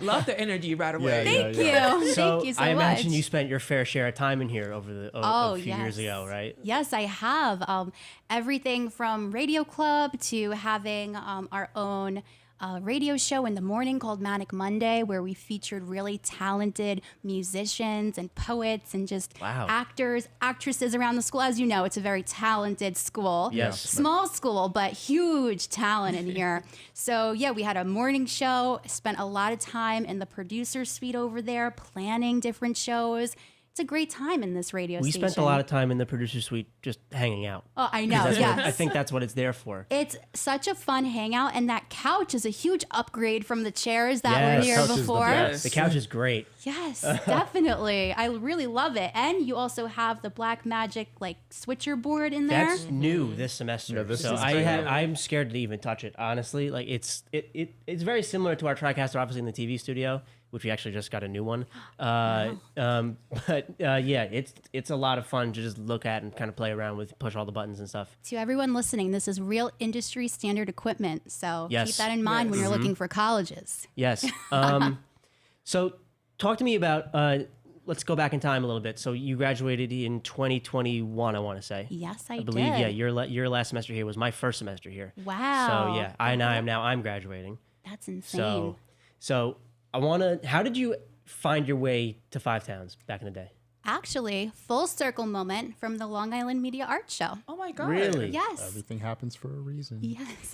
Love the energy right away. Thank you. So Thank you so I much. imagine you spent your fair share of time in here over a few years ago, right? Yes, I have. Everything from Radio Club to having our own radio show in the morning called Manic Monday, where we featured really talented musicians and poets and just actors, actresses around the school. As you know, it's a very talented school. Yes. Small school, but huge talent in here. So yeah, we had a morning show, spent a lot of time in the producer suite over there, planning different shows. It's a great time in this radio We station. spent a lot of time in the producer suite just hanging out. Oh, I know, yes. I think that's what it's there for. It's such a fun hangout, and that couch is a huge upgrade from the chairs that were here before. The couch is great. Yes, definitely. I really love it. And you also have the Black Magic like switcher board in there. That's new this semester. Yeah, this so is I'm scared to even touch it, honestly. Like it's very similar to our TriCaster, obviously in the TV studio, which we actually just got a new one. Yeah, it's a lot of fun to just look at and kind of play around with, push all the buttons and stuff. To everyone listening, this is real industry standard equipment. So keep that in mind when you're looking for colleges. Yes. So talk to me about, let's go back in time a little bit. So you graduated in 2021, I want to say. Yes, I believe, did. yeah, your last semester here was my first semester here. Wow. So yeah, I'm graduating. That's insane. So I want to, how did you find your way to Five Towns back in the day? Actually, full circle moment from the Long Island Media Arts Show. Oh my God. Really? Yes. Everything happens for a reason. Yes,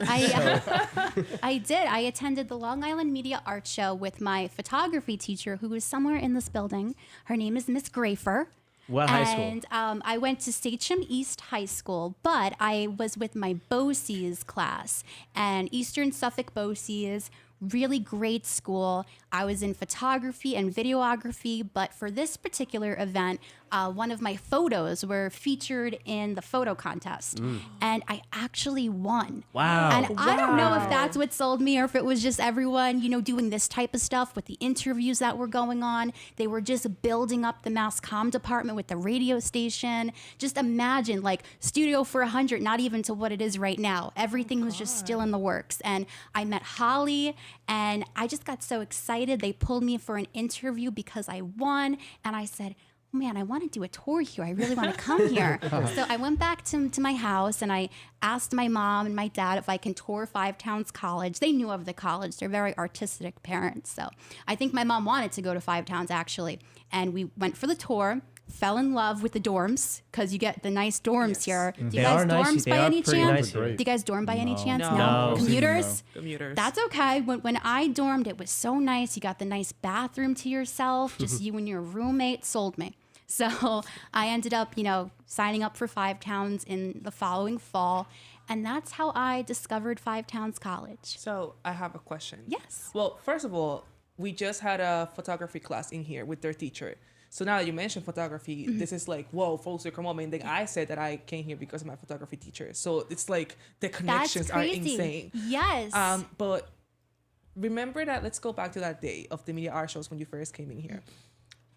I did. I attended the Long Island Media Arts Show with my photography teacher, who is somewhere in this building. Her name is Miss Grafer. What high school? And I went to Sachem East High School, but I was with my BOCES class, and Eastern Suffolk BOCES, really great school. I was in photography and videography, but for this particular event, one of my photos were featured in the photo contest, and I actually won. Wow. And I don't know if that's what sold me or if it was just everyone, doing this type of stuff with the interviews that were going on. They were just building up the mass comm department with the radio station. Just imagine, like, Studio for 100, not even to what it is right now. Everything was just still in the works. And I met Holly, and I just got so excited. They pulled me for an interview because I won, and I said, man, I want to do a tour here. I really want to come here. So I went back to my house and I asked my mom and my dad if I can tour Five Towns College. They knew of the college. They're very artistic parents. So I think my mom wanted to go to Five Towns actually. And we went for the tour, fell in love with the dorms because you get the nice dorms here. Do you guys dorms by any chance? Do you guys dorm by any chance? No. Commuters? No. Commuters. That's okay. When I dormed, it was so nice. You got the nice bathroom to yourself, just you and your roommate. Sold me. So I ended up, signing up for Five Towns in the following fall. And that's how I discovered Five Towns College. So I have a question. Yes. Well, first of all, we just had a photography class in here with their teacher. So now that you mentioned photography, this is like, whoa, full circle moment. Then I said that I came here because of my photography teacher. So it's like the connections are insane. Yes. But remember that, let's go back to that day of the media art shows when you first came in here.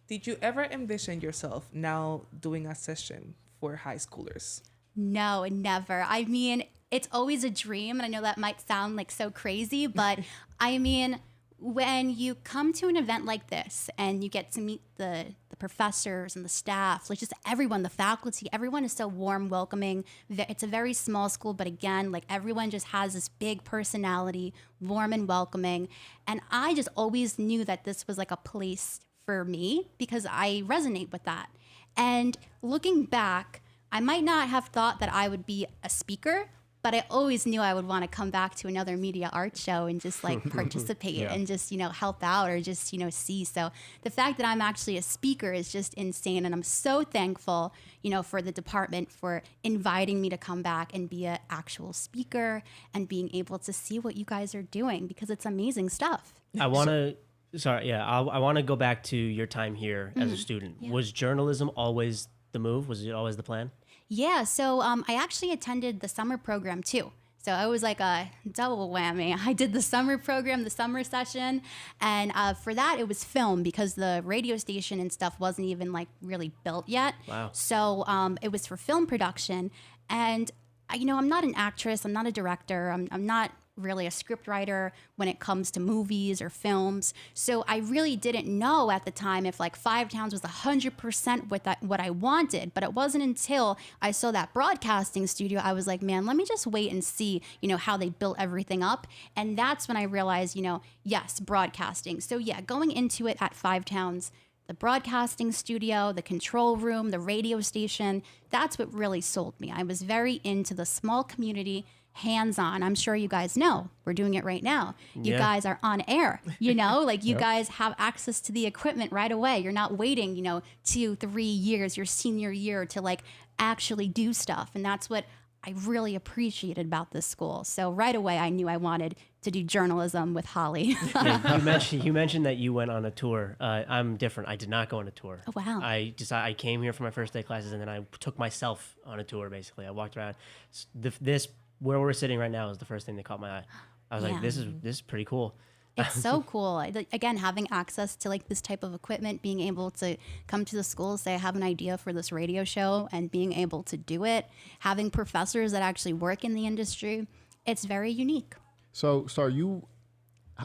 Did you ever envision yourself now doing a session for high schoolers? No, never. I mean, it's always a dream. And I know that might sound like so crazy, but I mean, when you come to an event like this and you get to meet the professors and the staff, like just everyone, the faculty, everyone is so warm, welcoming. It's a very small school, but again, like everyone just has this big personality, warm and welcoming. And I just always knew that this was like a place for me because I resonate with that. And looking back, I might not have thought that I would be a speaker, But I always knew I would want to come back to another media art show and just like participate Yeah. and just, help out or just, see. So the fact that I'm actually a speaker is just insane. And I'm so thankful, for the department for inviting me to come back and be an actual speaker and being able to see what you guys are doing because it's amazing stuff. I want to, I want to go back to your time here as a Mhm. student. Yeah. Was journalism always the move? Was it always the plan? Yeah, so I actually attended the summer program too. So I was like a double whammy. I did the summer program, the summer session, and for that it was film because the radio station and stuff wasn't even like really built yet. Wow. So it was for film production, and I'm not an actress, I'm not a director, I'm not really a script writer when it comes to movies or films. So I really didn't know at the time if like Five Towns was 100% what I wanted. But it wasn't until I saw that broadcasting studio, I was like, man, let me just wait and see, how they built everything up. And that's when I realized, yes, broadcasting. So yeah, going into it at Five Towns, the broadcasting studio, the control room, the radio station, that's what really sold me. I was very into the small community, hands-on. I'm sure you guys know. We're doing it right now. You Yeah. guys are on air, like you Yep. guys have access to the equipment right away. You're not waiting, 2-3 years, your senior year to like actually do stuff. And that's what I really appreciated about this school. So right away, I knew I wanted to do journalism with Holly. Yeah, you mentioned that you went on a tour. I'm different. I did not go on a tour. Oh, wow. I came here for my first day classes, and then I took myself on a tour. Basically, I walked around. This where we're sitting right now is the first thing that caught my eye. I was Yeah. like, this is pretty cool. It's so cool. Again, having access to like this type of equipment, being able to come to the school, say I have an idea for this radio show and being able to do it, having professors that actually work in the industry, it's very unique. So, Star, you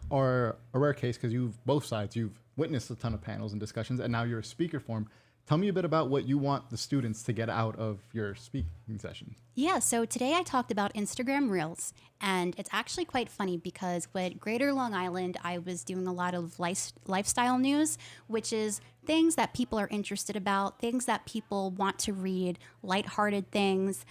are a rare case because both sides. You've witnessed a ton of panels and discussions, and now you're a speaker form. Tell me a bit about what you want the students to get out of your speaking session. Yeah, so today I talked about Instagram Reels, and it's actually quite funny because with Greater Long Island, I was doing a lot of lifestyle news, which is things that people are interested about, things that people want to read, lighthearted things.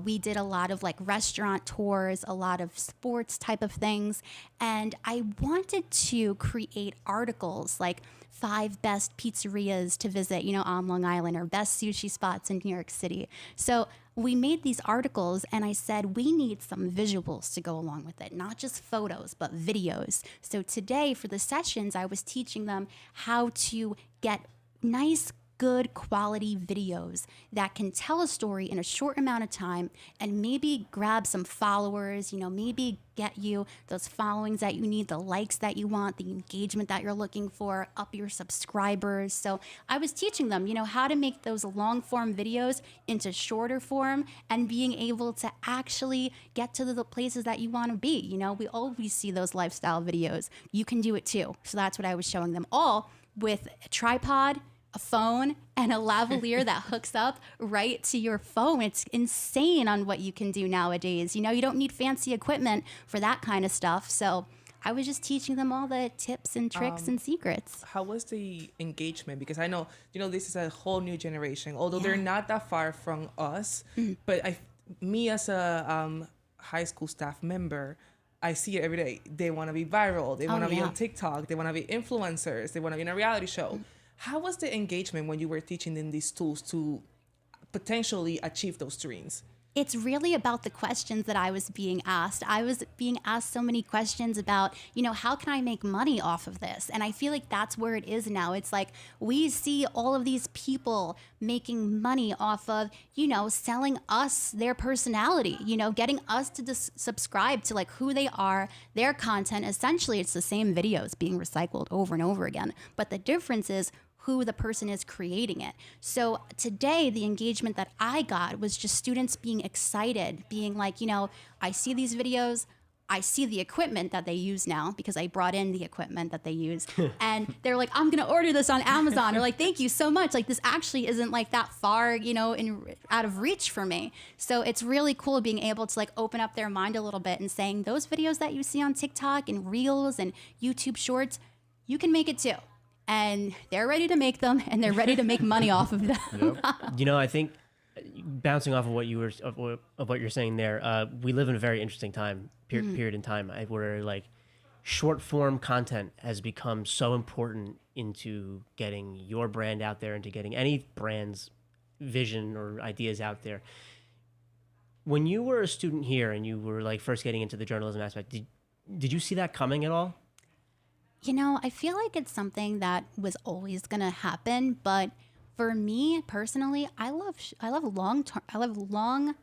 We did a lot of like restaurant tours, a lot of sports type of things, and I wanted to create articles like 5 best pizzerias to visit, on Long Island, or best sushi spots in New York City. So we made these articles, and I said, we need some visuals to go along with it, not just photos, but videos. So today for the sessions, I was teaching them how to get nice, good quality videos that can tell a story in a short amount of time and maybe grab some followers, maybe get you those followings that you need, the likes that you want, the engagement that you're looking for, up your subscribers. So I was teaching them, how to make those long form videos into shorter form and being able to actually get to the places that you want to be. We always see those lifestyle videos. You can do it too. So that's what I was showing them, all with a tripod, a phone, and a lavalier that hooks up right to your phone. It's insane on what you can do nowadays. You don't need fancy equipment for that kind of stuff. So I was just teaching them all the tips and tricks and secrets. How was the engagement? Because I know, this is a whole new generation, although Yeah. they're not that far from us. But me as a high school staff member, I see it every day. They want to be viral. They want to be on TikTok. They want to be influencers. They want to be in a reality show. How was the engagement when you were teaching them these tools to potentially achieve those dreams? It's really about the questions that I was being asked. I was being asked so many questions about, how can I make money off of this? And I feel like that's where it is now. It's like we see all of these people making money off of, selling us their personality, getting us to subscribe to like who they are, their content. Essentially, it's the same videos being recycled over and over again. But the difference is who the person is creating it. So today, the engagement that I got was just students being excited, being like, I see these videos, I see the equipment that they use now because I brought in the equipment that they use. And they're like, I'm going to order this on Amazon. Or like, thank you so much. Like, this actually isn't like that far, out of reach for me. So it's really cool being able to like open up their mind a little bit and saying those videos that you see on TikTok and Reels and YouTube Shorts, you can make it too. And they're ready to make them, and they're ready to make money off of them. I think bouncing off of what you were of what you're saying there, we live in a very interesting time period in time where like short form content has become so important into getting your brand out there, into getting any brand's vision or ideas out there. When you were a student here and you were like first getting into the journalism aspect, did you see that coming at all? You know, I feel like it's something that was always going to happen, but for me personally, I love long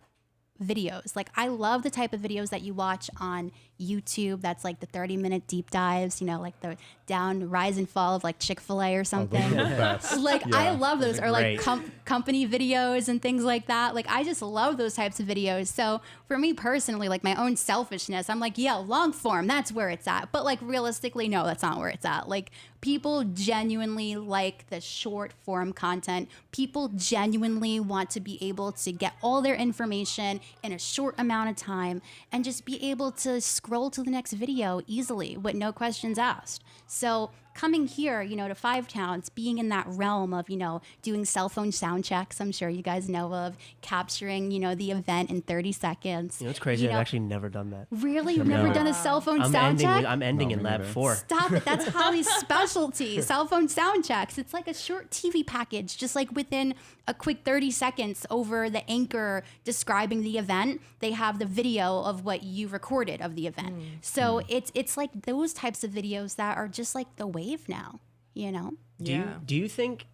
videos. Like, I love the type of videos that you watch on YouTube. That's like the 30-minute deep dives, you know, like the rise and fall of like Chick-fil-A or something. Like, yeah, I love those. Or like company videos and things like that. Like, I just love those types of videos. So for me personally, like my own selfishness, I'm like, yeah, long form, that's where it's at. But like realistically, no, that's not where it's at. Like, people genuinely like the short form content. People genuinely want to be able to get all their information in a short amount of time and just be able to scroll to the next video easily with no questions asked. So coming here, you know, to Five Towns, being in that realm of, you know, doing cell phone sound checks, I'm sure you guys know of, capturing, you know, the event in 30 seconds. You know, it's crazy. You know, I've actually never done that. Really? You've never done a cell phone sound check? I'm ending in Lab 4. Stop it. That's Holly's specialty. Cell phone sound checks. It's like a short TV package, just like within a quick 30 seconds over the anchor describing the event, they have the video of what you recorded of the event. So it's like those types of videos that are just like the wave now, you know? Do you think,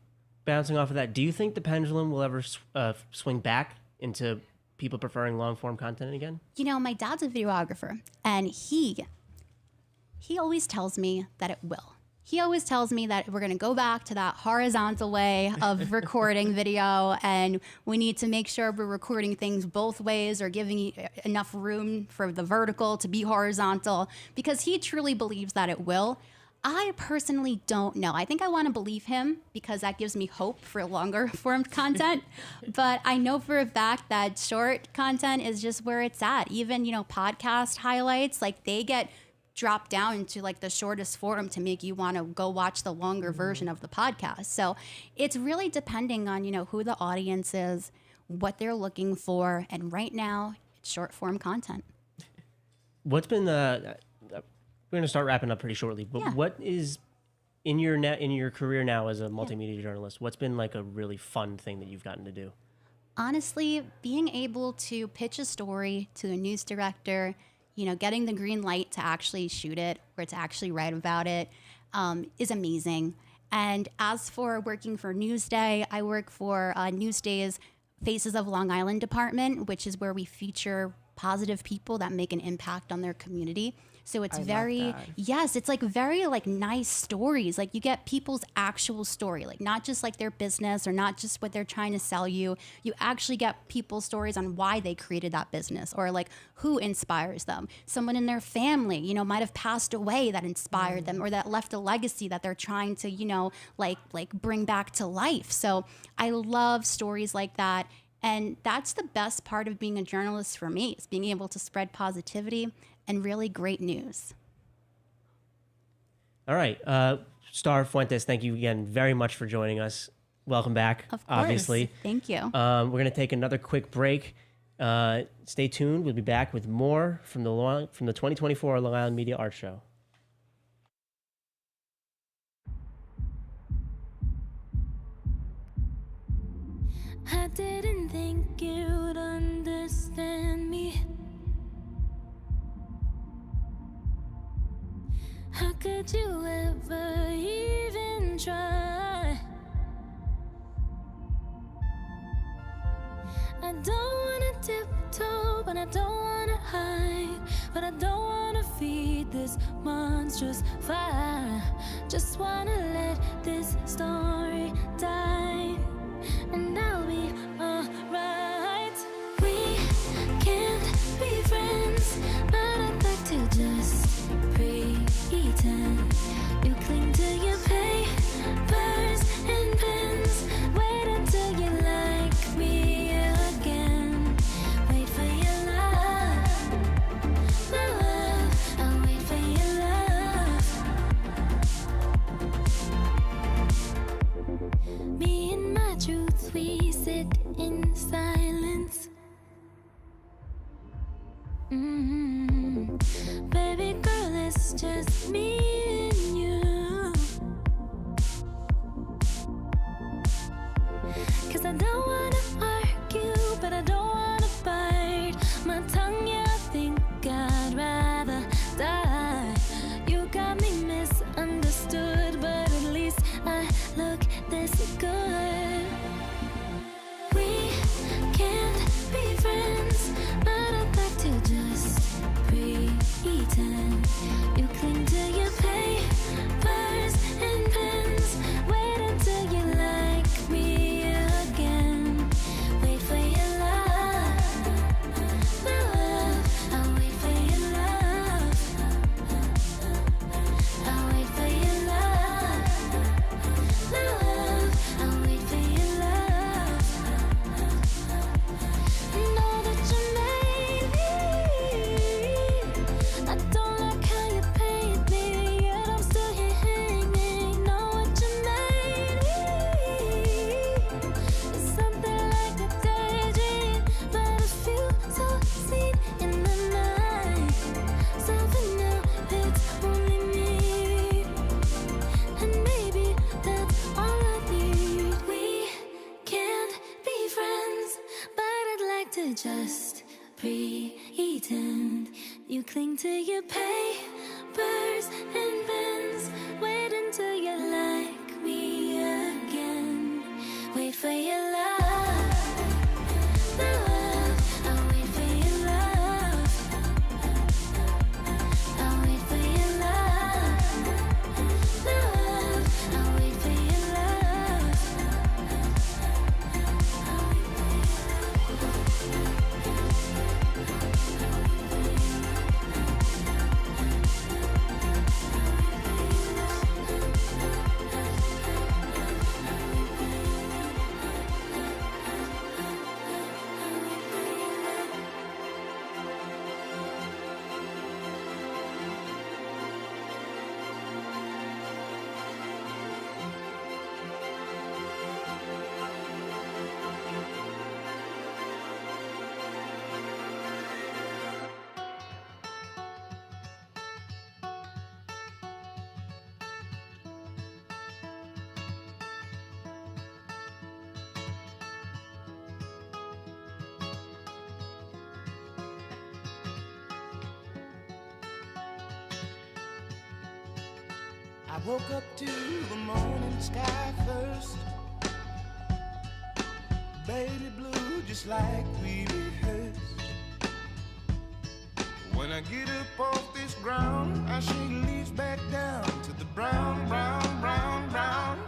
bouncing off of that, do you think the pendulum will ever swing back into people preferring long form content again? You know, my dad's a videographer, and he always tells me that it will. He always tells me that we're going to go back to that horizontal way of recording video, and we need to make sure we're recording things both ways or giving enough room for the vertical to be horizontal, because he truly believes that it will. I personally don't know. I think I want to believe him because that gives me hope for longer form content. But I know for a fact that short content is just where it's at. Even, you know, podcast highlights, like they get dropped down into like the shortest form to make you want to go watch the longer version of the podcast. So it's really depending on, you know, who the audience is, what they're looking for. And right now, it's short form content. What's been the... We're going to start wrapping up pretty shortly, but what is in your career now as a multimedia journalist, what's been like a really fun thing that you've gotten to do? Honestly, being able to pitch a story to a news director, you know, getting the green light to actually shoot it or to actually write about it is amazing. And as for working for Newsday, I work for Newsday's Faces of Long Island department, which is where we feature positive people that make an impact on their community. So it's it's like very like nice stories. Like you get people's actual story, like not just like their business or not just what they're trying to sell you. You actually get people's stories on why they created that business or like who inspires them. Someone in their family, you know, might have passed away that inspired them or that left a legacy that they're trying to, you know, like bring back to life. So I love stories like that. And that's the best part of being a journalist for me, is being able to spread positivity and really great news. All right. Star Fuentes, thank you again very much for joining us. Welcome back, of course. Obviously. Thank you. We're going to take another quick break. Stay tuned. We'll be back with more from the 2024 Long Island Media Art Show. I didn't think you'd understand me. How could you ever even try? I don't wanna tiptoe, but I don't wanna hide. But I don't wanna feed this monstrous fire. Just wanna let this story die, and I'll be alright. We can't be friends, but I'd like to just pretend. You cling to your papers and pens. Wait until you like me again. Wait for your love, my love. I'll wait for your love. Me and my Baby girl, it's just me and you. 'Cause I don't wanna argue, but I don't wanna bite my tongue. Yeah, I think I'd rather die. You got me misunderstood, but at least I look this good. We can't be friends, but I'd like to just pretend. You cling to your papers and pens. Wait until you like me again. Wait for your love, love. I'll wait for your love. I'll wait for your love, love. I'll wait for your love. Know that you made me. I don't like how you paint me, yet I'm still here hanging. Know what you made me. It's something like a daydream, but it feels so sweet in the night. Something new, it's only me, and maybe that's all I need. We can't be friends, but I'd like to just pretend. You cling to your papers and pens. Wait until you like me again. Wait for your love, love. I'll wait for your love. I'll wait for your love, love. I'll wait for your love. I woke up to the morning sky first. Baby blue, just like we rehearsed. When I get up off this ground, I shake leaves back down to the brown, brown, brown, brown,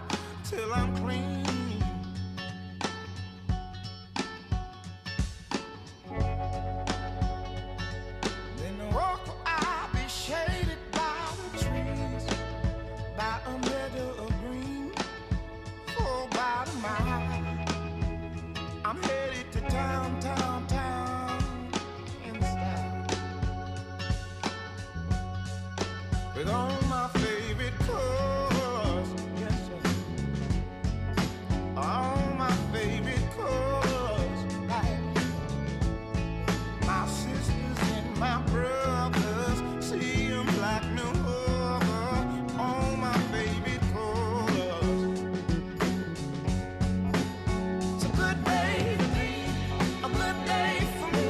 till I'm clean. Then the walk I'll be shaded by the trees, by a meadow of green, for about a mile. I'm headed to town, town, town, in style, with all my favorite cars, yes sir, all my favorite cars, right. My sisters and my brothers, see 'em like no other, all my favorite cars. It's a good day to be, a good day for me,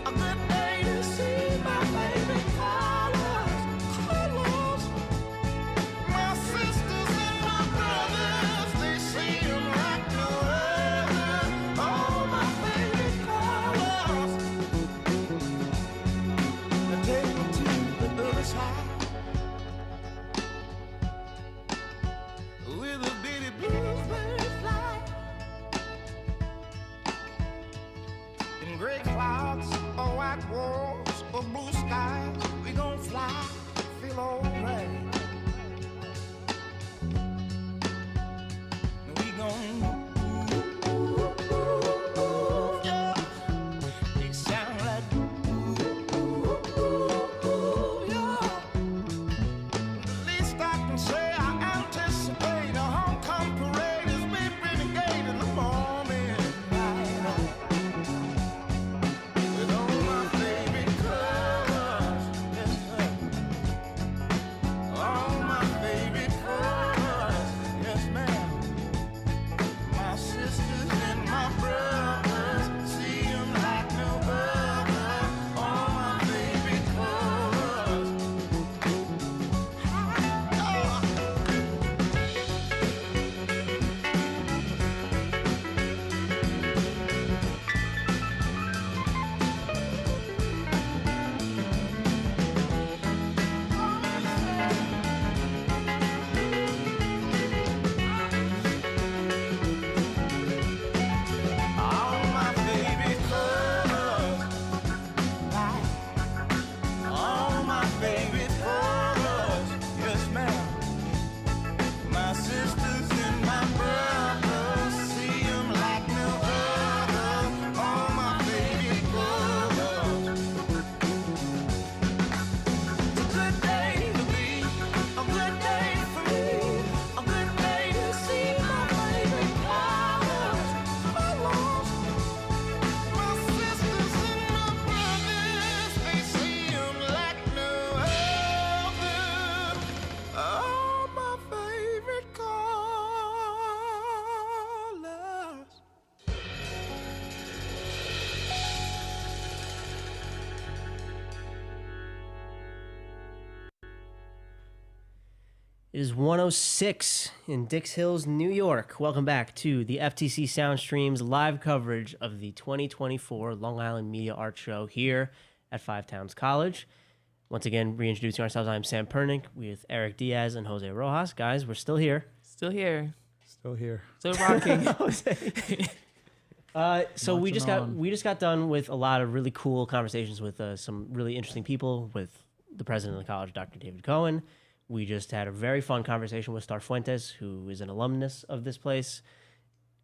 a good day to see my favorite colors, colors. My sisters and my brothers, they see 'em like no other, all my favorite colors. Now take me to the other side, with a bitty bluebird fly, in gray clouds or white walls or blue skies, we gon' fly, feel alright. We gon' yeah. They sound like yeah. The least I can say, I anticipate a homecoming parade as we renegade in the morning light, with all my favorite colors. It is 1:06 in Dix Hills, New York. Welcome back to the FTC Soundstream's live coverage of the 2024 Long Island Media Art Show here at Five Towns College. Once again, reintroducing ourselves, I'm Sam Pernick with Eric Diaz and Jose Rojas. Guys, we're still here. Still here. Still here. Still rocking. So we just got done with a lot of really cool conversations with some really interesting people, with the president of the college, Dr. David Cohen. We just had a very fun conversation with Star Fuentes, who is an alumnus of this place.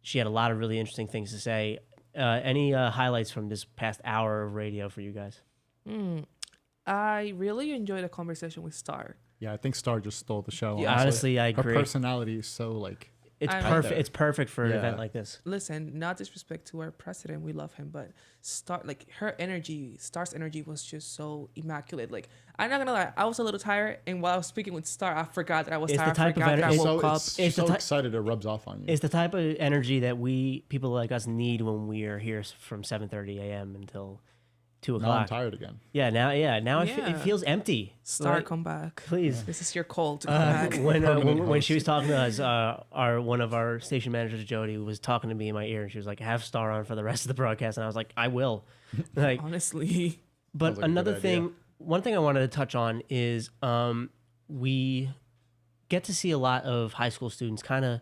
She had a lot of really interesting things to say. Any highlights from this past hour of radio for you guys? I really enjoyed the conversation with Star. Yeah, I think Star just stole the show. Yeah, honestly, I agree. Her personality is so like... It's perfect. It's perfect for an event like this. Listen, not disrespect to our president, we love him, but Star's energy was just so immaculate. Like, I'm not gonna lie, I was a little tired, and while I was speaking with Star, I forgot that I was tired. I forgot that I woke up. It's so excited it rubs off on you. It's the type of energy that people like us need when we are here from 7:30 a.m. until 2 o'clock. Now I'm tired again. Yeah, now it feels empty. Star, come back, please. This is your call to come back. When she was talking to us, one of our station managers, Jody, was talking to me in my ear, and she was like, "Have Star on for the rest of the broadcast," and I was like, "I will." Like, honestly. But another thing, one thing I wanted to touch on is we get to see a lot of high school students kind of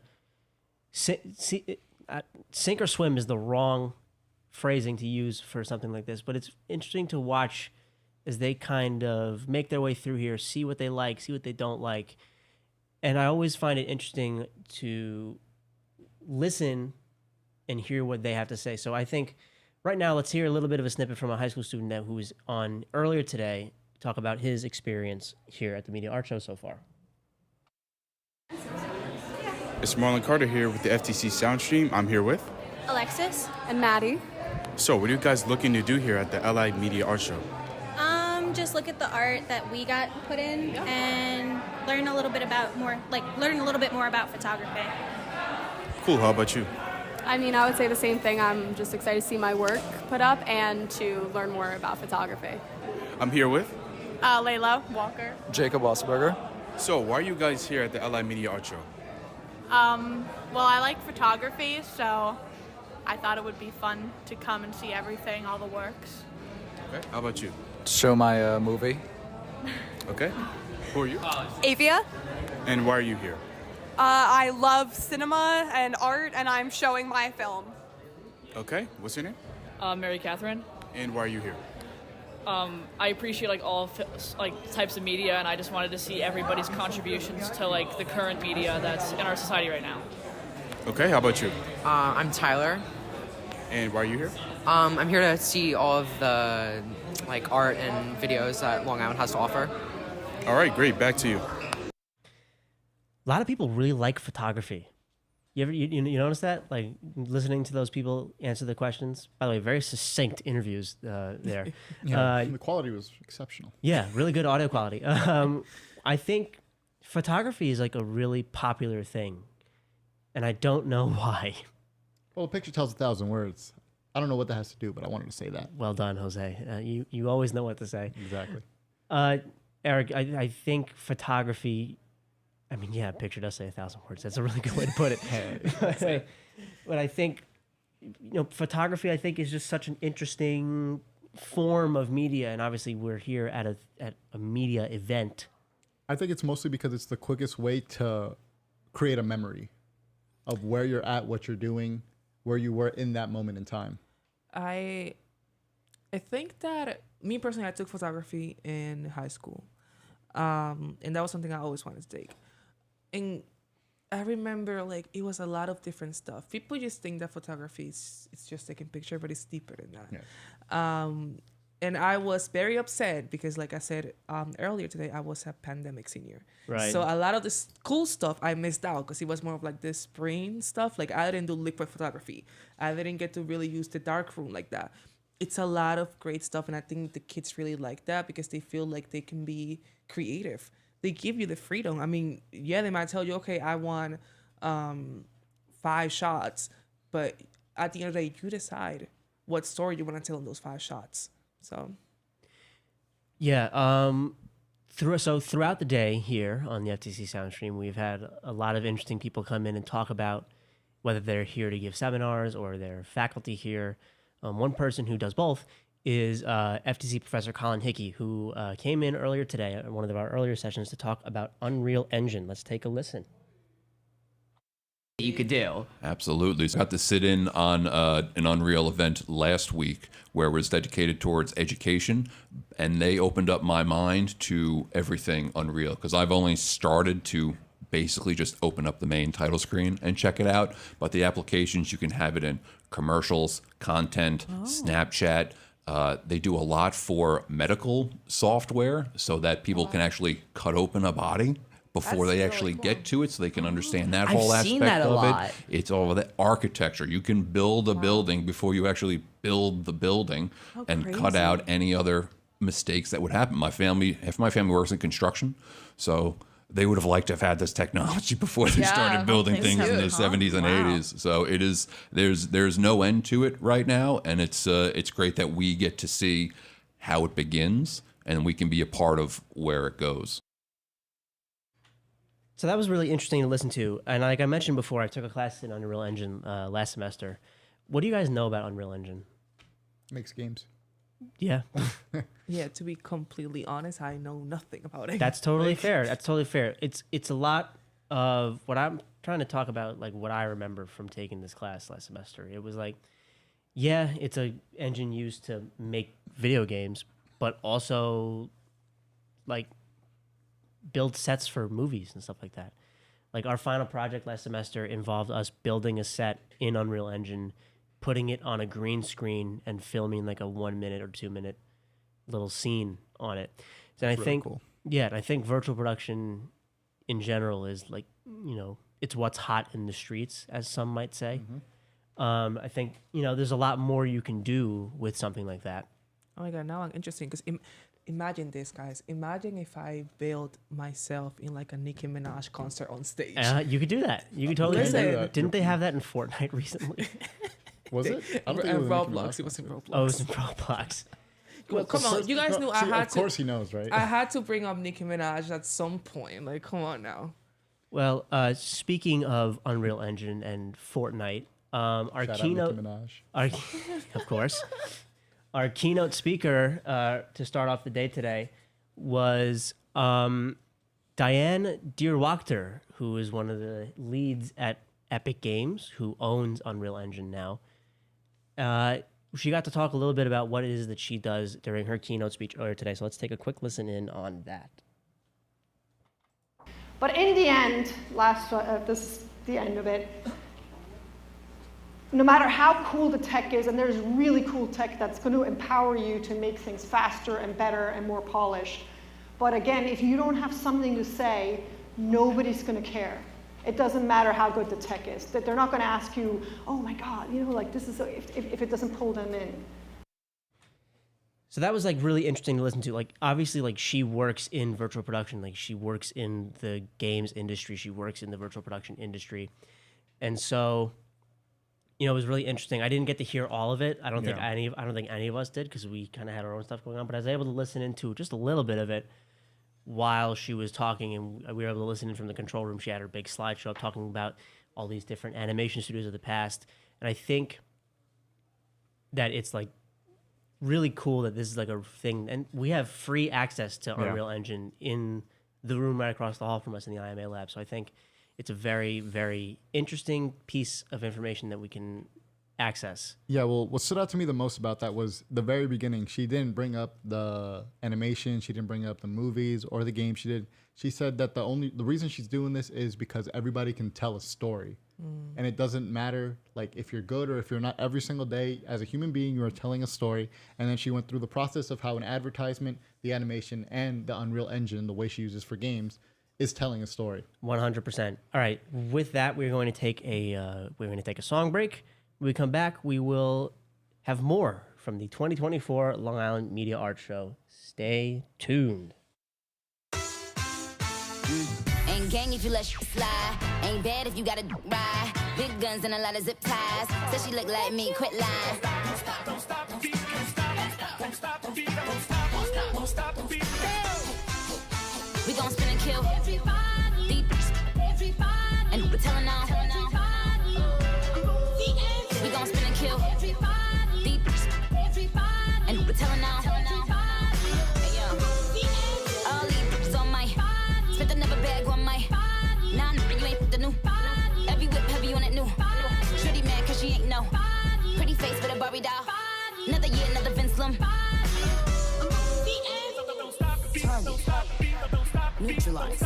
sink or swim is the wrong phrasing to use for something like this, but it's interesting to watch as they kind of make their way through here, see what they like, see what they don't like. And I always find it interesting to listen and hear what they have to say. So I think right now, let's hear a little bit of a snippet from a high school student who was on earlier today, talk about his experience here at the Media Art Show so far. It's Marlon Carter here with the FTC Soundstream. I'm here with Alexis and Maddie. So what are you guys looking to do here at the LI Media Art Show? Just look at the art that we got put in and learn a little bit more about photography. Cool, how about you? I mean, I would say the same thing. I'm just excited to see my work put up and to learn more about photography. I'm here with Layla Walker. Jacob Wasserberger. So why are you guys here at the LI Media Art Show? Well, I like photography, so I thought it would be fun to come and see everything, all the works. Okay, how about you? Show my movie. Okay, who are you? Avia. And why are you here? I love cinema and art, and I'm showing my film. Okay, what's your name? Mary Catherine. And why are you here? I appreciate all types of media, and I just wanted to see everybody's contributions to the current media that's in our society right now. Okay, how about you? I'm Tyler. And why are you here? I'm here to see all of the art and videos that Long Island has to offer. All right, great. Back to you. A lot of people really like photography. You notice that? Like, listening to those people answer the questions. By the way, very succinct interviews there. Yeah, the quality was exceptional. Yeah, really good audio quality. I think photography is a really popular thing, and I don't know why. Well, a picture tells 1,000 words. I don't know what that has to do, but I wanted to say that. Well done, Jose. You always know what to say. Exactly. Eric, I think photography... I mean, yeah, a picture does say 1,000 words. That's a really good way to put it. But I think, photography, I think, is just such an interesting form of media. And obviously, we're here at a media event. I think it's mostly because it's the quickest way to create a memory of where you're at, what you're doing, where you were in that moment in time. I think that, me personally, I took photography in high school. And that was something I always wanted to take. And I remember it was a lot of different stuff. People just think that photography it's just taking picture, but it's deeper than that. Yeah. And I was very upset because, like I said earlier today, I was a pandemic senior. Right. So a lot of this cool stuff I missed out because it was more of this brain stuff. I didn't do liquid photography. I didn't get to really use the darkroom like that. It's a lot of great stuff, and I think the kids really like that because they feel like they can be creative. They give you the freedom. I mean, yeah, they might tell you, okay, I want 5 shots, but at the end of the day, you decide what story you want to tell in those 5 shots. So, yeah, Throughout the day here on the FTC Soundstream, we've had a lot of interesting people come in and talk about whether they're here to give seminars or they're faculty here. One person who does both is FTC Professor Colin Hickey, who came in earlier today at one of our earlier sessions to talk about Unreal Engine. Let's take a listen. You could do. Absolutely. So I got to sit in on an Unreal event last week where it was dedicated towards education, and they opened up my mind to everything Unreal, because I've only started to basically just open up the main title screen and check it out, but the applications, you can have it in commercials, content, Snapchat. They do a lot for medical software so that people can actually cut open a body before they actually get to it, so they can understand that whole aspect of it. It's all of the architecture. You can build a building before you actually build the building and cut out any other mistakes that would happen. Half my family works in construction, so they would have liked to have had this technology before they started building things in the 70s and 80s. So it is, there's no end to it right now, and it's great that we get to see how it begins and we can be a part of where it goes. So that was really interesting to listen to. And like I mentioned before, I took a class in Unreal Engine last semester. What do you guys know about Unreal Engine? Makes games. Yeah. Yeah, to be completely honest, I know nothing about it. That's totally fair. That's totally fair. It's a lot of what I'm trying to talk about, like what I remember from taking this class last semester. It was like, yeah, it's a engine used to make video games, but also like build sets for movies and stuff like that. Like our final project last semester involved us building a set in Unreal Engine, putting it on a green screen and filming like a 1 minute or 2 minute little scene on it. So I think, cool. Yeah, and I think virtual production in general is like, you know, it's what's hot in the streets, as some might say. Mm-hmm. I think, you know, there's a lot more you can do with something like that. Oh my God, now I'm interested because imagine this, guys. Imagine if I built myself in like a Nicki Minaj concert on stage. You could do that. You could totally do that. Didn't they have that in Fortnite recently? Was it? I don't think it was Roblox. It was in Roblox. Oh, it was in Roblox. Well, come on. You guys knew I had to. Of course he knows, right? I had to bring up Nicki Minaj at some point. Like, come on now. Well, speaking of Unreal Engine and Fortnite, our Shout keynote, of course, our keynote speaker to start off the day today was Diane Dierwachter, who is one of the leads at Epic Games, who owns Unreal Engine now. She got to talk a little bit about what it is that she does during her keynote speech earlier today. So let's take a quick listen in on that. But in the end, this is the end of it, no matter how cool the tech is, and there's really cool tech that's going to empower you to make things faster and better and more polished. But again, if you don't have something to say, nobody's going to care. It doesn't matter how good the tech is. That they're not going to ask you, oh my God, you know, like this is if it doesn't pull them in. So that was like really interesting to listen to. Like obviously, like she works in virtual production. Like she works in the games industry. She works in the virtual production industry, and so, you know, it was really interesting. I didn't get to hear all of it. I don't think any of us did because we kind of had our own stuff going on. But I was able to listen into just a little bit of it while she was talking, and we were able to listen in from the control room. She had her big slideshow up talking about all these different animation studios of the past. And I think that it's like really cool that this is like a thing. And we have free access to Unreal Engine in the room right across the hall from us in the IMA lab. So I think it's a very, very interesting piece of information that we can access. Yeah, well, what stood out to me the most about that was the very beginning. She didn't bring up the animation. She didn't bring up the movies or the game. She said that the reason she's doing this is because everybody can tell a story. And it doesn't matter like if you're good or if you're not. Every single day as a human being, you are telling a story. And then she went through the process of how an advertisement, the animation, and the Unreal Engine, the way she uses for games, is telling a story. 100%. All right. With that, we're going to take a song break. When we come back, we will have more from the 2024 Long Island Media Arts Show. Stay tuned. Ain't gang if you let shit slide. Ain't bad if you gotta ride. Big guns and a lot of zip ties. Says she look like me, quit lying. Don't stop, don't stop the beat, don't stop, don't stop the beat, don't stop, don't stop, don't stop the beat. gon' spin and kill. Deep. And we're telling now. We gon' spin and kill. Deep. And we're telling now. Hey, yo. All these bitches on my. Spent another bag on my. Nah, you ain't put the new. Every whip heavy on it new. Shorty mad cause she ain't know. Pretty face with a Barbie doll. Another year, another Vince Lum. Neutralize.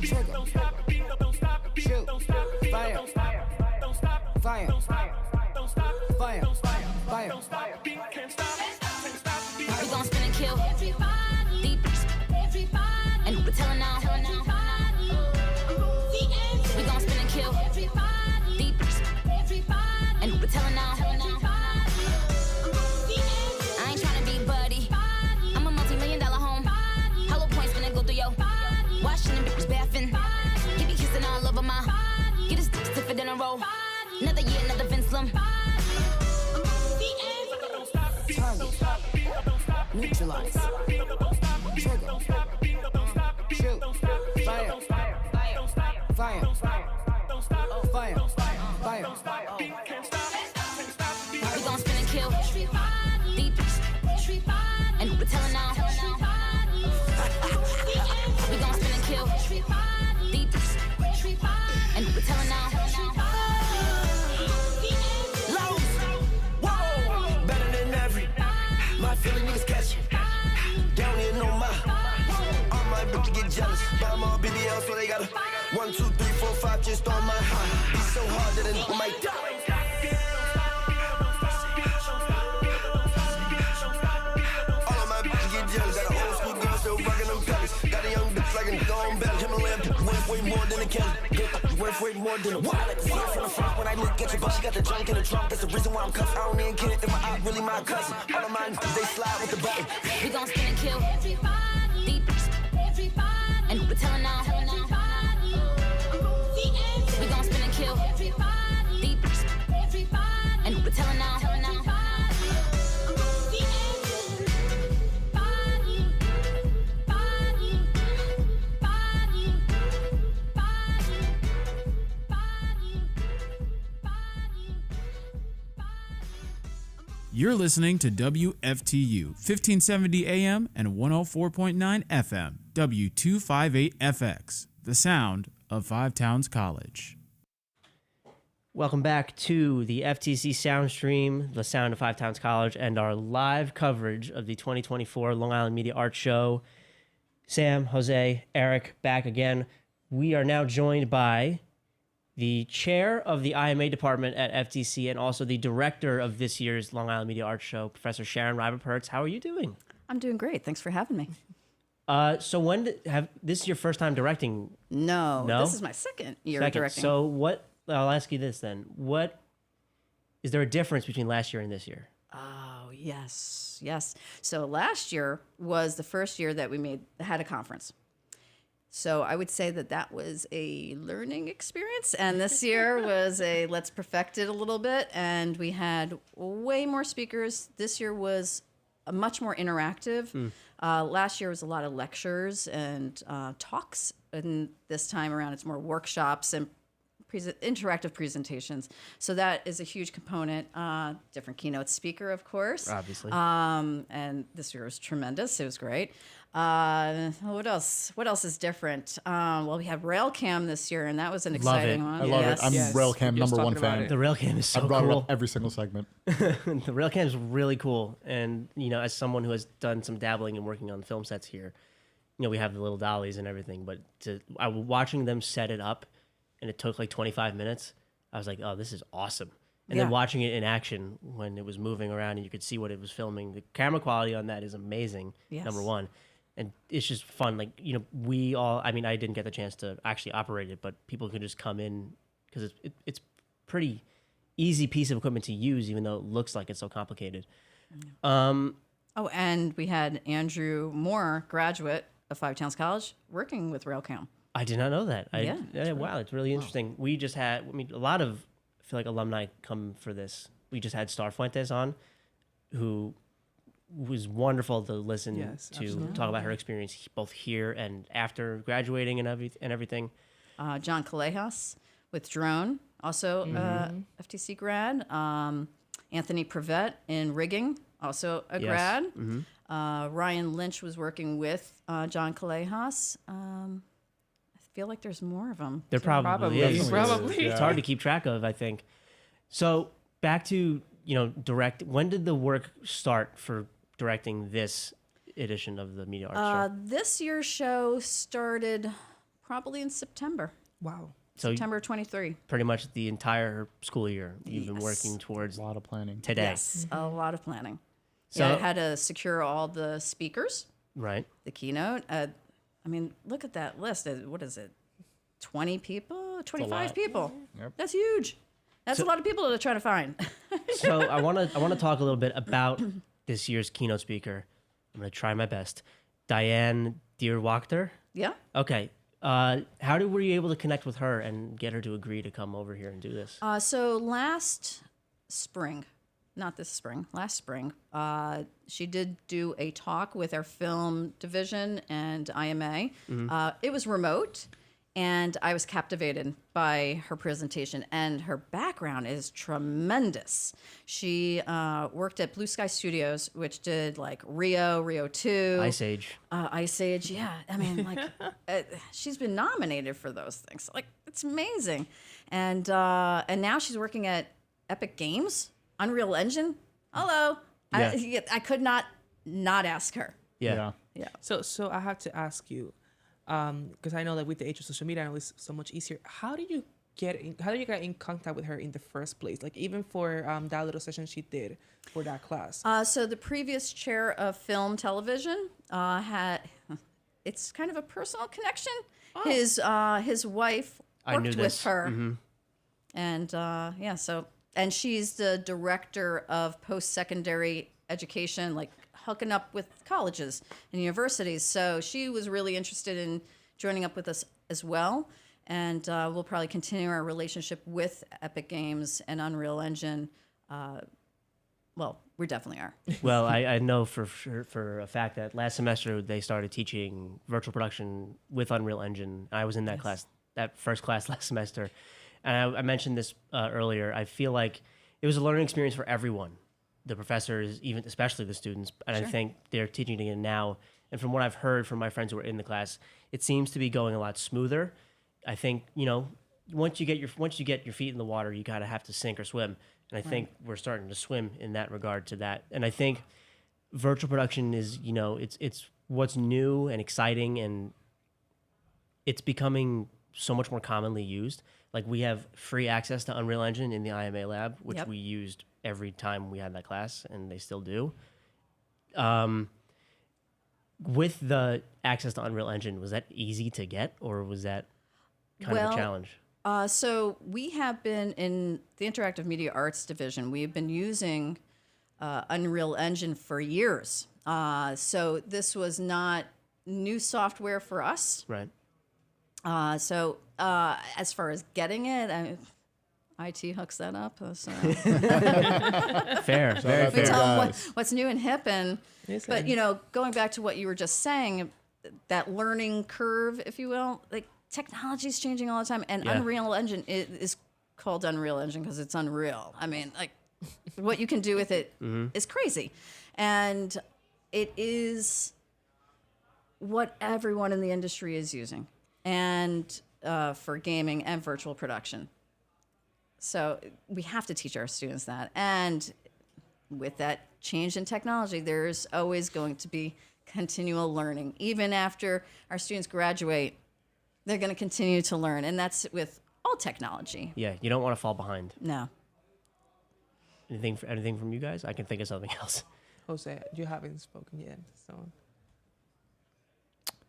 Trigger. Shoot. Fire. Fire. Fire. Fire. We gon' spin and kill. Deep. And we're telling now. We gon' spin and kill. Deep. And we're telling now. I ain't tryna be buddy. I'm a multi-million-dollar home. Hollow points finna go through yo. Washing them bitches bathing. Give me kissing all over my. Get his dick stiffer than a roll. Another year, another Vince Lum. Target. Neutralize. Trigger. Shoot. Fire. Fire. Fire. Fire. We gon' spin and kill. Deep. And we're telling now. We gon' spin and kill. Deep. And we're telling now. Lows. Whoa. Better than every. My feeling niggas catch it. Down here, no my. All my bitches get jealous. Buy my BBL so they gotta 1, 2, 3, 4, 5 just on my high. Be so hard that a nigga might die. All of my bitches get jealous. Got an old school girl still rocking them pellets. Got a young bitch like a gone belly. Himalayan worth way more than a Kelly. Worth way more than a what? I like to see it from the front when I look at your butt. She got the junk in the trunk. That's the reason why I'm cuffed. I don't even care if my eye really my cousin. All of mine, they slide with the button. We gon' spin and kill. Deep. And we're telling now. We gon' spin and kill. Deep. And we're telling now. You're listening to WFTU 1570 AM and 104.9 FM, W258FX, the sound of Five Towns College. Welcome back to the FTC Soundstream, the sound of Five Towns College, and our live coverage of the 2024 Long Island Media Arts Show. Sam, Jose, Eric, back again. We are now joined by the chair of the IMA department at FTC and also the director of this year's Long Island Media Arts Show, Professor Sharon Reiber-Pertz. How are you doing? I'm doing great. Thanks for having me. So this is your first time directing? No, this is my second year directing. So I'll ask you this then. What is there a difference between last year and this year? Oh, yes. So last year was the first year that we had a conference. So I would say that was a learning experience. And this year was let's perfect it a little bit. And we had way more speakers. This year was much more interactive. Last year was a lot of lectures and talks. And this time around, it's more workshops and interactive presentations. So that is a huge component. Different keynote speaker, of course. Obviously. And this year was tremendous. It was great. What else? What else is different? Well, we had Railcam this year, and that was an exciting one. I love it. I'm Railcam #1 fan. The Railcam is so cool. I brought it up every single segment. The Railcam is really cool, and as someone who has done some dabbling and working on film sets here, we have the little dollies and everything. But watching them set it up, and it took like 25 minutes. I was like, oh, this is awesome. And then watching it in action when it was moving around and you could see what it was filming, the camera quality on that is amazing. Yes. #1. And it's just fun. Like, we all, I didn't get the chance to actually operate it, but people could just come in because it's pretty easy piece of equipment to use, even though it looks like it's so complicated. And we had Andrew Moore, graduate of Five Towns College, working with Railcam. I did not know that. Yeah. Wow, it's really interesting. We just had, a lot of, I feel like alumni come for this. We just had Star Fuentes on, who was wonderful to listen Yes, to absolutely. talk about her experience both here and after graduating and everything. John Callejas with Drone, also FTC grad. Anthony Prevette in rigging, also a Yes. grad. Mhm. Ryan Lynch was working with John Callejas. I feel like there's more of them. There probably is. Probably. It's hard to keep track of, I think. So back to, direct. When did the work start for directing this edition of the Media Arts Show? This year's show started probably in September. Wow. So September 23. Pretty much the entire school year, you've been Yes. working towards A lot of planning. today. Yes, a lot of planning. So- Yeah, I had to secure all the speakers, Right. the keynote. I mean, look at that list. What is it? 20 people? 25 lot. people. Yep. That's huge. That's a lot of people to try to find. So I want to talk a little bit about this year's keynote speaker. I'm going to try my best. Diane Dierwachter. Yeah. Okay. Were you able to connect with her and get her to agree to come over here and do this? So last spring, not this spring, last spring, she did do a talk with our film division and IMA. It was remote, and I was captivated by her presentation, and her background is tremendous. She worked at Blue Sky Studios, which did like Rio 2. Ice Age. Ice Age, yeah. I mean, like, she's been nominated for those things. Like, it's amazing. And now she's working at Epic Games, Unreal Engine. Hello. Yeah. I could not ask her. Yeah. Yeah. So I have to ask you, because I know that with the age of social media, I know it's so much easier. How did you get in contact with her in the first place? Like even for that little session she did for that class. So the previous chair of film television it's kind of a personal connection. His wife I knew worked this. with her, Mhm. and and she's the director of post-secondary education, like hooking up with colleges and universities. So she was really interested in joining up with us as well. And we'll probably continue our relationship with Epic Games and Unreal Engine. Well, we definitely are. Well, I know for a fact that last semester they started teaching virtual production with Unreal Engine. I was in that class, that first class last semester. And I mentioned this earlier. I feel like it was a learning experience for everyone, the professors, even especially the students. And I think they're teaching it again now. And from what I've heard from my friends who are in the class, it seems to be going a lot smoother. I think, once you get your feet in the water, you kind of have to sink or swim. And I think we're starting to swim in that regard to that. And I think virtual production is, it's what's new and exciting, and it's becoming so much more commonly used. Like we have free access to Unreal Engine in the IMA lab, which we used every time we had that class, and they still do. With the access to Unreal Engine, was that easy to get, or was that kind of a challenge? So we have been in the Interactive Media Arts division. We have been using Unreal Engine for years. So this was not new software for us. Right. So as far as getting it, IT hooks that up. So. Fair, very We fair. tell them what's new and hip, but going back to what you were just saying, that learning curve, if you will, like technology is changing all the time, and Unreal Engine is called Unreal Engine because it's unreal. I mean, like what you can do with it is crazy, and it is what everyone in the industry is using, and for gaming and virtual production. So we have to teach our students that. And with that change in technology, there's always going to be continual learning. Even after our students graduate, they're going to continue to learn. And that's with all technology. Yeah, you don't want to fall behind. No. Anything from you guys? I can think of something else. Jose, you haven't spoken yet.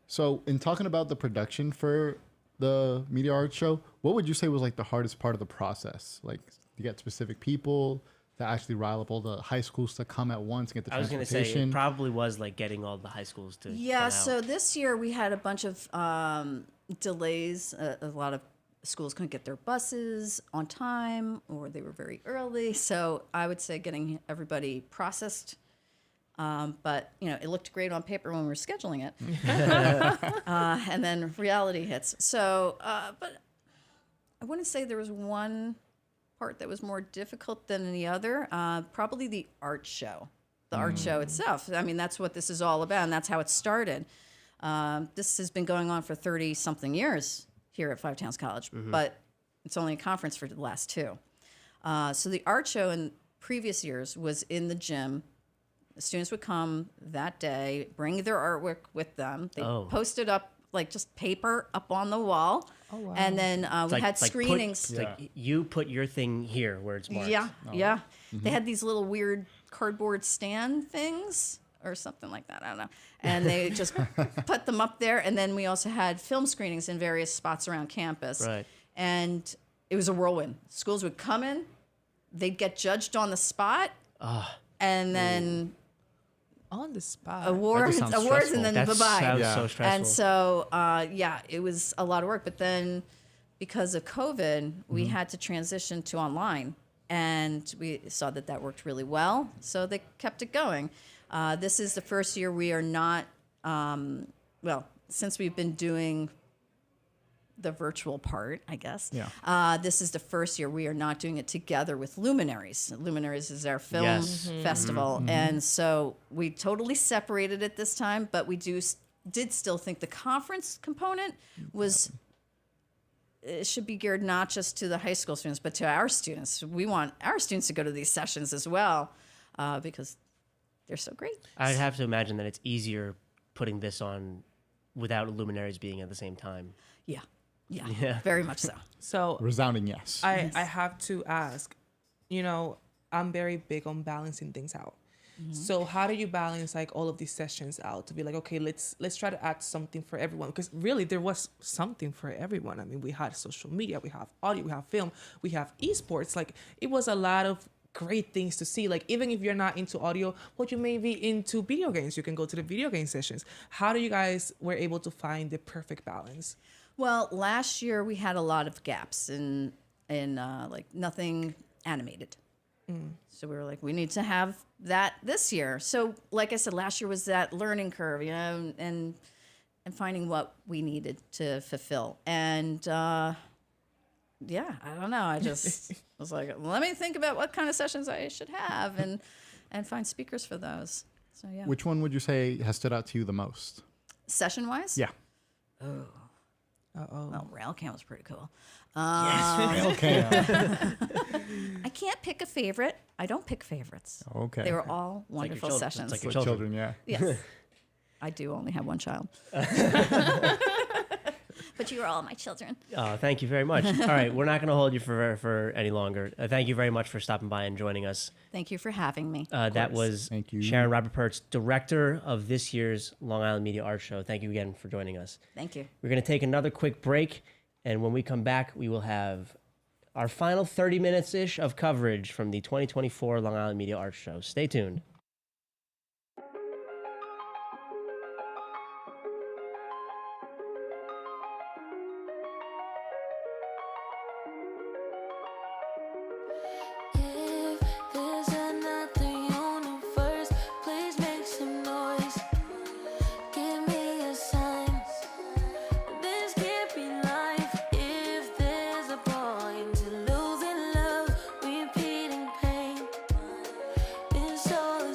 So in talking about the production for the Media Arts Show, what would you say was like the hardest part of the process? Like to get specific people to actually rile up all the high schools to come at once and get the I was going to say it probably was like getting all the high schools to Yeah, come out. so this year we had a bunch of delays. A lot of schools couldn't get their buses on time, or they were very early. So I would say getting everybody processed But it looked great on paper when we were scheduling it, and then reality hits. So, but I wouldn't say there was one part that was more difficult than the other. Probably the art show, itself. I mean, that's what this is all about, and that's how it started. This has been going on for 30-something years here at Five Towns College, but it's only a conference for the last 2. So the art show in previous years was in the gym. The students would come that day, bring their artwork with them. They posted up like just paper up on the wall. Oh, wow. And then we had screenings. You put your thing here where it's marked. Yeah. They had these little weird cardboard stand things or something like that. I don't know. And they just put them up there. And then we also had film screenings in various spots around campus. Right. And it was a whirlwind. Schools would come in, they'd get judged on the spot, and then on the spot awards, and then that bye-bye. Sounds so stressful. And so, it was a lot of work. But then, because of COVID, we had to transition to online, and we saw that worked really well. So they kept it going. This is the first year we are not. Since we've been doing the virtual part, I guess. Yeah. This is the first year we are not doing it together with Luminaries. Luminaries is our film festival, and so we totally separated it this time. But we did still think the conference component was it should be geared not just to the high school students, but to our students. We want our students to go to these sessions as well because they're so great. I'd have to imagine that it's easier putting this on without Luminaries being at the same time. Yeah, very much so. So resounding yes. I have to ask, I'm very big on balancing things out. So how do you balance like all of these sessions out to be like, okay, let's try to add something for everyone? Because really there was something for everyone. I mean, we had social media, we have audio, we have film, we have esports. Like it was a lot of great things to see. Like even if you're not into audio, but you may be into video games, you can go to the video game sessions. How do you guys were able to find the perfect balance? Well, last year we had a lot of gaps in like nothing animated. So we were like, we need to have that this year. So like I said, last year was that learning curve, and finding what we needed to fulfill. And I don't know. I just was like, let me think about what kind of sessions I should have and find speakers for those. So yeah. Which one would you say has stood out to you the most? Session-wise? Yeah. Oh. Well, Railcam was pretty cool. Yes, Railcam. I can't pick a favorite. I don't pick favorites. Okay. They were all wonderful sessions. It's like your children, yeah. Yes. I do only have one child. But you are all my children. Thank you very much. All right, we're not going to hold you for any longer. Thank you very much for stopping by and joining us. Thank you for having me. That was Sharon Robert-Pertz, director of this year's Long Island Media Art Show. Thank you again for joining us. Thank you. We're going to take another quick break, and when we come back, we will have our final 30 minutes-ish of coverage from the 2024 Long Island Media Art Show. Stay tuned. So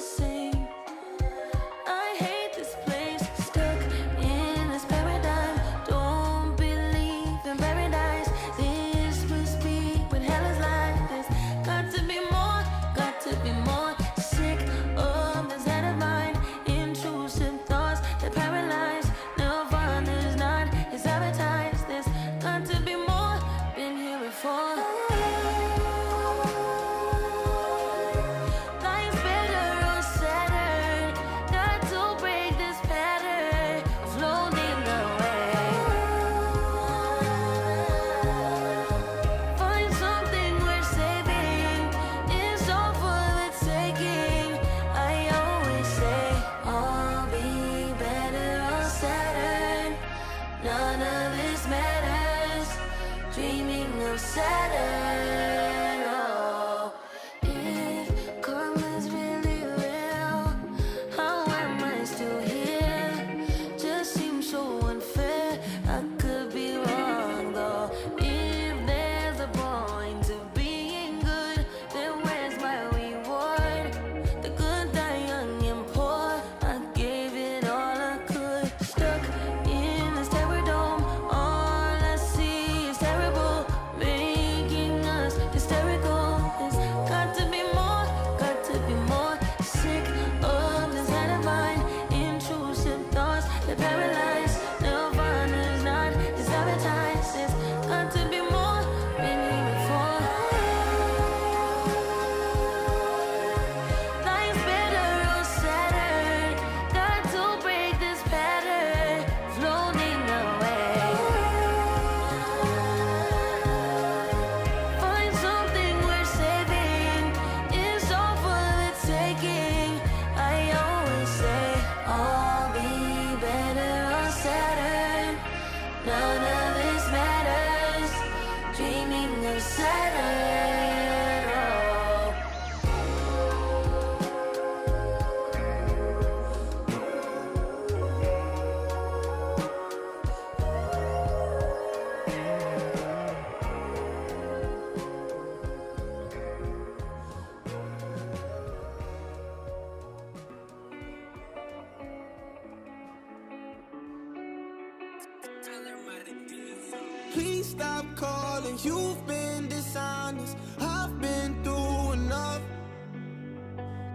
Please stop calling, you've been dishonest. I've been through enough.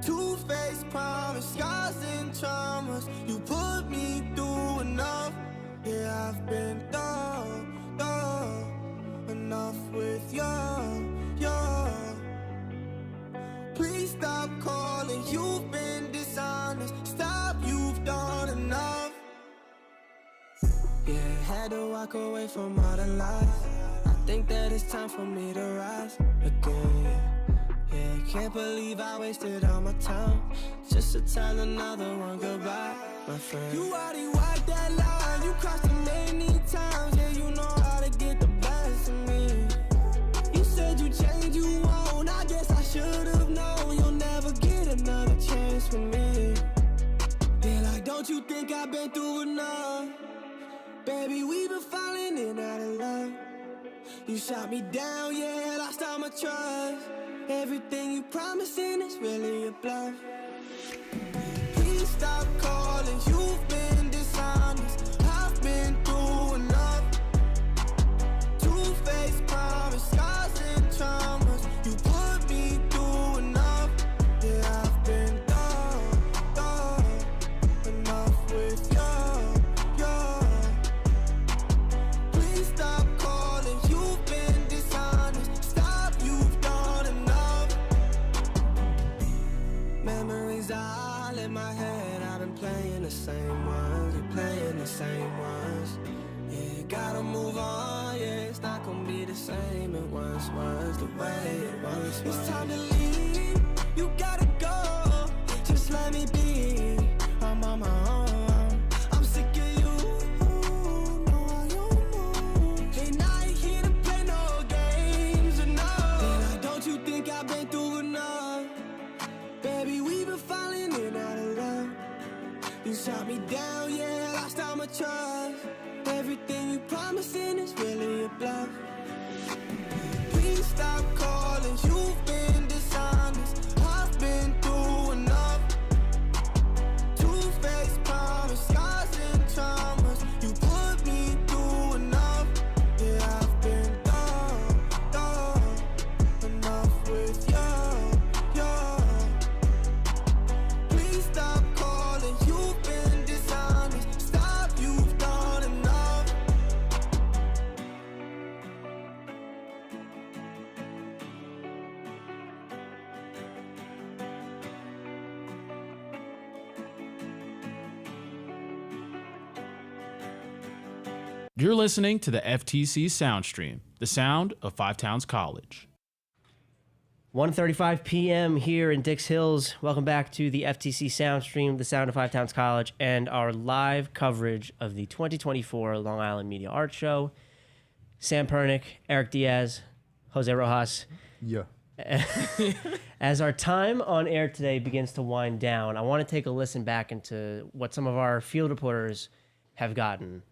Two-faced promise, scars and traumas. You put me through enough. Yeah, I've been through enough with you. Please stop calling, you've been dishonest. Stop, you've done enough. Yeah, had to walk away from all the lies. I think that it's time for me to rise again. Yeah, can't believe I wasted all my time just to tell another one goodbye, my friend. You already walked that line, you crossed it many times. Yeah, you know how to get the best of me. You said you changed, you won't. I guess I should've known you'll never get another chance with me. Yeah, like, don't you think I've been through enough? Baby, we've been falling in out of love. You shot me down, yeah, lost all my trust. Everything you promising is really a bluff. Please stop calling, you've been dishonest. I've been through enough. Two-faced promise, scars and traumas. You put me through enough. Yeah, I've been through enough with you. Please stop calling, you've been dishonest. Stop, you've done enough. Memories are all in my head. I've been playing the same ones. You're playing the same ones. Yeah, gotta move on. Yeah, it's not gonna be the same it once was. The way it once was. It's time to leave. You gotta go. Just let me be. I'm on my own. I'm sick of you. No, I don't know. And I ain't here to play no games. No. And don't you think I've been through enough? Baby, we've been falling in out of love. You shot me down, yeah, lost all my trust. Everything you promising is really a bluff. Please stop calling, you've been dishonest. I've been through enough. Two-faced promise, scars and traumas. You put me through enough. Yeah, I've been through enough with you. Please stop calling, you've been dishonest. Stop, you've done enough. You're listening to the FTC Soundstream, the sound of Five Towns College. 1:35 p.m. here in Dix Hills. Welcome back to the FTC Soundstream, the sound of Five Towns College, and our live coverage of the 2024 Long Island Media Art Show. Sam Pernick, Eric Diaz, Jose Rojas. Yeah. As our time on air today begins to wind down, I want to take a listen back into what some of our field reporters have gotten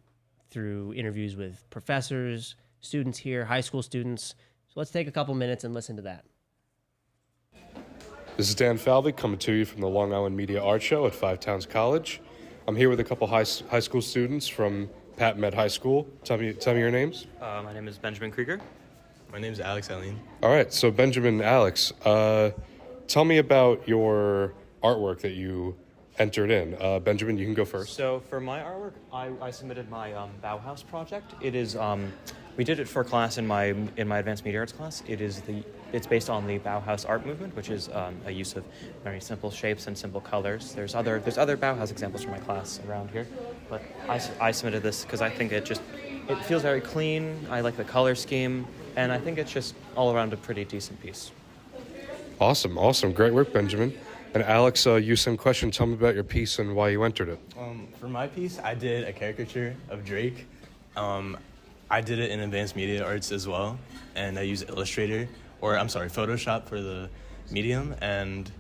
through interviews with professors, students here, high school students. So let's take a couple minutes and listen to that. This is Dan Falvey coming to you from the Long Island Media Art Show at Five Towns College. I'm here with a couple high school students from Pat Med High School. Tell me your names. My name is Benjamin Krieger. My name is Alex Eileen. All right, so Benjamin, Alex, tell me about your artwork that you entered in. Benjamin, you can go first. So for my artwork, I submitted my Bauhaus project. It is we did it for class in my advanced media arts class. It's based on the Bauhaus art movement, which is a use of very simple shapes and simple colors. There's other Bauhaus examples from my class around here, but I submitted this because I think it feels very clean. I like the color scheme, and I think it's just all around a pretty decent piece. Awesome. Great work, Benjamin. And Alex, you same question. Tell me about your piece and why you entered it. For my piece, I did a caricature of Drake. I did it in advanced media arts as well, and I used Photoshop for the medium, and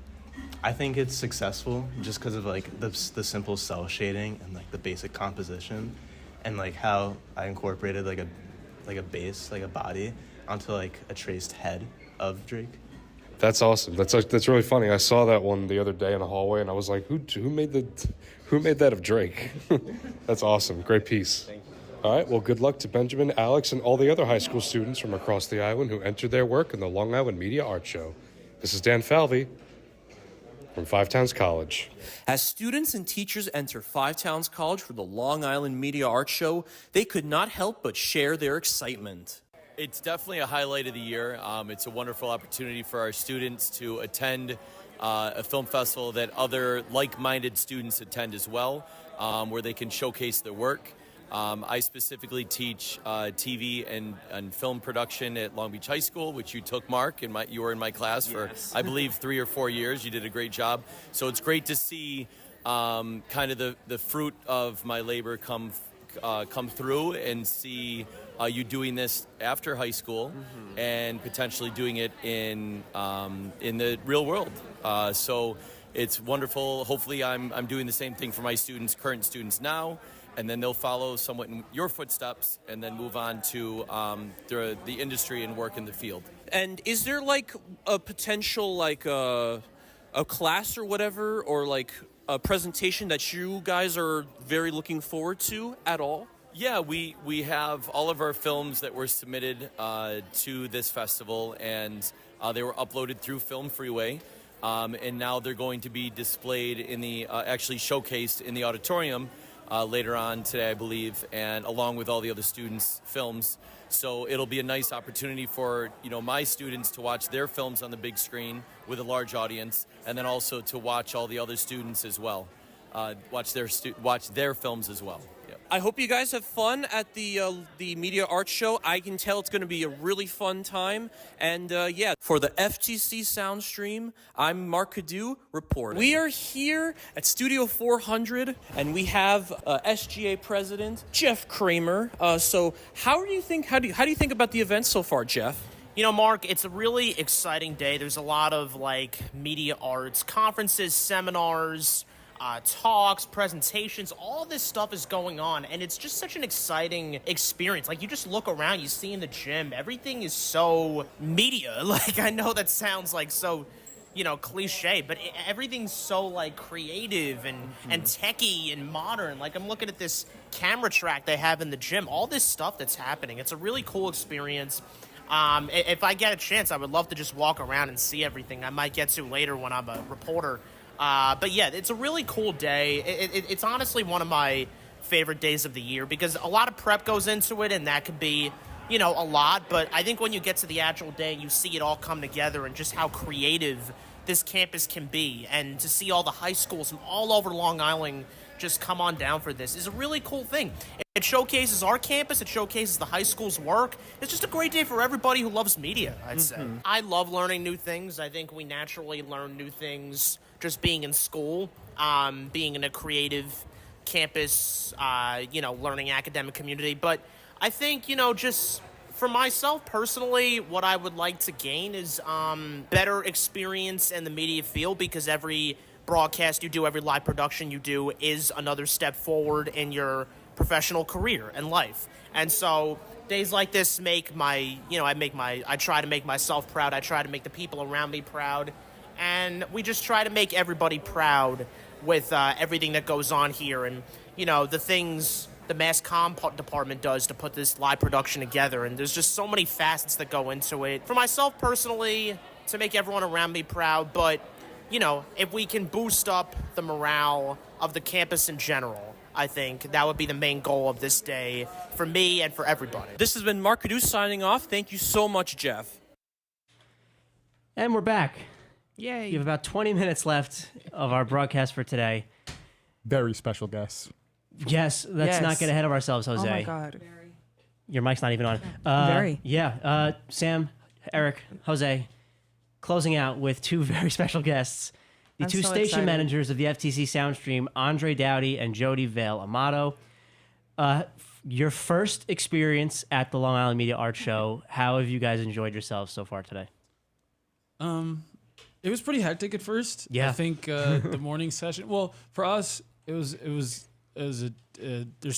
I think it's successful just because of like the simple cell shading and like the basic composition, and like how I incorporated like a base, like a body, onto like a traced head of Drake. That's awesome. That's really funny. I saw that one the other day in the hallway, and I was like, who made that of Drake? That's awesome. Great piece. Thank you. All right, well, good luck to Benjamin, Alex, and all the other high school students from across the island who entered their work in the Long Island Media Art Show. This is Dan Falvey from Five Towns College. As students and teachers enter Five Towns College for the Long Island Media Art Show, they could not help but share their excitement. It's definitely a highlight of the year. It's a wonderful opportunity for our students to attend a film festival that other like-minded students attend as well, where they can showcase their work. I specifically teach TV and film production at Long Beach High School, which you took, Mark, and you were in my class for, I believe, 3 or 4 years. You did a great job. So it's great to see kind of the fruit of my labor come through and see you doing this after high school and potentially doing it in the real world. So it's wonderful. Hopefully I'm doing the same thing for my students, current students now, and then they'll follow somewhat in your footsteps and then move on to the industry and work in the field. And is there like a potential like a class or whatever, or like a presentation that you guys are very looking forward to at all? Yeah, we have all of our films that were submitted to this festival, and they were uploaded through Film Freeway. And now they're going to be displayed in the, actually showcased in the auditorium later on today, I believe, and along with all the other students' films. So it'll be a nice opportunity for, my students to watch their films on the big screen with a large audience, and then also to watch all the other students as well, watch their films as well. I hope you guys have fun at the Media Art Show. I can tell it's going to be a really fun time. And for the FTC Soundstream, I'm Mark Cadu reporting. We are here at Studio 400, and we have SGA President Jeff Kramer. So how do you think about the event so far, Jeff? Mark, it's a really exciting day. There's a lot of media arts conferences, seminars, talks, presentations, all this stuff is going on, and it's just such an exciting experience. You just look around, you see in the gym, everything is so media. I know that sounds so, cliche, but everything's so creative and techie and modern. I'm looking at this camera track they have in the gym, all this stuff that's happening. It's a really cool experience. If I get a chance, I would love to just walk around and see everything. I might get to later when I'm a reporter. But yeah, it's a really cool day. It's honestly one of my favorite days of the year because a lot of prep goes into it, and that could be, a lot. But I think when you get to the actual day, you see it all come together and just how creative this campus can be. And to see all the high schools from all over Long Island just come on down for this is a really cool thing. It showcases our campus. It showcases the high school's work. It's just a great day for everybody who loves media, I'd say. I love learning new things. I think we naturally learn new things just being in school, being in a creative campus, learning academic community. But I think, just for myself personally, what I would like to gain is better experience in the media field, because every broadcast you do, every live production you do is another step forward in your professional career and life. And so days like this make my, I try to make myself proud. I try to make the people around me proud. And we just try to make everybody proud with everything that goes on here. And, the things the mass comm department does to put this live production together. And there's just so many facets that go into it. For myself personally, to make everyone around me proud. But, if we can boost up the morale of the campus in general, I think that would be the main goal of this day for me and for everybody. This has been Mark Cadu signing off. Thank you so much, Jeff. And we're back. Yay. You have about 20 minutes left of our broadcast for today. Very special guests. Yes, let's not get ahead of ourselves, Jose. Oh my God. Your mic's not even on. Very. Yeah. Sam, Eric, Jose, closing out with two very special guests. The I'm two so station excited. managers of the FTC Soundstream, Andre Dowdy and Jody Vale Amato. Your first experience at the Long Island Media Art Show, how have you guys enjoyed yourselves so far today? It was pretty hectic at first. Yeah. I think the morning session. Well, for us, there's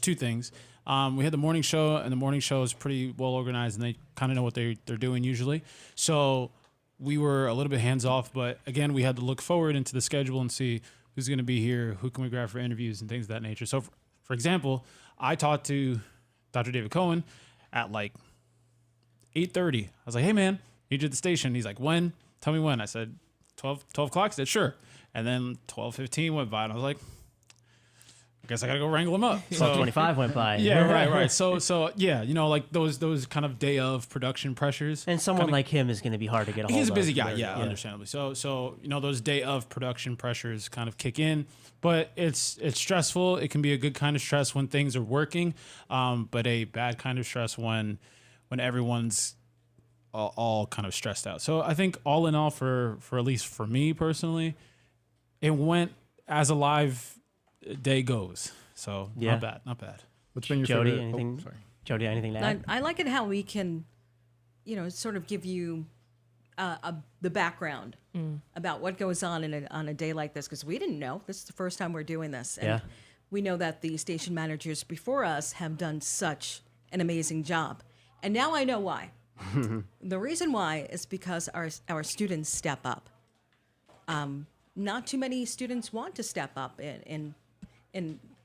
two things. We had the morning show, and the morning show is pretty well organized, and they kind of know what they're doing usually. So we were a little bit hands off, but again, we had to look forward into the schedule and see who's going to be here, who can we grab for interviews and things of that nature. So, for example, I talked to Dr. David Cohen at like 8:30. I was like, hey man, need you at the station. He's like, when? Tell me when. I said 12 o'clock. He said, sure. And then 12:15 went by, and I was like, I guess I gotta go wrangle him up. 12:25 went by. Yeah, right. So yeah, like those kind of day of production pressures. And someone like him is going to be hard to get a hold of. He's a busy guy, understandably. So those day of production pressures kind of kick in, but it's stressful. It can be a good kind of stress when things are working, but a bad kind of stress when everyone's all kind of stressed out. So I think all in all, for at least for me personally, it went as a live day goes. So not bad. What's been your Jody, favorite? anything? Sorry. Jody, anything to add? I like it how we can, sort of give you the background about what goes on on a day like this, because we didn't know. This is the first time we're doing this. And we know that the station managers before us have done such an amazing job. And now I know why. The reason why is because our students step up. Not too many students want to step up in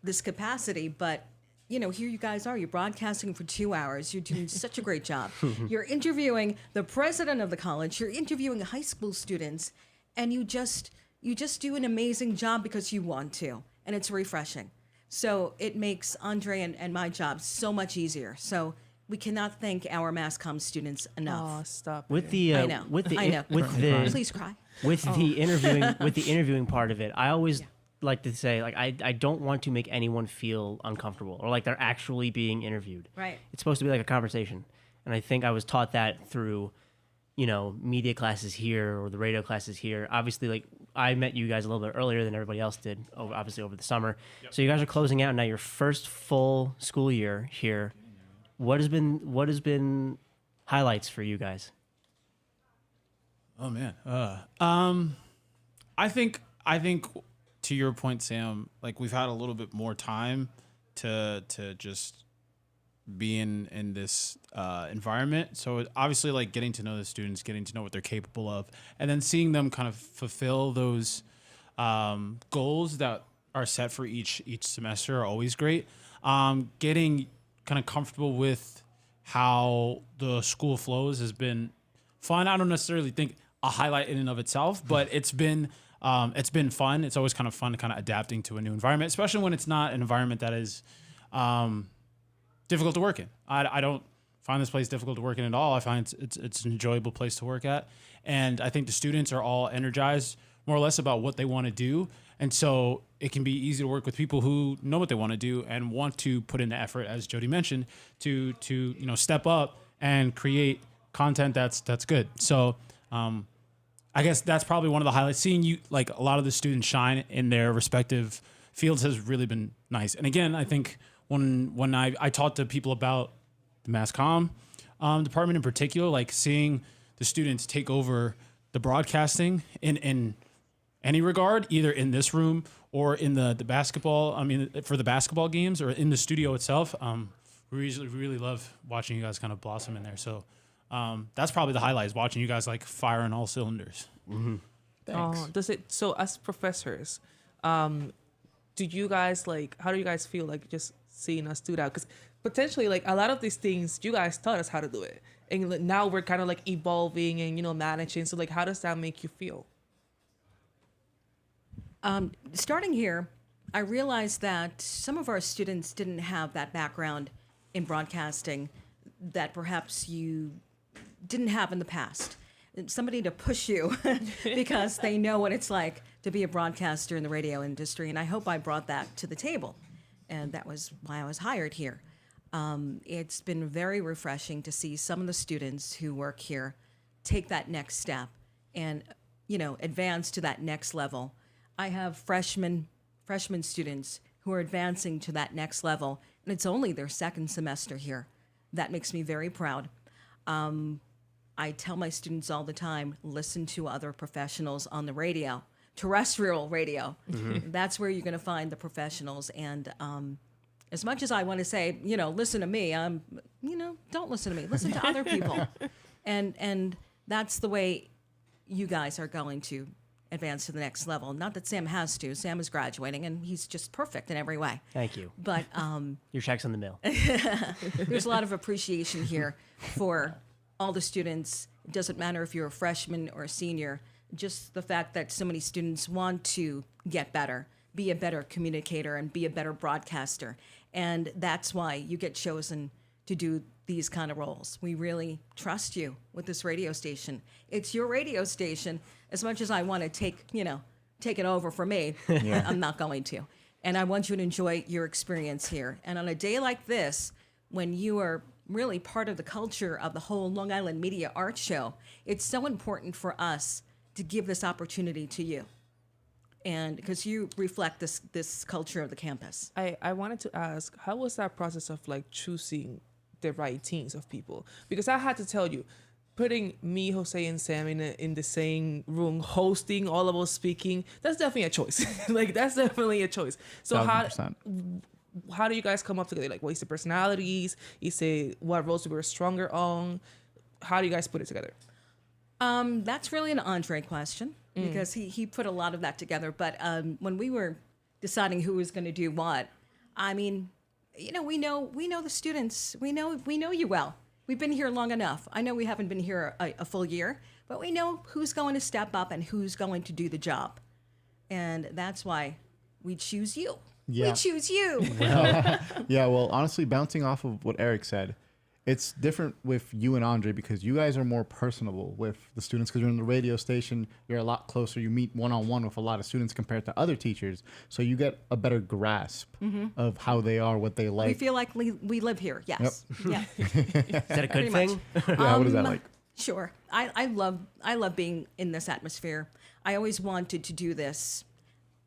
this capacity, but here you guys are. You're broadcasting for 2 hours. You're doing such a great job. You're interviewing the president of the college. You're interviewing high school students, and you just do an amazing job because you want to, and it's refreshing. So it makes Andre and my job so much easier. So we cannot thank our mass comm students enough. Oh, stop. With the I know. Please cry. With the interviewing part of it, I always like to say, like, I don't want to make anyone feel uncomfortable or like they're actually being interviewed. Right. It's supposed to be like a conversation. And I think I was taught that through, media classes here or the radio classes here. Obviously, like, I met you guys a little bit earlier than everybody else did, obviously over the summer. Yep. So you guys are closing out now your first full school year here. What has been highlights for you guys? Oh man. I think to your point, Sam, like, we've had a little bit more time to just be in this environment. So obviously, like, getting to know the students, getting to know what they're capable of, and then seeing them kind of fulfill those goals that are set for each semester are always great. Getting kind of comfortable with how the school flows has been fun. I don't necessarily think a highlight in and of itself, but it's been fun. It's always kind of fun, kind of adapting to a new environment, especially when it's not an environment that is difficult to work in. I don't find this place difficult to work in at all. I find it's an enjoyable place to work at, and I think the students are all energized more or less about what they want to do, and so it can be easy to work with people who know what they want to do and want to put in the effort, as Jody mentioned, to step up and create content that's good. So I guess that's probably one of the highlights. Seeing you, like, a lot of the students shine in their respective fields has really been nice. And again, I think when I talked to people about the mass comm department in particular, like, seeing the students take over the broadcasting in any regard, either in this room or in the basketball, for the basketball games or in the studio itself, we really love watching you guys kind of blossom in there. So that's probably the highlight, is watching you guys, like, fire on all cylinders. Mm-hmm. Thanks. So as professors, do you guys, like, how do you guys feel, like, just seeing us do that? Because potentially, like, a lot of these things, you guys taught us how to do it, and like, now we're kind of like evolving and managing. So, like, how does that make you feel? Starting here, I realized that some of our students didn't have that background in broadcasting that perhaps you didn't have in the past. Somebody to push you because they know what it's like to be a broadcaster in the radio industry. And I hope I brought that to the table. And that was why I was hired here. It's been very refreshing to see some of the students who work here take that next step and, advance to that next level. I have freshman students who are advancing to that next level, and it's only their second semester here. That makes me very proud. I tell my students all the time, listen to other professionals on the radio, terrestrial radio. Mm-hmm. That's where you're going to find the professionals. And as much as I want to say, listen to me, don't listen to me. Listen to other people. And that's the way you guys are going to advance to the next level. Not that Sam has to. Sam is graduating, and he's just perfect in every way. Thank you. But Your check's in the mail. there's a lot of appreciation here for all the students. It doesn't matter if you're a freshman or a senior. Just the fact that so many students want to get better, be a better communicator, and be a better broadcaster. And that's why you get chosen to do these kind of roles. We really trust you with this radio station. It's your radio station. As much as I want to take it over for me, Yeah. I'm not going to. And I want you to enjoy your experience here. And on a day like this, when you are really part of the culture of the whole Long Island Media Arts Show, it's so important for us to give this opportunity to you. And because you reflect this culture of the campus. I wanted to ask, how was that process of like choosing the right teams of people? Because I had to tell you, putting me, Jose, and Sam in the same room, hosting, all of us speaking, that's definitely a choice. Like, that's definitely a choice. So 1000%. how do you guys come up together? Like, what's the personalities? You say what roles we were stronger on? How do you guys put it together? That's really an Andre question because he put a lot of that together. But when we were deciding who was going to do what, I mean, we know the students. We know you well. We've been here long enough. I know we haven't been here a full year, but we know who's going to step up and who's going to do the job. And that's why we choose you. Yeah. We choose you. Yeah, well, honestly, bouncing off of what Eric said, it's different with you and Andre because you guys are more personable with the students because you're in the radio station. You're a lot closer. You meet one-on-one with a lot of students compared to other teachers. So you get a better grasp of how they are, what they like. We feel like we live here. Yes. Yep. Yeah. Is that a good thing? Yeah, what is that like? Sure. I love being in this atmosphere. I always wanted to do this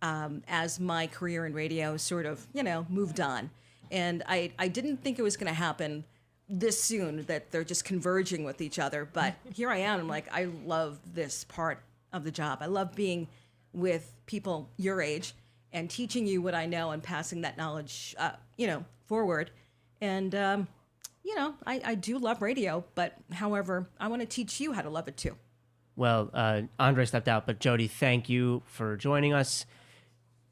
as my career in radio sort of, moved on. And I didn't think it was going to happen this soon, that they're just converging with each other. But here I am. I'm like, I love this part of the job. I love being with people your age and teaching you what I know and passing that knowledge, forward. And, I do love radio, but however, I want to teach you how to love it too. Well, Andre stepped out, but Jody, thank you for joining us.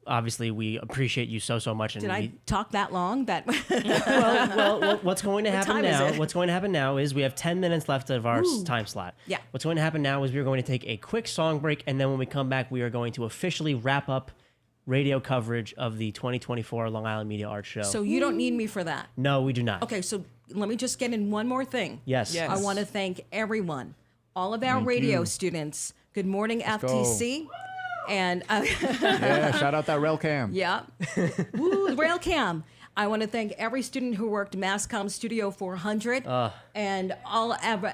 Obviously, we appreciate you so much. And Did I talk that long? well, what's going to happen time is now? it? What's going to happen now is we have 10 minutes left of our time slot. Yeah. What's going to happen now is we're going to take a quick song break, and then when we come back, we are going to officially wrap up radio coverage of the 2024 Long Island Media Arts Show. So you don't need me for that. No, we do not. Okay, so let me just get in one more thing. Yes. I want to thank everyone, all of our radio students. Good morning, FTC. And Yeah, shout out that rail cam. yeah, woo, rail cam. I want to thank every student who worked Masscom Studio 400 and all of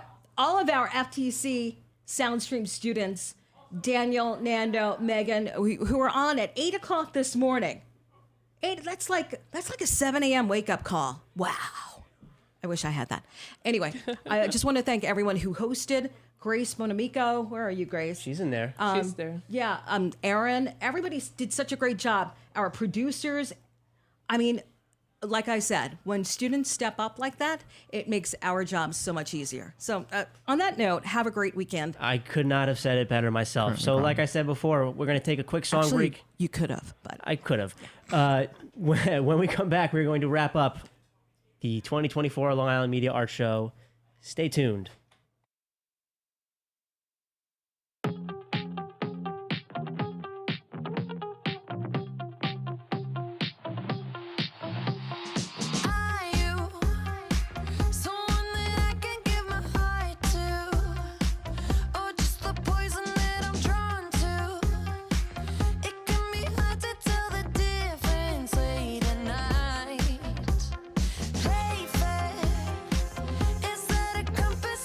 our FTC Soundstream students, Daniel, Nando, Megan, who were on at 8 o'clock this morning. That's like a 7 a.m. wake up call. Wow. I wish I had that. Anyway, I just want to thank everyone who hosted. Grace Monamico, where are you, Grace? She's in there. She's there. Yeah, Aaron. Everybody did such a great job. Our producers. I mean, like I said, when students step up like that, it makes our jobs so much easier. So on that note, have a great weekend. I could not have said it better myself. So like I said before, we're going to take a quick song break. You could have, but I could have. When we come back, we're going to wrap up the 2024 Long Island Media Arts Show. Stay tuned. Play fair. Is that a compass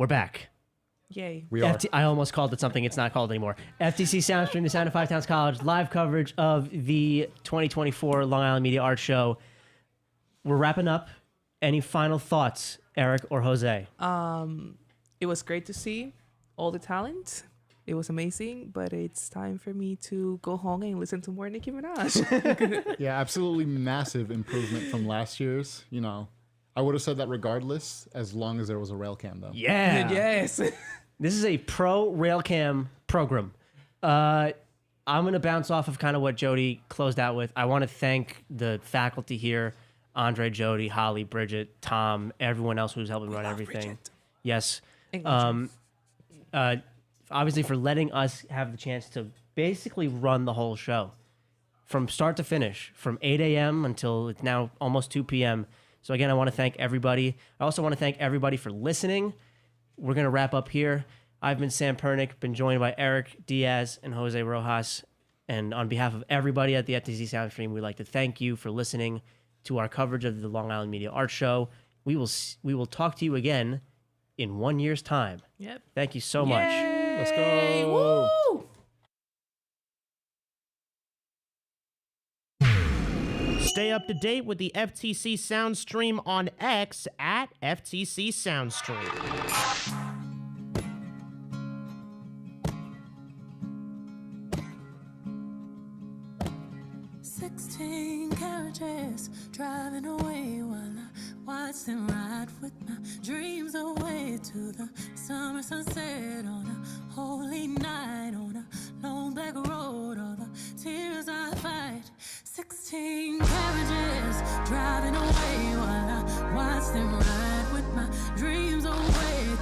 We're back. Yay. We are. I almost called it something it's not called anymore. FTC Soundstream, the Sound of Five Towns College, live coverage of the 2024 Long Island Media Arts Show. We're wrapping up. Any final thoughts, Eric or Jose? It was great to see all the talent. It was amazing, but it's time for me to go home and listen to more Nicki Minaj. Yeah, absolutely massive improvement from last year's. You know, I would have said that regardless, as long as there was a rail cam, though. Yeah. Yes. This is a pro railcam program. I'm going to bounce off of kind of what Jody closed out with. I want to thank the faculty here, Andre, Jody, Holly, Bridget, Tom, everyone else who's helping run everything. Bridget. Yes. Obviously for letting us have the chance to basically run the whole show from start to finish, from 8 a.m. until it's now almost 2 p.m. So again, I want to thank everybody. I also want to thank everybody for listening. We're going to wrap up here. I've been Sam Pernick, been joined by Eric Diaz and Jose Rojas. And on behalf of everybody at the FTC Soundstream, we'd like to thank you for listening to our coverage of the Long Island Media Arts Show. We will talk to you again in 1 year's time. Yep. Thank you so much. Let's go. Woo! Stay up to date with the FTC Soundstream on X at FTC Soundstream. 16 carriages driving away while I watch them ride with my dreams away to the summer sunset on a holy night on a long black road. All the tears I fight. 16 carriages driving away while I watch them ride with my dreams away